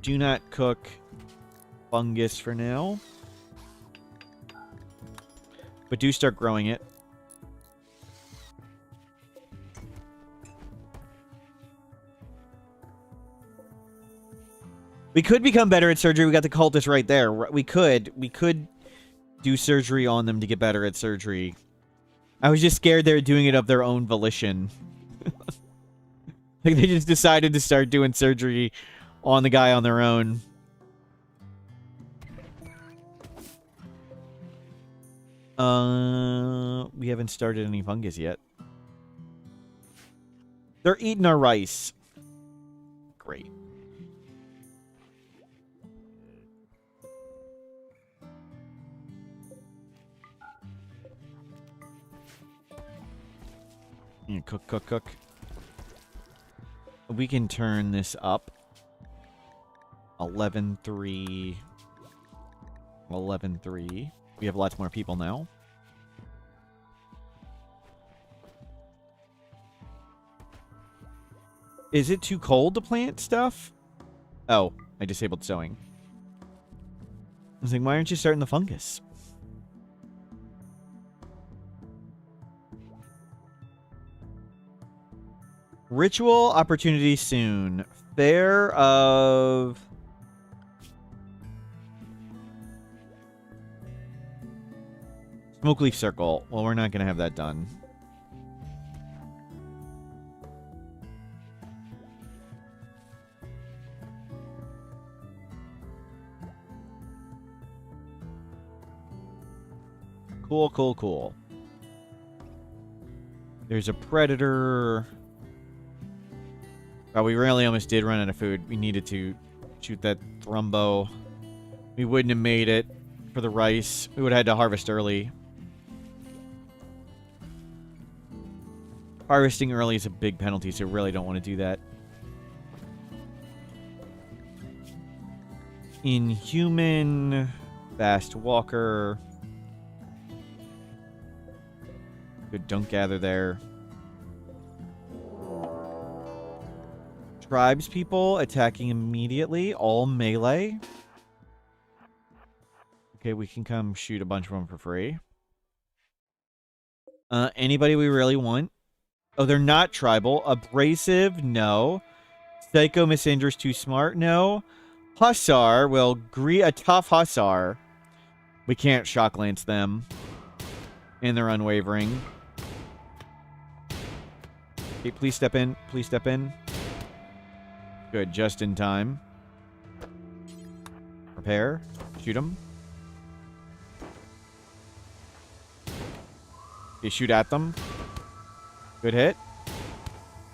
Do not cook fungus for now. But do start growing it. We could become better at surgery. We got the cultist right there. We could do surgery on them to get better at surgery. I was just scared they were doing it of their own volition. Like they just decided to start doing surgery on the guy on their own. We haven't started any fungus yet. They're eating our rice. Great. Cook, cook, cook. We can turn this up. 11-3. 11-3. We have lots more people now. Is it too cold to plant stuff? Oh, I disabled sowing. I was like, why aren't you starting the fungus? Ritual opportunity soon. Fair of... Smoke leaf circle. Well, we're not going to have that done. Cool, cool, cool. There's a predator. Oh, we really almost did run out of food. We needed to shoot that thrumbo. We wouldn't have made it for the rice. We would have had to harvest early. Harvesting early is a big penalty, so really don't want to do that. Inhuman. Fast walker. Good, don't gather there. Tribes people attacking immediately. All melee. Okay, we can come shoot a bunch of them for free. Anybody we really want? Oh, they're not tribal. Abrasive? No. Psycho Missander's too smart? No. Hussar? Well, a tough Hussar. We can't shock lance them. And they're unwavering. Okay, please step in. Please step in. Good, just in time. Prepare. Shoot them. Okay, shoot at them. Good hit.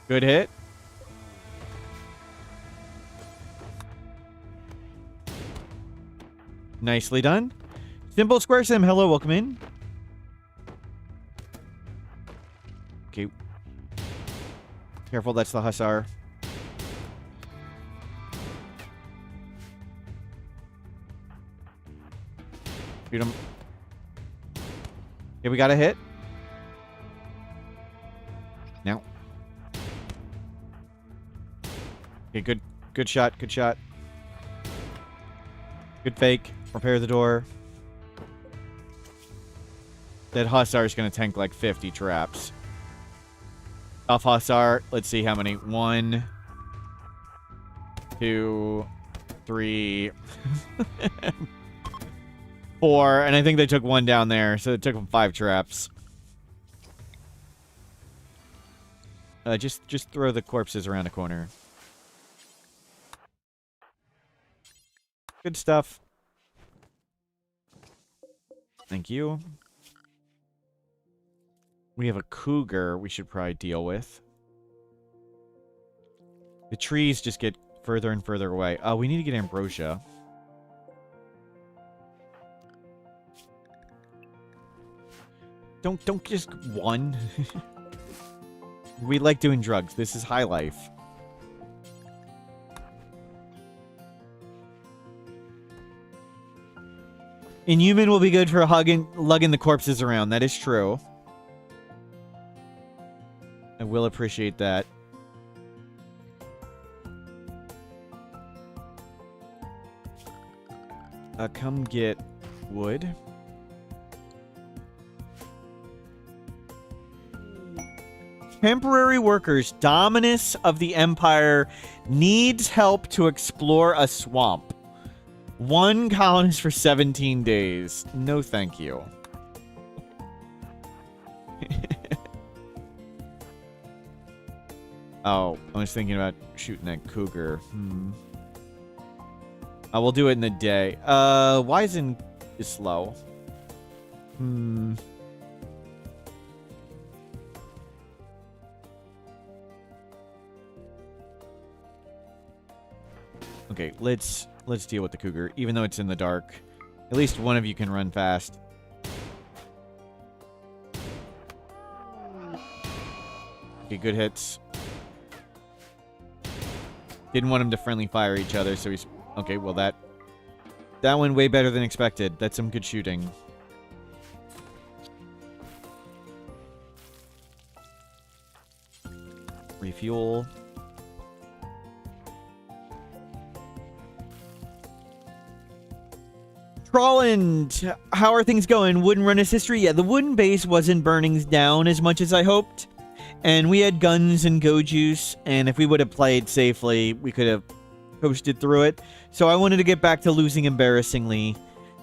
Good hit. Nicely done. Simple Square Sim, hello, welcome in. Okay. Careful, that's the Hussar. Shoot him. Okay, we got a hit. Now. Okay, good shot, good shot. Good fake. Prepare the door. That Hussar is going to tank like 50 traps. Off Hussar. Let's see how many. 1, 2, 3, 4. And I think they took one down there. So it took them 5 traps. Just throw the corpses around the corner. Good stuff. Thank you. We have a cougar we should probably deal with. The trees just get further and further away. Oh, we need to get ambrosia. Don't just one. We like doing drugs. This is high life. Inhuman will be good for lugging the corpses around. That is true. I will appreciate that. Come get wood. Temporary workers. Dominus of the Empire needs help to explore a swamp. 1 colonist for 17 days. No, thank you. Oh, I was thinking about shooting that cougar. We'll do it in the day. Wisen is slow. Okay, let's deal with the cougar, even though it's in the dark. At least one of you can run fast. Okay, good hits. Didn't want him to friendly fire each other, so he's... Okay, well that went way better than expected. That's some good shooting. Refuel. Trolland, how are things going? Wooden run is history. Yeah, the wooden base wasn't burning down as much as I hoped. And we had guns and go juice, and if we would have played safely, we could have coasted through it. So I wanted to get back to losing embarrassingly.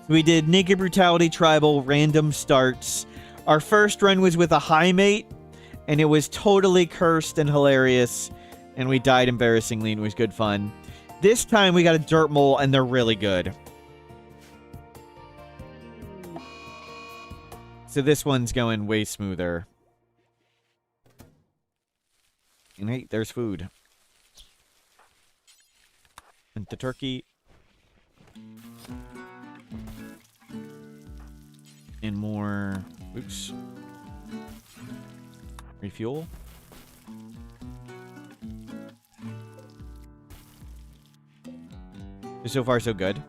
We did Naked Brutality Tribal, random starts. Our first run was with a high mate, and it was totally cursed and hilarious, and we died embarrassingly, and it was good fun. This time we got a dirt mole, and they're really good. So this one's going way smoother. And hey, there's food. And the turkey. And more... Oops. Refuel. So far, so good.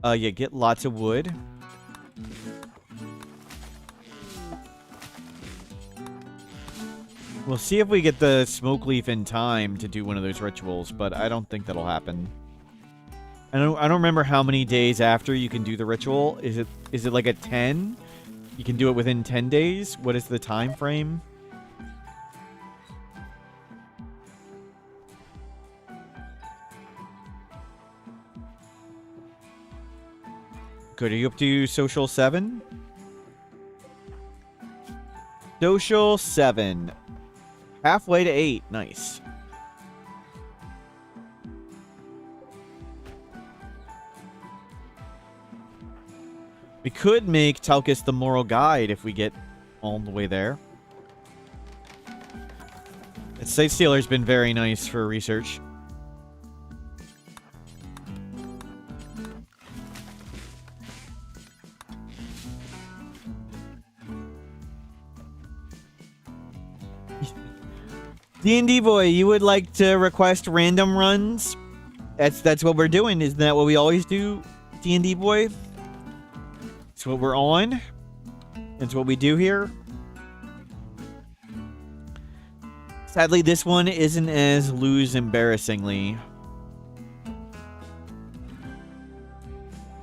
Yeah, get lots of wood. We'll see if we get the smoke leaf in time to do one of those rituals, but I don't think that'll happen. I don't remember how many days after you can do the ritual. Is it like a 10? You can do it within 10 days? What is the time frame? Good, are you up to social 7? Social 7. Halfway to 8. Nice. We could make Talcus the moral guide if we get all the way there. Site Stealer's been very nice for research. D&D boy, you would like to request random runs? That's what we're doing. Isn't that what we always do, D&D boy? It's what we're on. It's what we do here. Sadly, this one isn't as lose embarrassingly.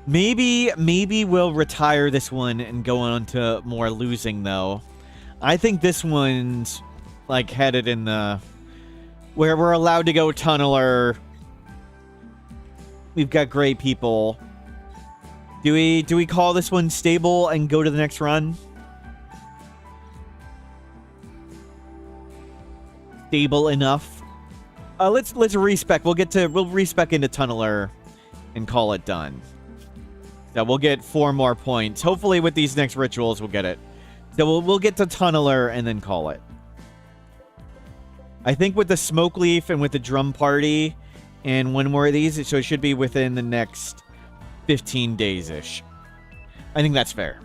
Maybe we'll retire this one and go on to more losing, though. I think this one's like headed in the where we're allowed to go tunneler. We've got great people. Do we call this one stable and go to the next run? Stable enough. Let's respec. We'll respec into tunneler and call it done. So we'll get 4 more points. Hopefully with these next rituals we'll get it. So we'll get to tunneler and then call it. I think with the smoke leaf and with the drum party and one more of these, so it should be within the next 15 days-ish. I think that's fair.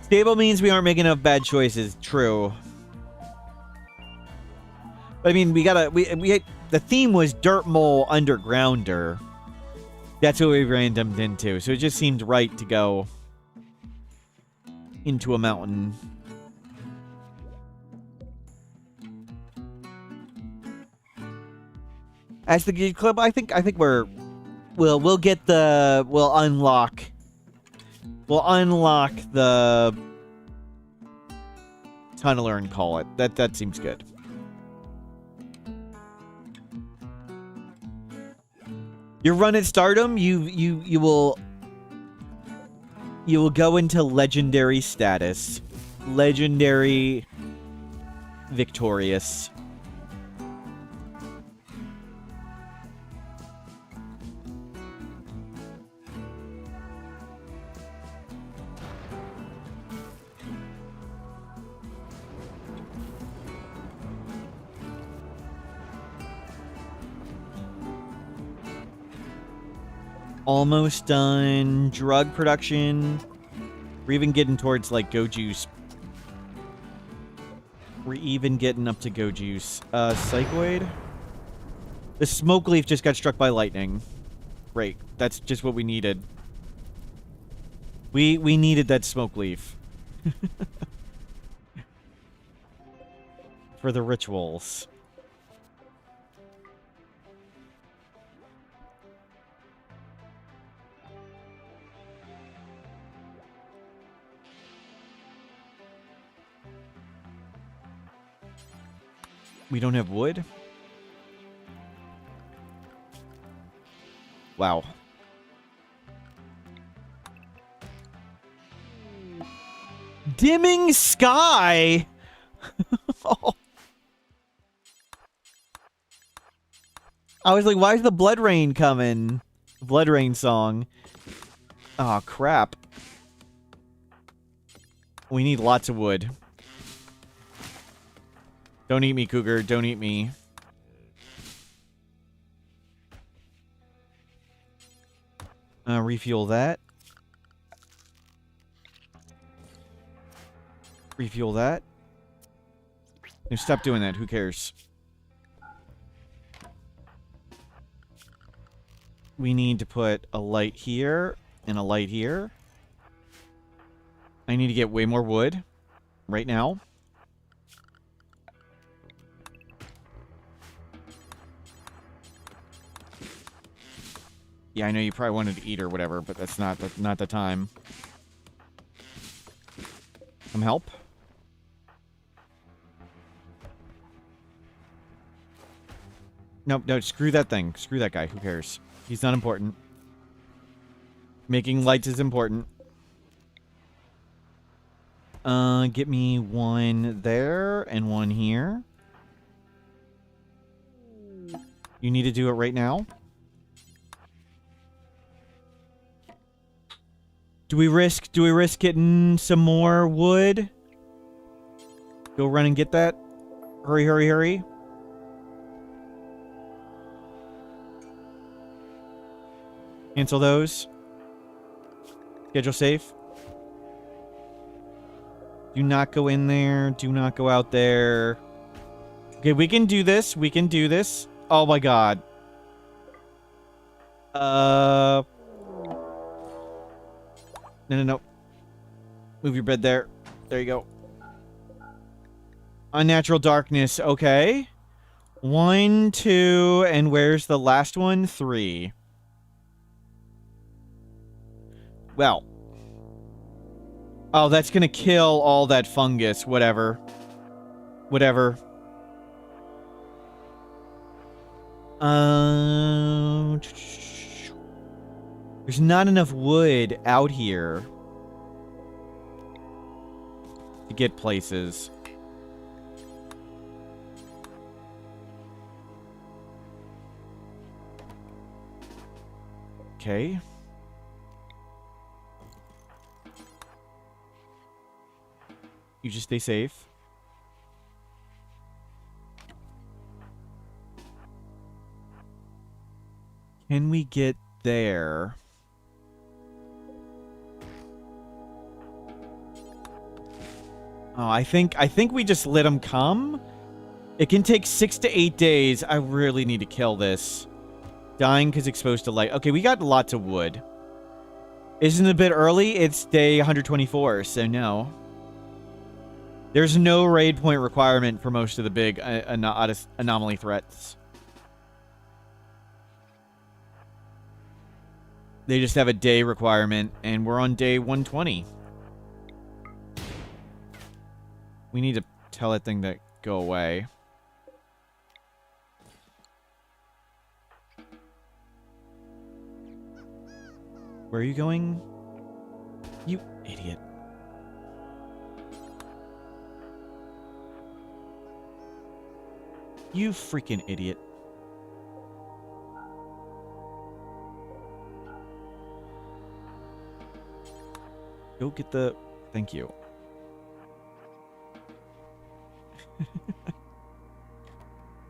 Stable means we aren't making enough bad choices. True. But I mean, the theme was Dirt Mole Undergrounder. That's what we randomed into. So it just seemed right to go into a mountain. As the Gig Club, I think we'll unlock the tunneler and call it. That seems good. Your run at Stardom, you will go into legendary status. Legendary victorious. Almost done. Drug production. We're even getting towards, like, go juice. We're even getting up to go juice. Psychoid? The smoke leaf just got struck by lightning. Great. That's just what we needed. We needed that smoke leaf. For the rituals. We don't have wood? Wow. Dimming sky? Oh. I was like, why is the blood rain coming? Blood rain song. Oh, crap. We need lots of wood. Don't eat me, Cougar. Don't eat me. Refuel that. Refuel that. No, stop doing that. Who cares? We need to put a light here and a light here. I need to get way more wood right now. Yeah, I know you probably wanted to eat or whatever, but that's not the time. Some help? Nope, no, screw that thing. Screw that guy. Who cares? He's not important. Making lights is important. Get me one there and one here. You need to do it right now. Do we risk getting some more wood? Go run and get that. Hurry, hurry, hurry. Cancel those. Schedule safe. Do not go in there. Do not go out there. Okay, we can do this. We can do this. Oh my god. No. Move your bed there. There you go. Unnatural darkness. Okay. 1, 2, and where's the last one? 3. Well. Oh, that's gonna kill all that fungus. Whatever. Whatever. There's not enough wood out here to get places. Okay. You just stay safe. Can we get there? Oh, I think we just let them come. It can take 6 to 8 days. I really need to kill this. Dying because exposed to light. Okay, we got lots of wood. Isn't it a bit early? It's day 124, so no. There's no raid point requirement for most of the big anomaly threats. They just have a day requirement, and we're on day 120. We need to tell that thing to go away. Where are you going? You idiot. You freaking idiot. Go get the... Thank you.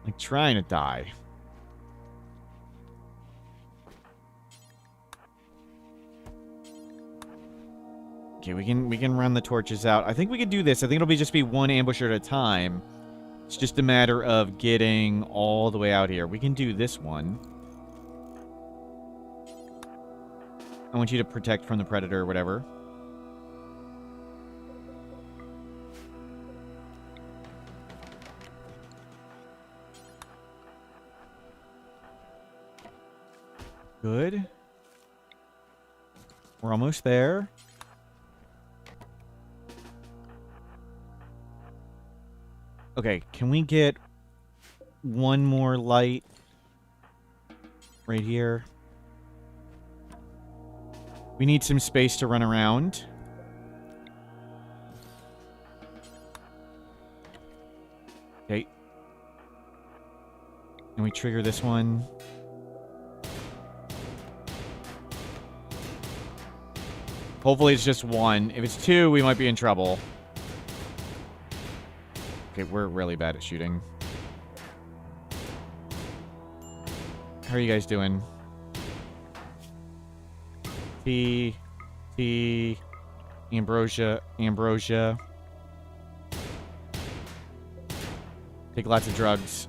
Like trying to die. Okay, we can run the torches out. I think we could do this. I think it'll just be one ambusher at a time. It's just a matter of getting all the way out here. We can do this one. I want you to protect from the predator or whatever. Good. We're almost there. Okay, can we get one more light right here? We need some space to run around. Okay. Can we trigger this one? Hopefully it's just one. If it's two, we might be in trouble. Okay, we're really bad at shooting. How are you guys doing? Tea, ambrosia. Take lots of drugs.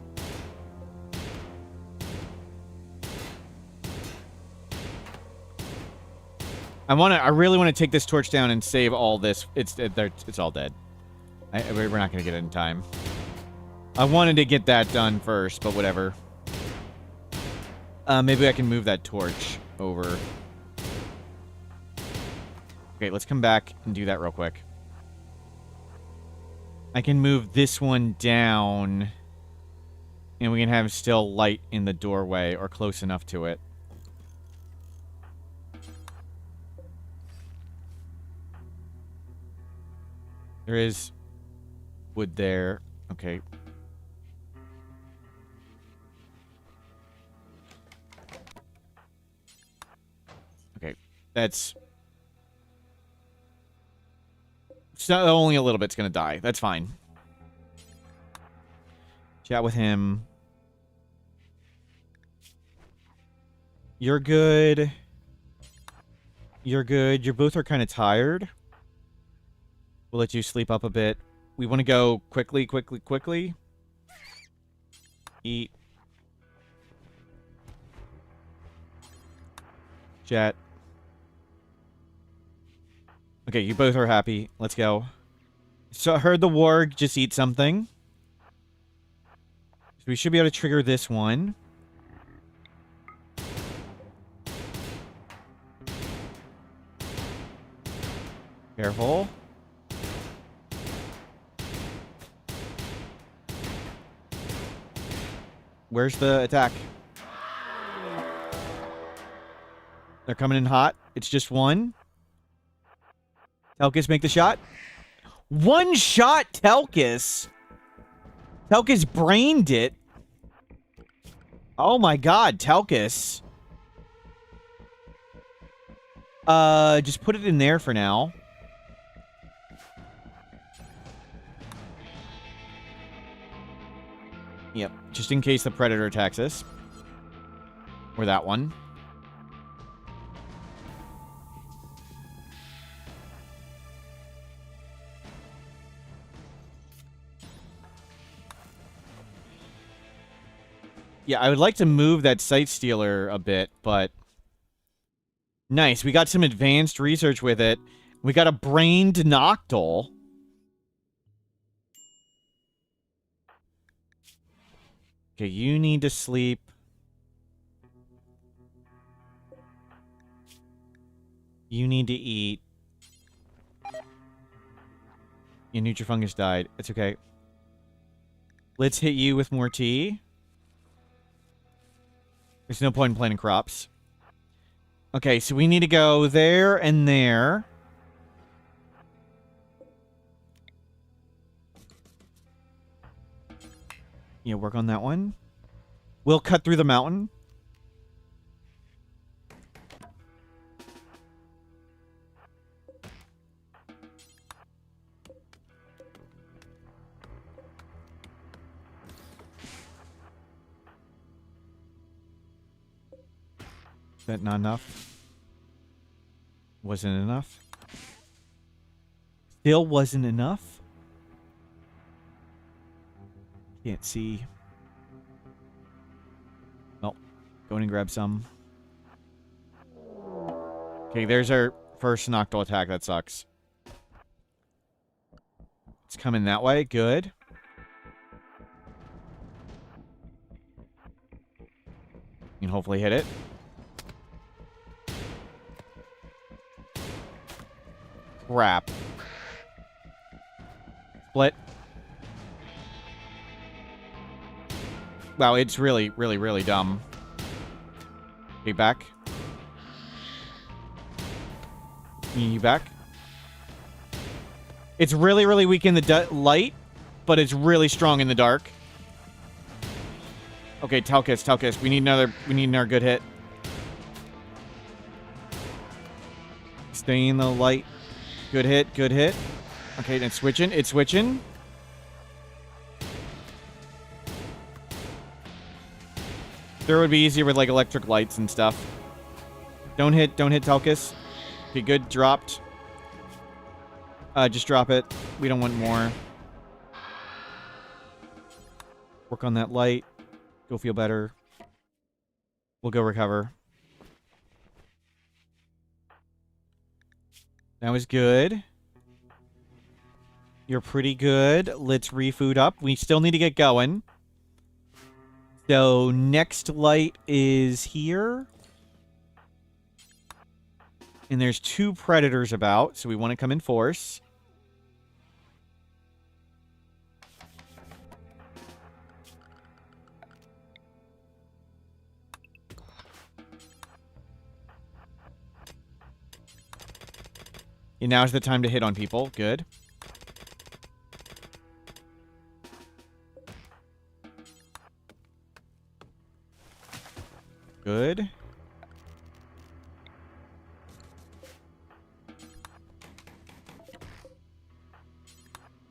I really want to take this torch down and save all this. It's all dead. We're not going to get it in time. I wanted to get that done first, but whatever. Maybe I can move that torch over. Okay, let's come back and do that real quick. I can move this one down, and we can have still light in the doorway, or close enough to it. There is wood there. Okay. Okay. That's... So only a little bit's gonna die. That's fine. Chat with him. You're good. You're good. You both are kind of tired. We'll let you sleep up a bit. We want to go quickly. Eat. Chat. Okay, you both are happy. Let's go. So I heard the warg. Just eat something. So we should be able to trigger this one. Careful. Where's the attack? They're coming in hot. It's just one. Telkis, make the shot. One shot, Telkis. Telkis brained it. Oh my god, Telkis. Just put it in there for now. Yep, just in case the predator attacks us. Or that one. Yeah, I would like to move that Sight Stealer a bit, but... Nice, we got some advanced research with it. We got a brained Noctol. Okay, you need to sleep. You need to eat. Your Nutrifungus died. It's okay. Let's hit you with more tea. There's no point in planting crops. Okay, so we need to go there and there. Yeah, work on that one. We'll cut through the mountain. Is that not enough? Wasn't enough? Still wasn't enough. Can't see. Well, go in and grab some. Okay, there's our first Noctowl attack. That sucks. It's coming that way. Good. You can hopefully hit it. Crap. Split. Wow, it's really, really, really dumb. Okay, back. You back. It's really, really weak in the light, but it's really strong in the dark. Okay, Telkis. We need another good hit. Stay in the light. Good hit. Okay, it's switching. Sure would be easier with like electric lights and stuff. Don't hit Telkis. Okay, good. Dropped. Just drop it. We don't want more. Work on that light. Go feel better. We'll go recover. That was good. You're pretty good. Let's refood up. We still need to get going. So, next light is here. And there's 2 predators about, so we want to come in force. And now's the time to hit on people. Good. Good.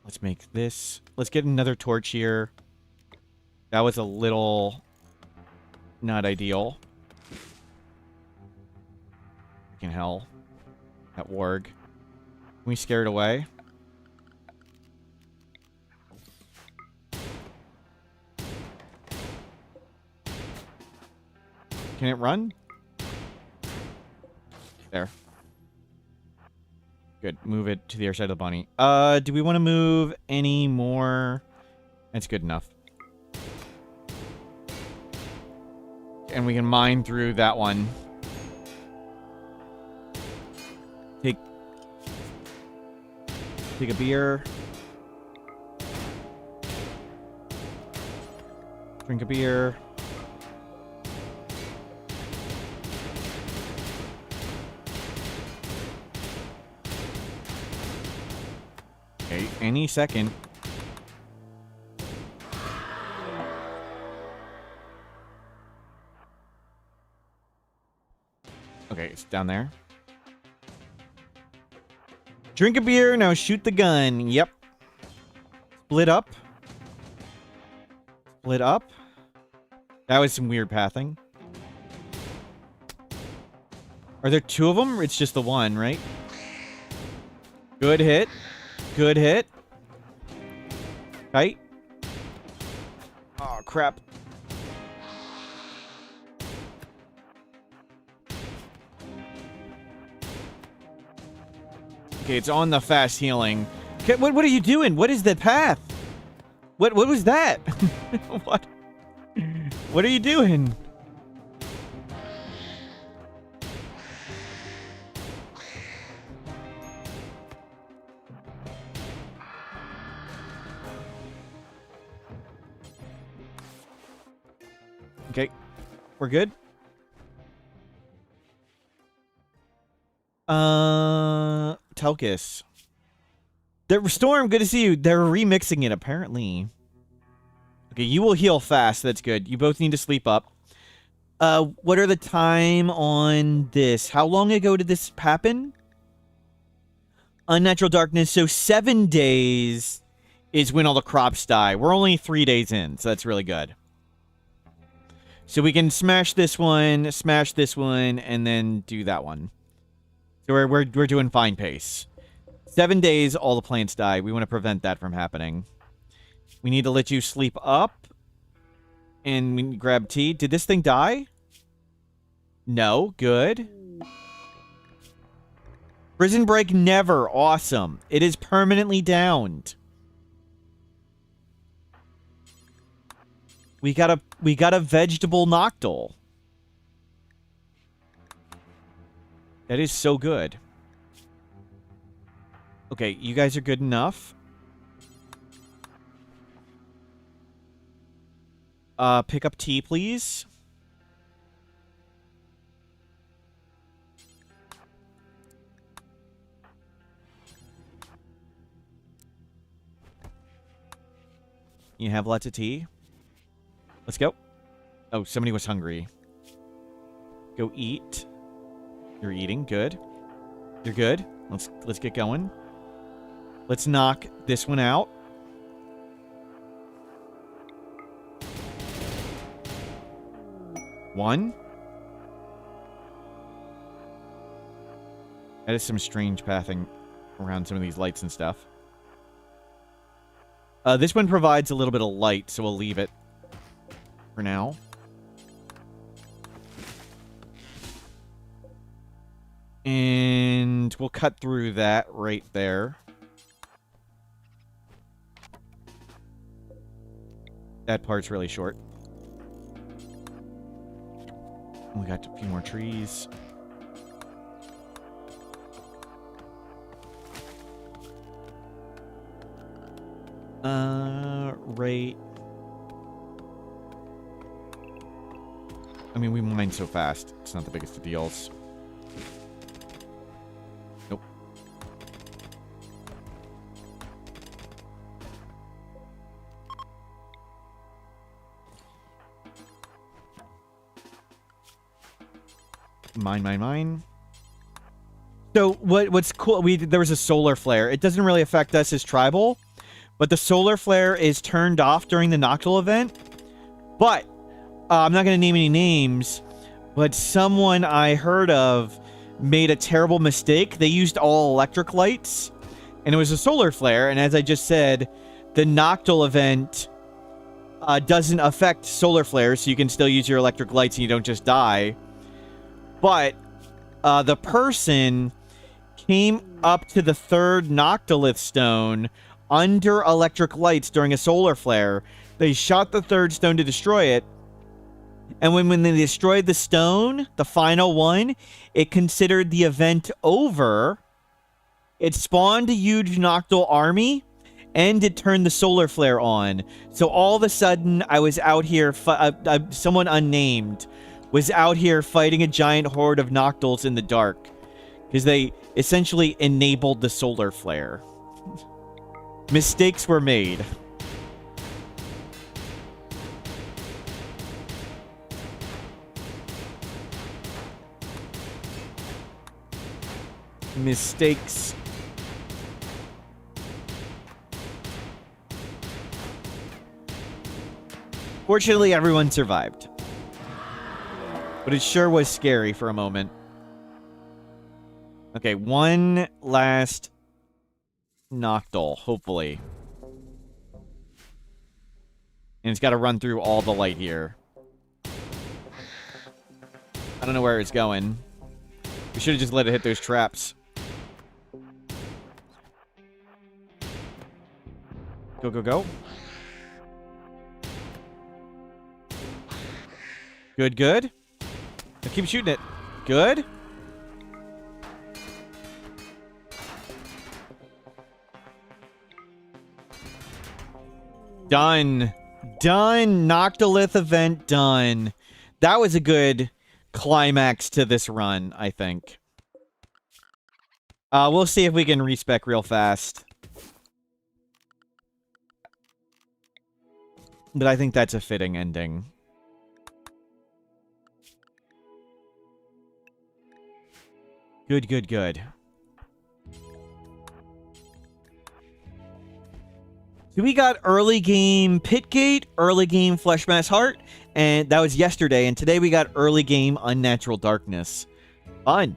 Let's make this. Let's get another torch here. That was a little not ideal. Freaking hell. That warg. Can we scare it away? Can it run? There. Good. Move it to the other side of the bunny. Do we want to move any more? That's good enough. And we can mine through that one. Take a beer. Drink a beer. Okay, any second. Okay, it's down there. Drink a beer, now shoot the gun. Yep. Split up. Split up. That was some weird pathing. Are there 2 of them? Or it's just the one, right? Good hit. Good hit. Tight. Oh, crap. Okay, it's on the fast healing. Okay, what are you doing? What is the path? What was that? What? What are you doing? Okay, we're good. Telkis. Storm, good to see you. They're remixing it, apparently. Okay, you will heal fast. That's good. You both need to sleep up. What are the time on this? How long ago did this happen? Unnatural darkness. So 7 days is when all the crops die. We're only 3 days in, so that's really good. So we can smash this one, and then do that one. So we're doing fine pace. 7 days, all the plants die. We want to prevent that from happening. We need to let you sleep up. And we grab tea. Did this thing die? No. Good. Prison break never. Awesome. It is permanently downed. We got a vegetable noctule. That is so good. Okay, you guys are good enough. Pick up tea, please. You have lots of tea. Let's go. Oh, somebody was hungry. Go eat. You're eating. Good. You're good. Let's get going. Let's knock this one out. One. That is some strange pathing around some of these lights and stuff. This one provides a little bit of light, so we'll leave it for now. And we'll cut through that right there. That part's really short. We got a few more trees. Right. I mean, we mine so fast. It's not the biggest of deals. Nope. Mine. So what's cool? There was a solar flare. It doesn't really affect us as tribal, but the solar flare is turned off during the noctule event. But I'm not going to name any names, but someone I heard of made a terrible mistake. They used all electric lights, and it was a solar flare. And as I just said, the noctule event doesn't affect solar flares, so you can still use your electric lights and you don't just die. But the person came up to the third Noctilith stone under electric lights during a solar flare. They shot the third stone to destroy it. And when they destroyed the stone, the final one, it considered the event over. It spawned a huge Noctile army, and it turned the solar flare on. So all of a sudden, I was out here, someone unnamed was out here fighting a giant horde of Noctiles in the dark. Because they essentially enabled the solar flare. Mistakes were made. Mistakes. Fortunately, everyone survived. But it sure was scary for a moment. Okay, one last Noctile, hopefully. And it's got to run through all the light here. I don't know where it's going. We should have just let it hit those traps. Go, go, go. Good, good. Now keep shooting it. Good. Done. Done. Noctilith event done. That was a good climax to this run, I think. We'll see if we can respec real fast. But I think that's a fitting ending. Good, good, good. So we got early game Pitgate, early game Fleshmass Heart, and that was yesterday. And today we got early game Unnatural Darkness. Fun.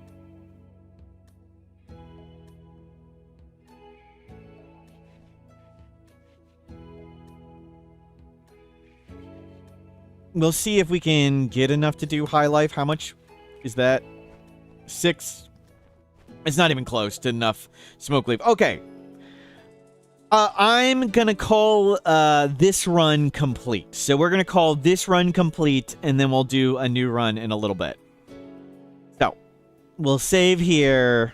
We'll see if we can get enough to do high life. How much is that? 6. It's not even close to enough smoke leaf. Okay. I'm gonna call this run complete. So we're gonna call this run complete, and then we'll do a new run in a little bit. So we'll save here.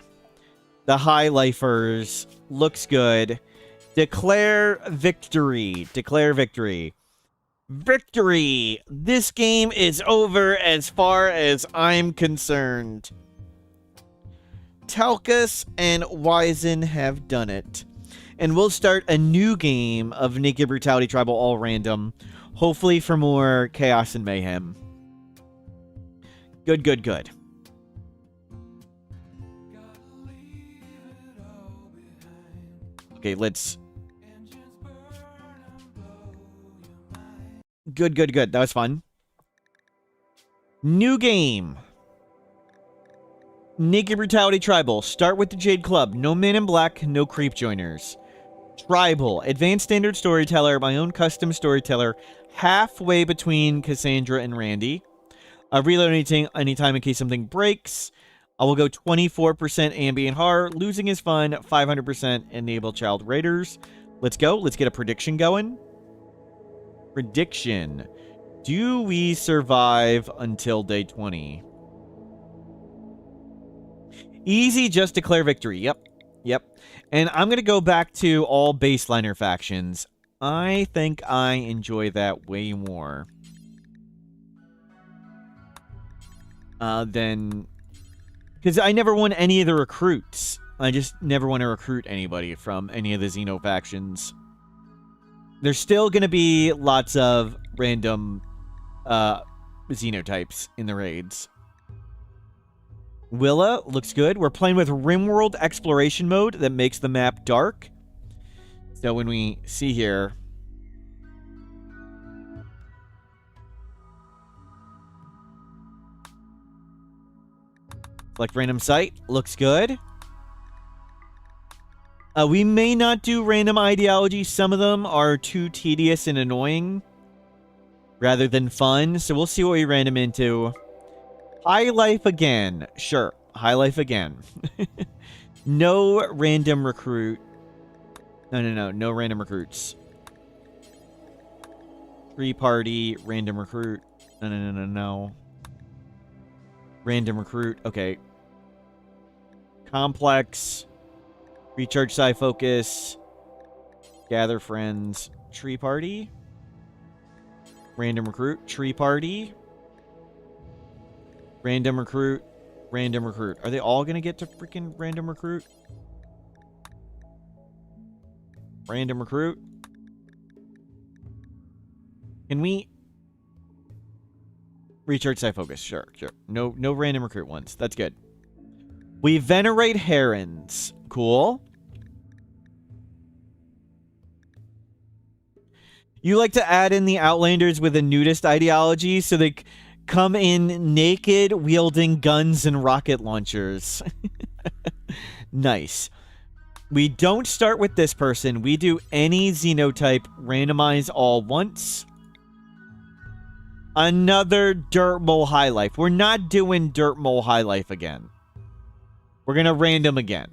The high lifers looks good. Declare victory. Declare victory. Victory! This game is over as far as I'm concerned. Talcus and Wizen have done it. And we'll start a new game of Naked Brutality Tribal all random. Hopefully for more chaos and mayhem. Good, good, good. Okay, let's... Good, good, good. That was fun. New game. Naked Brutality Tribal. Start with the Jade Club. No Man in Black, no Creep Joiners. Tribal. Advanced Standard Storyteller. My own custom Storyteller. Halfway between Cassandra and Randy. Reload anytime in case something breaks. I will go 24% ambient horror. Losing is fun. 500% enable child raiders. Let's go. Let's get a prediction going. Prediction. Do we survive until day 20? Easy, just declare victory. Yep. Yep. And I'm going to go back to all baseliner factions. I think I enjoy that way more. Than... Because I never won any of the recruits. I just never want to recruit anybody from any of the Xeno factions. There's still going to be lots of random xenotypes in the raids. Willa looks good. We're playing with RimWorld exploration mode that makes the map dark. So when we see here... Select random site. Looks good. We may not do random ideology. Some of them are too tedious and annoying rather than fun. So we'll see what we random into. High life again. Sure. High life again. No random recruit. No. No random recruits. Tree party. Random recruit. No. Random recruit. Okay. Complex. Recharge Psi Focus. Gather friends. Tree party. Random recruit. Tree party. Random recruit. Random recruit. Are they all going to get to freaking random recruit? Random recruit. Can we... Recharge Psi Focus. Sure. No random recruit ones. That's good. We venerate herons. Cool. You like to add in the Outlanders with a nudist ideology so they come in naked, wielding guns and rocket launchers. Nice. We don't start with this person. We do any xenotype, randomize all once. Another Dirt Mole High Life. We're not doing Dirt Mole High Life again. We're going to random again.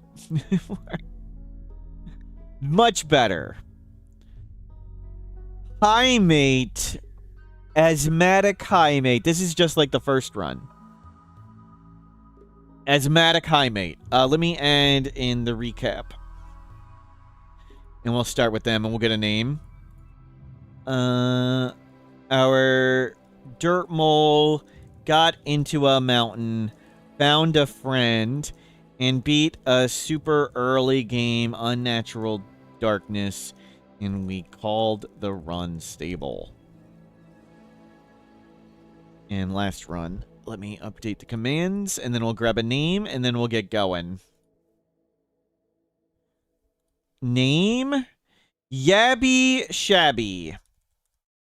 Much better. High Mate. Asthmatic High Mate. This is just like the first run. Asthmatic High Mate. Let me end in the recap. And we'll start with them and we'll get a name. Our Dirt Mole got into a mountain, found a friend, and beat a super early game Unnatural Darkness, and we called the run stable. And last run, let me update the commands, and then we'll grab a name, and then we'll get going. Name? Yabby Shabby.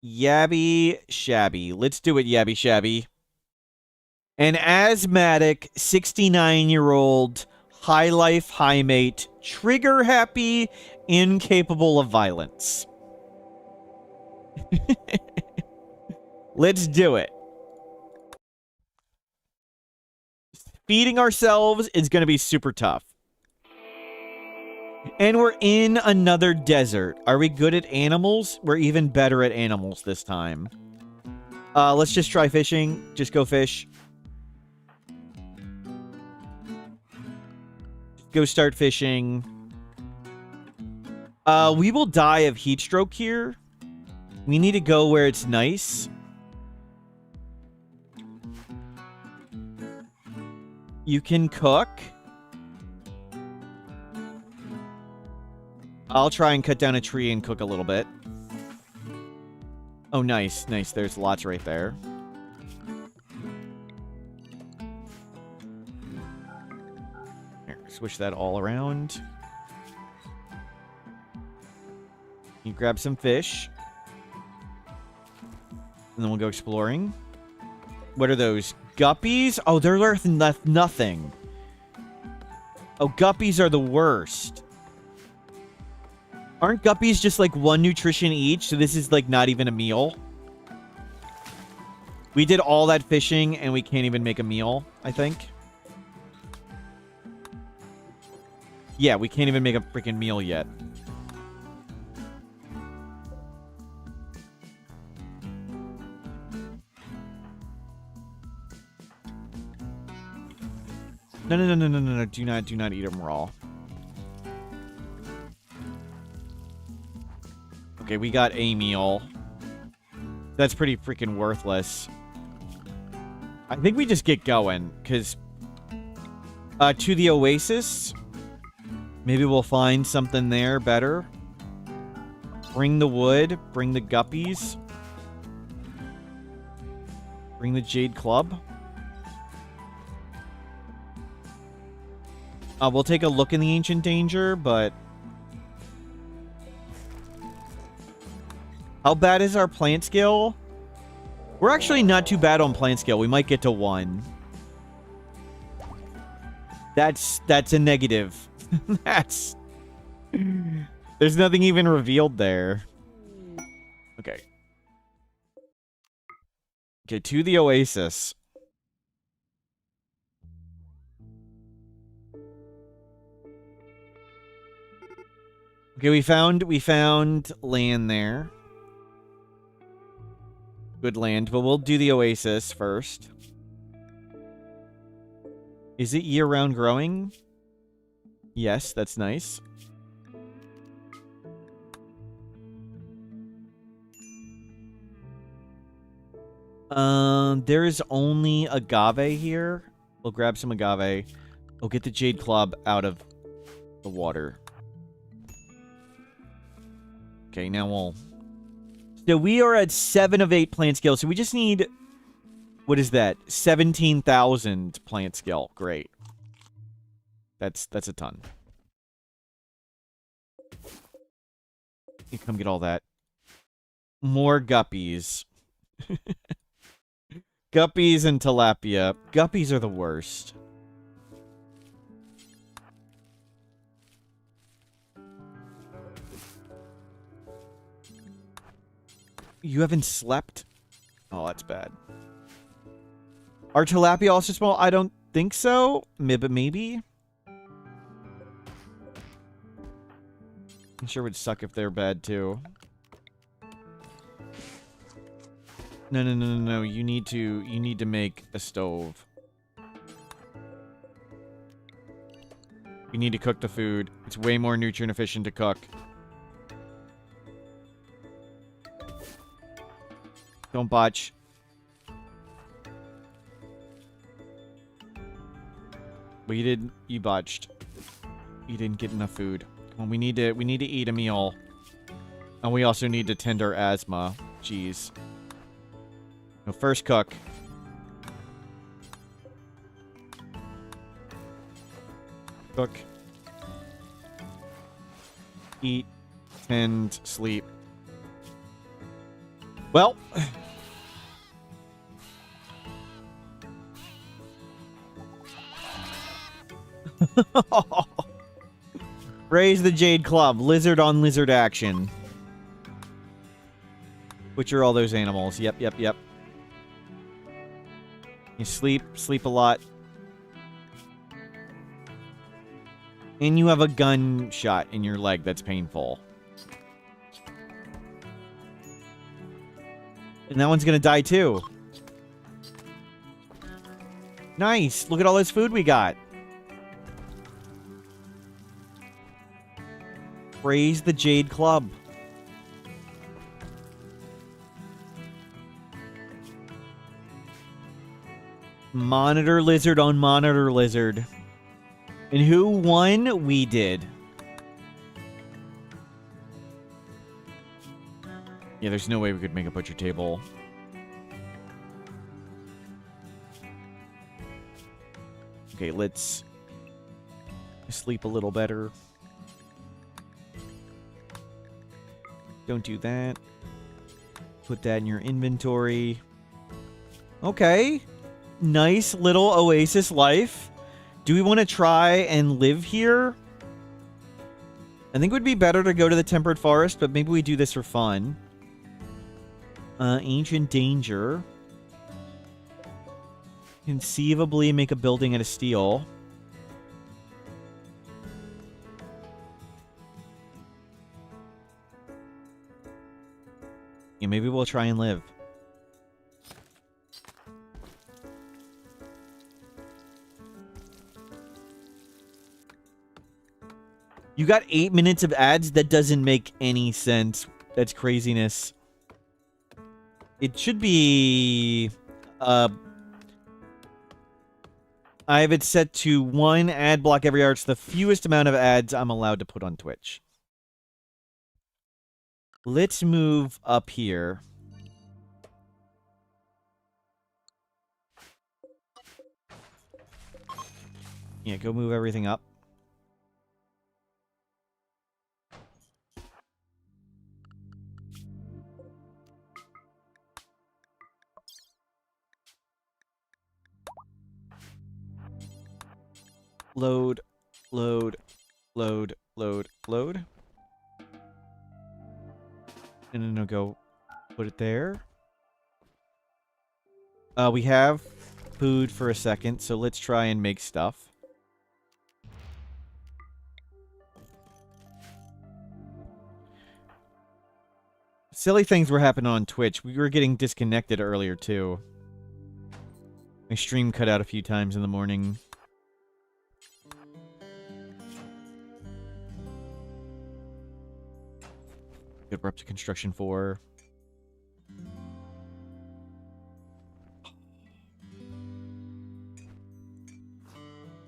Yabby Shabby. Let's do it, Yabby Shabby. An asthmatic, 69-year-old, high life, high mate, trigger happy, incapable of violence. Let's do it. Feeding ourselves is going to be super tough. And we're in another desert. Are we good at animals? We're even better at animals this time. Let's just try fishing. Just go fish. Go start fishing. We will die of heat stroke here. We need to go where it's nice. You can cook. I'll try and cut down a tree and cook a little bit. Oh, nice. Nice. There's lots right there. Here, switch that all around. You grab some fish. And then we'll go exploring. What are those? Guppies? Oh, they're worth nothing. Oh, guppies are the worst. Aren't guppies just like 1 nutrition each? So this is like not even a meal. We did all that fishing and we can't even make a meal, I think. Yeah, we can't even make a freaking meal yet. No. Do not eat them raw. Okay, we got a meal. That's pretty freaking worthless. I think we just get going, because to the oasis, maybe we'll find something there better. Bring the wood, bring the guppies. Bring the jade club. We'll take a look in the ancient danger, but how bad is our plant skill? We're actually not too bad on plant skill. We might get to 1. That's a negative. There's nothing even revealed there. Okay. Okay, to the oasis. Okay, we found land there. Good land, but we'll do the oasis first. Is it year-round growing? Yes, that's nice. There's only agave here. We'll grab some agave. We'll get the jade club out of the water. Okay, now we'll... So we are at 7 of 8 plant skill. So we just need... What is that? 17,000 plant skill. Great. That's a ton. You come get all that. More guppies. Guppies and tilapia. Guppies are the worst. You haven't slept? Oh, that's bad. Are tilapia also small? I don't think so. But maybe. I'm sure it would suck if they're bad too. No. You need to make a stove. You need to cook the food. It's way more nutrient efficient to cook. Don't botch. But you botched. You didn't get enough food. Well, we need to eat a meal. And we also need to tend our asthma. Jeez. No, first cook. Cook. Eat. Tend. Sleep. Well... Raise the Jade Club. Lizard on lizard action. Which are all those animals? Yep. You sleep a lot. And you have a gunshot in your leg that's painful. And that one's gonna die too. Nice! Look at all this food we got. Praise the Jade Club. Monitor Lizard on Monitor Lizard. And who won? We did. Yeah, there's no way we could make a butcher table. Okay, let's sleep a little better. Don't do that. Put that in your inventory. Okay. Nice little oasis life. Do we want to try and live here? I think it would be better to go to the temperate forest, but maybe we do this for fun. Ancient danger. Conceivably make a building out of steel. Yeah, maybe we'll try and live. You got 8 minutes of ads? That doesn't make any sense. That's craziness. It should be... I have it set to 1 ad block every hour. It's the fewest amount of ads I'm allowed to put on Twitch. Let's move up here. Yeah, go move everything up. Load, load, load, load, load. And then go put it there. We have food for a second, so let's try and make stuff. Silly things were happening on Twitch. We were getting disconnected earlier, too. My stream cut out a few times in the morning. Good, we're up to construction 4.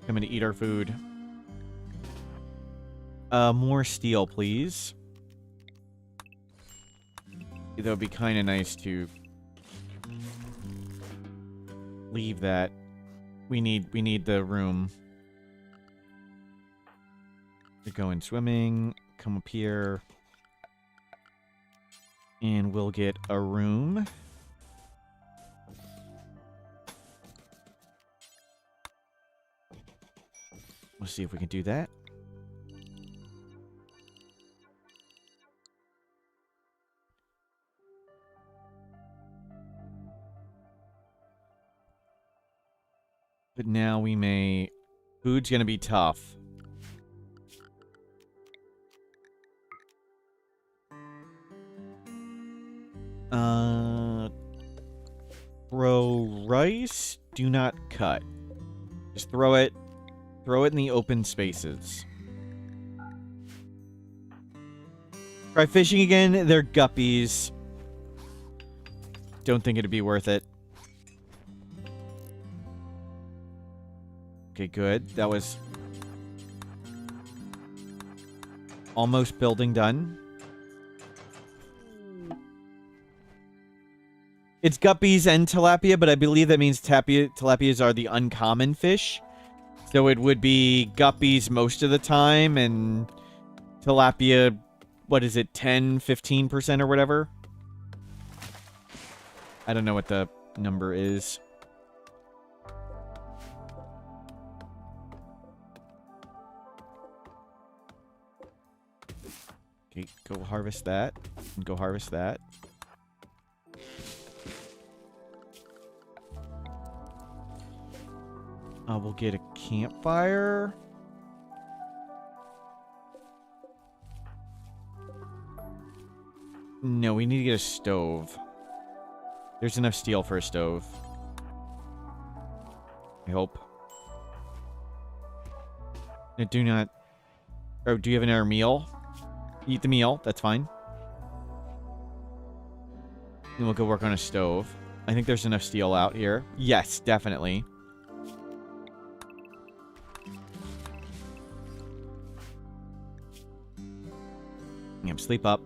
Coming to eat our food. More steel, please. That would be kind of nice to leave that. We need the room. We're going swimming. Come up here. And we'll get a room. Let's see if we can do that. But now we may... Food's gonna be tough. Throw rice. Do not cut. Just throw it. Throw it in the open spaces. Try fishing again. They're guppies. Don't think it'd be worth it. Okay, good. That was almost building done. It's guppies and tilapia, but I believe that means tilapias are the uncommon fish. So it would be guppies most of the time, and tilapia, what is it, 10, 15% or whatever? I don't know what the number is. Okay, go harvest that, and go harvest that. We'll get a campfire. No, we need to get a stove. There's enough steel for a stove. I hope. Now, do not... Oh, do you have another meal? Eat the meal. That's fine. Then we'll go work on a stove. I think there's enough steel out here. Yes, definitely. Yep, sleep up.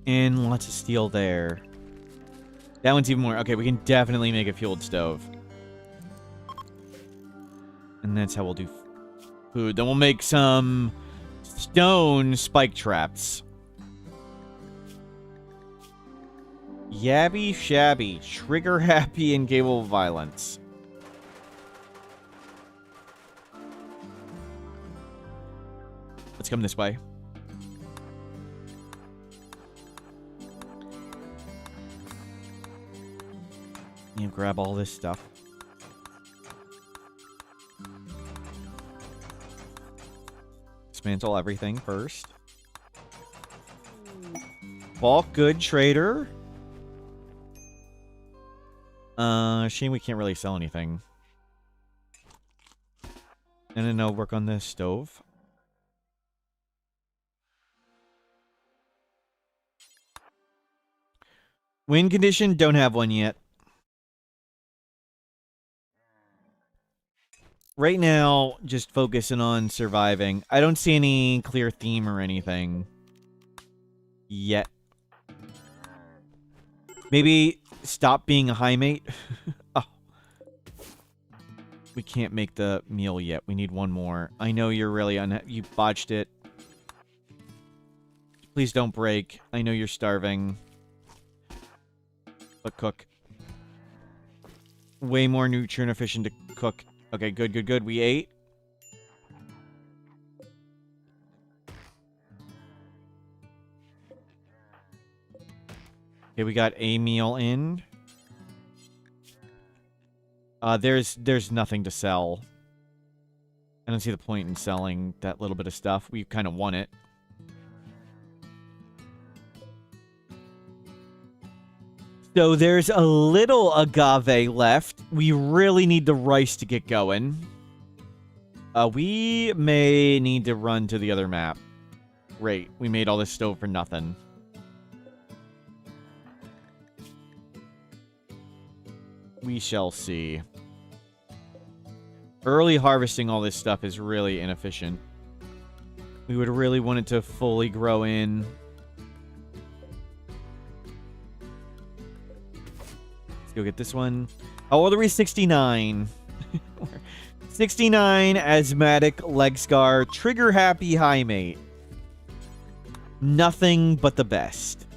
And lots of steel there. That one's even more. Okay, we can definitely make a fueled stove. And that's how we'll do food. Then we'll make some stone spike traps. Yabby shabby. Trigger happy and capable of violence. Let's come this way. You grab all this stuff. Dismantle everything first. Bulk good trader. Shame we can't really sell anything. And then I'll work on this stove. Wind condition, don't have one yet. Right now, just focusing on surviving. I don't see any clear theme or anything yet. Maybe stop being a high mate. Oh. We can't make the meal yet. We need one more. I know you're really you botched it. Please don't break. I know you're starving. But cook. Way more nutrient efficient to cook. Okay, good, good, good. We ate. Okay, we got a meal in. There's nothing to sell. I don't see the point in selling that little bit of stuff. We kind of want it. So there's a little agave left. We really need the rice to get going. We may need to run to the other map. Great. We made all this stove for nothing. We shall see. Early harvesting all this stuff is really inefficient. We would really want it to fully grow in. Go get this one. How old are we? 69. 69, asthmatic, leg scar, trigger happy, high mate. Nothing but the best.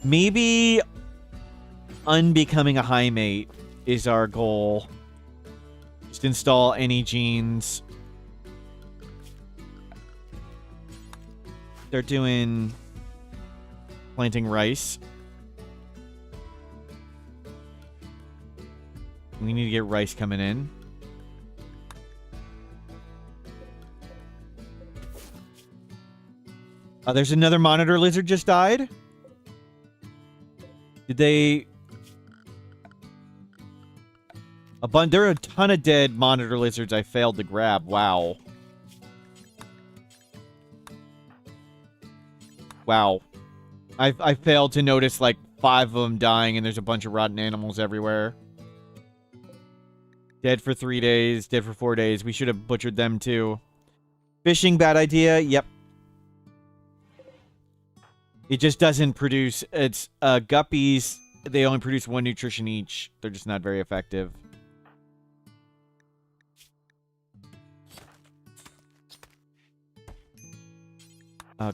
Maybe unbecoming a high mate is our goal. Just install any genes. They're doing planting rice. We need to get rice coming in. There's another monitor lizard just died. Did they... There are a ton of dead monitor lizards I failed to grab. Wow. Wow. I failed to notice like 5 of them dying and there's a bunch of rotten animals everywhere. Dead for 3 days, dead for 4 days. We should have butchered them too. Fishing, bad idea. Yep. It just doesn't produce... It's guppies. They only produce 1 nutrition each. They're just not very effective.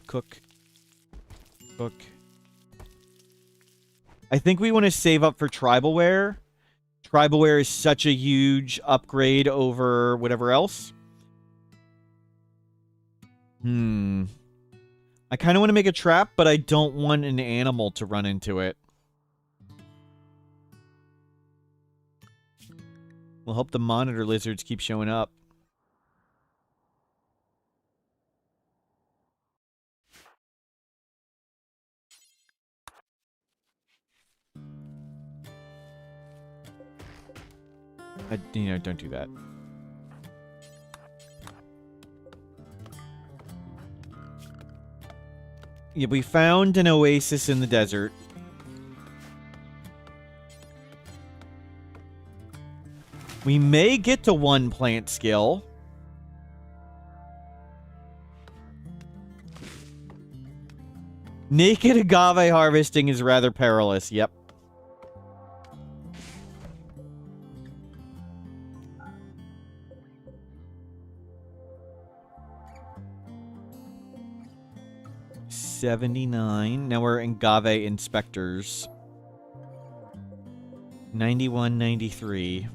Cook. Cook. I think we want to save up for tribalware. Tribalware is such a huge upgrade over whatever else. I kind of want to make a trap, but I don't want an animal to run into it. We'll hope the monitor lizards keep showing up. You know, don't do that. Yeah, we found an oasis in the desert. We may get to 1 plant skill. Naked agave harvesting is rather perilous. Yep. $79. Now we're agave inspectors. 91, 93.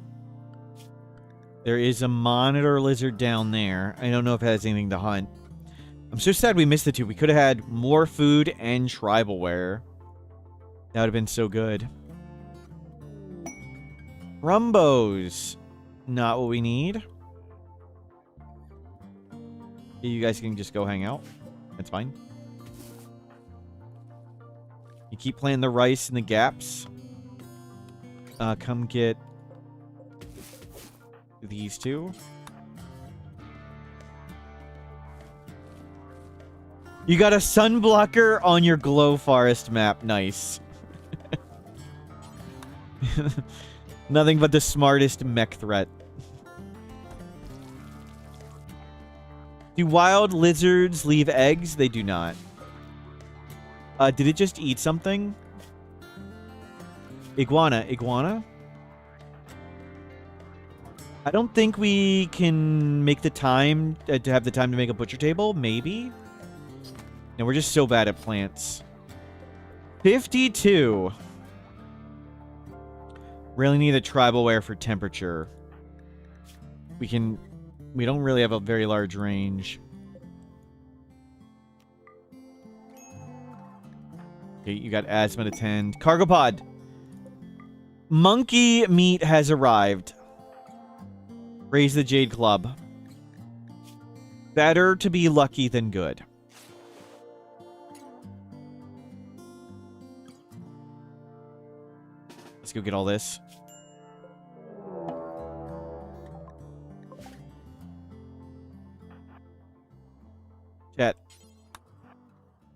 There is a monitor lizard down there. I don't know if it has anything to hunt. I'm so sad we missed the 2. We could have had more food and tribalware. That would have been so good. Rumbos. Not what we need. You guys can just go hang out. That's fine. You keep planting the rice in the gaps. Come get these 2. You got a sunblocker on your glow forest map. Nice. Nothing but the smartest mech threat. Do wild lizards leave eggs? They do not. Did it just eat something? Iguana. Iguana? I don't think we can make the time to have the time to make a butcher table. Maybe? No, we're just so bad at plants. 52. Really need a tribalware for temperature. We don't really have a very large range. Okay, you got asthma to tend. Cargo pod. Monkey meat has arrived. Raise the Jade Club. Better to be lucky than good. Let's go get all this.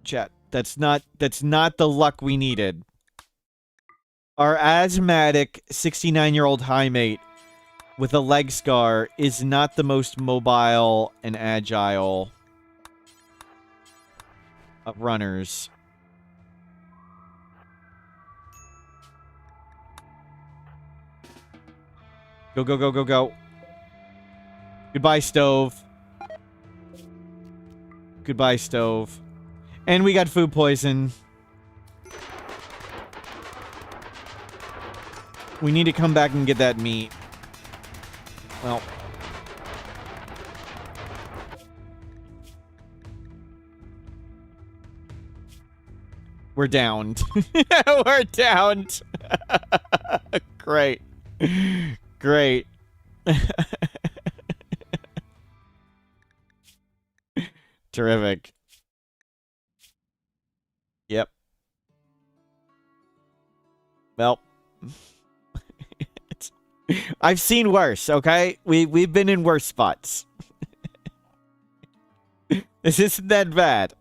Chat. That's not the luck we needed. Our asthmatic 69-year-old high mate with a leg scar is not the most mobile and agile of runners. Go, go, go, go, go. Goodbye, stove. Goodbye, stove. And we got food poison. We need to come back and get that meat. Well. We're downed. We're downed. Great. Great. Terrific. Yep. Well. I've seen worse, okay? We've been in worse spots. This isn't that bad.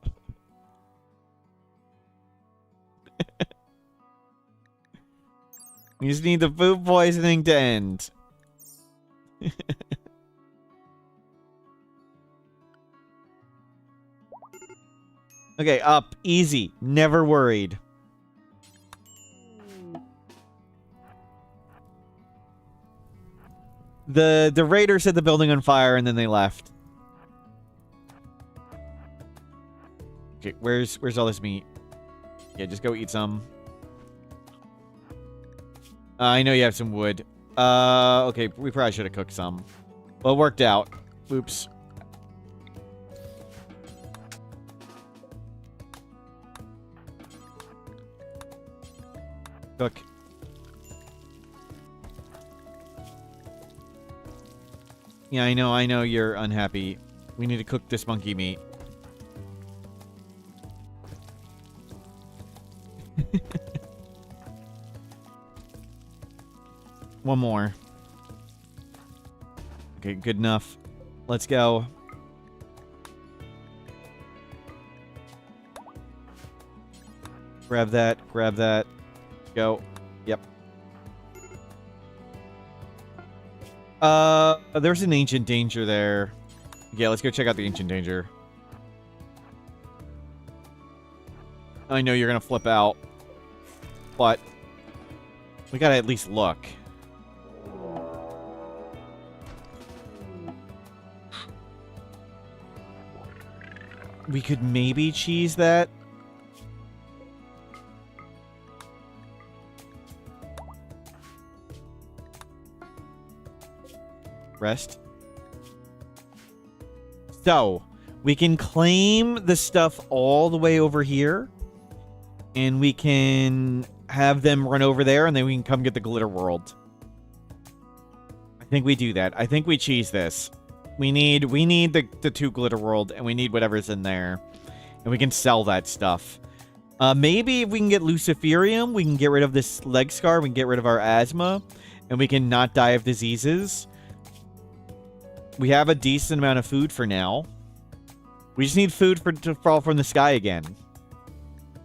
We just need the food poisoning to end. Okay, up. Easy. Never worried. The raiders set the building on fire and then they left. Okay, where's all this meat? Yeah, just go eat some. I know you have some wood. Okay, we probably should have cooked some. Well, it worked out. Oops. Cook. Yeah, I know you're unhappy. We need to cook this monkey meat. One more. Okay, good enough. Let's go. Grab that, grab that. Go. Yep. There's an ancient danger there. Yeah, let's go check out the ancient danger. I know you're gonna flip out, but we gotta at least look. We could maybe cheese that. Rest. So, we can claim the stuff all the way over here. And we can have them run over there, and then we can come get the glitter world. I think we do that. I think we cheese this. We need the 2 glitter world, and we need whatever's in there. And we can sell that stuff. Maybe if we can get Luciferium, we can get rid of this leg scar, we can get rid of our asthma, and we can not die of diseases. We have a decent amount of food for now. We just need food to fall from the sky again.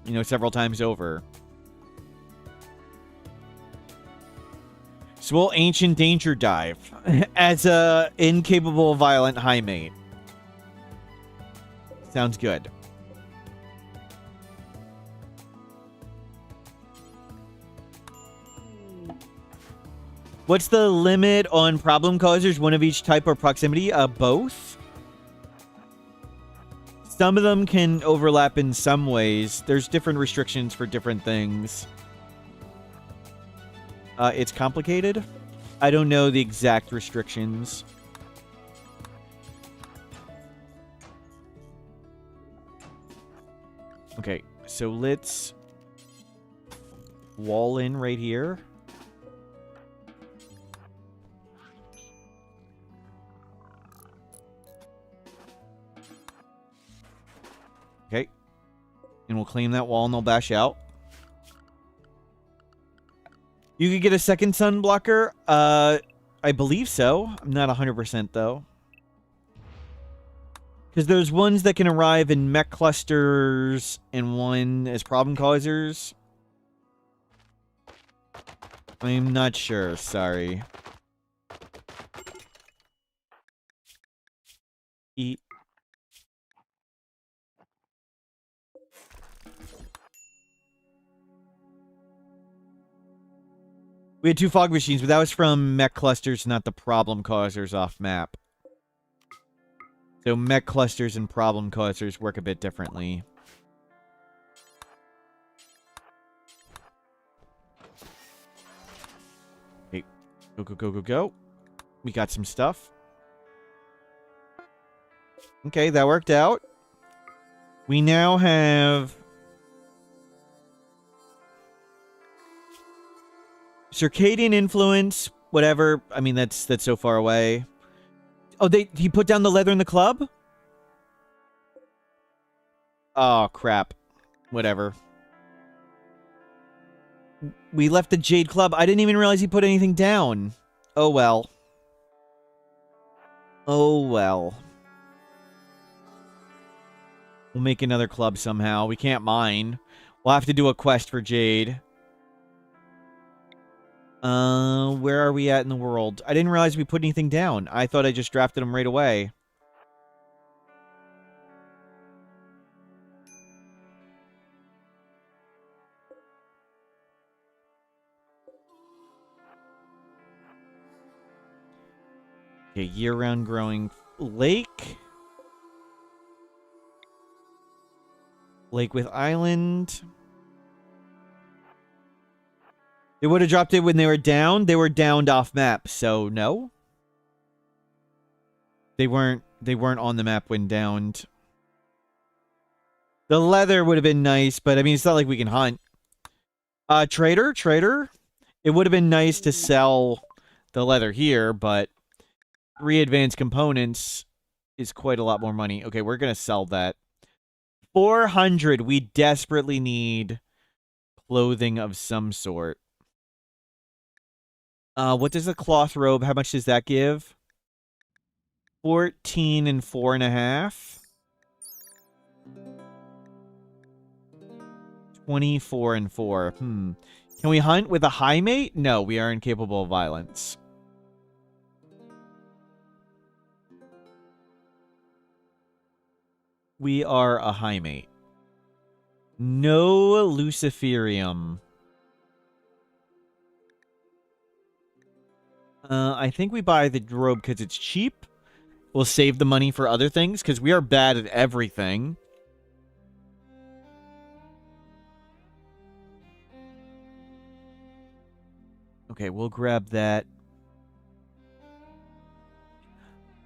You know, several times over. So will Ancient Danger dive as a incapable violent high mate? Sounds good. What's the limit on problem causers? One of each type or proximity? Both? Some of them can overlap in some ways. There's different restrictions for different things. It's complicated. I don't know the exact restrictions. Okay, so let's wall in right here. Okay. And we'll claim that wall and they'll bash out. You could get a second sun blocker. I believe so. I'm not 100% though. Because there's ones that can arrive in mech clusters and one as problem causers. I'm not sure. Sorry. Eat. We had 2 fog machines, but that was from mech clusters, not the problem causers off map. So mech clusters and problem causers work a bit differently. Okay, go, go, go, go, go. We got some stuff. Okay, that worked out. We now have circadian influence, whatever. I mean, that's so far away. Oh, he put down the leather in the club? Oh, crap. Whatever. We left the Jade Club. I didn't even realize he put anything down. Oh, well. Oh, well. We'll make another club somehow. We can't mine. We'll have to do a quest for Jade. Where are we at in the world? I didn't realize we put anything down. I thought I just drafted them right away. Okay, year-round growing lake. Lake with island. They would have dropped it when they were down. They were downed off map, so no. They weren't on the map when downed. The leather would have been nice, but I mean it's not like we can hunt. Trader. It would have been nice to sell the leather here, but 3 advanced components is quite a lot more money. Okay, we're going to sell that. 400. We desperately need clothing of some sort. What does a cloth robe, how much does that give? 14 and 4.5. 24 and 4. Can we hunt with a high mate? No, we are incapable of violence. We are a high mate. No Luciferium. I think we buy the robe because it's cheap. We'll save the money for other things because we are bad at everything. Okay, we'll grab that.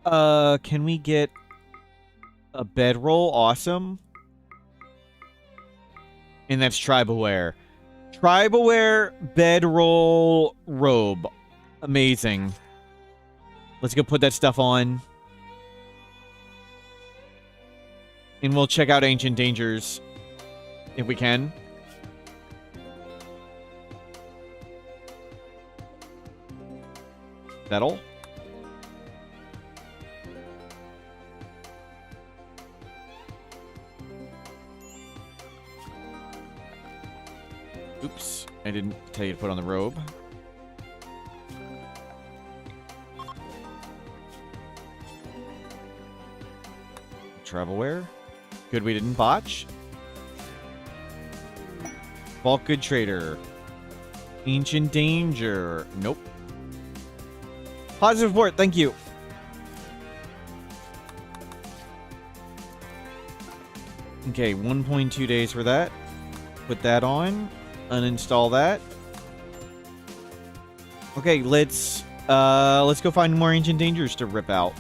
Can we get a bedroll? Awesome. And that's tribal wear. Tribal wear, bedroll, robe. Amazing. Let's go put that stuff on. And we'll check out Ancient Dangers. If we can. Settle. Oops. I didn't tell you to put on the robe. Travel wear. Good we didn't botch. Bulk good trader. Ancient danger. Nope. Positive report, thank you. Okay, 1.2 days for that. Put that on. Uninstall that. Okay, let's go find more ancient dangers to rip out.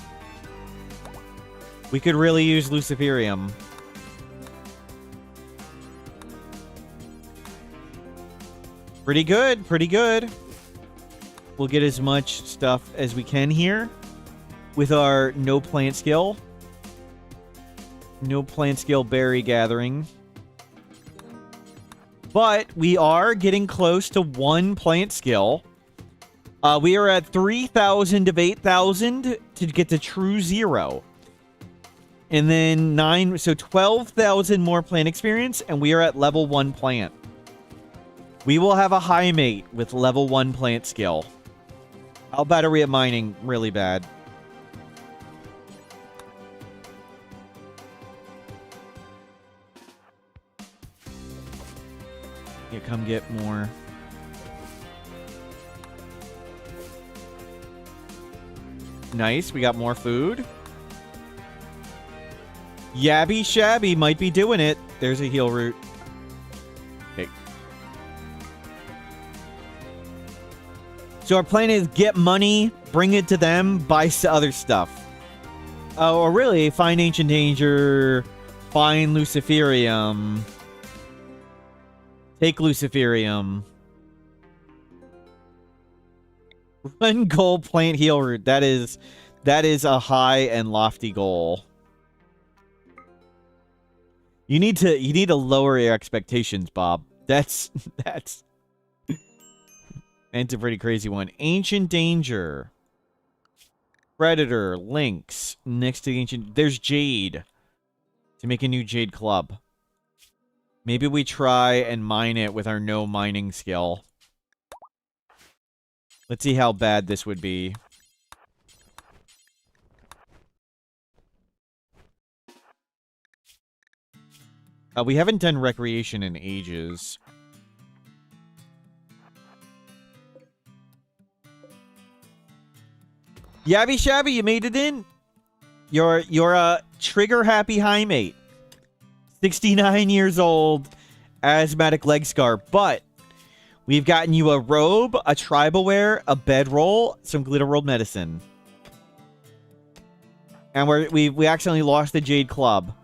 We could really use Luciferium. Pretty good, pretty good. We'll get as much stuff as we can here with our no plant skill. No plant skill berry gathering. But we are getting close to 1 plant skill. We are at 3,000 of 8,000 to get to true 0. And then 9, so 12,000 more plant experience, and we are at level 1 plant. We will have a high mate with level 1 plant skill. How bad are we at mining? Really bad. Yeah, come get more. Nice, we got more food. Yabby Shabby might be doing it. There's a heal root. Okay. So our plan is get money, bring it to them, buy other stuff. Or really, find Ancient Danger, find Luciferium. Take Luciferium. Run gold plant heal root. That is a high and lofty goal. You need to lower your expectations, Bob. That's a pretty crazy one. Ancient Danger. Predator. Lynx. Next to the Ancient... There's Jade. To make a new Jade club. Maybe we try and mine it with our no mining skill. Let's see how bad this would be. We haven't done recreation in ages. Yabby Shabby, you made it in. You're a trigger happy high mate. 69 years old, asthmatic leg scar, but we've gotten you a robe, a tribal wear, a bedroll, some glitter rolled medicine. And we accidentally lost the Jade Club.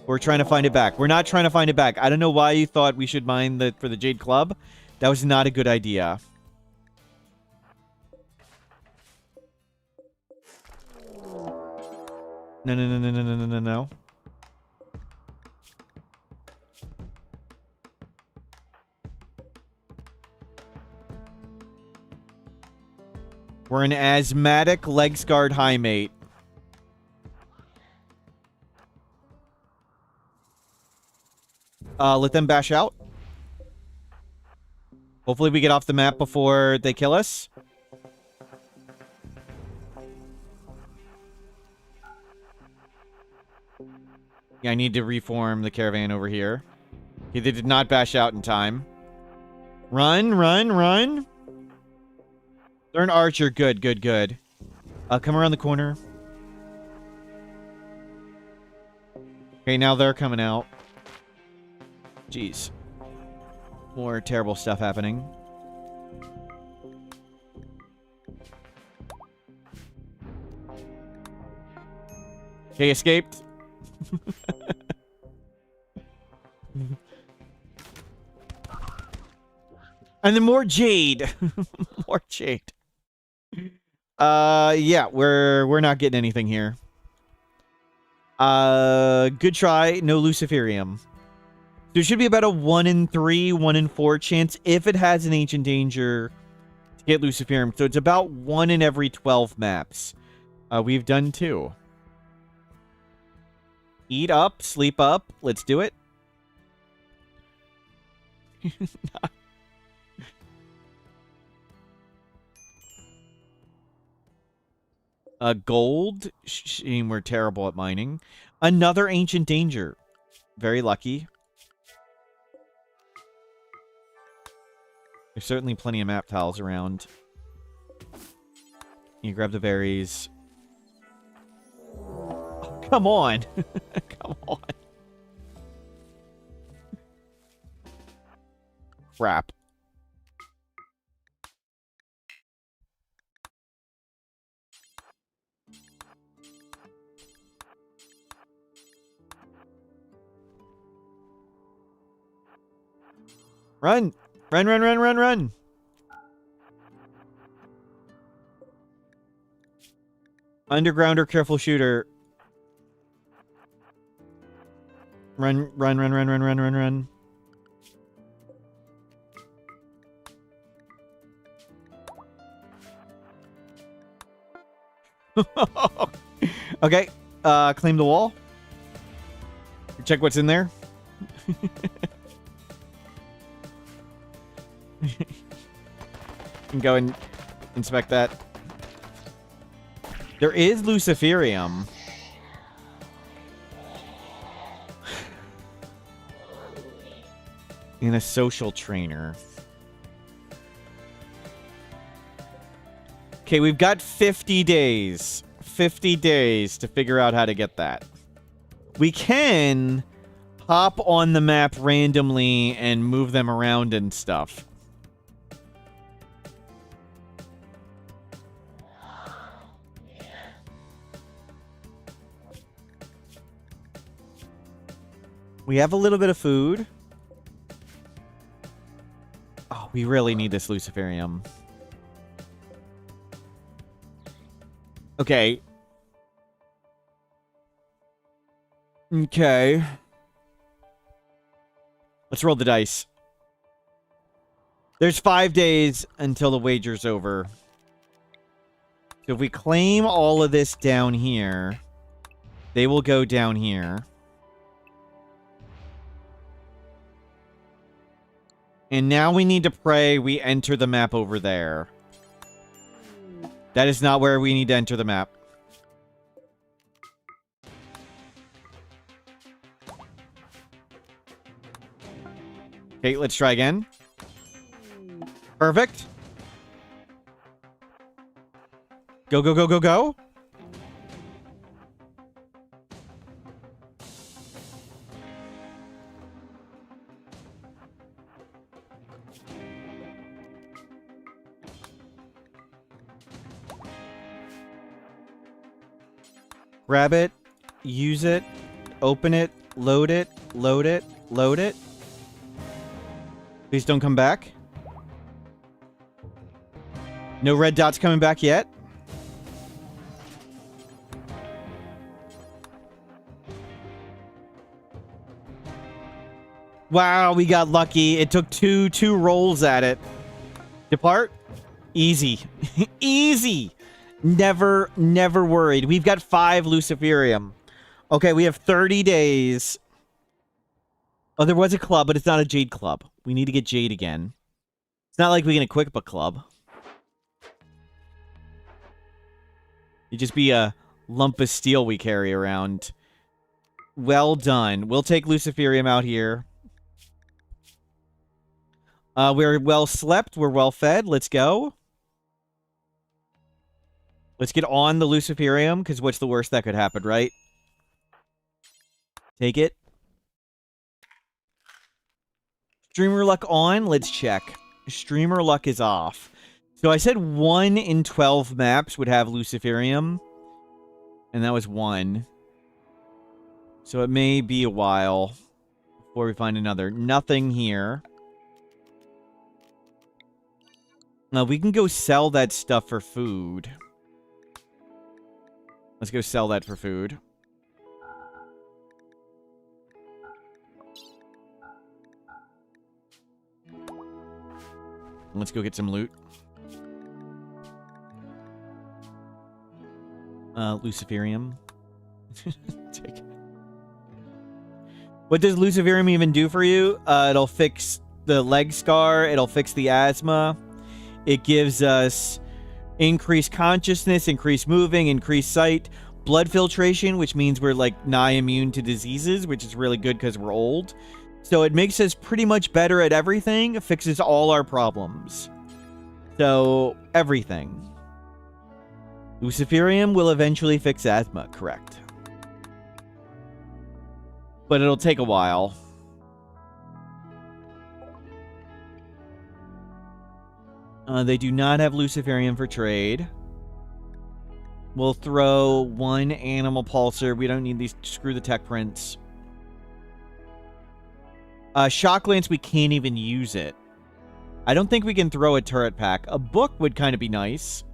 We're trying to find it back. We're not trying to find it back. I don't know why you thought we should mine for the Jade Club, That was not a good idea. No, no, no, no, no, no, no, no, no. We're an asthmatic, leg-scarred high mate. Let them bash out. Hopefully we get off the map before they kill us. Yeah, I need to reform the caravan over here. Okay, they did not bash out in time. Run, run, run. They're an archer. Good, good, good. Come around the corner. Okay, now they're coming out. Jeez. More terrible stuff happening. Okay, escaped. And then more jade. More jade. Yeah, we're not getting anything here. Good try. No Luciferium. There should be about a 1 in 3, 1 in 4 chance if it has an Ancient Danger to get Luciferium. So it's about 1 in every 12 maps. We've done 2. Eat up, sleep up. Let's do it. Gold. Shame we're terrible at mining. Another Ancient Danger. Very lucky. There's certainly plenty of map tiles around. You grab the berries. Oh, come on. Come on. Crap. Run! Run, run, run, run, run! Undergrounder, careful shooter. Run, run, run, run, run, run, run, run. Okay, claim the wall. Check what's in there. Can go and inspect that. There is Luciferium. In a social trainer. Okay, we've got 50 days. 50 days to figure out how to get that. We can hop on the map randomly and move them around and stuff. We have a little bit of food. Oh, we really need this Luciferium. Okay. Okay. Let's roll the dice. There's 5 days until the wager's over. So if we claim all of this down here, they will go down here. And now we need to pray we enter the map over there. That is not where we need to enter the map. Okay, let's try again. Perfect. Go, go, go, go, go. Grab it, use it, open it, load it, load it, load it. Please don't come back. No red dots coming back yet. Wow, we got lucky. It took two rolls at it. Depart. Easy. Easy. Never worried. We've got 5 Luciferium. Okay, we have 30 days. Oh, there was a club, but it's not a Jade club. We need to get Jade again. It's not like we can equip a club. It'd just be a lump of steel we carry around. Well done. We'll take Luciferium out here. We're well slept. We're well fed. Let's go. Let's get on the Luciferium, because what's the worst that could happen, right? Take it. Streamer luck on. Let's check. Streamer luck is off. So I said 1 in 12 maps would have Luciferium. And that was 1. So it may be a while before we find another. Nothing here. Now we can go sell that stuff for food. Let's go sell that for food. Let's go get some loot. Luciferium. Take it. What does Luciferium even do for you? It'll fix the leg scar. It'll fix the asthma. It gives us increased consciousness, increased moving, increased sight, blood filtration, which means we're like nigh immune to diseases, which is really good because we're old. So it makes us pretty much better at everything. It fixes all our problems. So, everything. Luciferium will eventually fix asthma, correct. But it'll take a while. They do not have Luciferium for trade. We'll throw 1 animal pulsar. We don't need these. Screw the tech prints. Shock lance, we can't even use it. I don't think we can throw a turret pack. A book would kind of be nice.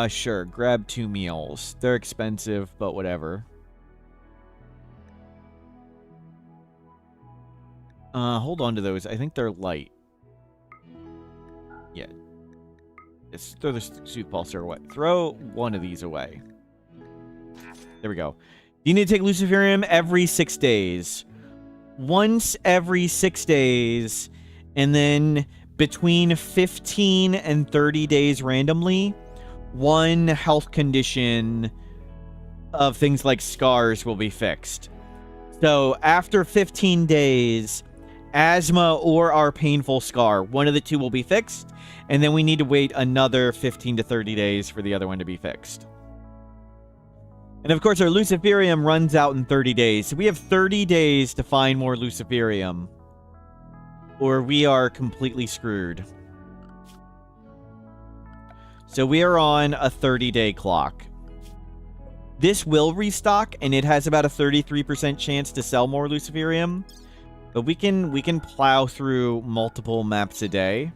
Sure. Grab 2 meals. They're expensive, but whatever. Hold on to those. I think they're light. Yeah. Let's throw the Sooth Pulsar away. Throw 1 of these away. There we go. You need to take Luciferium every 6 days. Once every 6 days. And then between 15 and 30 days randomly, 1 health condition of things like scars will be fixed. So after 15 days, asthma or our painful scar, 1 of the 2 will be fixed. And then we need to wait another 15 to 30 days for the other one to be fixed. And of course, our Luciferium runs out in 30 days. So we have 30 days to find more Luciferium, or we are completely screwed. So we are on a 30-day clock. This will restock, and it has about a 33% chance to sell more Luciferium. But we can plow through multiple maps a day.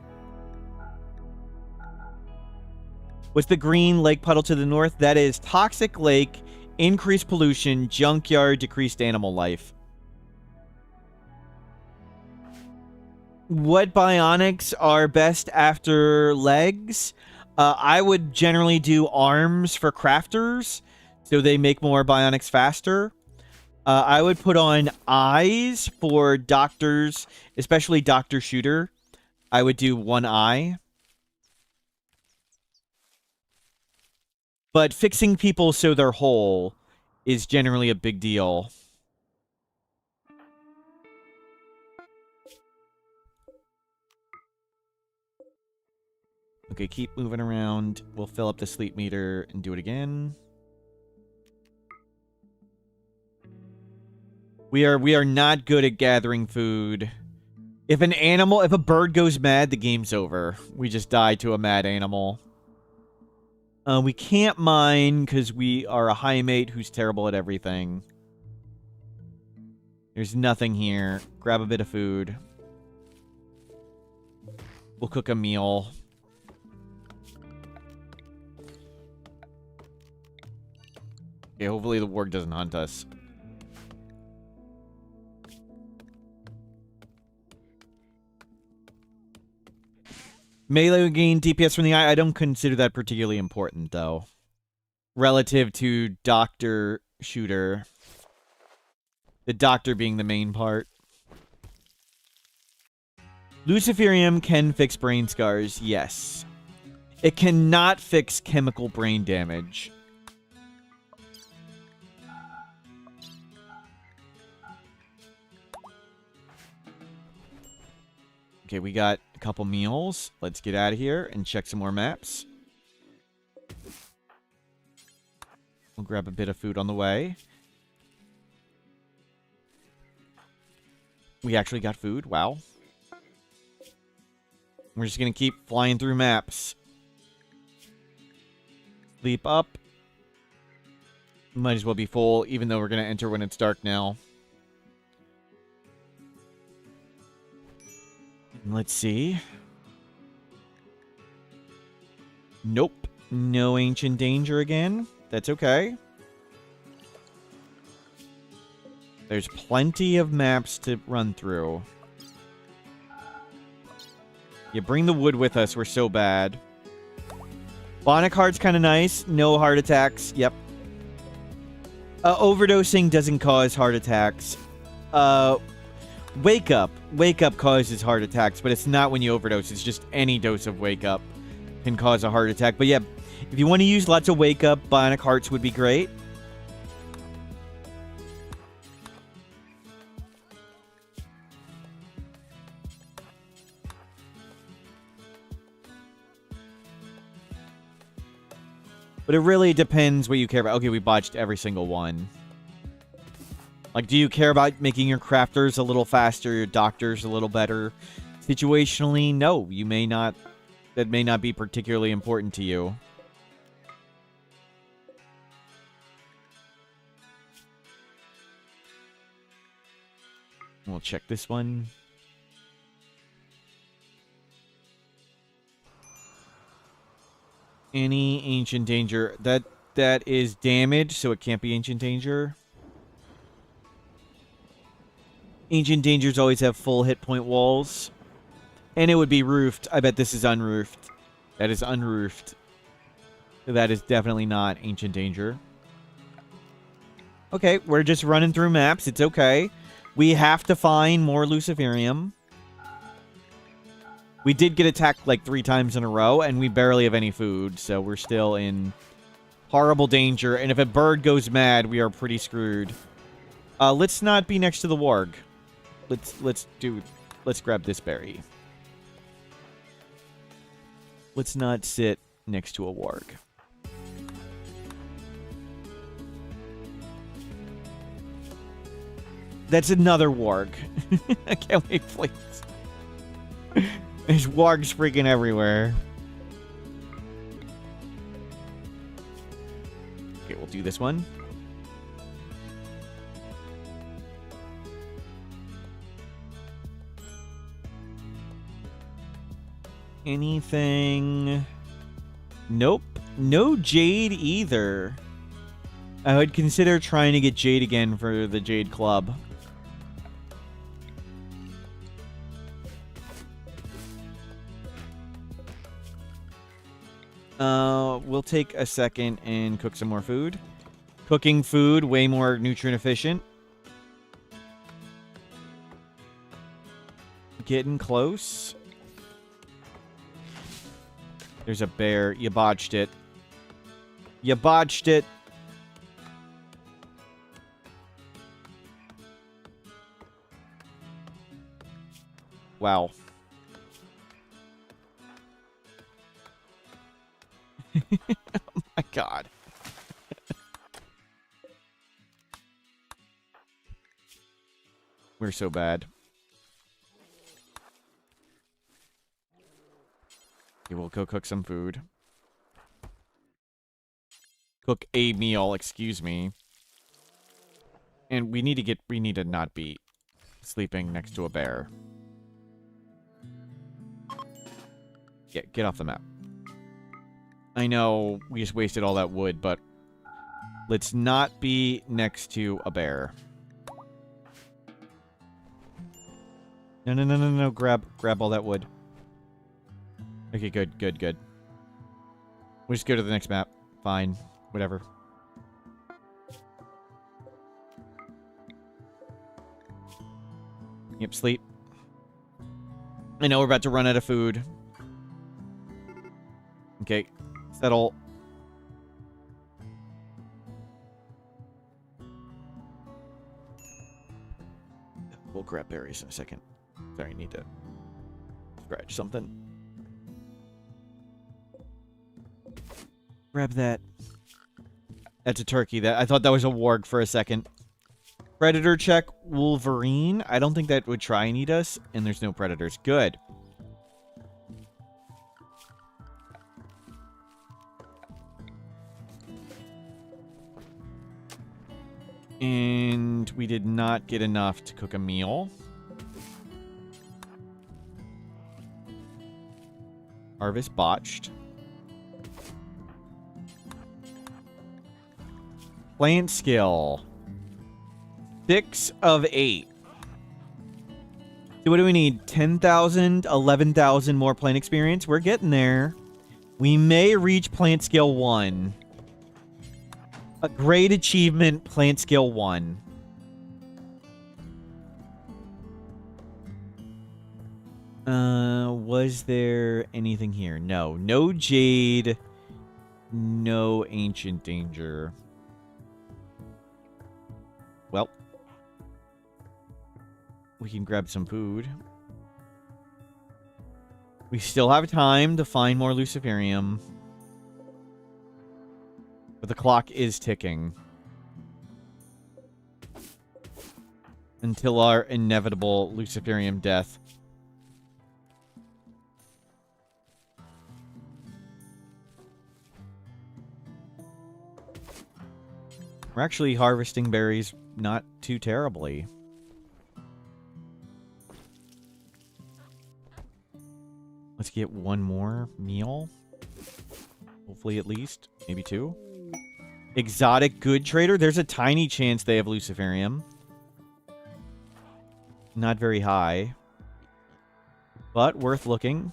What's the green lake puddle to the north? That is Toxic Lake, increased pollution, junkyard, decreased animal life. What bionics are best after legs? I would generally do arms for crafters, so they make more bionics faster. I would put on eyes for doctors, especially Dr. Shooter. I would do 1 eye. But fixing people so they're whole is generally a big deal. Okay, keep moving around. We'll fill up the sleep meter and do it again. We are not good at gathering food. If a bird goes mad, the game's over. We just die to a mad animal. We can't mine because we are a high mate who's terrible at everything. There's nothing here. Grab a bit of food. We'll cook a meal. Okay, hopefully the warg doesn't hunt us. Melee gain DPS from the eye. I don't consider that particularly important, though. Relative to Doctor Shooter. The Doctor being the main part. Luciferium can fix brain scars, yes. It cannot fix chemical brain damage. Okay, we got a couple meals. Let's get out of here and check some more maps. We'll grab a bit of food on the way. We actually got food. Wow. We're just going to keep flying through maps. Sleep up. Might as well be full, even though we're going to enter when it's dark now. Let's see. Nope. No ancient danger again. That's okay. There's plenty of maps to run through. Yeah, bring the wood with us. We're so bad. Bionic Heart's kind of nice. No heart attacks. Yep. Overdosing doesn't cause heart attacks. Wake Up. Wake Up causes heart attacks, but it's not when you overdose. It's just any dose of Wake Up can cause a heart attack. But yeah, if you want to use lots of Wake Up, Bionic Hearts would be great. But it really depends what you care about. Okay, we botched every single one. Like, do you care about making your crafters a little faster, your doctors a little better? Situationally, no. You may not. That may not be particularly important to you. We'll check this one. Any ancient danger. That is damage, so it can't be ancient danger. Ancient dangers always have full hit point walls. And it would be roofed. I bet this is unroofed. That is unroofed. That is definitely not ancient danger. Okay, we're just running through maps. It's okay. We have to find more Luciferium. We did get attacked like 3 times in a row, and we barely have any food, so we're still in horrible danger. And if a bird goes mad, we are pretty screwed. Let's not be next to the warg. Let's grab this berry. Let's not sit next to a warg. That's another warg. I can't wait, please. There's wargs freaking everywhere. Okay, we'll do this one. Anything? Nope. No jade either. I would consider trying to get jade again for the Jade Club. We'll take a second and cook some more food. Cooking food, way more nutrient efficient. Getting close. There's a bear. You botched it. You botched it. Wow. Oh my god. We're so bad. Okay, we'll go cook some food. Cook a meal, excuse me. And we need to not be sleeping next to a bear. Get off the map. I know we just wasted all that wood, but let's not be next to a bear. No, no, no, no, no. Grab all that wood. Okay, good, good, good. We'll just go to the next map. Fine. Whatever. Yep, sleep. I know we're about to run out of food. Okay, settle. We'll grab berries in a second. Sorry, I need to scratch something. Grab that. That's a turkey. That I thought that was a warg for a second. Predator check Wolverine. I don't think that would try and eat us, and there's no predators. Good. And we did not get enough to cook a meal. Harvest botched. Plant skill. 6 of 8. So what do we need? 10,000, 11,000 more plant experience? We're getting there. We may reach plant skill 1. A great achievement, plant skill 1. Was there anything here? No. No jade. No ancient danger. Well. We can grab some food. We still have time to find more Luciferium. But the clock is ticking. Until our inevitable Luciferium death. We're actually harvesting berries not too terribly. Let's get one more meal. Hopefully at least. Maybe 2. Exotic good trader. There's a tiny chance they have Luciferium. Not very high. But worth looking.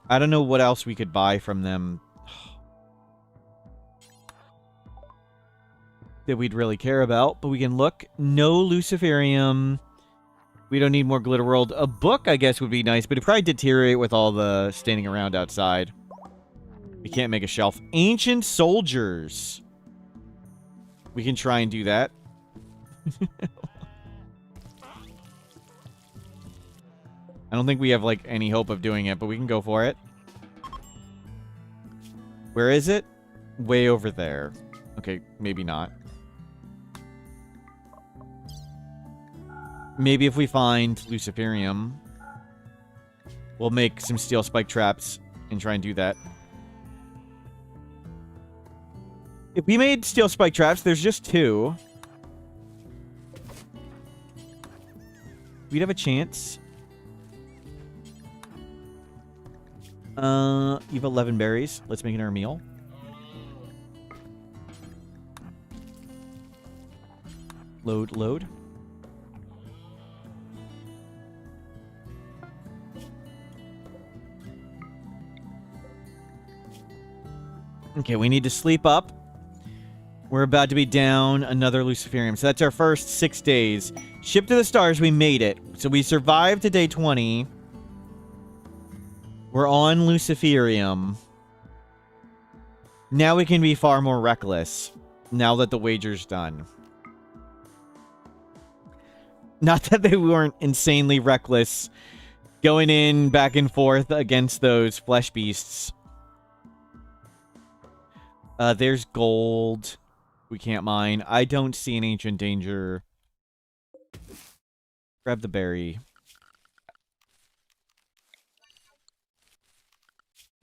I don't know what else we could buy from them that we'd really care about, but we can look. No Luciferium. We don't need more Glitter World. A book, I guess, would be nice, but it'd probably deteriorate with all the standing around outside. We can't make a shelf. Ancient Soldiers. We can try and do that. I don't think we have, like, any hope of doing it, but we can go for it. Where is it? Way over there. Okay, maybe not. Maybe if we find Luciferium, we'll make some steel spike traps and try and do that. If we made steel spike traps, there's just 2. We'd have a chance. You have 11 berries. Let's make it our meal. Load, load. Okay, we need to sleep up. We're about to be down another Luciferium. So that's our first 6 days. Ship to the stars, we made it. So we survived to day 20. We're on Luciferium. Now we can be far more reckless. Now that the wager's done. Not that they weren't insanely reckless. Going in back and forth against those flesh beasts. There's gold. We can't mine. I don't see an ancient danger. Grab the berry.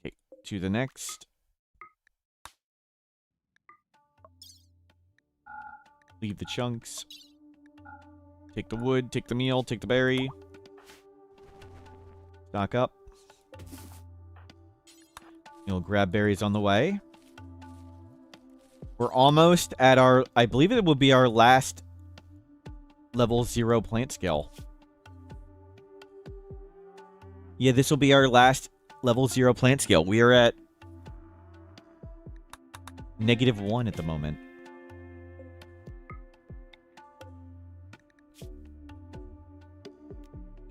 Okay, to the next. Leave the chunks. Take the wood, take the meal, take the berry. Stock up. You'll grab berries on the way. We're almost at our... I believe it will be our last level 0 plant skill. Yeah, this will be our last level 0 plant skill. We are at -1 at the moment.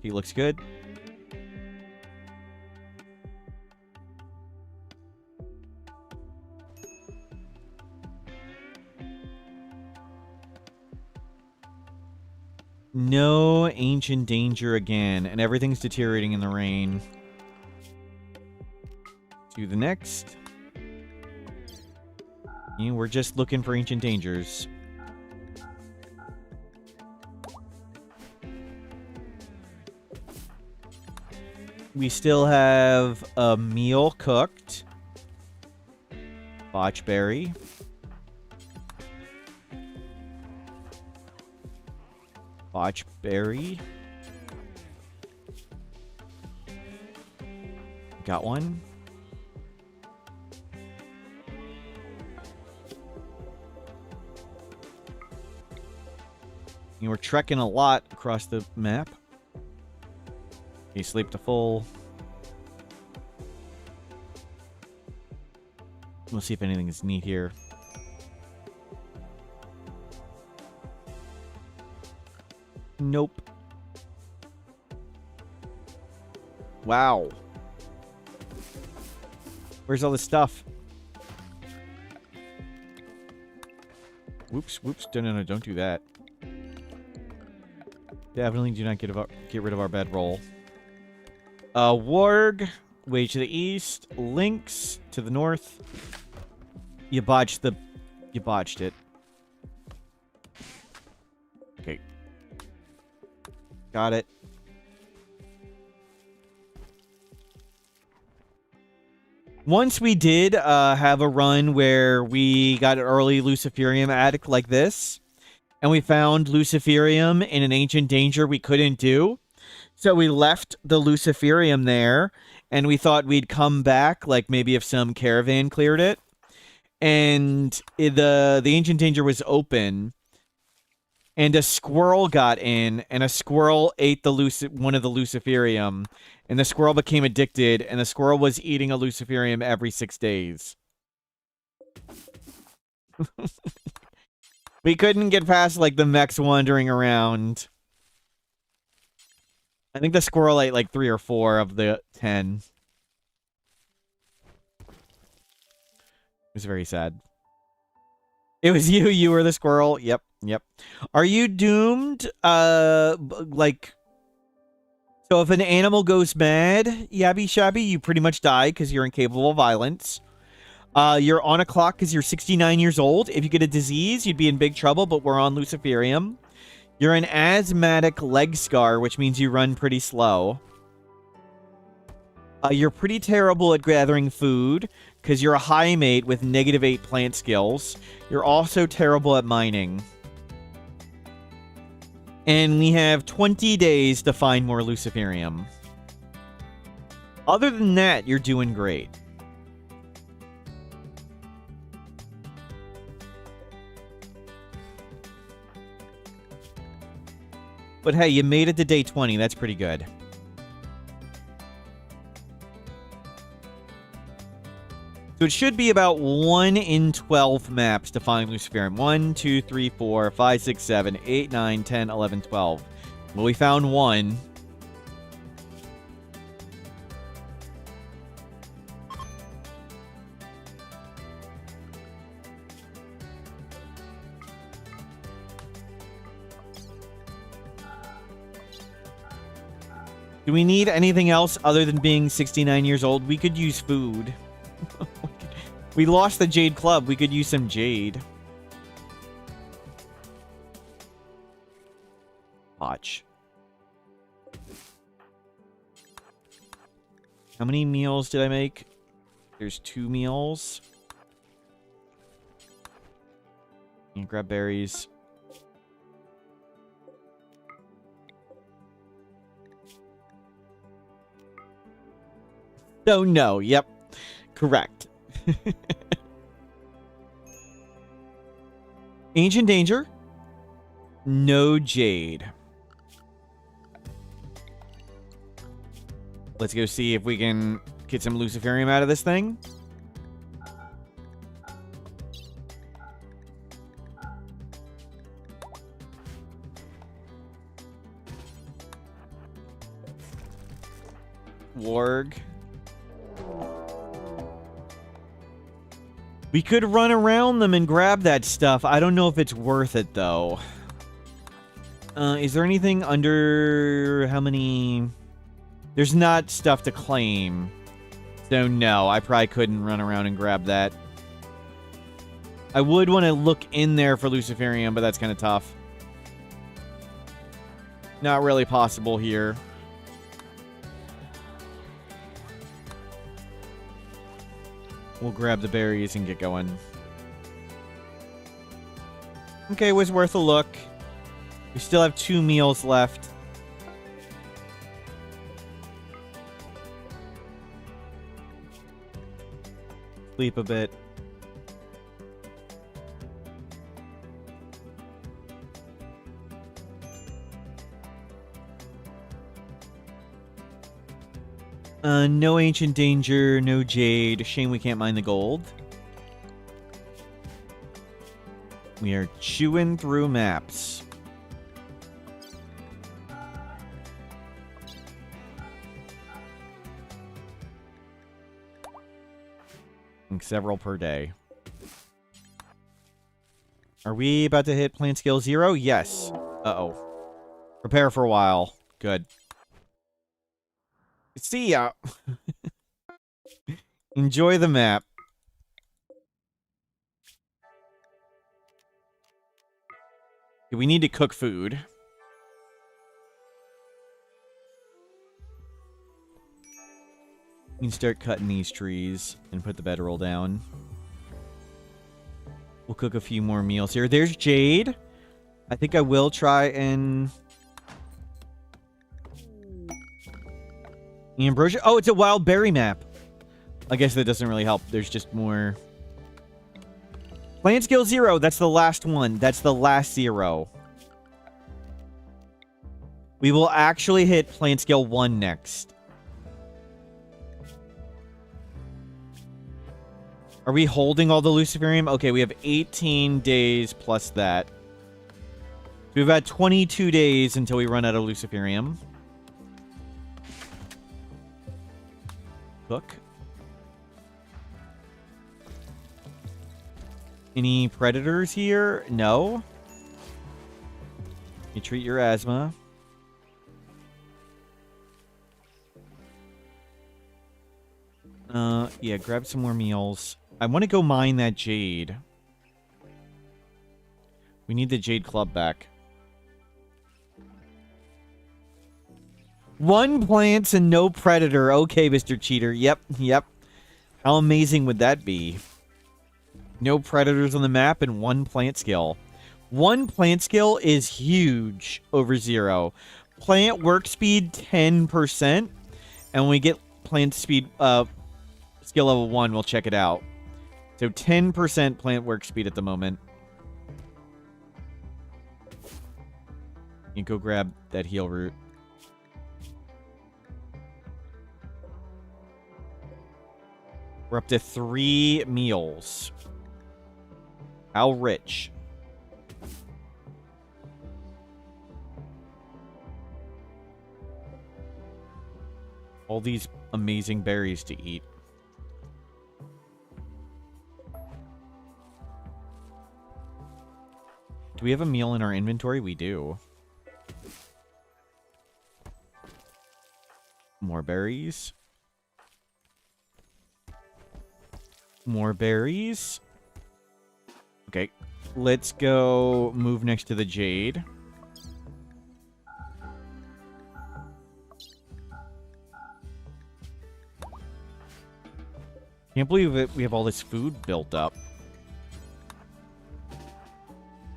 He looks good. No ancient danger again, and everything's deteriorating in the rain. To the next. Yeah, we're just looking for ancient dangers. We still have a meal cooked. Botchberry. Botchberry. Got one. And we're trekking a lot across the map. You sleep to full. We'll see if anything is neat here. Nope. Wow. Where's all the stuff? Whoops, whoops. No, don't do that. Definitely do not get rid of our bedroll. Warg, way to the east. Lynx to the north. You botched it. Okay. Got it. Once we did have a run where we got an early Luciferium attic like this, and we found Luciferium in an ancient danger we couldn't do. So we left the Luciferium there, and we thought we'd come back, like maybe if some caravan cleared it. And the ancient danger was open, and a squirrel got in, and a squirrel ate one of the Luciferium, and the squirrel became addicted, and the squirrel was eating a Luciferium every 6 days. We couldn't get past, like, the mechs wandering around. I think the squirrel ate, like, 3 or 4 of the 10. It was very sad. It was you. You were the squirrel. Yep. Are you doomed? Like... So if an animal goes mad, yabby shabby, you pretty much die because you're incapable of violence. You're on a clock because you're 69 years old. If you get a disease, you'd be in big trouble, but we're on Luciferium. You're an asthmatic leg scar, which means you run pretty slow. You're pretty terrible at gathering food because you're a high mate with -8 plant skills. You're also terrible at mining. And we have 20 days to find more Luciferium. Other than that, you're doing great. But hey, you made it to day 20. That's pretty good. So it should be about 1 in 12 maps to find Luciferium. 1, 2, 3, 4, 5, 6, 7, 8, 9, 10, 11, 12. Well, we found 1. Do we need anything else other than being 69 years old? We could use food. We lost the Jade Club. We could use some Jade. Watch. How many meals did I make? There's 2 meals. And grab berries. So no, yep. Correct. Ancient Danger. No Jade. Let's go see if we can get some Luciferium out of this thing. Warg. We could run around them and grab that stuff. I don't know if it's worth it, though. Is there anything under... How many... There's not stuff to claim. So, no. I probably couldn't run around and grab that. I would want to look in there for Luciferium, but that's kind of tough. Not really possible here. We'll grab the berries and get going. Okay, it was worth a look. We still have 2 meals left. Sleep a bit. No Ancient Danger, no Jade. Shame we can't mine the gold. We are chewing through maps. And several per day. Are we about to hit plant skill 0? Yes. Uh-oh. Prepare for a while. Good. See ya. Enjoy the map. Okay, we need to cook food. We can start cutting these trees and put the bedroll down. We'll cook a few more meals here. There's Jade. I think I will try and... Ambrosia. Oh, it's a wild berry map. I guess that doesn't really help. There's just more. Plant skill 0. That's the last one. That's the last 0. We will actually hit plant skill 1 next. Are we holding all the Luciferium? Okay, we have 18 days plus that. So we've got 22 days until we run out of Luciferium. Cook. Any predators here? No. You treat your asthma. Yeah, grab some more meals. I want to go mine that jade. We need the jade club back. 1 plants and no predator. Okay, Mr. Cheater. Yep. How amazing would that be? No predators on the map and 1 plant skill. 1 plant skill is huge over 0. Plant work speed 10%. And when we get plant speed skill level 1, we'll check it out. So 10% plant work speed at the moment. You can go grab that heal root. We're up to 3 meals. How rich? All these amazing berries to eat. Do we have a meal in our inventory? We do. More berries. More berries. Okay. Let's go move next to the jade. Can't believe that we have all this food built up.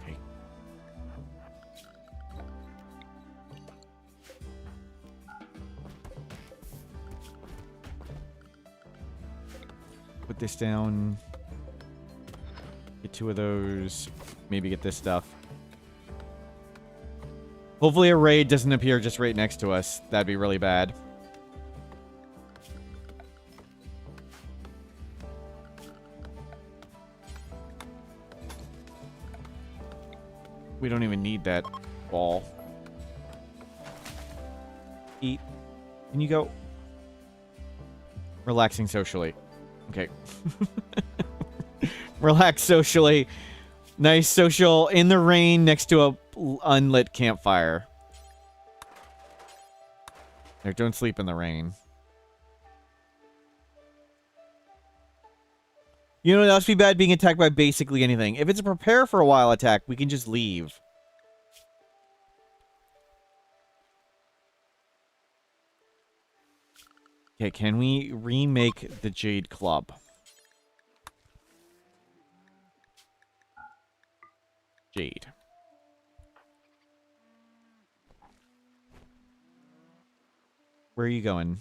Okay. this down. Get 2 of those. Maybe get this stuff. Hopefully a raid doesn't appear just right next to us. That'd be really bad. We don't even need that ball. Eat. Can you go? Relaxing socially. Okay. Relax socially. Nice social in the rain next to a unlit campfire. There, don't sleep in the rain. You know, it must be bad being attacked by basically anything. If it's a prepare for a while attack, we can just leave. Okay, can we remake the Jade Club? Jade. Where are you going?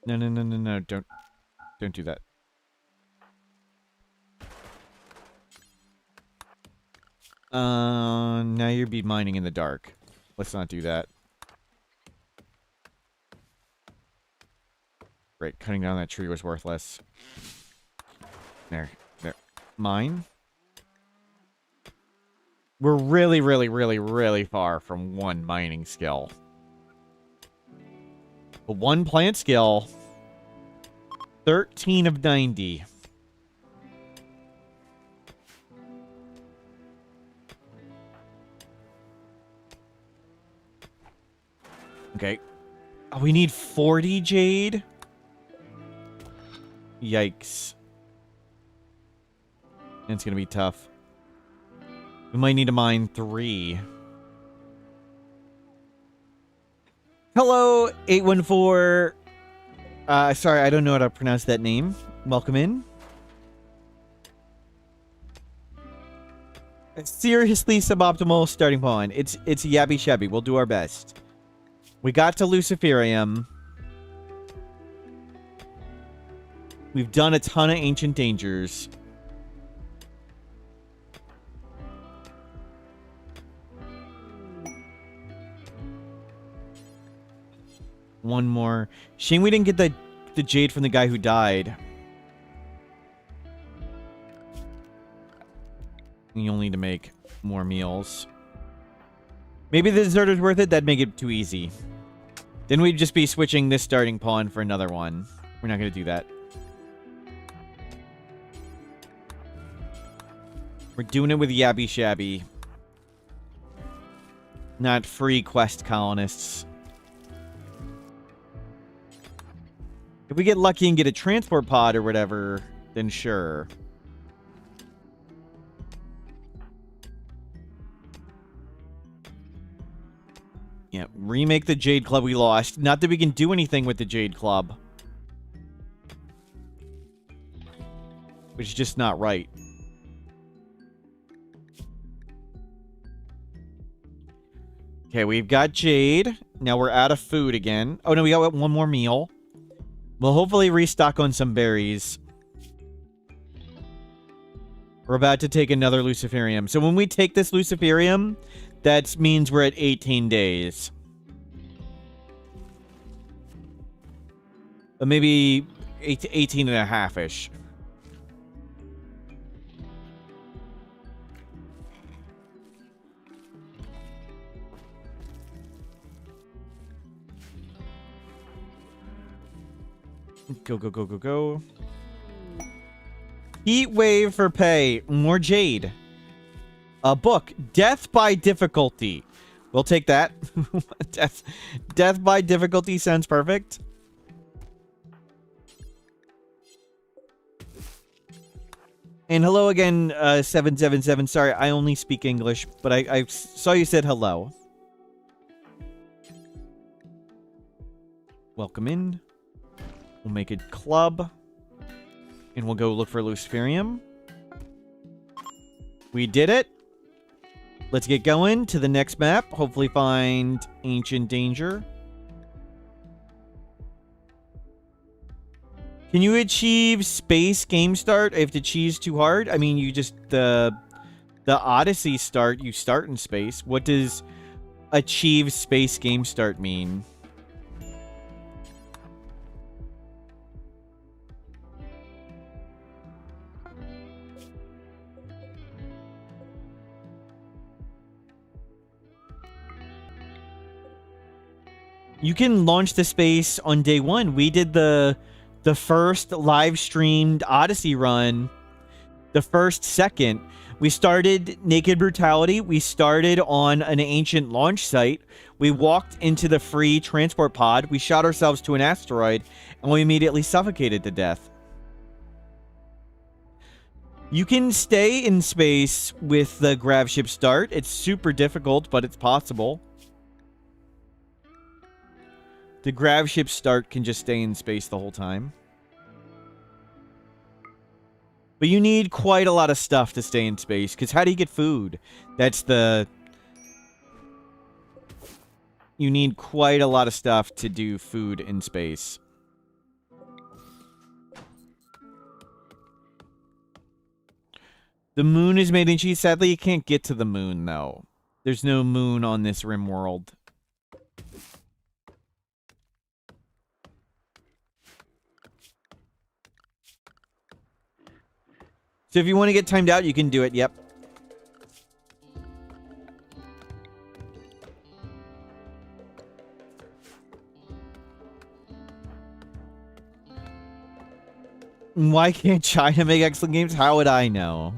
No, no, no, no, no. Don't do that. Now you'll be mining in the dark. Let's not do that. Great, cutting down that tree was worthless. There. Mine? We're really, really, really, really far from 1 mining skill. But 1 plant skill. 13 of 90. Okay. Oh, we need 40 jade? Yikes. It's gonna be tough. We might need to mine 3. Hello, 814. Sorry, I don't know how to pronounce that name. Welcome in. Seriously suboptimal starting point. It's yabby shabby. We'll do our best. We got to Luciferium. We've done a ton of ancient dangers. One more. Shame we didn't get the jade from the guy who died. You'll need to make more meals. Maybe the deserter's worth it? That'd make it too easy. Then we'd just be switching this starting pawn for another one. We're not going to do that. We're doing it with Yabby Shabby. Not free quest colonists. If we get lucky and get a transport pod or whatever, then sure. Yeah, remake the Jade Club we lost. Not that we can do anything with the Jade Club. Which is just not right. Okay, we've got Jade. Now we're out of food again. Oh, no, we got 1 more meal. We'll hopefully restock on some berries. We're about to take another Luciferium. So when we take this Luciferium, that means we're at 18 days. But maybe 18 and a half-ish. Go, go, go, go, go. Heat wave for pay. More jade. A book. Death by difficulty. We'll take that. Death by difficulty sounds perfect. And hello again, 777. Sorry, I only speak English, but I saw you said hello. Welcome in. We'll make a club. And we'll go look for Luciferium. We did it. Let's get going to the next map. Hopefully find Ancient Danger. Can you achieve space game start if the cheese too hard? I mean, you just the Odyssey start, you start in space. What does achieve space game start mean? You can launch the space on day one. We did the first live streamed Odyssey run, the first second. We started Naked Brutality. We started on an ancient launch site. We walked into the free transport pod. We shot ourselves to an asteroid, and we immediately suffocated to death. You can stay in space with the grav ship start. It's super difficult, but it's possible. The grav ship start can just stay in space the whole time. But you need quite a lot of stuff to stay in space, because how do you get food? That's the... You need quite a lot of stuff to do food in space. The moon is made in cheese. Sadly, you can't get to the moon, though. There's no moon on this rim world. So if you want to get timed out, you can do it. Yep. Why can't China make excellent games? How would I know?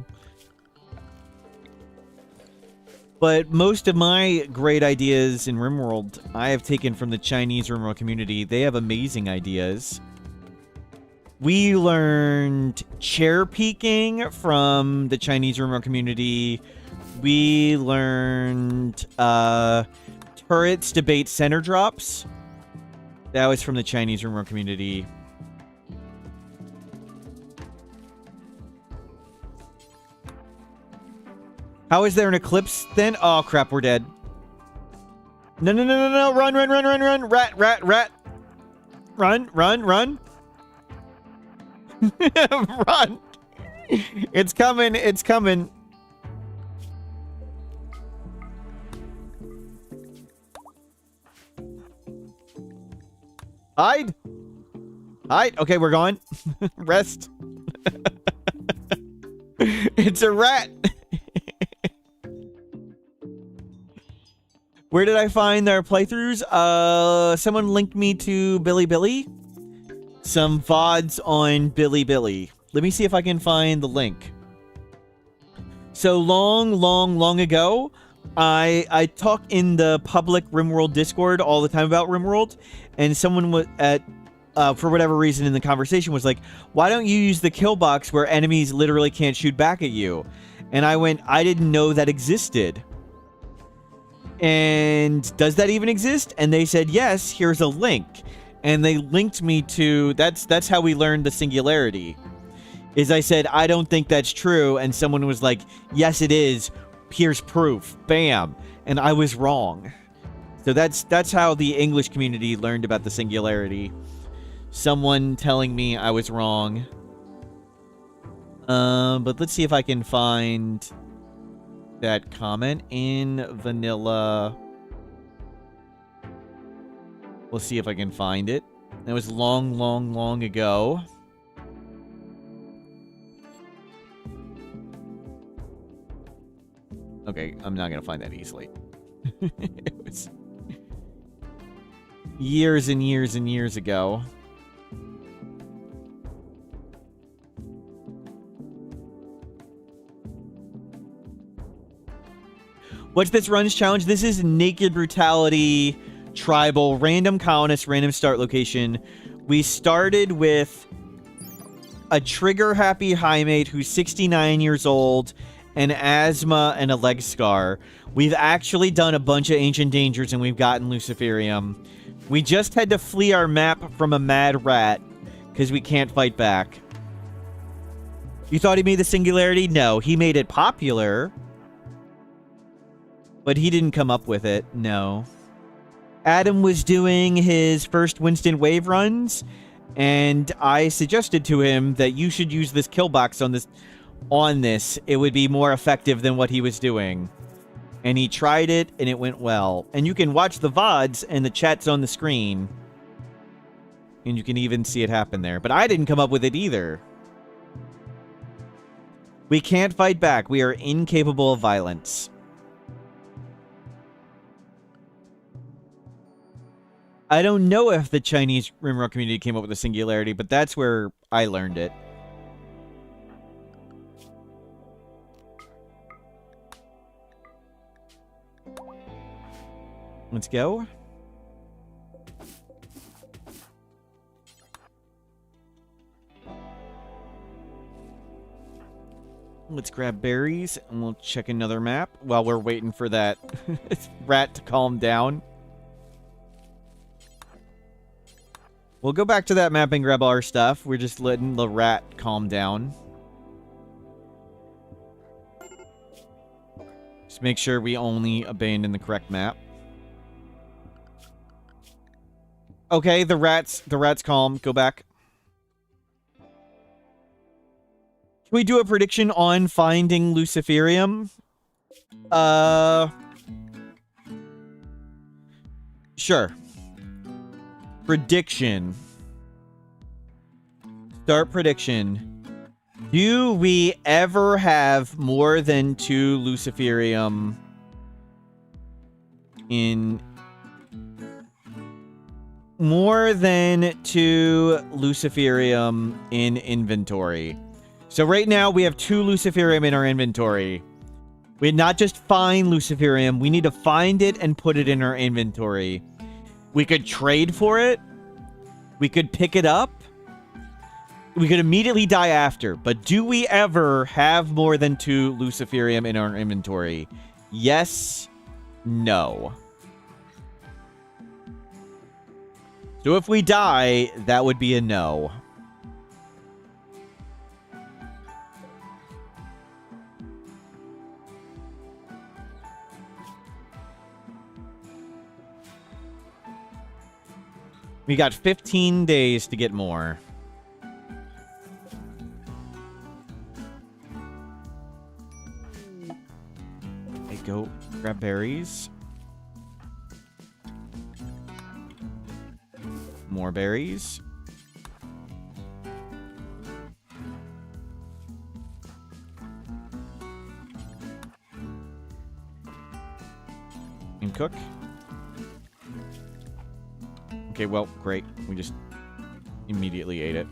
But most of my great ideas in RimWorld, I have taken from the Chinese RimWorld community. They have amazing ideas. We learned chair peeking from the Chinese RimWorld community. We learned turrets debate center drops. That was from the Chinese RimWorld community. How is there an eclipse then? Oh crap, we're dead. No, no, no, no, no, run, run, run, run, run. Rat, rat, rat. Run, run, run. Run. It's coming, it's coming. Hide. Hide. Okay, we're going. Rest. It's a rat. Where did I find their playthroughs? Someone linked me to Billy. Some VODs on Billy. Let me see if I can find the link. So long ago, I talk in the public RimWorld Discord all the time about RimWorld, and someone was for whatever reason in the conversation was like, why don't you use the kill box where enemies literally can't shoot back at you? And I went, I didn't know that existed. And does that even exist? And they said, yes, here's a link. And they linked me to, that's how we learned the singularity. Is I said, I don't think that's true. And someone was like, yes, it is. Here's proof. Bam. And I was wrong. So that's how the English community learned about the singularity. Someone telling me I was wrong. But let's see if I can find that comment in vanilla. We'll see if I can find it. That was long ago. Okay, I'm not gonna find that easily. It was years and years and years ago. What's this runs challenge? This is Naked Brutality, Tribal, Random Colonist, Random Start Location. We started with a trigger-happy high mate who's 69 years old, an asthma, and a leg scar. We've actually done a bunch of Ancient Dangers, and we've gotten Luciferium. We just had to flee our map from a mad rat, because we can't fight back. You thought he made the singularity? No, he made it popular. But he didn't come up with it, no. Adam was doing his first Winston wave runs, And I suggested to him that you should use this kill box on this. It would be more effective than what he was doing. And he tried it, and it went well. And you can watch the VODs, and the chat's on the screen. And you can even see it happen there. But I didn't come up with it either. We can't fight back. We are incapable of violence. I don't know if the Chinese Rimworld community came up with a singularity, but that's where I learned it. Let's go. Let's grab berries, and we'll check another map while we're waiting for that rat to calm down. We'll go back to that map and grab all our stuff. We're just letting the rat calm down. Just make sure we only abandon the correct map. Okay, the rat's calm. Go back. Can we do a prediction on finding Luciferium? Sure. Prediction. Start prediction. Do we ever have more than 2 Luciferium in... More than 2 Luciferium in inventory? So right now we have 2 Luciferium in our inventory. We not just find Luciferium, we need to find it and put it in our inventory. We could trade for it. We could pick it up. We could immediately die after. But do we ever have more than 2 Luciferium in our inventory? Yes. No. So if we die, that would be a no. We got 15 days to get more. Okay, go grab berries. More berries. And cook. Okay, well, great. We just immediately ate it.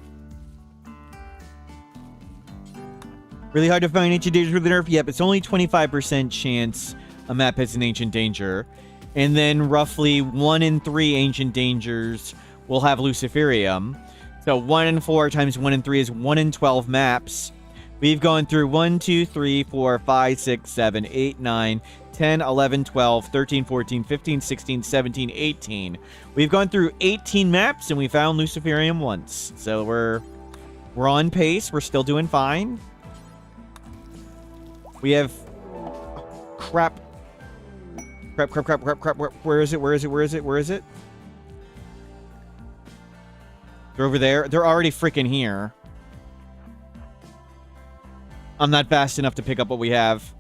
Really hard to find ancient dangers with the nerf? Yep, it's only 25% chance a map has an ancient danger. And then roughly 1 in 3 ancient dangers will have Luciferium. So 1 in 4 times 1 in 3 is 1 in 12 maps. We've gone through 1, 2, 3, 4, 5, 6, 7, 8, 9, 10, 11, 12, 13, 14, 15, 16, 17, 18. We've gone through 18 maps and we found Luciferium once. So we're on pace. We're still doing fine. We have... Crap. Crap. Where is it? They're over there. They're already freaking here. I'm not fast enough to pick up what we have.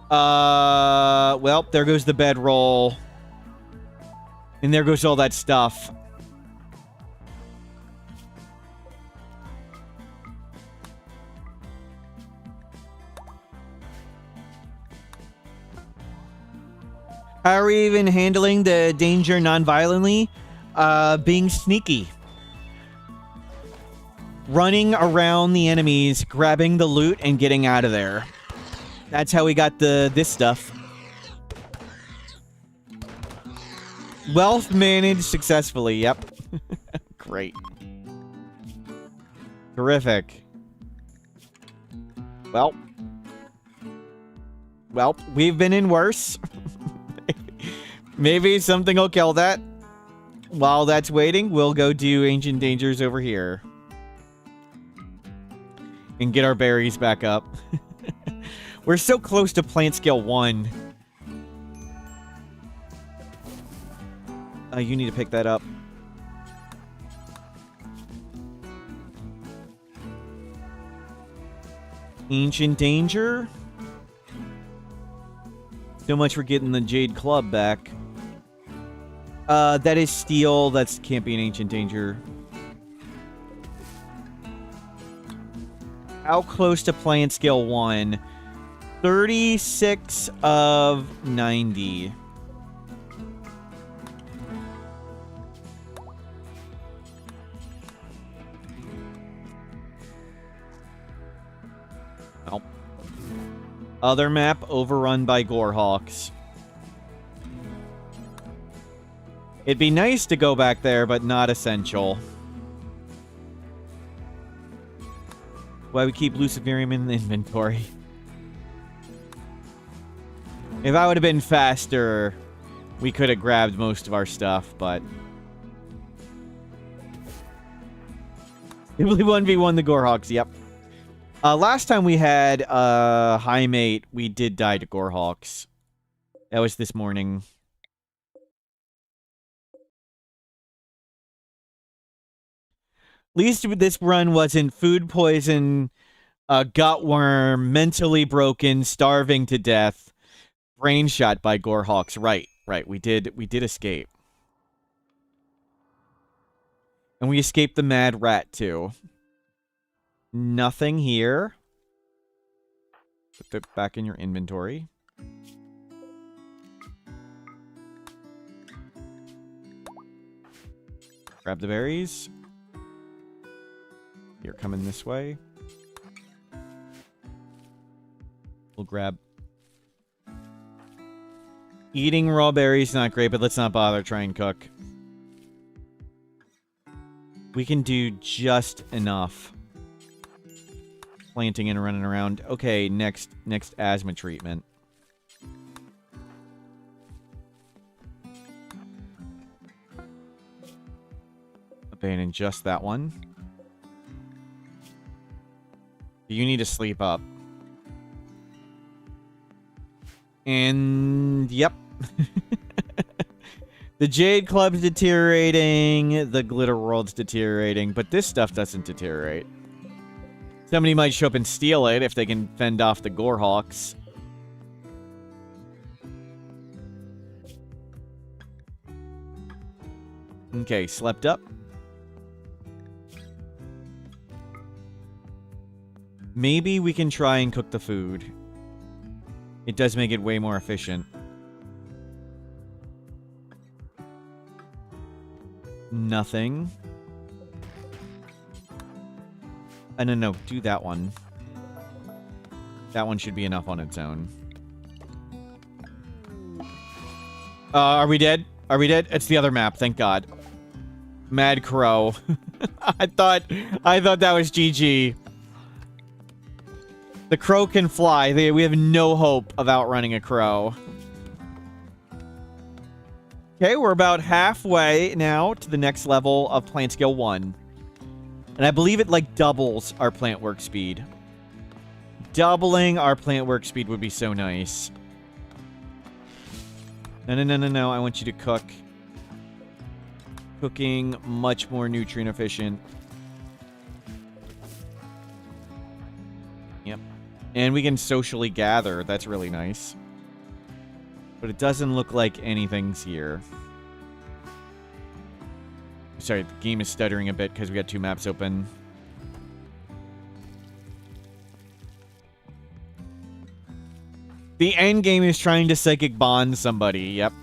Well, there goes the bedroll. And there goes all that stuff. How are we even handling the danger non-violently? Being sneaky. Running around the enemies, grabbing the loot, and getting out of there. That's how we got this stuff. Wealth managed successfully, yep. Great. Terrific. Well, we've been in worse. Maybe something will kill that. While that's waiting, we'll go do Ancient Dangers over here. And get our berries back up. We're so close to plant scale 1. You need to pick that up. Ancient Danger. So much for getting the Jade Club back. That is steel. That can't be an Ancient Danger. How close to plant scale 1? 36 of 90. Nope. Other map overrun by Gorehawks. It'd be nice to go back there, but not essential. Why we keep Luciferium in the inventory. If I would have been faster, we could have grabbed most of our stuff, but... Simply 1v1 the Gorehawks, yep. Last time we had High Mate, we did die to Gorehawks. That was this morning. At least this run wasn't food poison, gut worm, mentally broken, starving to death, brain shot by Gorehawks. Right. We did escape. And we escaped the mad rat too. Nothing here. Put it back in your inventory. Grab the berries. You're coming this way. We'll grab... Eating raw berries, not great, but let's not bother. Try and cook. We can do just enough. Planting and running around. Okay, next asthma treatment. Abandon just that one. You need to sleep up. And, yep. The Jade Club's deteriorating. The Glitter World's deteriorating. But this stuff doesn't deteriorate. Somebody might show up and steal it if they can fend off the Gorehawks. Okay, slept up. Maybe we can try and cook the food. It does make it way more efficient. Nothing. No, do that one. That one should be enough on its own. Are we dead? Are we dead? It's the other map, thank God. Mad Crow. I thought that was GG. The crow can fly. We have no hope of outrunning a crow. Okay, we're about halfway now to the next level of plant scale 1. And I believe it, like, doubles our plant work speed. Doubling our plant work speed would be so nice. No. I want you to cook. Cooking, much more nutrient efficient. Yep. And we can socially gather. That's really nice. But it doesn't look like anything's here. Sorry, the game is stuttering a bit because we got 2 maps open. The end game is trying to psychic bond somebody. Yep.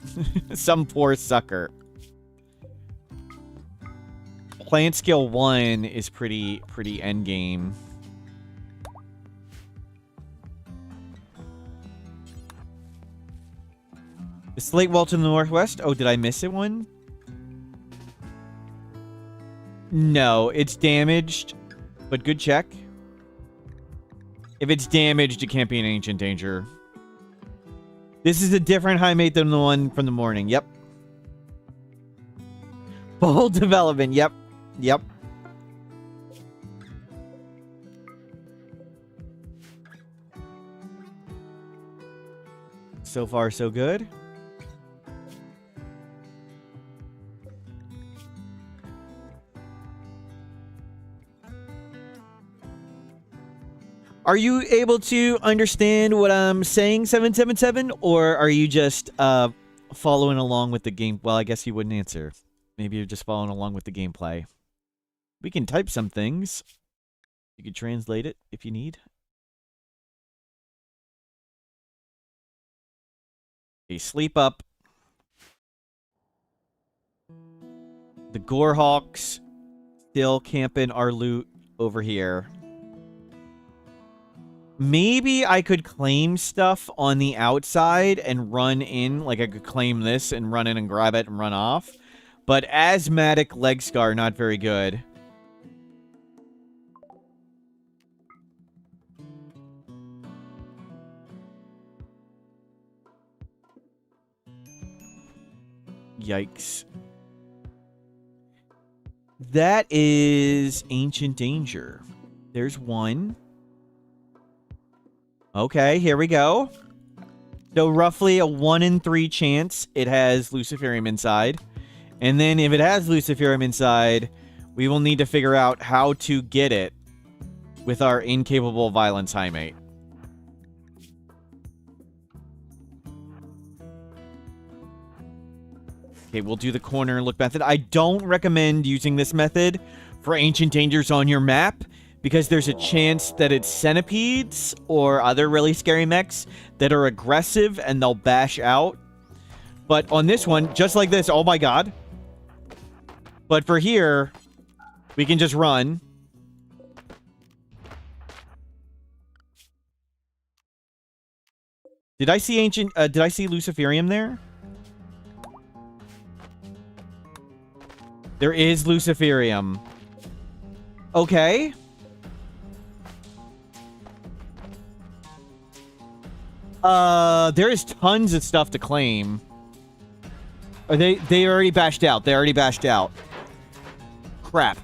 Some poor sucker. Plant skill 1 is pretty end game. The slate wall to the northwest. Oh, did I miss it one? No, it's damaged, but good check. If it's damaged, it can't be an ancient danger. This is a different high mate than the one from the morning. Yep. Bold development. Yep. So far, so good. Are you able to understand what I'm saying, 777? Or are you just following along with the game? Well, I guess you wouldn't answer. Maybe you're just following along with the gameplay. We can type some things. You can translate it if you need. Okay, sleep up. The Gorehawks still camping our loot over here. Maybe I could claim stuff on the outside and run in. Like I could claim this and run in and grab it and run off. But asthmatic leg scar, not very good. Yikes. That is Ancient Danger. There's one. Okay, here we go. So roughly a 1 in 3 chance it has Luciferium inside. And then if it has Luciferium inside, we will need to figure out how to get it with our incapable violence high mate. Okay, we'll do the corner look method. I don't recommend using this method for Ancient Dangers on your map because there's a chance that it's centipedes or other really scary mechs that are aggressive and they'll bash out. But on this one, just like this, oh my god. But for here, we can just run. Did I see did I see Luciferium there? There is Luciferium. Okay. There is tons of stuff to claim. Are they already bashed out. They already bashed out. Crap.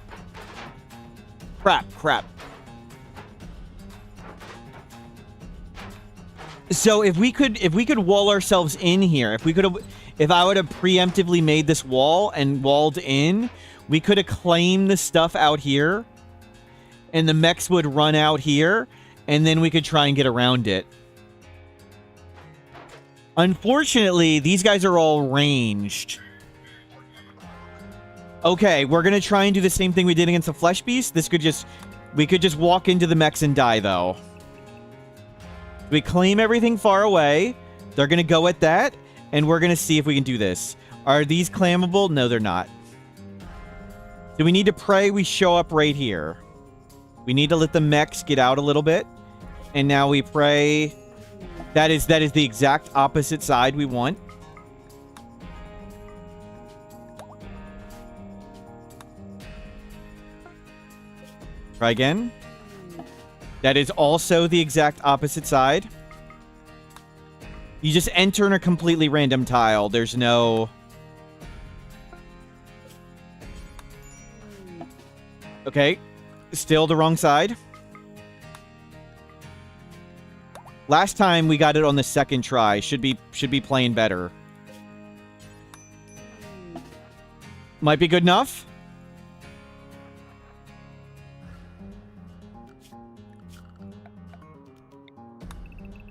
Crap. So if we could wall ourselves in here, if I would have preemptively made this wall and walled in, we could have claimed the stuff out here, and the mechs would run out here, and then we could try and get around it. Unfortunately, these guys are all ranged. Okay, we're gonna try and do the same thing we did against the Flesh Beast. We could just walk into the mechs and die, though. We claim everything far away. They're gonna go at that, and we're gonna see if we can do this. Are these claimable? No, they're not. Do we need to pray we show up right here? We need to let the mechs get out a little bit. And now we pray. That is the exact opposite side we want. Try again. That is also the exact opposite side. You just enter in a completely random tile. There's no... Okay. Still the wrong side. Last time we got it on the second try. Should be playing better. Might be good enough.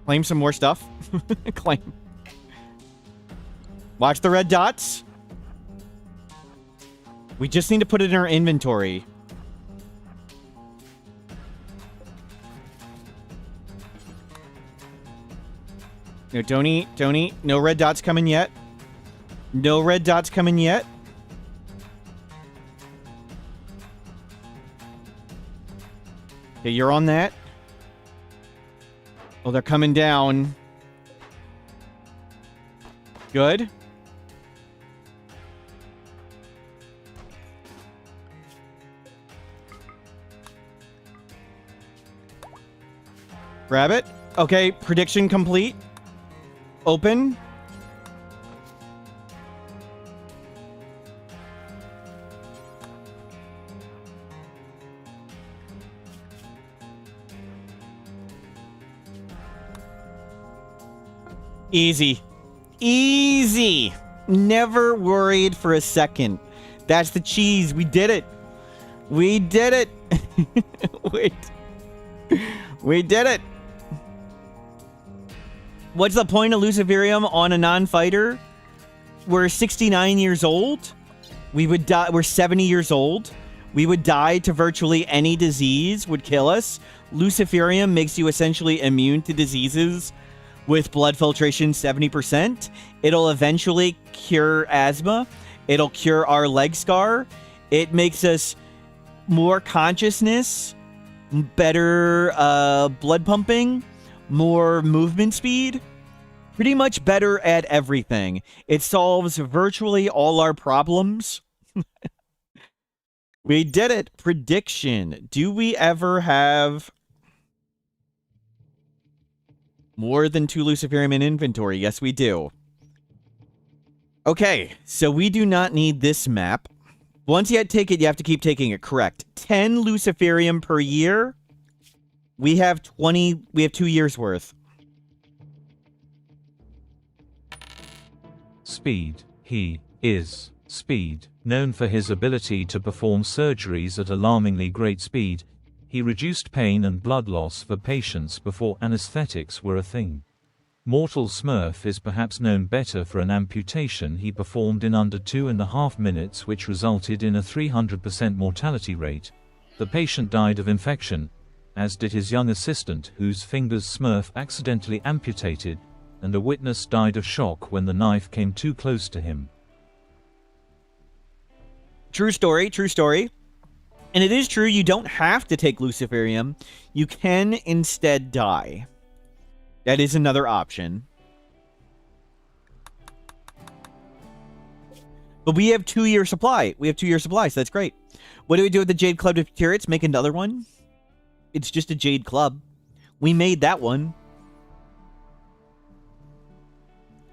Claim some more stuff. Claim. Watch the red dots. We just need to put it in our inventory. No, don't eat. Don't eat. No red dots coming yet. No red dots coming yet. Okay, you're on that. Oh, they're coming down. Good. Grab it. Okay, prediction complete. Open. Easy. Easy. Never worried for a second. That's the cheese. We did it. We did it. Wait. We did it! What's the point of Luciferium on a non-fighter? We're 69 years old. We would die. We're 70 years old. We would die to virtually any disease would kill us. Luciferium makes you essentially immune to diseases with blood filtration 70%. It'll eventually cure asthma. It'll cure our leg scar. It makes us more consciousness, better blood pumping, more movement speed. Pretty much better at everything. It solves virtually all our problems. We did it. Prediction. Do we ever have more than 2 Luciferium in inventory? Yes, we do. Okay, so we do not need this map. Once you take it, you have to keep taking it. Correct. 10 Luciferium per year. We have 20. We have 2 years worth. Speed. He is Speed. Known for his ability to perform surgeries at alarmingly great speed, he reduced pain and blood loss for patients before anesthetics were a thing. Mortal Smurf is perhaps known better for an amputation he performed in under 2.5 minutes, which resulted in a 300% mortality rate. The patient died of infection, as did his young assistant, whose fingers Smurf accidentally amputated, and a witness died of shock when the knife came too close to him. True story, true story. And it is true, you don't have to take Luciferium. You can instead die. That is another option. But we have 2-year supply. We have 2-year supply, so that's great. What do we do with the Jade Club of Turrets? Make another one? It's just a Jade Club. We made that one.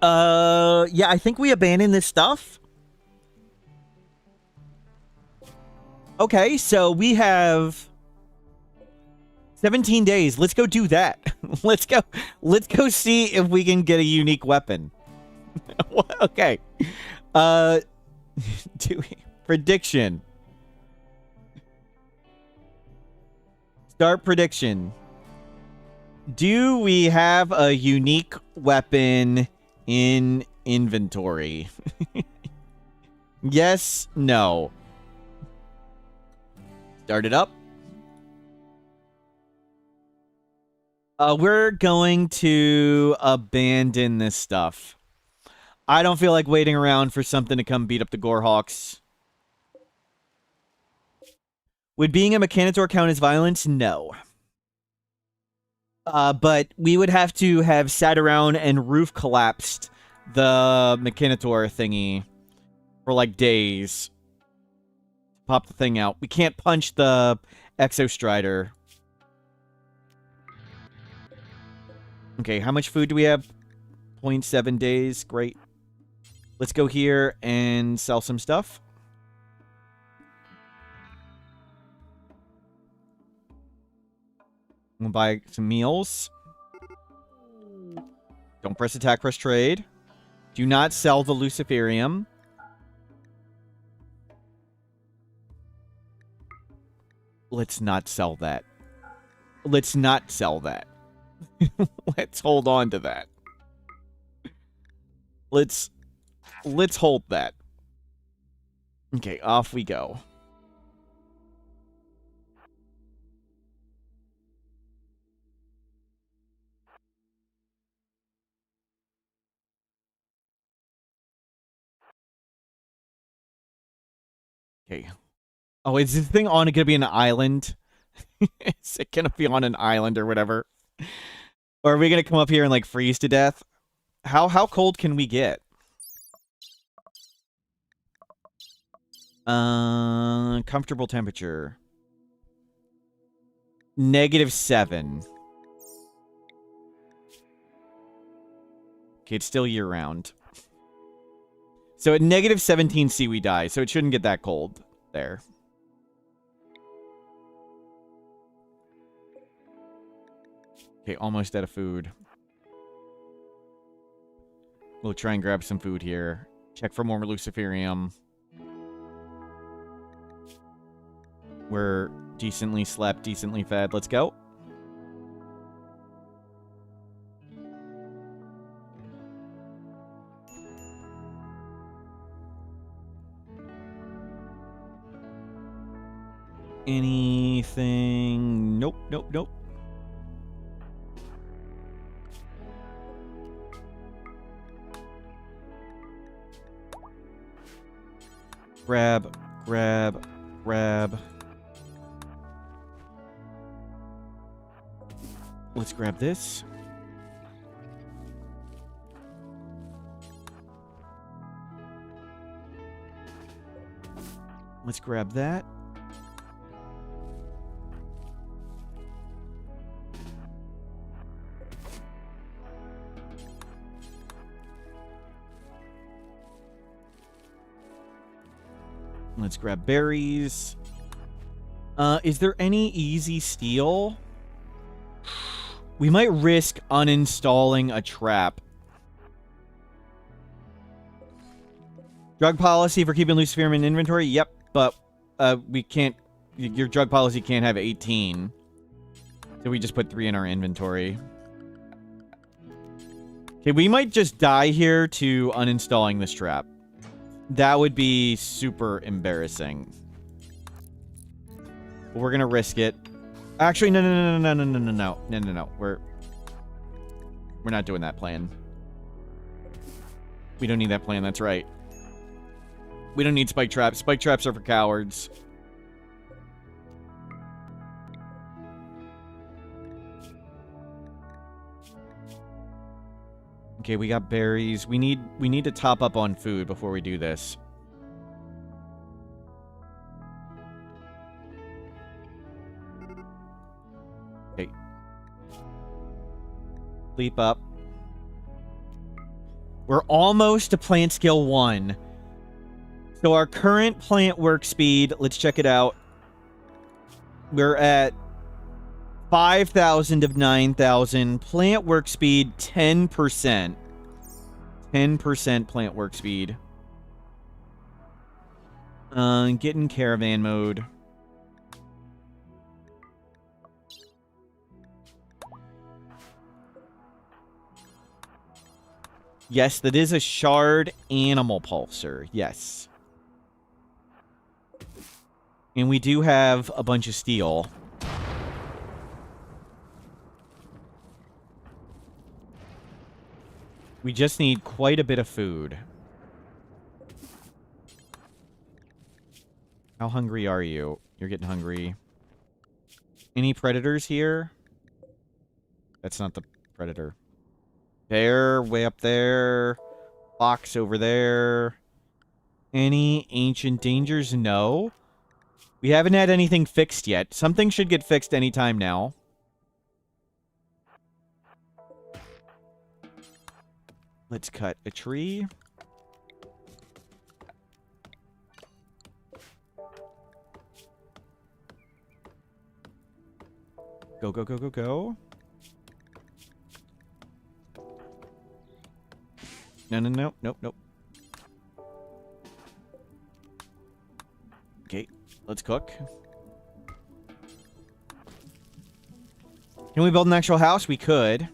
Yeah, I think we abandoned this stuff. Okay, so we have 17 days. Let's go do that. Let's go see if we can get a unique weapon. Okay. Prediction. Start prediction. Do we have a unique weapon in inventory? Yes, no. Start it up. We're going to abandon this stuff. I don't feel like waiting around for something to come beat up the Gorehawks. Would being a Mechanitor count as violence? No. But we would have to have sat around and roof collapsed the Mechanitor thingy for like days. Pop the thing out. We can't punch the Exostrider. Okay, how much food do we have? 0.7 days. Great. Let's go here and sell some stuff. We'll buy some meals. Don't press attack, press trade. Do not sell the Luciferium. Let's not sell that. Let's not sell that. Let's hold on to that. Let's hold that. Okay, off we go. Okay. Oh, is this thing on going to be an island? Is it going to be on an island or whatever? Or are we going to come up here and, like, freeze to death? How cold can we get? Comfortable temperature. -7. Okay, it's still year-round. So at -17C we die, so it shouldn't get that cold there. Okay, almost out of food. We'll try and grab some food here. Check for more Luciferium. We're decently slept, decently fed. Let's go. Anything? Nope, nope, nope. Grab, grab, grab. Let's grab this. Let's grab that. Let's grab berries. Is there any easy steal? We might risk uninstalling a trap. Drug policy for keeping Lucifer in inventory? Yep, but we can't... Your drug policy can't have 18. So we just put 3 in our inventory. Okay, we might just die here to uninstalling this trap. That would be super embarrassing. But we're gonna risk it. Actually, no. We're not doing that plan. We don't need that plan, that's right. We don't need spike traps. Spike traps are for cowards. Okay, we got berries. We need to top up on food before we do this. Okay. Sleep up. We're almost to plant skill 1. So our current plant work speed, let's check it out. We're at 5,000 of 9,000. Plant work speed, 10%. 10% plant work speed. Get in caravan mode. Yes, that is a shard animal pulsar. Yes. And we do have a bunch of steel. We just need quite a bit of food. How hungry are you? You're getting hungry. Any predators here? That's not the predator. Bear, way up there. Fox over there. Any ancient dangers? No. We haven't had anything fixed yet. Something should get fixed anytime now. Let's cut a tree. Go, go, go, go, go. No, no, no. Nope, nope. Okay, let's cook. Can we build an actual house? We could.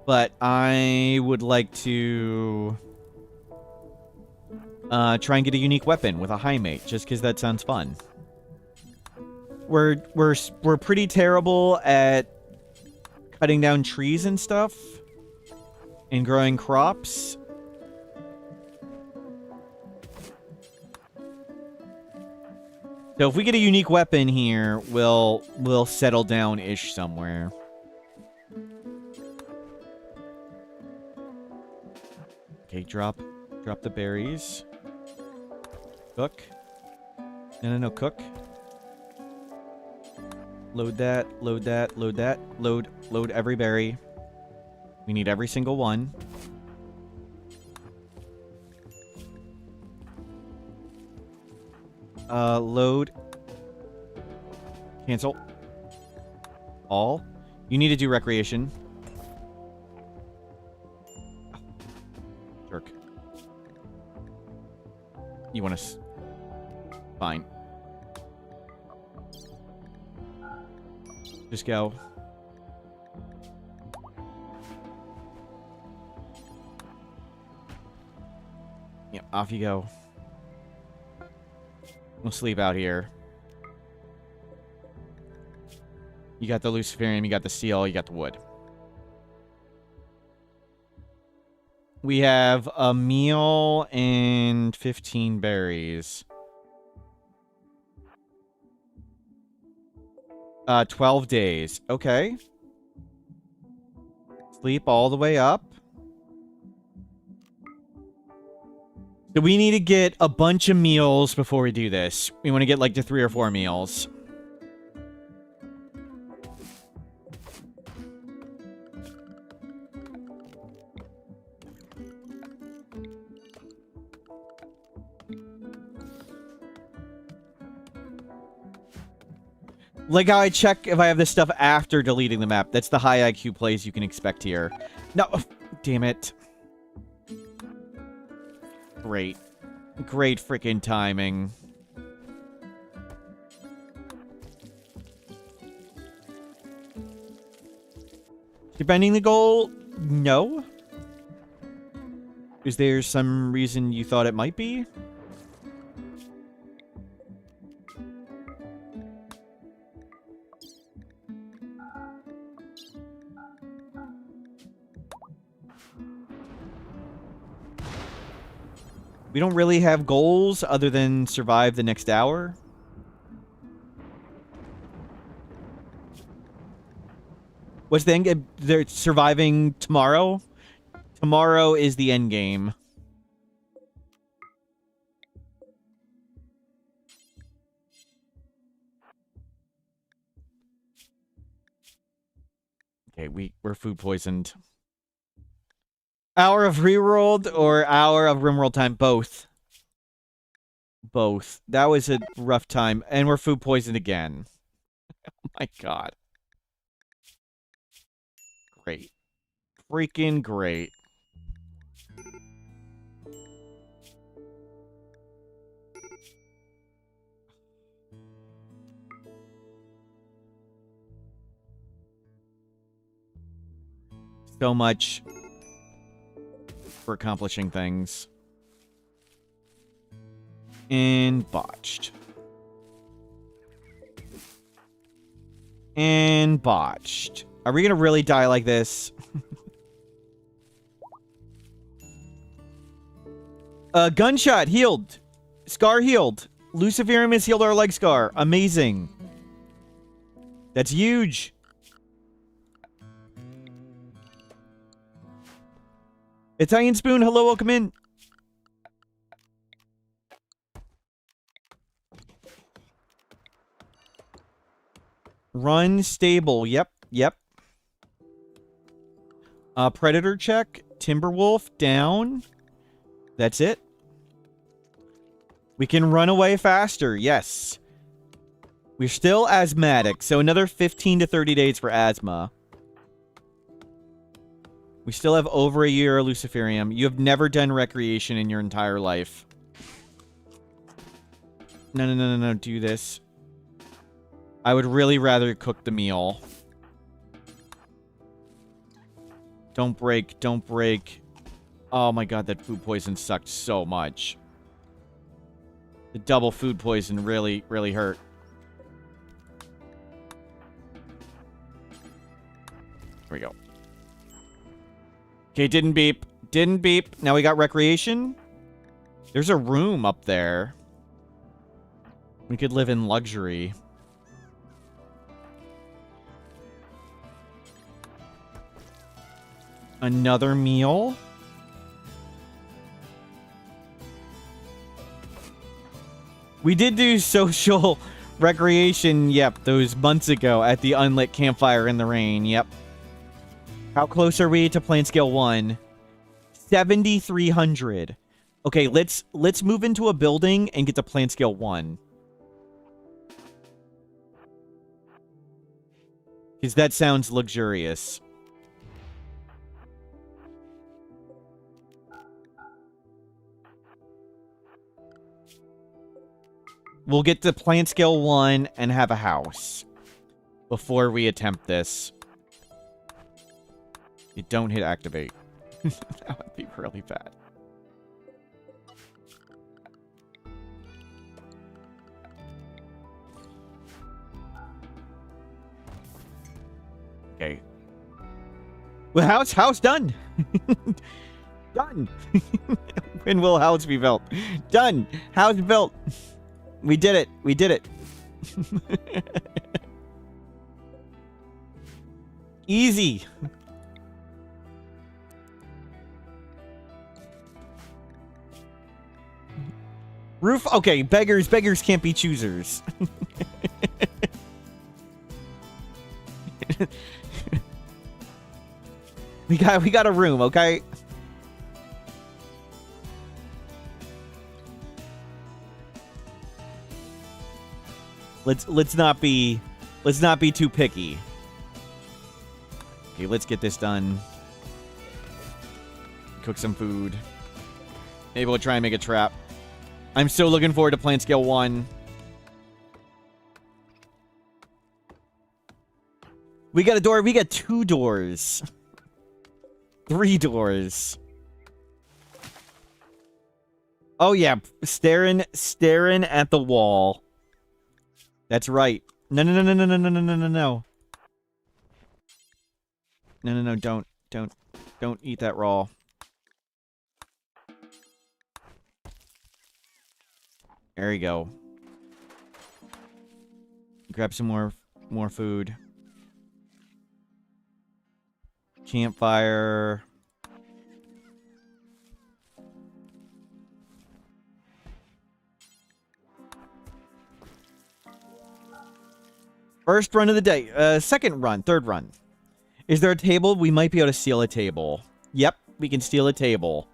But I would like to try and get a unique weapon with a high mate, just because that sounds fun. We're pretty terrible at cutting down trees and stuff and growing crops. So if we get a unique weapon here, we'll settle down-ish somewhere. Okay, drop the berries. Cook. No, cook. Load that, load that, load that. Load every berry. We need every single one. Load. Cancel. All. You need to do recreation. Jerk. You want to... Fine. Just go. Yep, off you go. We'll sleep out here. You got the Luciferium, you got the steel, you got the wood. We have a meal and 15 berries. 12 days. Okay. Sleep all the way up. So we need to get a bunch of meals before we do this. We want to get like to 3 or 4 meals. Like how I check if I have this stuff after deleting the map. That's the high IQ plays you can expect here. No, damn it. Great. Great freaking timing. Defending the goal? No. Is there some reason you thought it might be? We don't really have goals other than survive the next hour. What's the end game? They're surviving tomorrow? Tomorrow is the end game. Okay, we're food poisoned. Hour of rerolled or hour of rimworld time? Both. Both. That was a rough time. And we're food poisoned again. Oh my god. Great. Freaking great. So much for accomplishing things. And botched. And botched. Are we gonna really die like this? Gunshot healed. Scar healed. Luciferium has healed our leg scar. Amazing. That's huge. Italian Spoon, hello, welcome in. Run stable. Yep, yep. Predator check. Timberwolf down. That's it. We can run away faster. Yes. We're still asthmatic, so another 15 to 30 days for asthma. We still have over a year of Luciferium. You have never done recreation in your entire life. No, no, no, no, no. Do this. I would really rather cook the meal. Don't break. Don't break. Oh my god, that food poison sucked so much. The double food poison really, really hurt. Here we go. Okay, didn't beep. Didn't beep. Now we got recreation. There's a room up there. We could live in luxury. Another meal. We did do social recreation, yep, those months ago at the unlit campfire in the rain, yep. How close are we to plan scale 1? 7,300. Okay, let's move into a building and get to plan scale 1. Because that sounds luxurious. We'll get to plant scale 1 and have a house before we attempt this. You don't hit activate. That would be really bad. Okay. Well, house done. Done. When will house be built? Done. House built. We did it. We did it. Easy. Roof. Okay, beggars can't be choosers. We got a room, okay? Let's not be too picky. Okay, let's get this done. Cook some food. Maybe we'll try and make a trap. I'm still looking forward to plant scale 1. We got a door. We got 2 doors. 3 doors. Oh yeah, staring at the wall. That's right. No. No, don't eat that raw. There you go. Grab some more food. Campfire. First run of the day. Second run. Third run. Is there a table? We might be able to steal a table. Yep, we can steal a table.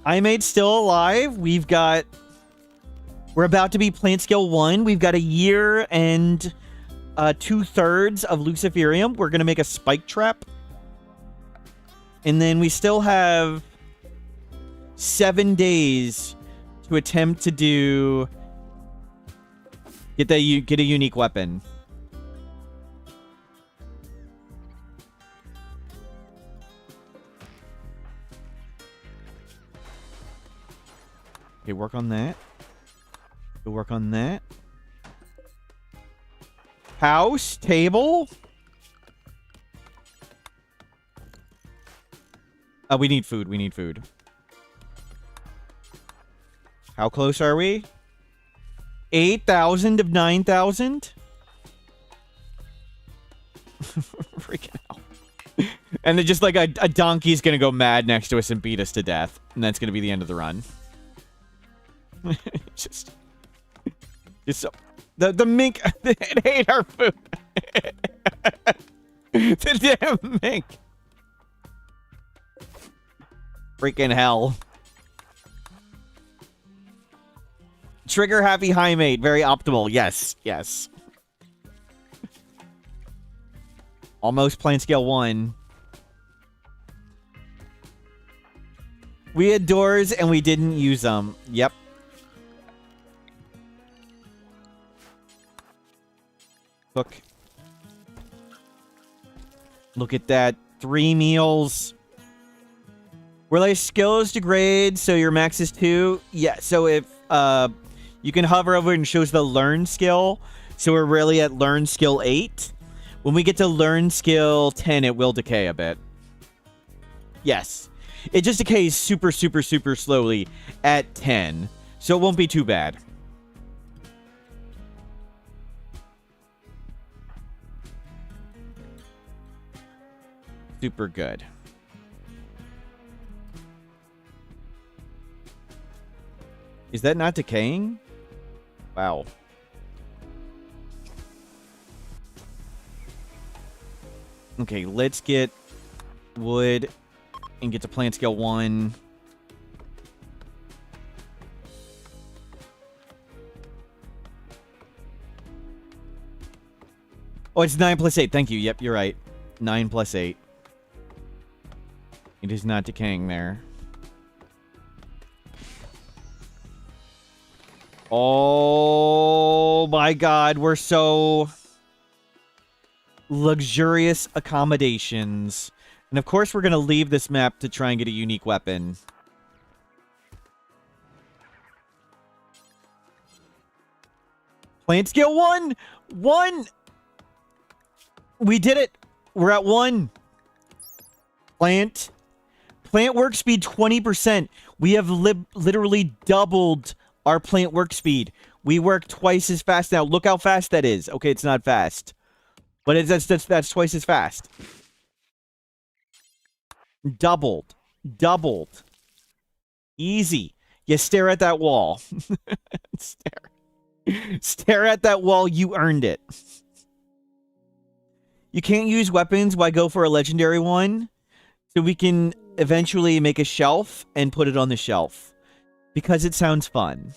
iMade's still alive. We're about to be plant scale 1. We've got a year and 2/3 of Luciferium. We're going to make a spike trap. And then we still have 7 days to attempt to get a unique weapon. Okay, work on that. We'll work on that. House, table. We need food. We need food. How close are we? 8,000 of 9,000? Freaking hell. And then just like a donkey's gonna go mad next to us and beat us to death. And that's gonna be the end of the run. just so, the mink it ate our food. The damn mink. Freaking hell. Trigger happy high mate. Very optimal. Yes. Yes. Almost plant scale 1. We had doors and we didn't use them. Yep. Look at that. 3 meals. Relay skills degrade, so your max is 2. Yeah, so if you can hover over and it shows the learn skill. So we're really at learn skill 8. When we get to learn skill 10, it will decay a bit. Yes. It just decays super slowly at 10. So it won't be too bad. Super good. Is that not decaying? Wow. Okay, let's get wood and get to plant scale 1. Oh, it's 9 plus 8. Thank you. Yep, you're right. 9 plus 8. It is not decaying there. Oh my god, we're so luxurious accommodations. And of course we're going to leave this map to try and get a unique weapon. Plant skill 1! 1! We did it! We're at 1. Plant. Plant work speed 20%. We have literally doubled our plant work speed. We work twice as fast now. Look how fast that is. Okay, it's not fast. But that's twice as fast. Doubled. Doubled. Easy. You stare at that wall. Stare at that wall. You earned it. You can't use weapons. Why go for a legendary one? So we can eventually make a shelf and put it on the shelf. Because it sounds fun.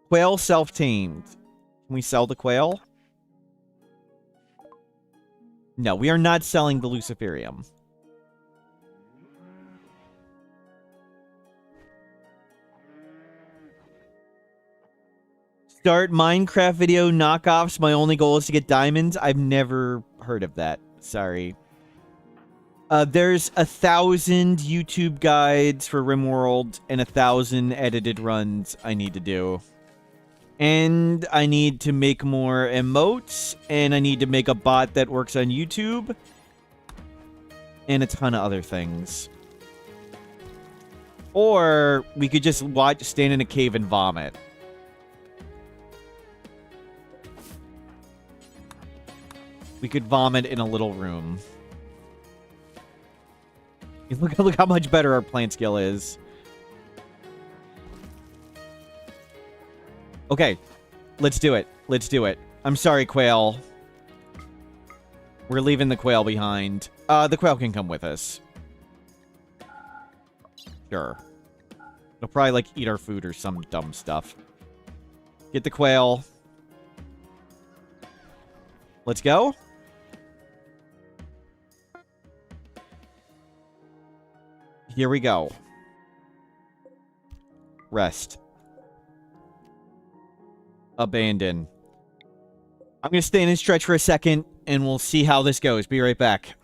Quail self-tamed. Can we sell the quail? No, we are not selling the Luciferium. Start Minecraft video knockoffs. My only goal is to get diamonds. I've never heard of that. Sorry. There's 1,000 YouTube guides for RimWorld and 1,000 edited runs I need to do. And I need to make more emotes, and I need to make a bot that works on YouTube, and a ton of other things. Or we could just stand in a cave and vomit. We could vomit in a little room. Look how much better our plant skill is. Okay, let's do it. Let's do it. I'm sorry, quail. We're leaving the quail behind. The quail can come with us. Sure. It'll probably, like, eat our food or some dumb stuff. Get the quail. Let's go. Here we go. Rest. Abandon. I'm going to stay in and stretch for a second, and we'll see how this goes. Be right back.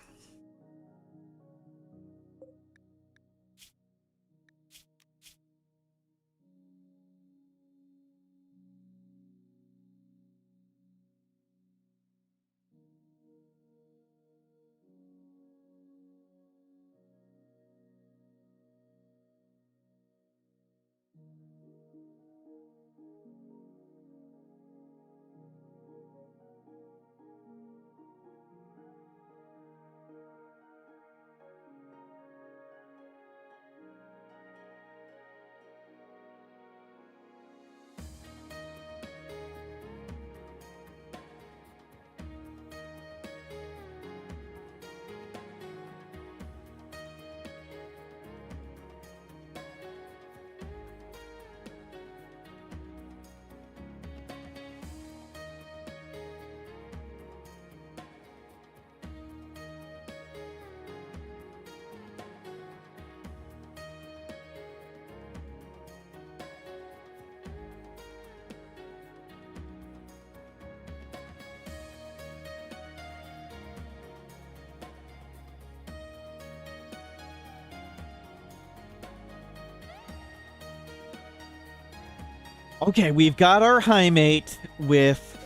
Okay, we've got our high mate with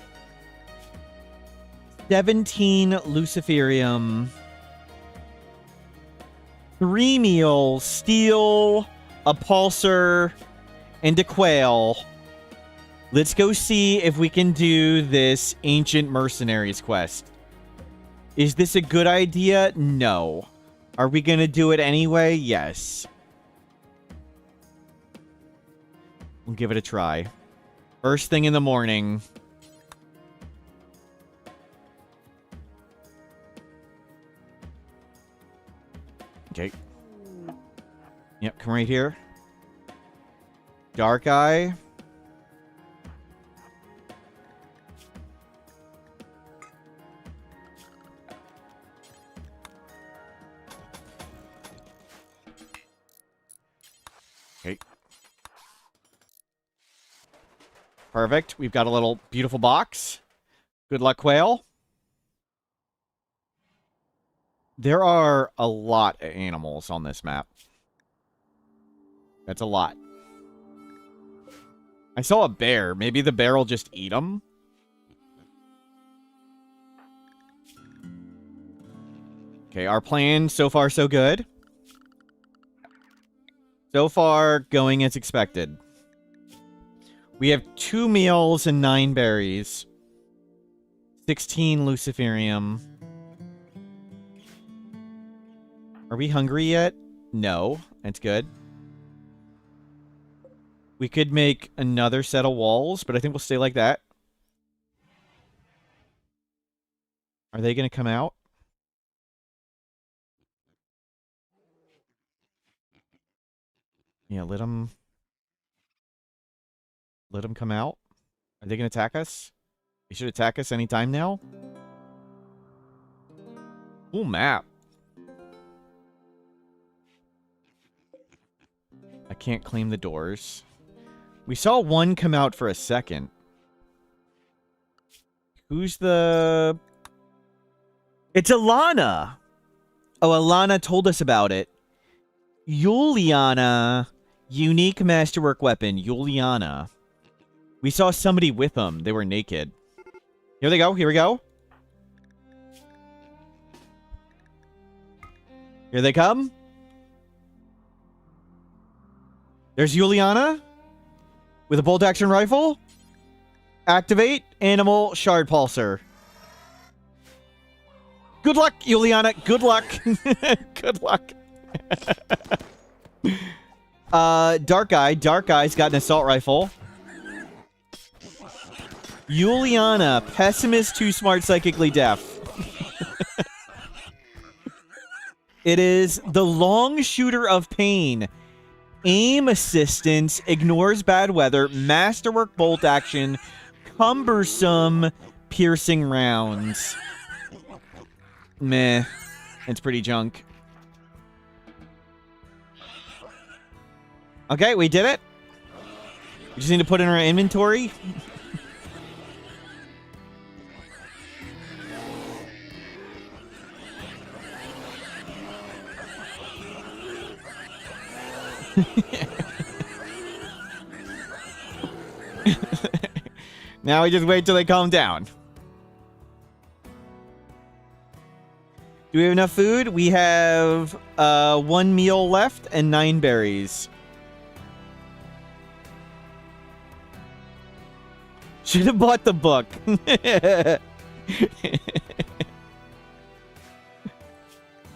17 Luciferium, 3 meals, steel, a pulsar, and a quail. Let's go see if we can do this Ancient Mercenaries quest. Is this a good idea? No. Are we going to do it anyway? Yes. We'll give it a try. First thing in the morning. Okay. Yep, come right here. Dark Eye. Okay. Perfect. We've got a little beautiful box. Good luck, quail. There are a lot of animals on this map. That's a lot. I saw a bear. Maybe the bear will just eat him. Okay, our plan so far so good. So far, going as expected. We have 2 meals and 9 berries. 16 luciferium. Are we hungry yet? No. That's good. We could make another set of walls, but I think we'll stay like that. Are they going to come out? Yeah, let them come out. Are they going to attack us? They should attack us anytime now. Cool map. I can't claim the doors. We saw one come out for a second. Who's the... It's Alana! Oh, Alana told us about it. Juliana. Unique masterwork weapon. Juliana. We saw somebody with them. They were naked. Here they go. Here we go. Here they come. There's Juliana. With a bolt action rifle. Activate. Animal shard pulsar. Good luck, Juliana. Good luck. Good luck. Dark Eye. Dark Eye's got an assault rifle. Juliana. Pessimist, too smart, psychically deaf. It is the long shooter of pain. Aim assistance. Ignores bad weather. Masterwork bolt action. Cumbersome piercing rounds. Meh. It's pretty junk. Okay, we did it. We just need to put in our inventory. Now we just wait till they calm down. Do we have enough food? We have 1 meal left and 9 berries. Should have bought the book.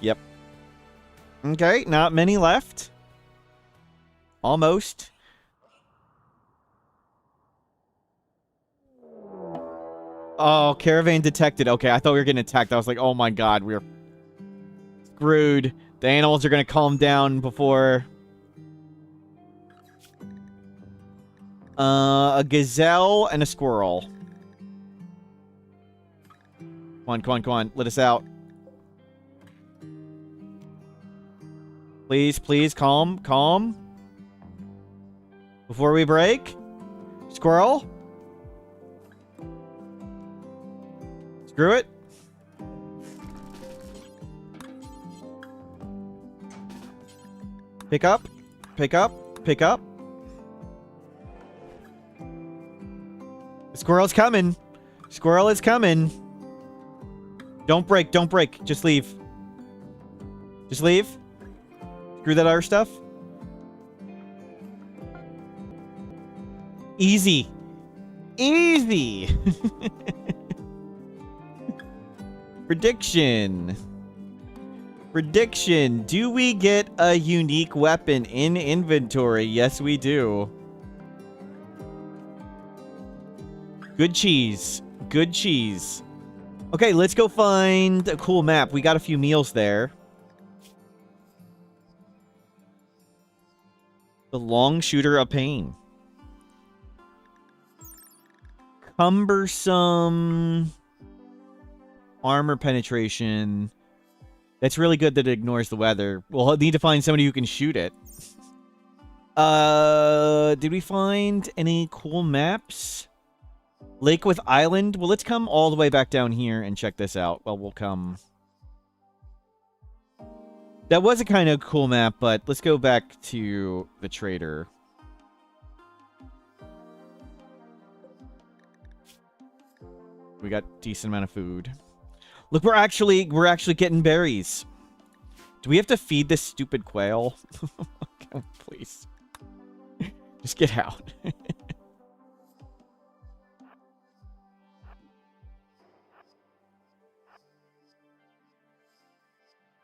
Yep. Okay, not many left. Almost. Oh, caravan detected. Okay, I thought we were getting attacked. I was like, oh my god, we're screwed. The animals are going to calm down before... a gazelle and a squirrel. Come on, come on, come on. Let us out. Please, please, calm, calm. Before we break. Squirrel. Screw it. Pick up. Pick up. Pick up. Squirrel's coming. Squirrel is coming. Don't break. Don't break. Just leave. Just leave. Screw that other stuff. Easy. Easy. Prediction. Prediction. Do we get a unique weapon in inventory? Yes, we do. Good cheese. Good cheese. Okay, let's go find a cool map. We got a few meals there. The long shooter of pain. Cumbersome armor penetration. That's really good that it ignores the weather. We'll need to find somebody who can shoot it. Did we find any cool maps? Lake with Island. Well, let's come all the way back down here and check this out. Well, we'll come... That was a kind of cool map, but let's go back to the trader. We got decent amount of food. Look, we're actually getting berries. Do we have to feed this stupid quail? Oh, please. Just get out.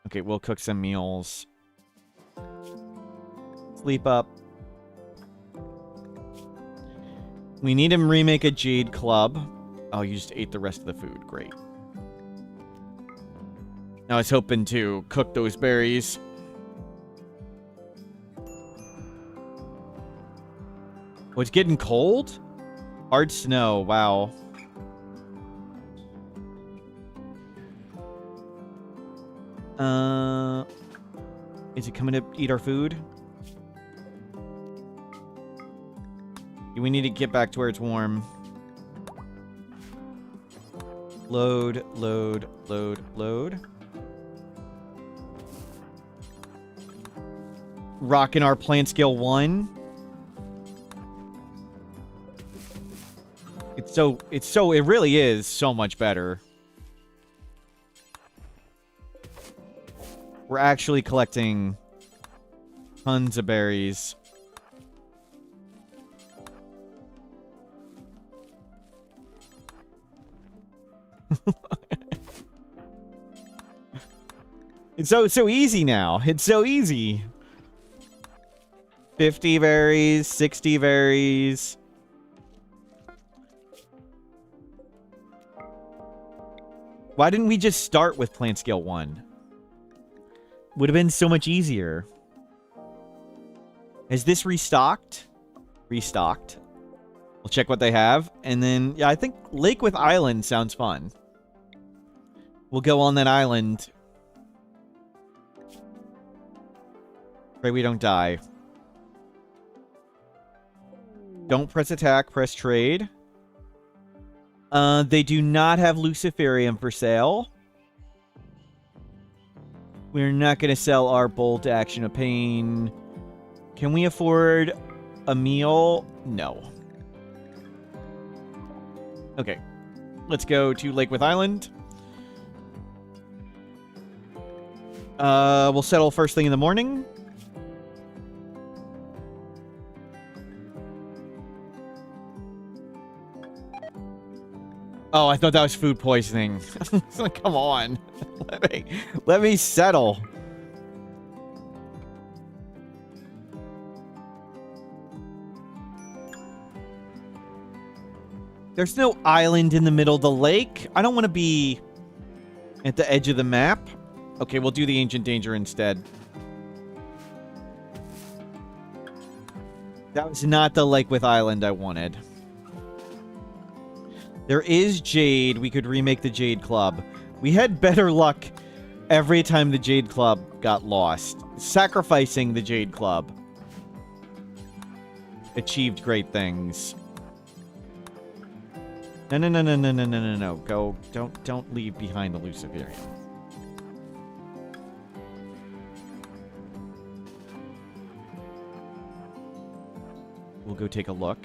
Okay, we'll cook some meals. Sleep up. We need to remake a Jade Club. Oh, you just ate the rest of the food. Great. I was hoping to cook those berries. Oh, it's getting cold? Hard snow. Wow. Is it coming to eat our food? We need to get back to where it's warm. Load, load, load, load. Rocking our plant scale 1. It really is so much better. We're actually collecting tons of berries. It's so easy now. It's so easy. 50 berries, 60 berries. Why didn't we just start with plant scale 1? Would have been so much easier. Is this restocked? Restocked. We'll check what they have. And then, yeah, I think Lake with Island sounds fun. We'll go on that island. Pray we don't die. Don't press attack, press trade. They do not have Luciferium for sale. We're not going to sell our Bolt Action of Pain. Can we afford a meal? No. Okay. Let's go to Lake with Island. We'll settle first thing in the morning. Oh, I thought that was food poisoning. Come on. Let me settle. There's no island in the middle of the lake. I don't want to be at the edge of the map. Okay, we'll do the Ancient Danger instead. That was not the Lake with Island I wanted. There is Jade. We could remake the Jade Club. We had better luck every time the Jade Club got lost. Sacrificing the Jade Club achieved great things. No. Go. Don't leave behind the Luciferium. We'll go take a look.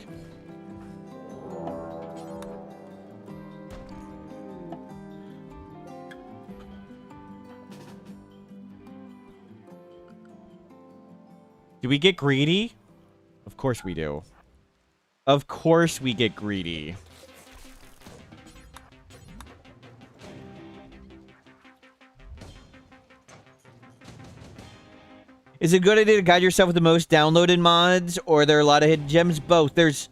Do we get greedy? Of course we do. Of course we get greedy. Is it a good idea to guide yourself with the most downloaded mods, or are there a lot of hidden gems? Both. There's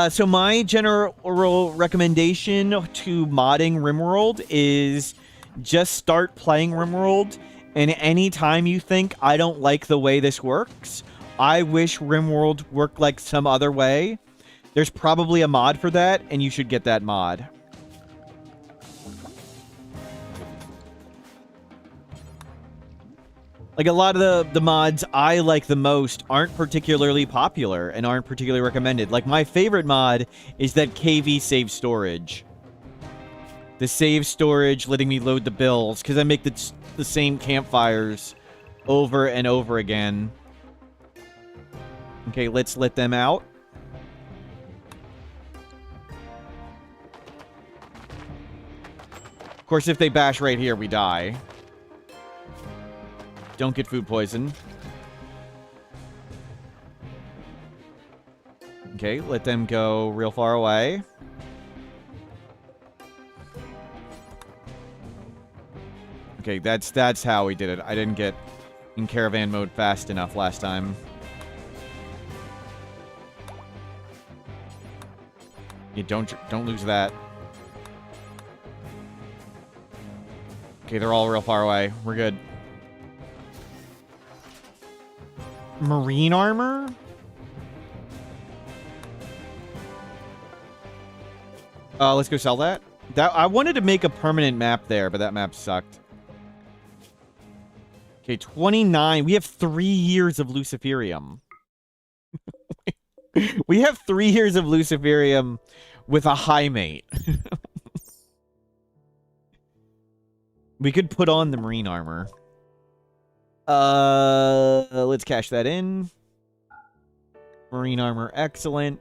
so my general recommendation to modding RimWorld is just start playing RimWorld, and anytime you think, I don't like the way this works, I wish RimWorld worked like some other way, there's probably a mod for that, and you should get that mod. Like, a lot of the mods I like the most aren't particularly popular and aren't particularly recommended. Like, my favorite mod is that KV Savestorage. The Savestorage letting me load the bills, because I make the same campfires over and over again. Okay, let's let them out. course, if they bash right here, we die. Don't get food poison. Okay, let them go real far away. Okay, that's how we did it. I didn't get in caravan mode fast enough last time. Yeah, don't lose that. Okay, they're all real far away. We're good. Marine armor? Let's go sell that. I wanted to make a permanent map there, but that map sucked. Okay, 29. We have 3 years of Luciferium. We have 3 years of Luciferium with a high mate. We could put on the marine armor. Let's cash that in. Marine armor, excellent.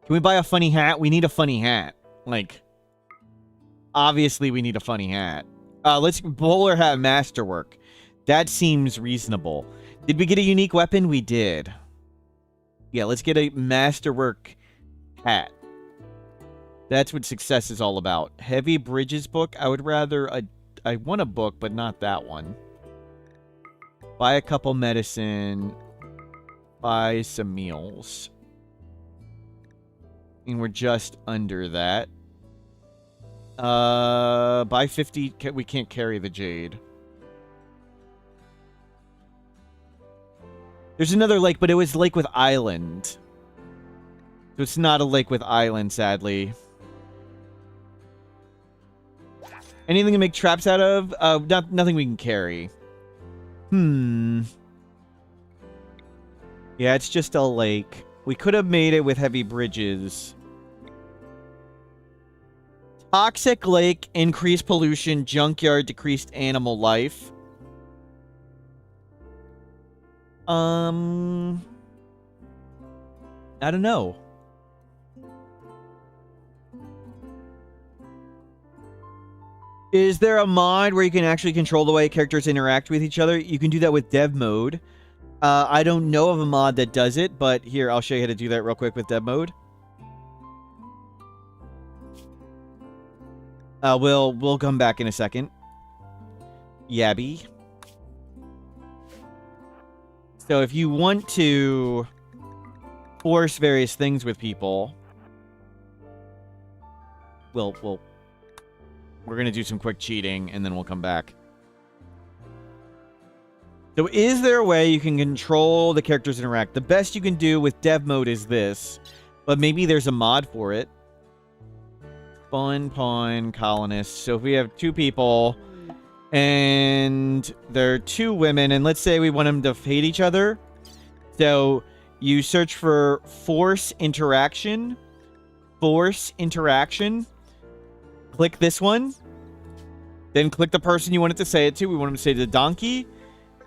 Can we buy a funny hat? We need a funny hat. Like, obviously we need a funny hat. Let's bowler hat masterwork. That seems reasonable. Did we get a unique weapon? We did. Yeah, let's get a masterwork hat. That's what success is all about. Heavy Bridges book. I would rather... I want a book, but not that one. Buy a couple medicine. Buy some meals. And we're just under that. Buy 50... We can't carry the jade. There's another lake, but it was Lake with Island. So it's not a Lake with Island, sadly. Anything to make traps out of? Nothing we can carry. Yeah, it's just a lake. We could have made it with heavy bridges. Toxic lake, increased pollution, junkyard, decreased animal life. I don't know. Is there a mod where you can actually control the way characters interact with each other? You can do that with dev mode. I don't know of a mod that does it, but here, I'll show you how to do that real quick with dev mode. We'll come back in a second. Yabby. So if you want to force various things with people, we're going to do some quick cheating, and then we'll come back. So is there a way you can control the characters interact? The best you can do with dev mode is this, but maybe there's a mod for it. Fun, pawn, colonist. So if we have 2 people, and they're 2 women, and let's say we want them to hate each other. So you search for force interaction. Force interaction. Click this one. Then click the person you want it to say it to. We want them to say the donkey.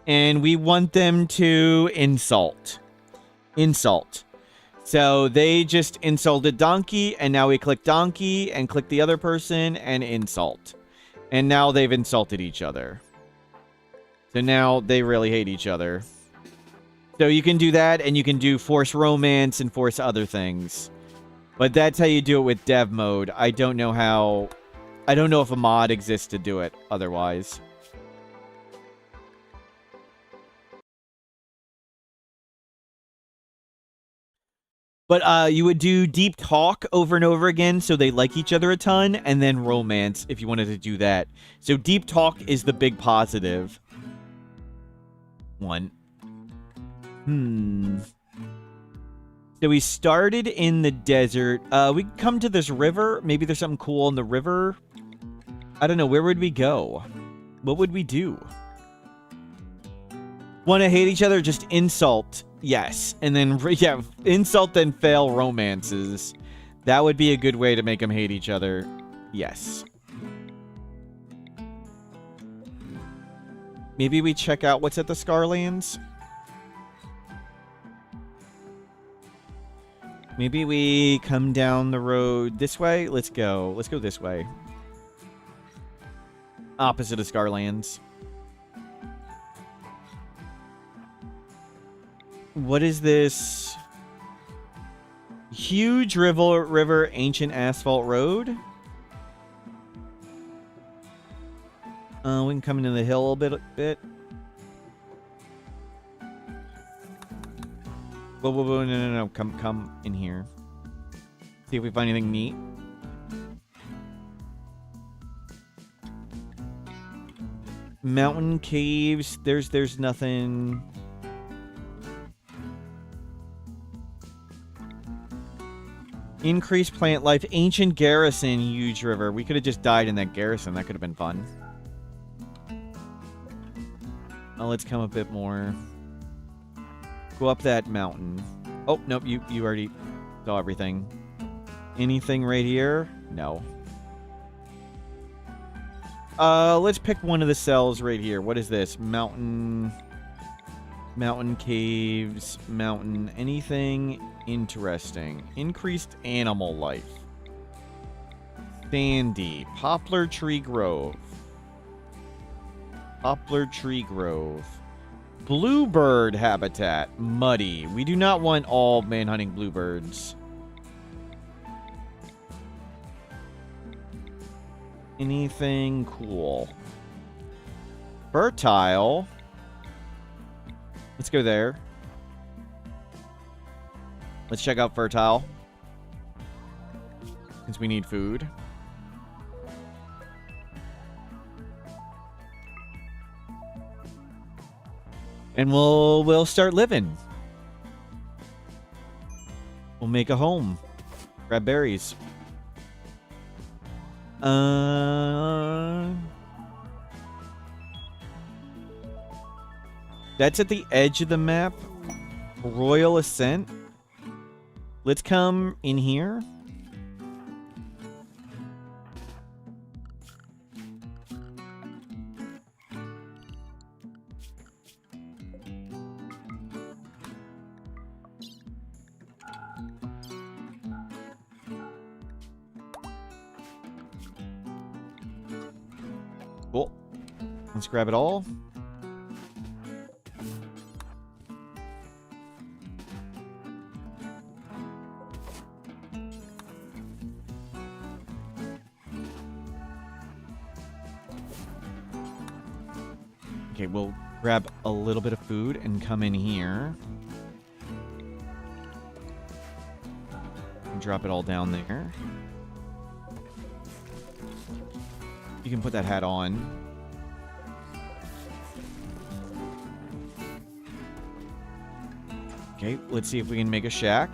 And we want them to insult. Insult. So they just insulted donkey. And now we click donkey and click the other person and insult. And now they've insulted each other. So now they really hate each other. So you can do that, and you can do force romance and force other things. But that's how you do it with dev mode. I don't know how... I don't know if a mod exists to do it otherwise. But you would do deep talk over and over again so they like each other a ton, and then romance if you wanted to do that. So deep talk is the big positive one. So we started in the desert. We come to this river. Maybe there's something cool in the river. I don't know. Where would we go? What would we do? Want to hate each other? Just insult. Yes. And then, yeah, insult and fail romances. That would be a good way to make them hate each other. Yes. Maybe we check out what's at the Scarlands. Maybe we come down the road this way? Let's go. Let's go this way. Opposite of Scarlands. What is this? Huge river, ancient asphalt road. We can come into the hill a bit. Whoa, no. Come in here. See if we find anything neat. Mountain caves. There's nothing. Increased plant life. Ancient garrison. Huge river. We could have just died in that garrison. That could have been fun. Oh, let's come a bit more. Go up that mountain. Oh, nope. You already saw everything. Anything right here? No. Let's pick one of the cells right here. What is this? Mountain caves, mountain, anything interesting. Increased animal life. Sandy, poplar tree grove. Poplar tree grove. Bluebird habitat, muddy. We do not want all man-hunting bluebirds. Anything cool? Fertile. Let's go there. Let's check out Fertile. Since we need food. And we'll start living. We'll make a home. Grab berries. That's at the edge of the map. Royal Ascent. Let's come in here. Cool. Let's grab it all. Okay, we'll grab a little bit of food and come in here. And drop it all down there. You can put that hat on. Okay, let's see if we can make a shack.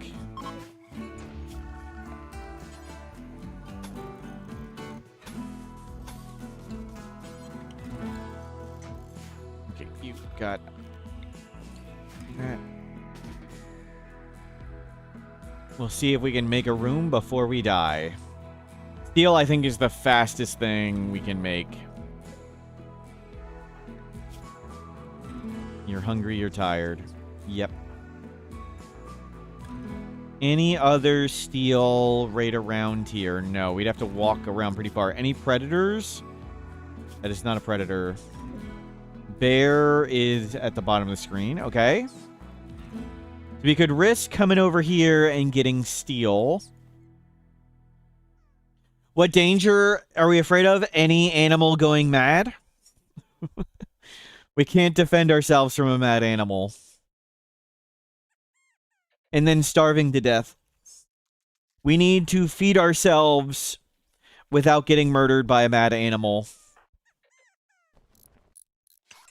Okay, you've got that. We'll see if we can make a room before we die. Steel, I think, is the fastest thing we can make. You're hungry, you're tired. Yep. Any other steel right around here? No, we'd have to walk around pretty far. Any predators? That is not a predator. Bear is at the bottom of the screen. Okay. So we could risk coming over here and getting steel. What danger are we afraid of? Any animal going mad? We can't defend ourselves from a mad animal. And then starving to death. We need to feed ourselves without getting murdered by a mad animal.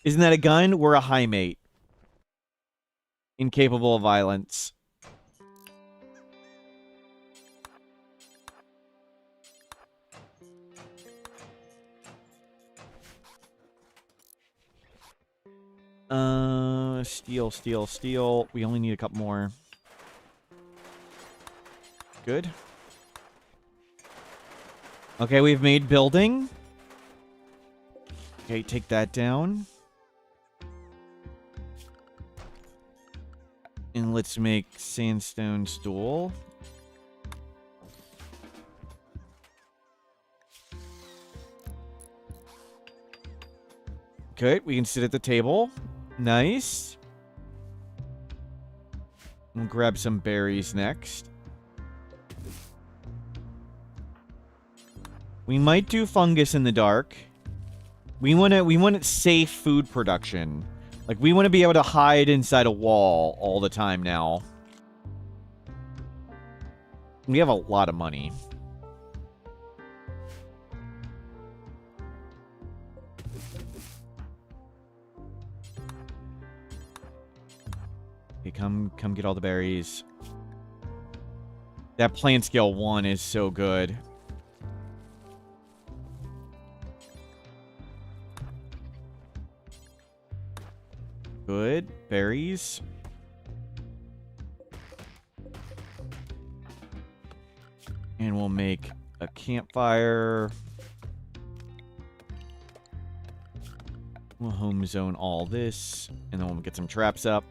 Isn't that a gun? We're a high mate. Incapable of violence. Steel. We only need a couple more. Good. Okay, we've made building. Okay, take that down. And let's make sandstone stool. Okay, we can sit at the table. Nice. We'll grab some berries next. We might do fungus in the dark. We want safe food production. Like, we want to be able to hide inside a wall all the time now. We have a lot of money. Okay, come get all the berries. That plant scale 1 is so good. Good. Berries. And we'll make a campfire. We'll home zone all this. And then we'll get some traps up.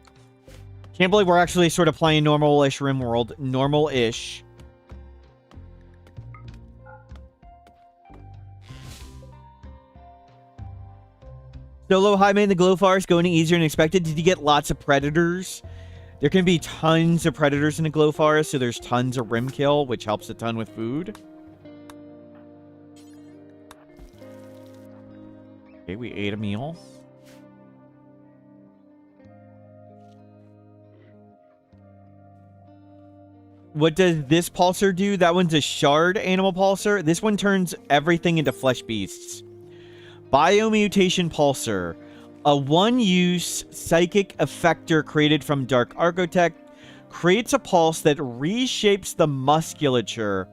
Can't believe we're actually sort of playing normal-ish RimWorld. Normal-ish. Solo high man, the glow forest going easier than expected. Did you get lots of predators? There can be tons of predators in the glow forest, so there's tons of rim kill, which helps a ton with food. Okay, we ate a meal. What does this pulsar do? That one's a shard animal pulsar. This one turns everything into flesh beasts. Biomutation Pulsar. A one-use psychic effector created from Dark Architect creates a pulse that reshapes the musculature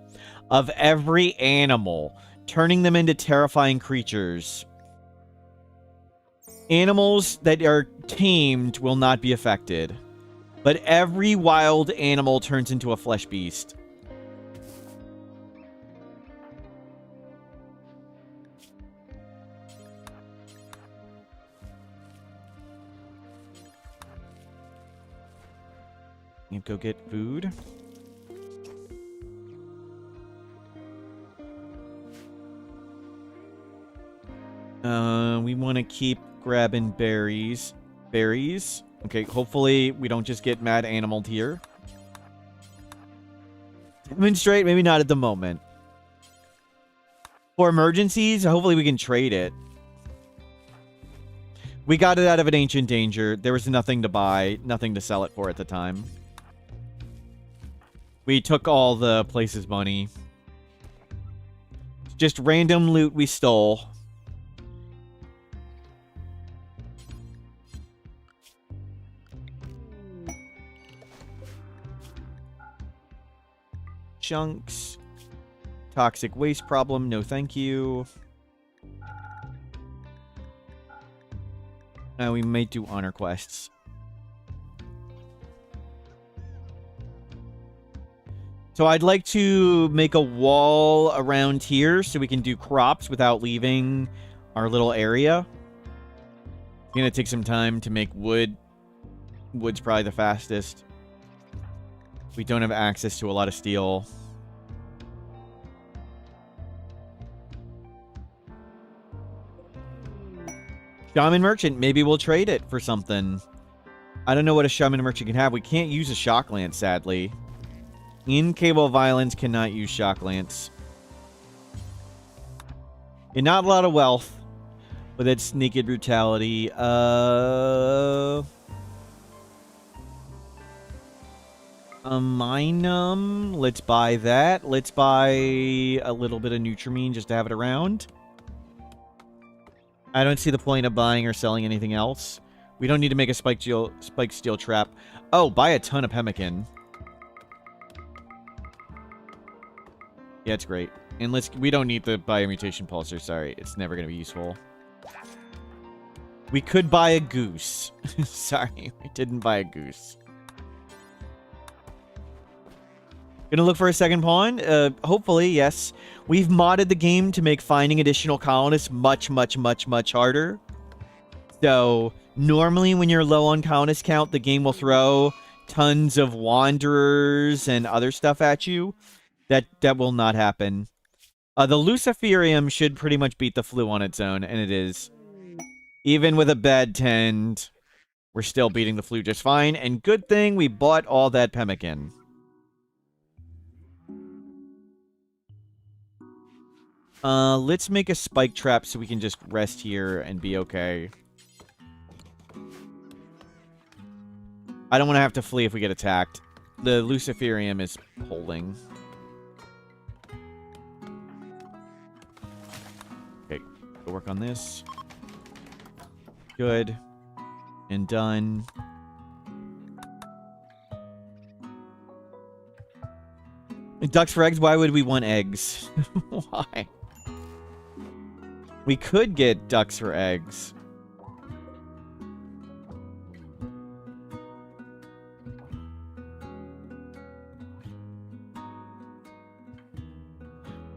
of every animal, turning them into terrifying creatures. Animals that are tamed will not be affected, but every wild animal turns into a flesh beast. You go get food. We want to keep grabbing berries. Berries. Okay, hopefully we don't just get mad animaled here. Demonstrate, maybe not at the moment. For emergencies, hopefully we can trade it. We got it out of an ancient danger. There was nothing to buy, nothing to sell it for at the time. We took all the place's money. Just random loot we stole. Chunks. Toxic waste problem, no thank you. Now we might do honor quests. So I'd like to make a wall around here so we can do crops without leaving our little area. It's gonna take some time to make wood. Wood's probably the fastest. We don't have access to a lot of steel. Shaman Merchant, maybe we'll trade it for something. I don't know what a Shaman Merchant can have. We can't use a Shock Lance, sadly. Incapable Violence cannot use Shock Lance. And not a lot of wealth. But it's Naked Brutality. A Minum. Let's buy that. Let's buy a little bit of Nutrimine just to have it around. I don't see the point of buying or selling anything else. We don't need to make a spike steel trap. Oh, buy a ton of pemmican. Yeah, it's great. And we don't need the biomutation pulsar, sorry. It's never going to be useful. We could buy a goose. Sorry, we didn't buy a goose. Gonna look for a second pawn? Hopefully, yes. We've modded the game to make finding additional colonists much, much, much, much harder. So, normally when you're low on colonist count, the game will throw tons of wanderers and other stuff at you. That will not happen. The Luciferium should pretty much beat the flu on its own, and it is. Even with a bad tend, we're still beating the flu just fine. And good thing we bought all that pemmican. Let's make a spike trap so we can just rest here and be okay. I don't want to have to flee if we get attacked. The Luciferium is holding. Okay, go work on this. Good. And done. Ducks for eggs? Why would we want eggs? Why? We could get ducks for eggs.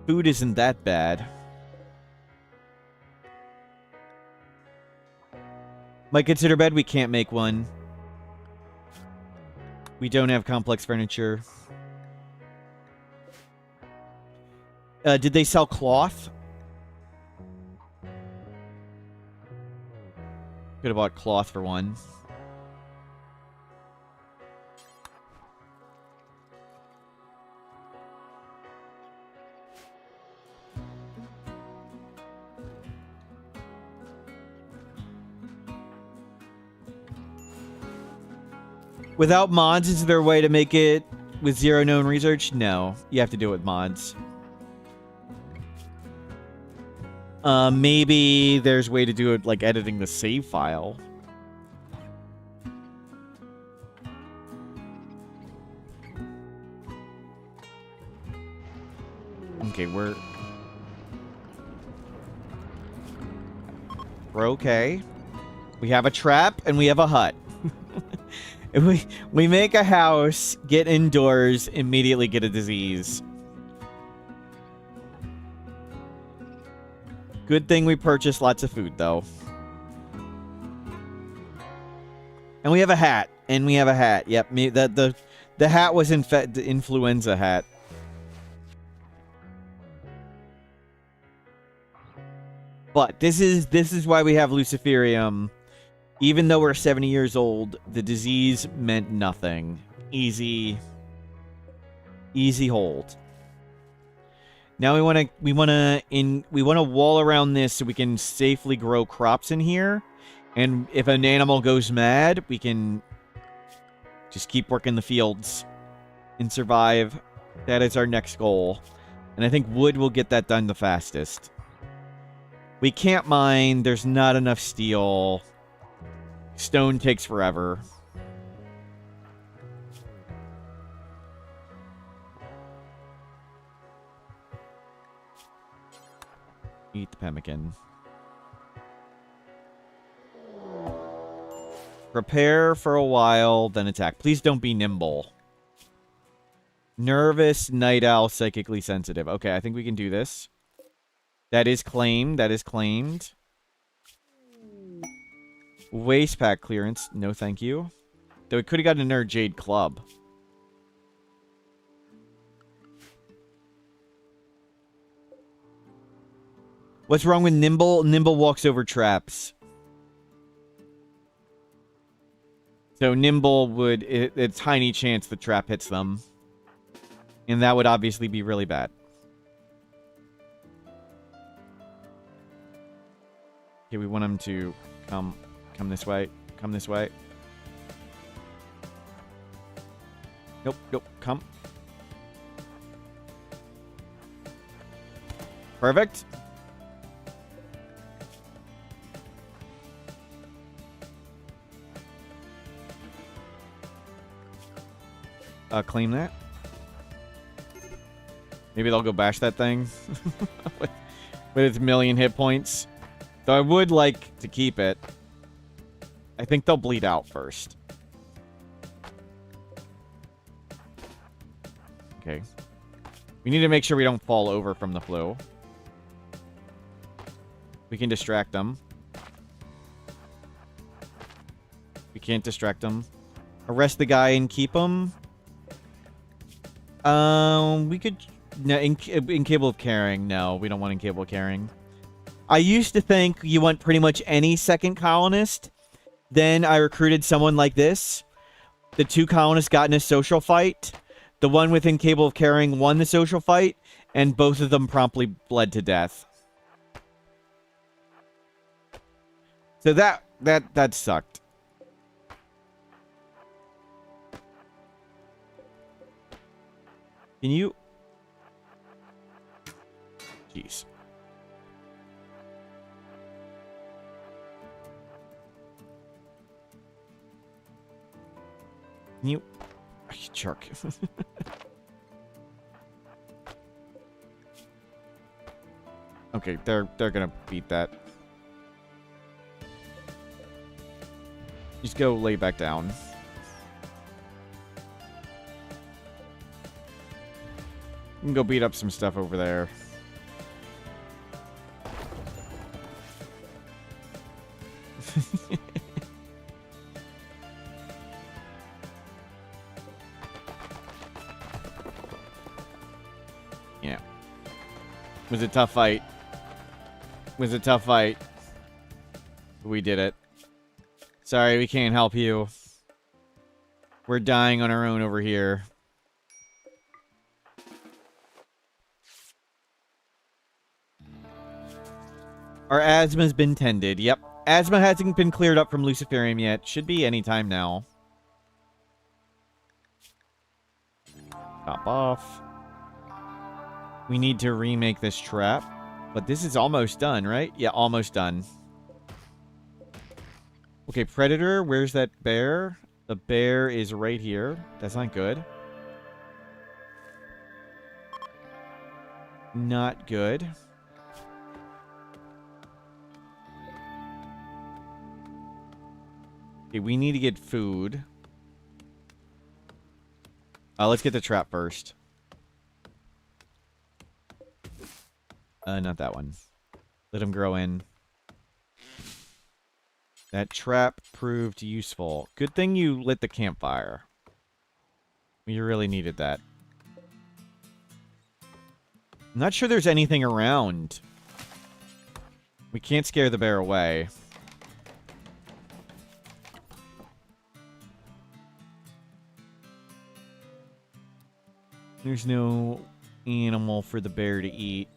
Food isn't that bad. Might consider bed. We can't make one. We don't have complex furniture. Did they sell cloth? Could have bought cloth for one. Without mods, is there a way to make it with zero known research? No. You have to do it with mods. Maybe there's a way to do it like editing the save file. Okay, we're okay. We have a trap and we have a hut. If we make a house, get indoors, immediately get a disease. Good thing we purchased lots of food, though. And we have a hat. And we have a hat. Yep, the hat was the influenza hat. But this is why we have Luciferium. Even though we're 70 years old, the disease meant nothing. Easy hold. Now we want to wall around this so we can safely grow crops in here. And if an animal goes mad, we can just keep working the fields and survive. That is our next goal. And I think wood will get that done the fastest. We can't mine. There's not enough steel. Stone takes forever. Eat the pemmican. Prepare for a while, then attack. Please don't be nimble. Nervous, night owl, psychically sensitive. Okay, I think we can do this. That is claimed. That is claimed. Waste pack clearance. No, thank you. Though we could have gotten another Jade Club. What's wrong with Nimble? Nimble walks over traps. So Nimble would... a tiny chance the trap hits them. And that would obviously be really bad. Okay, we want him to come this way. Come this way. Nope, nope, come. Perfect. Claim that. Maybe they'll go bash that thing with its million hit points. Though I would like to keep it. I think they'll bleed out first. Okay. We need to make sure we don't fall over from the flu. We can distract them. We can't distract them. Arrest the guy and keep him. We could... No, incapable of carrying. No, we don't want incapable of carrying. I used to think you want pretty much any second colonist. Then I recruited someone like this. The 2 colonists got in a social fight. The one within capable of carrying won the social fight, and both of them promptly bled to death. So that sucked. Can you? Jeez. Can you? Oh, you jerk. Okay, they're gonna beat that. Just go lay back down. You can go beat up some stuff over there. Yeah. It was a tough fight. It was a tough fight. We did it. Sorry, we can't help you. We're dying on our own over here. Our asthma's been tended. Yep. Asthma hasn't been cleared up from Luciferium yet. Should be any time now. Top off. We need to remake this trap. But this is almost done, right? Yeah, almost done. Okay, Predator. Where's that bear? The bear is right here. That's not good. Not good. Okay, we need to get food. Let's get the trap first. Not that one. Let him grow in. That trap proved useful. Good thing you lit the campfire. We really needed that. I'm not sure there's anything around. We can't scare the bear away. There's no animal for the bear to eat.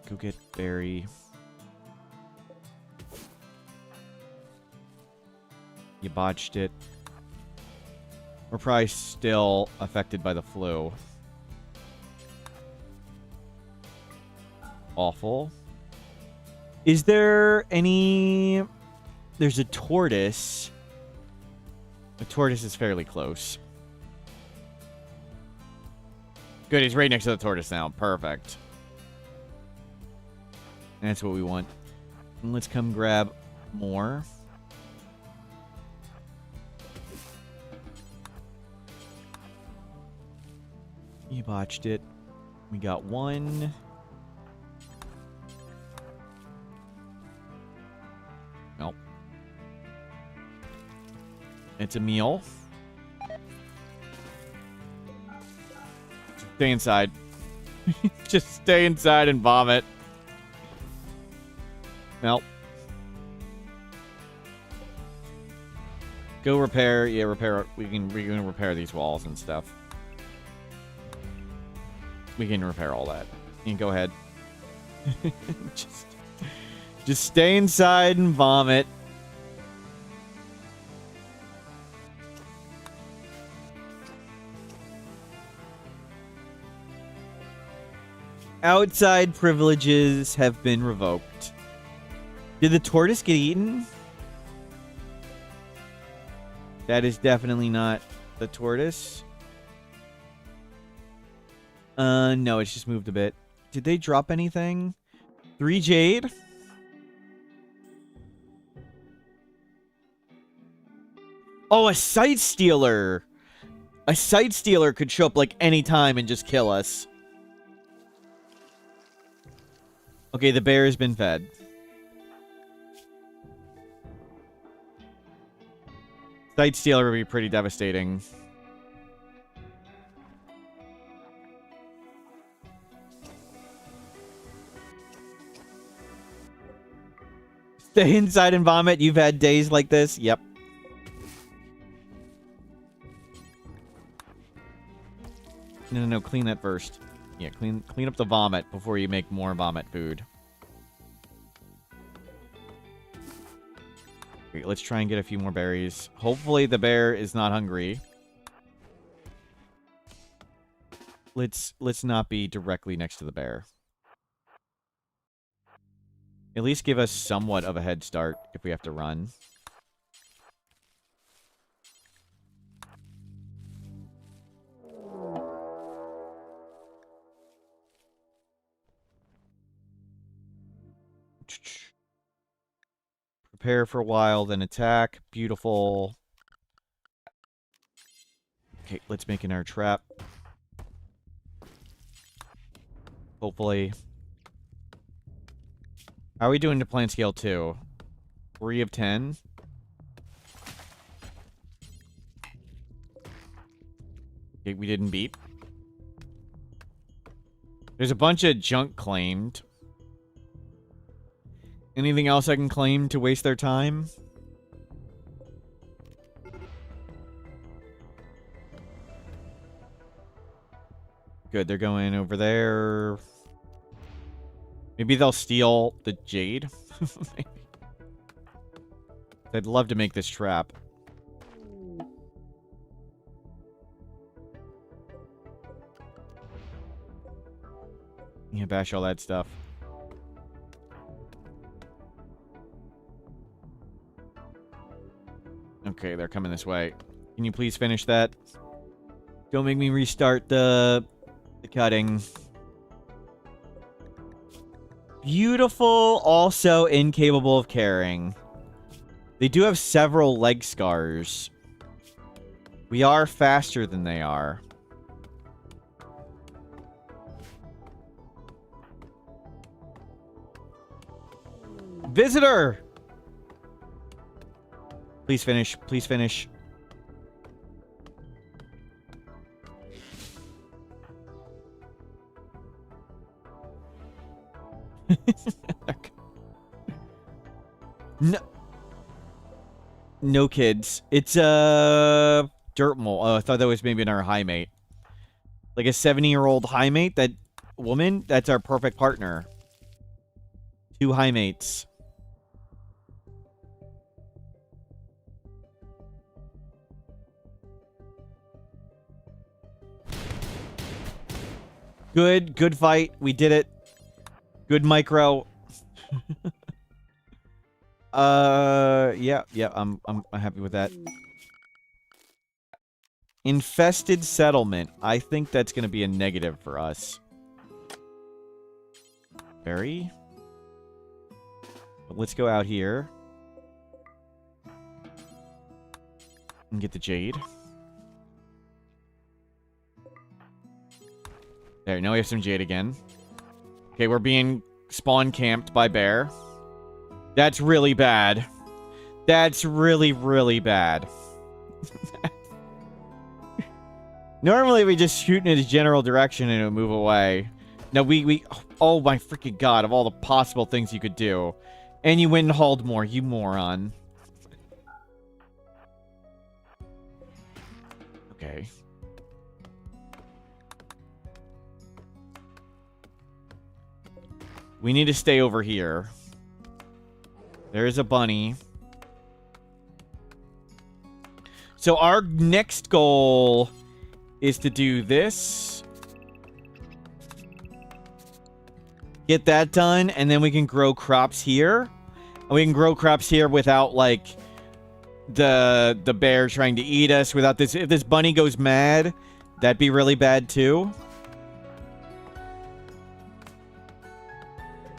Go get Barry. You botched it. We're probably still affected by the flu. Awful. Is there any... There's a tortoise. The tortoise is fairly close. Good, he's right next to the tortoise now. Perfect. That's what we want. And let's come grab more. You botched it. We got one. Nope. It's a meal. Stay inside. Just stay inside and vomit. Nope. Go repair. Yeah, repair. We can repair these walls and stuff. We can repair all that. You can go ahead. just stay inside and vomit. Outside privileges have been revoked. Did the tortoise get eaten? That is definitely not the tortoise. No, it's just moved a bit. Did they drop anything? 3 jade? Oh, a sight stealer! A sight stealer could show up like any time and just kill us. Okay, the bear has been fed. Sight stealer would be pretty devastating. Stay inside and vomit. You've had days like this? Yep. No, clean that first. Yeah, clean up the vomit before you make more vomit food. Okay, let's try and get a few more berries. Hopefully the bear is not hungry. Let's not be directly next to the bear. At least give us somewhat of a head start if we have to run. Prepare for a while, then attack. Beautiful. Okay, let's make another trap. Hopefully. How are we doing to plant scale 2? 3 of 10? Okay, we didn't beat. There's a bunch of junk claimed. Anything else I can claim to waste their time? Good, they're going over there. Maybe they'll steal the jade? Maybe. I'd love to make this trap. Yeah, bash all that stuff. Okay, they're coming this way. Can you please finish that? Don't make me restart the cutting. Beautiful, also incapable of caring. They do have several leg scars. We are faster than they are. Visitor! Please finish. Please finish. No. No kids. It's a dirt mole. Oh, I thought that was maybe another high mate. Like a 70-year-old high mate, that woman, that's our perfect partner. 2 high mates. Good fight. We did it. Good micro. Yeah, I'm happy with that. Infested settlement. I think that's going to be a negative for us. Berry. But let's go out here and get the jade. There, now we have some jade again. Okay, we're being spawn camped by bear. That's really bad. That's really, really bad. Normally, we just shoot in a general direction and it'll move away. No, oh my freaking god, of all the possible things you could do. And you went and hauled more, you moron. Okay. We need to stay over here. There's a bunny. So our next goal is to do this. Get that done, and then we can grow crops here. And we can grow crops here without, like, the bear trying to eat us. Without this, if this bunny goes mad, that'd be really bad too.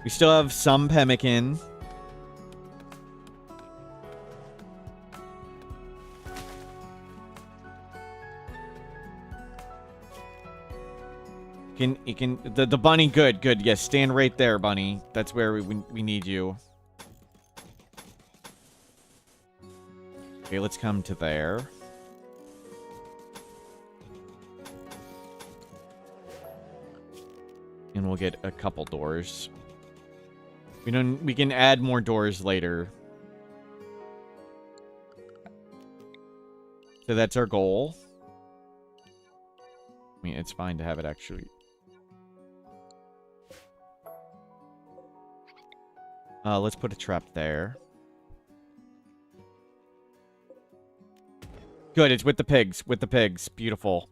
We still have some pemmican. The bunny, good. Yes, stand right there, bunny. That's where we need you. Okay, let's come to there. And we'll get a couple doors. We can add more doors later. So that's our goal. I mean, it's fine to have it actually. Let's put a trap there. Good, it's with the pigs. With the pigs. Beautiful.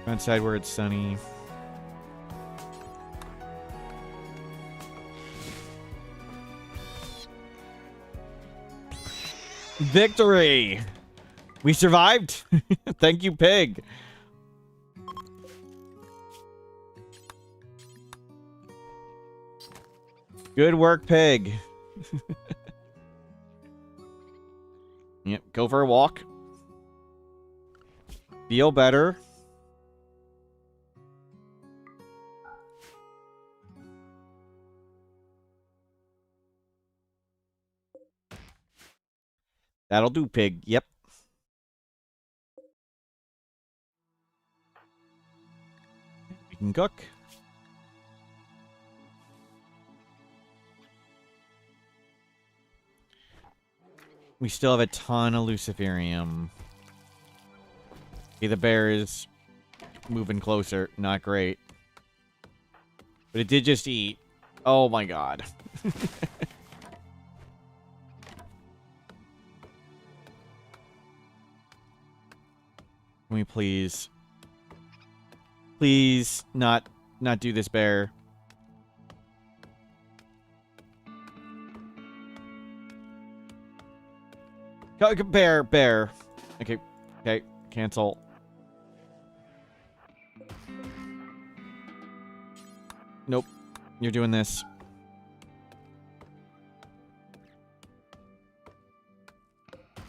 Outside where it's sunny. Victory! We survived! Thank you, pig. Good work, pig. Yep, go for a walk. Feel better. That'll do, pig. Yep. We can cook. We still have a ton of Luciferium. Okay, the bear is moving closer. Not great. But it did just eat. Oh my god. Can we please not do this, bear? Bear. Okay, cancel. Nope, you're doing this.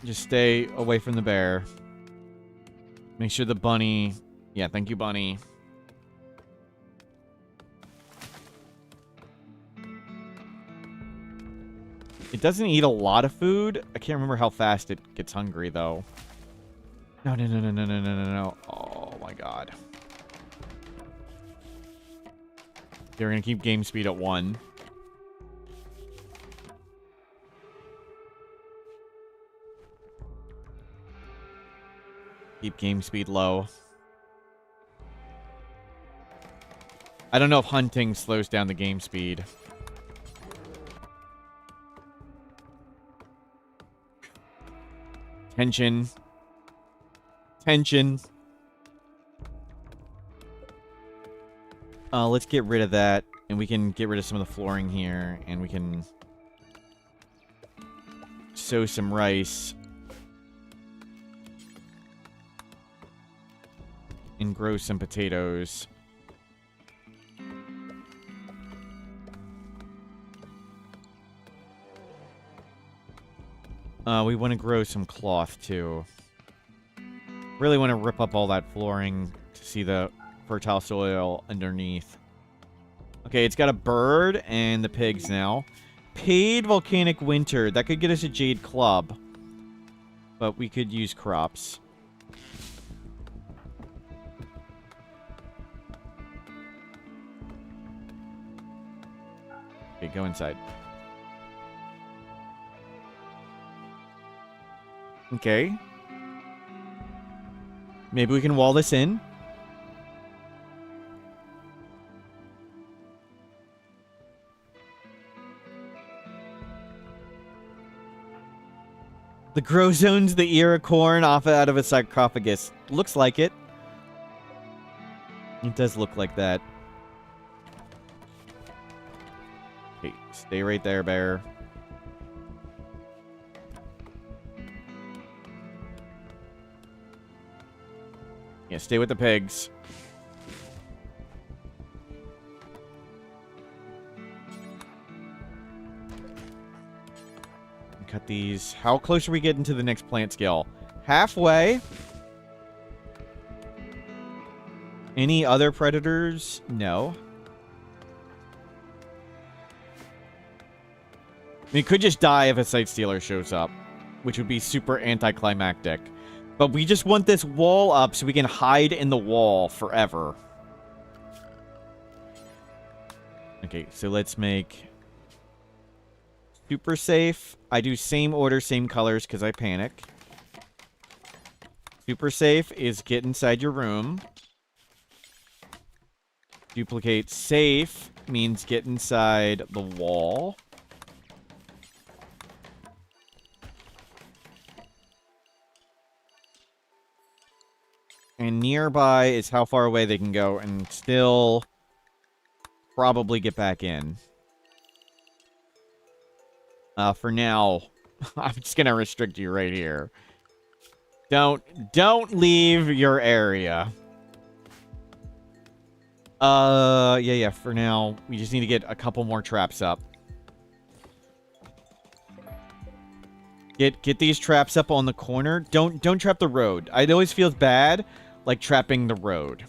Just stay away from the bear. Make sure the bunny... Yeah, thank you, bunny. It doesn't eat a lot of food. I can't remember how fast it gets hungry, though. No. Oh, my God. They're going to keep game speed at 1. Keep game speed low. I don't know if hunting slows down the game speed. Tension. Let's get rid of that. And we can get rid of some of the flooring here. And we can sow some rice. And grow some potatoes. We want to grow some cloth, too. Really want to rip up all that flooring to see the fertile soil underneath. Okay, it's got a bird and the pigs now. Paid volcanic winter. That could get us a jade club. But we could use crops. Okay, go inside. Okay. Maybe we can wall this in. The grow zone's the ear of corn off out of a sarcophagus. Looks like it. It does look like that. Okay, stay right there, bear. Yeah, stay with the pigs. Cut these. How close are we getting to the next plant scale? Halfway. Any other predators? No. I mean, it could just die if a Sight Stealer shows up, which would be super anticlimactic. But we just want this wall up so we can hide in the wall forever. Okay, so let's make super safe. I do same order, same colors because I panic. Super safe is get inside your room. Duplicate safe means get inside the wall. And nearby is how far away they can go and still probably get back in. For now, I'm just gonna restrict you right here. Don't leave your area. Yeah, for now, we just need to get a couple more traps up. Get these traps up on the corner. Don't trap the road. It always feels bad, like trapping the road.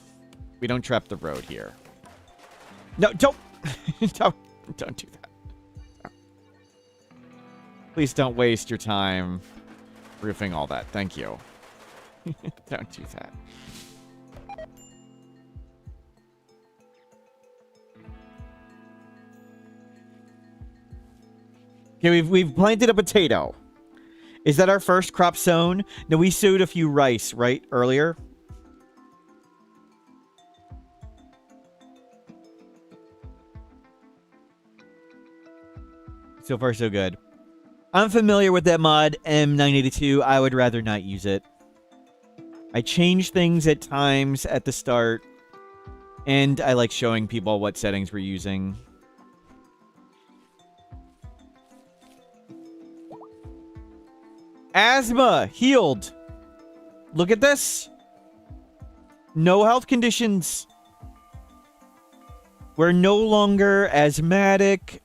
We don't trap the road here. No, don't don't do that. Please don't waste your time roofing all that. Thank you. Don't do that. Okay, we've planted a potato. Is that our first crop sown? No, we sowed a few rice, right? Earlier. So far, so good. I'm familiar with that mod, M982. I would rather not use it. I change things at times at the start, and I like showing people what settings we're using. Asthma healed. Look at this. No health conditions. We're no longer asthmatic.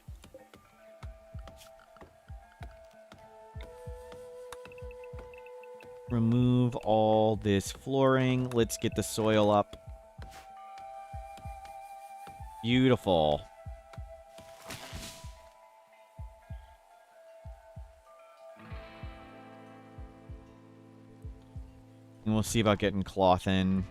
Remove all this flooring. Let's get the soil up. Beautiful. And we'll see about getting cloth in.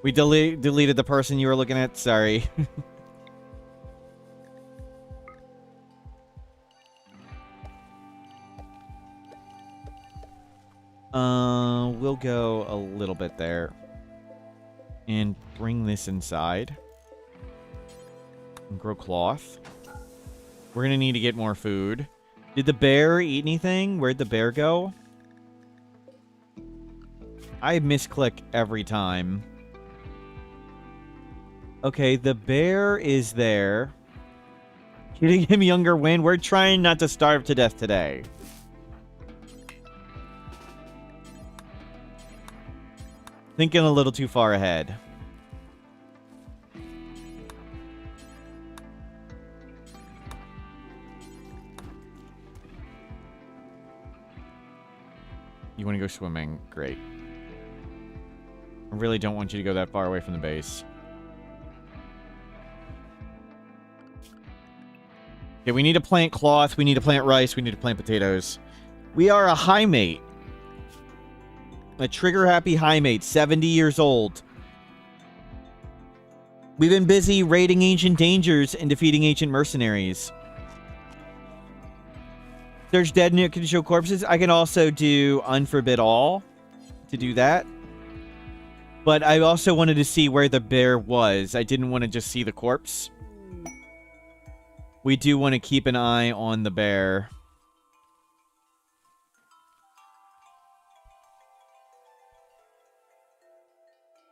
We deleted the person you were looking at. Sorry. We'll go a little bit there. And bring this inside. And grow cloth. We're gonna need to get more food. Did the bear eat anything? Where'd the bear go? I misclick every time. Okay, the bear is there. Getting him younger win. We're trying not to starve to death today. Thinking a little too far ahead. You want to go swimming? Great. I really don't want you to go that far away from the base. Okay, we need to plant cloth, we need to plant rice, we need to plant potatoes. We are a high mate. A trigger-happy high mate, 70 years old. We've been busy raiding ancient dangers and defeating ancient mercenaries. Search dead and it can show corpses. I can also do unforbid all to do that. But I also wanted to see where the bear was. I didn't want to just see the corpse. We do want to keep an eye on the bear.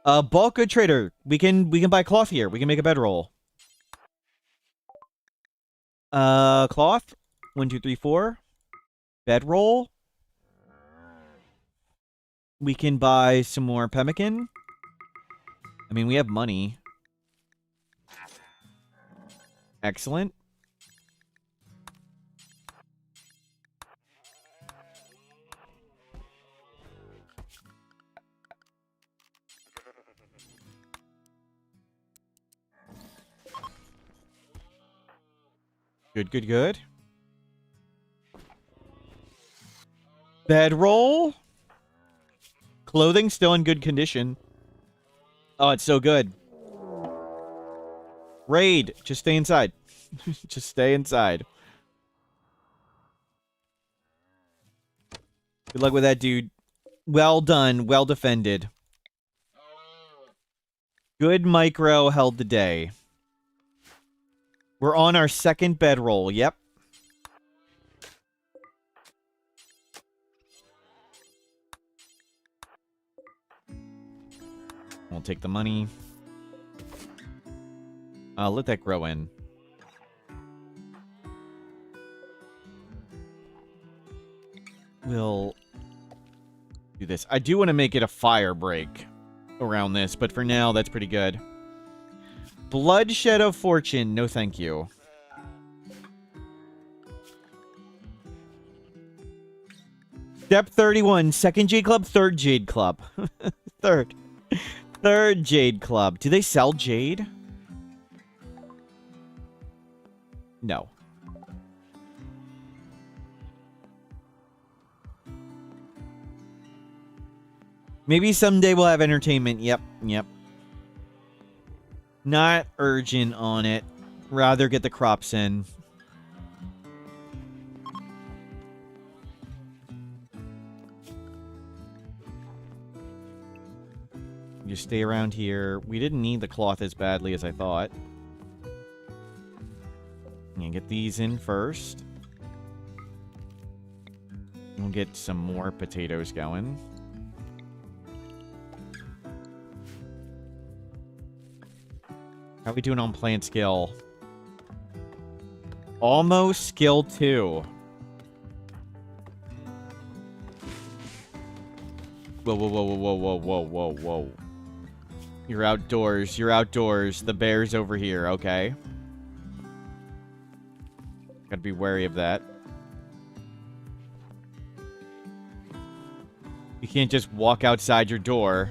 Bulk good trader. We can buy cloth here. We can make a bedroll. Cloth. 1, 2, 3, 4. Bedroll. We can buy some more pemmican. I mean, we have money. Excellent. Good, good, good. Bedroll. Clothing still in good condition. Oh, it's so good. Raid. Just stay inside. Just stay inside. Good luck with that, dude. Well done. Well defended. Good micro held the day. We're on our second bedroll. Yep. We'll take the money. Let that grow in. We'll do this. I do want to make it a fire break around this, but for now, that's pretty good. Bloodshed of Fortune. No, thank you. Step 31. Second Jade Club, third Jade Club. Third Jade Club. Do they sell Jade? No. Maybe someday we'll have entertainment. Yep, yep. Not urgent on it. Rather get the crops in. Just stay around here. We didn't need the cloth as badly as I thought. And get these in first. We'll get some more potatoes going. How are we doing on plant skill? Almost skill 2. Whoa, whoa, whoa, whoa, whoa, whoa, whoa, whoa. You're outdoors. You're outdoors. The bear's over here. Okay. Gotta be wary of that. You can't just walk outside your door.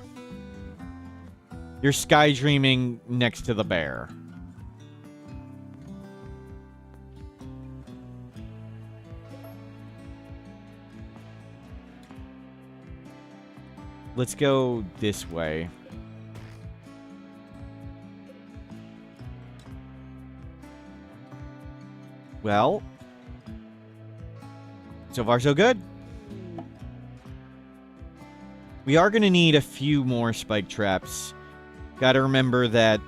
You're sky dreaming next to the bear. Let's go this way. Well, so far so good. We are going to need a few more spike traps. Got to remember that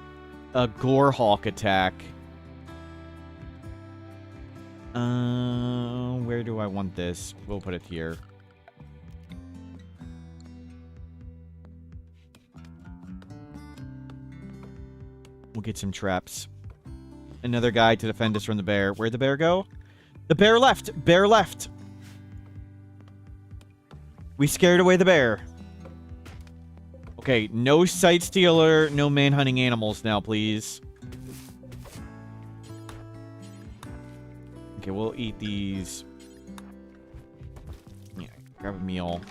a Gorehawk attack. Where do I want this? We'll put it here. We'll get some traps. Another guy to defend us from the bear. Where'd the bear go? The bear left! Bear left! We scared away the bear. Okay, no sight stealer, no man-hunting animals now, please. Okay, we'll eat these. Yeah, grab a meal.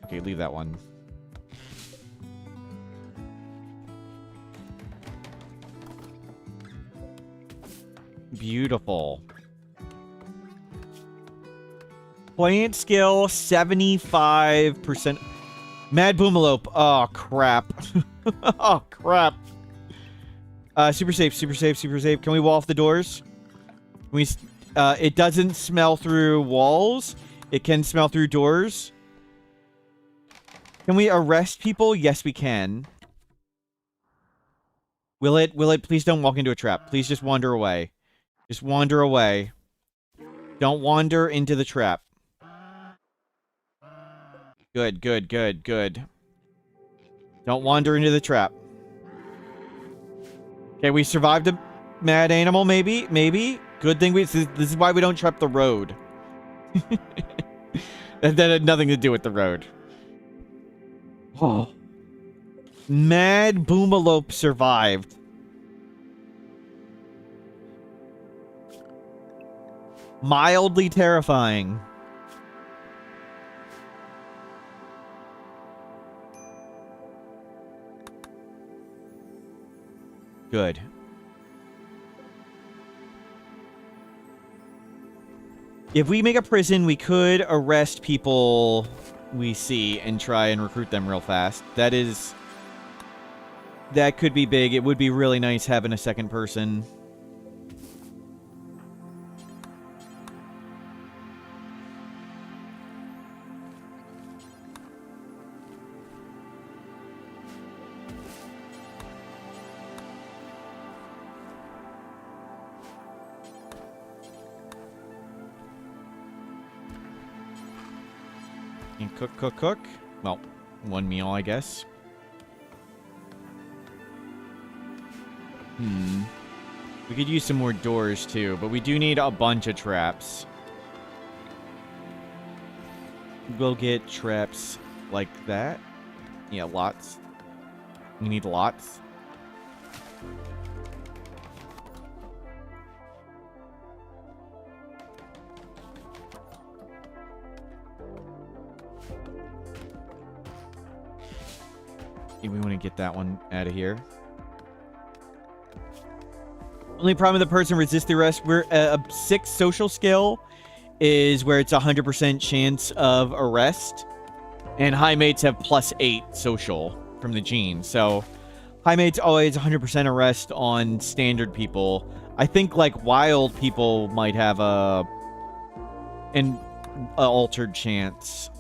Okay, leave that one. Beautiful. Plant skill, 75%. Mad Boomalope. Oh, crap. Oh, crap. Super safe, super safe, super safe. Can we wall off the doors? It doesn't smell through walls. It can smell through doors. Can we arrest people? Yes, we can. Will it? Please don't walk into a trap. Please just wander away. Just wander away. Don't wander into the trap. Good, good, good, good. Don't wander into the trap. Okay, we survived a mad animal, maybe? Maybe? Good thing this is why we don't trap the road. That had nothing to do with the road. Oh. Mad Boomalope survived. Mildly terrifying. Good. If we make a prison, we could arrest people we see and try and recruit them real fast. That could be big. It would be really nice having a second person. And cook. Well, one meal, I guess. We could use some more doors, too, but we do need a bunch of traps. We'll get traps like that. Yeah, lots. We need lots. We want to get that one out of here. Only problem with the person resists the arrest. We're a 6 social skill is where it's 100% chance of arrest, and high mates have +8 social from the gene. So high mates always 100% arrest on standard people. I think like wild people might have an altered chance,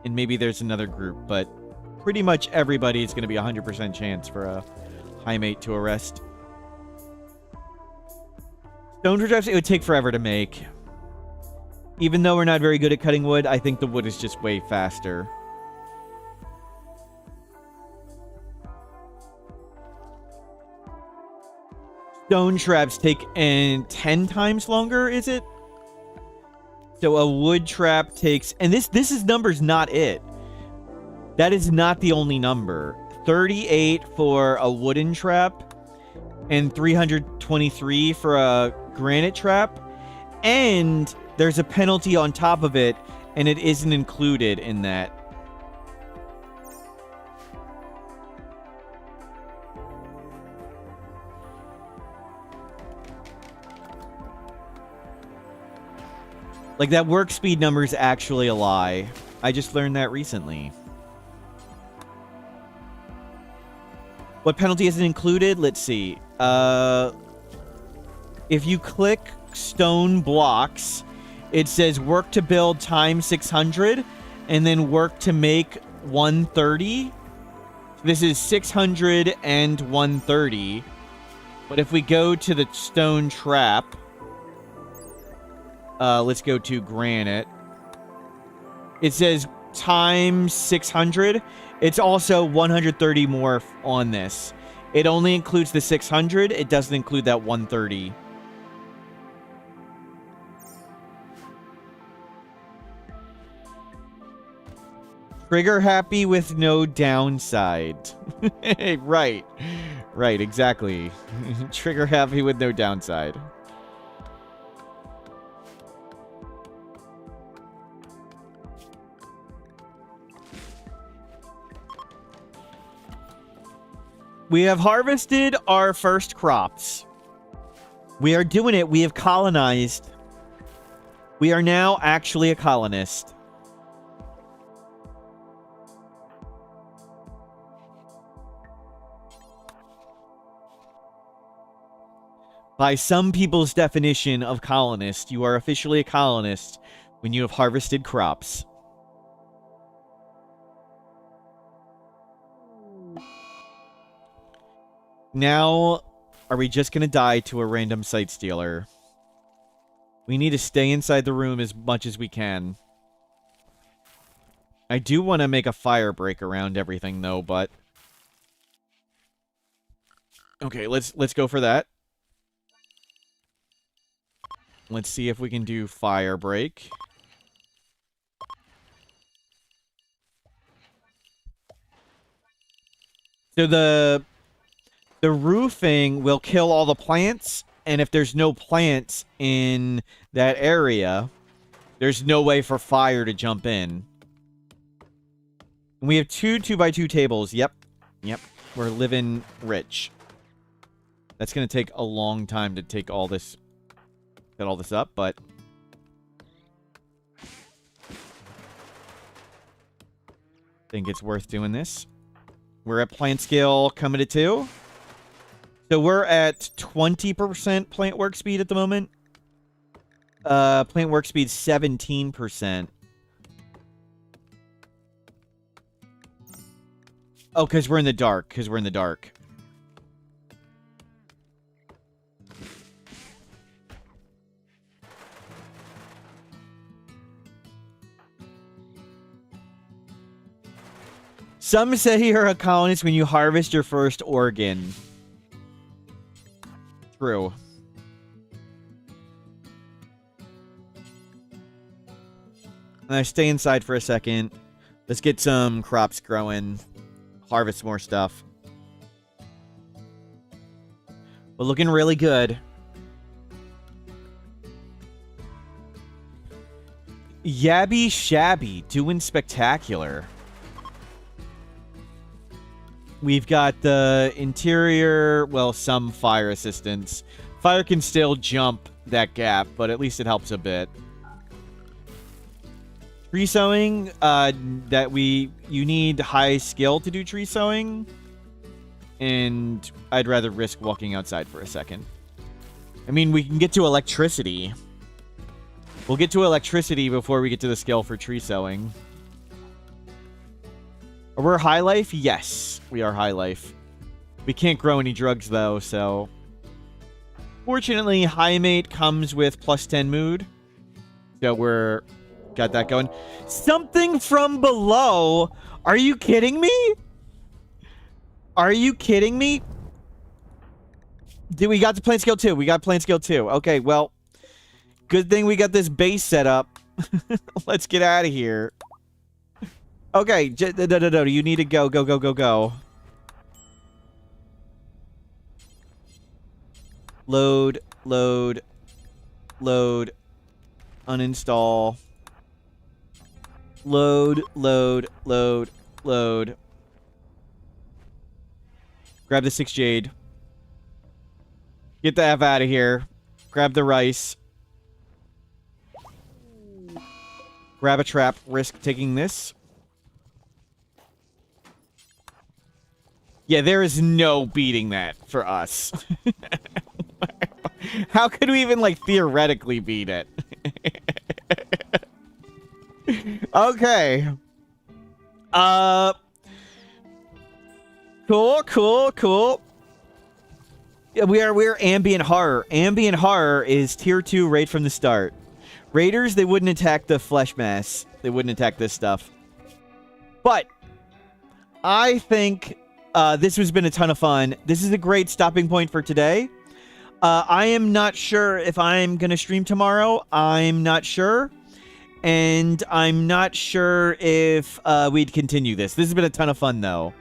and maybe there's another group, but pretty much everybody is going to be 100% chance for a high mate to arrest. Stone traps, it would take forever to make. Even though we're not very good at cutting wood, I think the wood is just way faster. Stone traps take 10 times longer, is it? So a wood trap takes... And this is numbers, not it. That is not the only number. 38 for a wooden trap and 323 for a granite trap. And there's a penalty on top of it, and it isn't included in that. Like, that work speed number is actually a lie. I just learned that recently. What penalty isn't included? Let's see. If you click stone blocks, it says work to build times 600, and then work to make 130. This is 600 and 130. But if we go to the stone trap, let's go to granite. It says times 600. It's also 130 more on this. It only includes the 600. It doesn't include that 130. Trigger happy with no downside. Right. Right, exactly. Trigger happy with no downside. We have harvested our first crops. We are doing it. We have colonized. We are now actually a colonist. By some people's definition of colonist, you are officially a colonist when you have harvested crops. Now, are we just going to die to a random site stealer? We need to stay inside the room as much as we can. I do want to make a fire break around everything, though, but... Okay, let's go for that. Let's see if we can do fire break. So the roofing will kill all the plants, and if there's no plants in that area, there's no way for fire to jump in. We have 2 2x2 tables. Yep. We're living rich. That's going to take a long time to take all this, set all this up, but I think it's worth doing this. We're at plant scale coming to 2. So we're at 20% plant work speed at the moment. Plant work speed 17%. Oh, because we're in the dark. Because we're in the dark. Some say you're a colonist when you harvest your first organ. True. Stay inside for a second. Let's get some crops growing. Harvest more stuff. We're looking really good. Yabby Shabby doing spectacular. We've got the interior, well, some fire assistance. Fire can still jump that gap, but at least it helps a bit. Tree sowing, you need high skill to do tree sowing. And I'd rather risk walking outside for a second. I mean, we can get to electricity. We'll get to electricity before we get to the skill for tree sowing. We're high life? Yes, we are high life. We can't grow any drugs, though, so... Fortunately, high mate comes with +10 mood. So we're... got that going. Something from below? Are you kidding me? Are you kidding me? We got the plant scale 2. We got plant scale 2. Okay, well... Good thing we got this base set up. Let's get out of here. Okay, you need to go, go. Load. Uninstall. Load. Grab the 6 jade. Get the F out of here. Grab the rice. Grab a trap. Risk taking this. Yeah, there is no beating that for us. How could we even, like, theoretically beat it? Okay. Cool. Yeah, we're ambient horror. Ambient horror is tier 2 right from the start. Raiders, they wouldn't attack the flesh mass. They wouldn't attack this stuff. But I think this has been a ton of fun. This is a great stopping point for today. I am not sure if I'm going to stream tomorrow. I'm not sure. And I'm not sure if we'd continue this. This has been a ton of fun, though.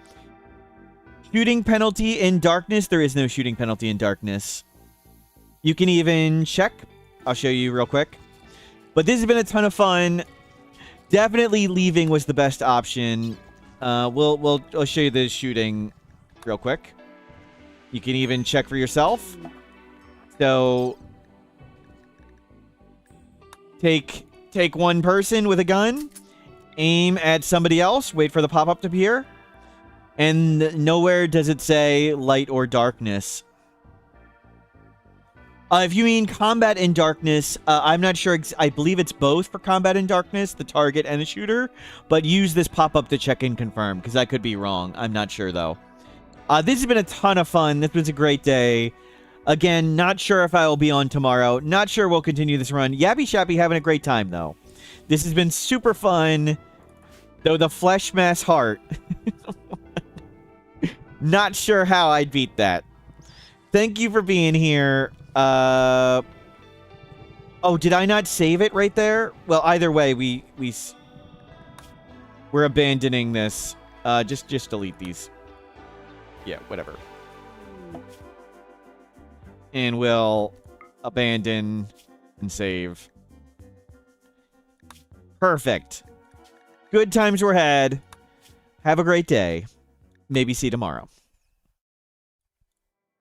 Shooting penalty in darkness. There is no shooting penalty in darkness. You can even check. I'll show you real quick. But this has been a ton of fun. Definitely leaving was the best option. I'll show you the shooting real quick. You can even check for yourself. So take one person with a gun, aim at somebody else, wait for the pop-up to appear, and nowhere does it say light or darkness. If you mean combat in darkness, I'm not sure. I believe it's both for combat in darkness, the target and the shooter, but use this pop-up to check and confirm, because I could be wrong. I'm not sure, though. This has been a ton of fun. This was a great day. Again, not sure if I will be on tomorrow. Not sure we'll continue this run. Yabby Shappy having a great time, though. This has been super fun. Though the flesh mass heart. Not sure how I'd beat that. Thank you for being here. Oh, did I not save it right there? Well, either way, we're abandoning this. Just delete these. Yeah, whatever. And we'll abandon and save. Perfect. Good times were had. Have a great day. Maybe see you tomorrow.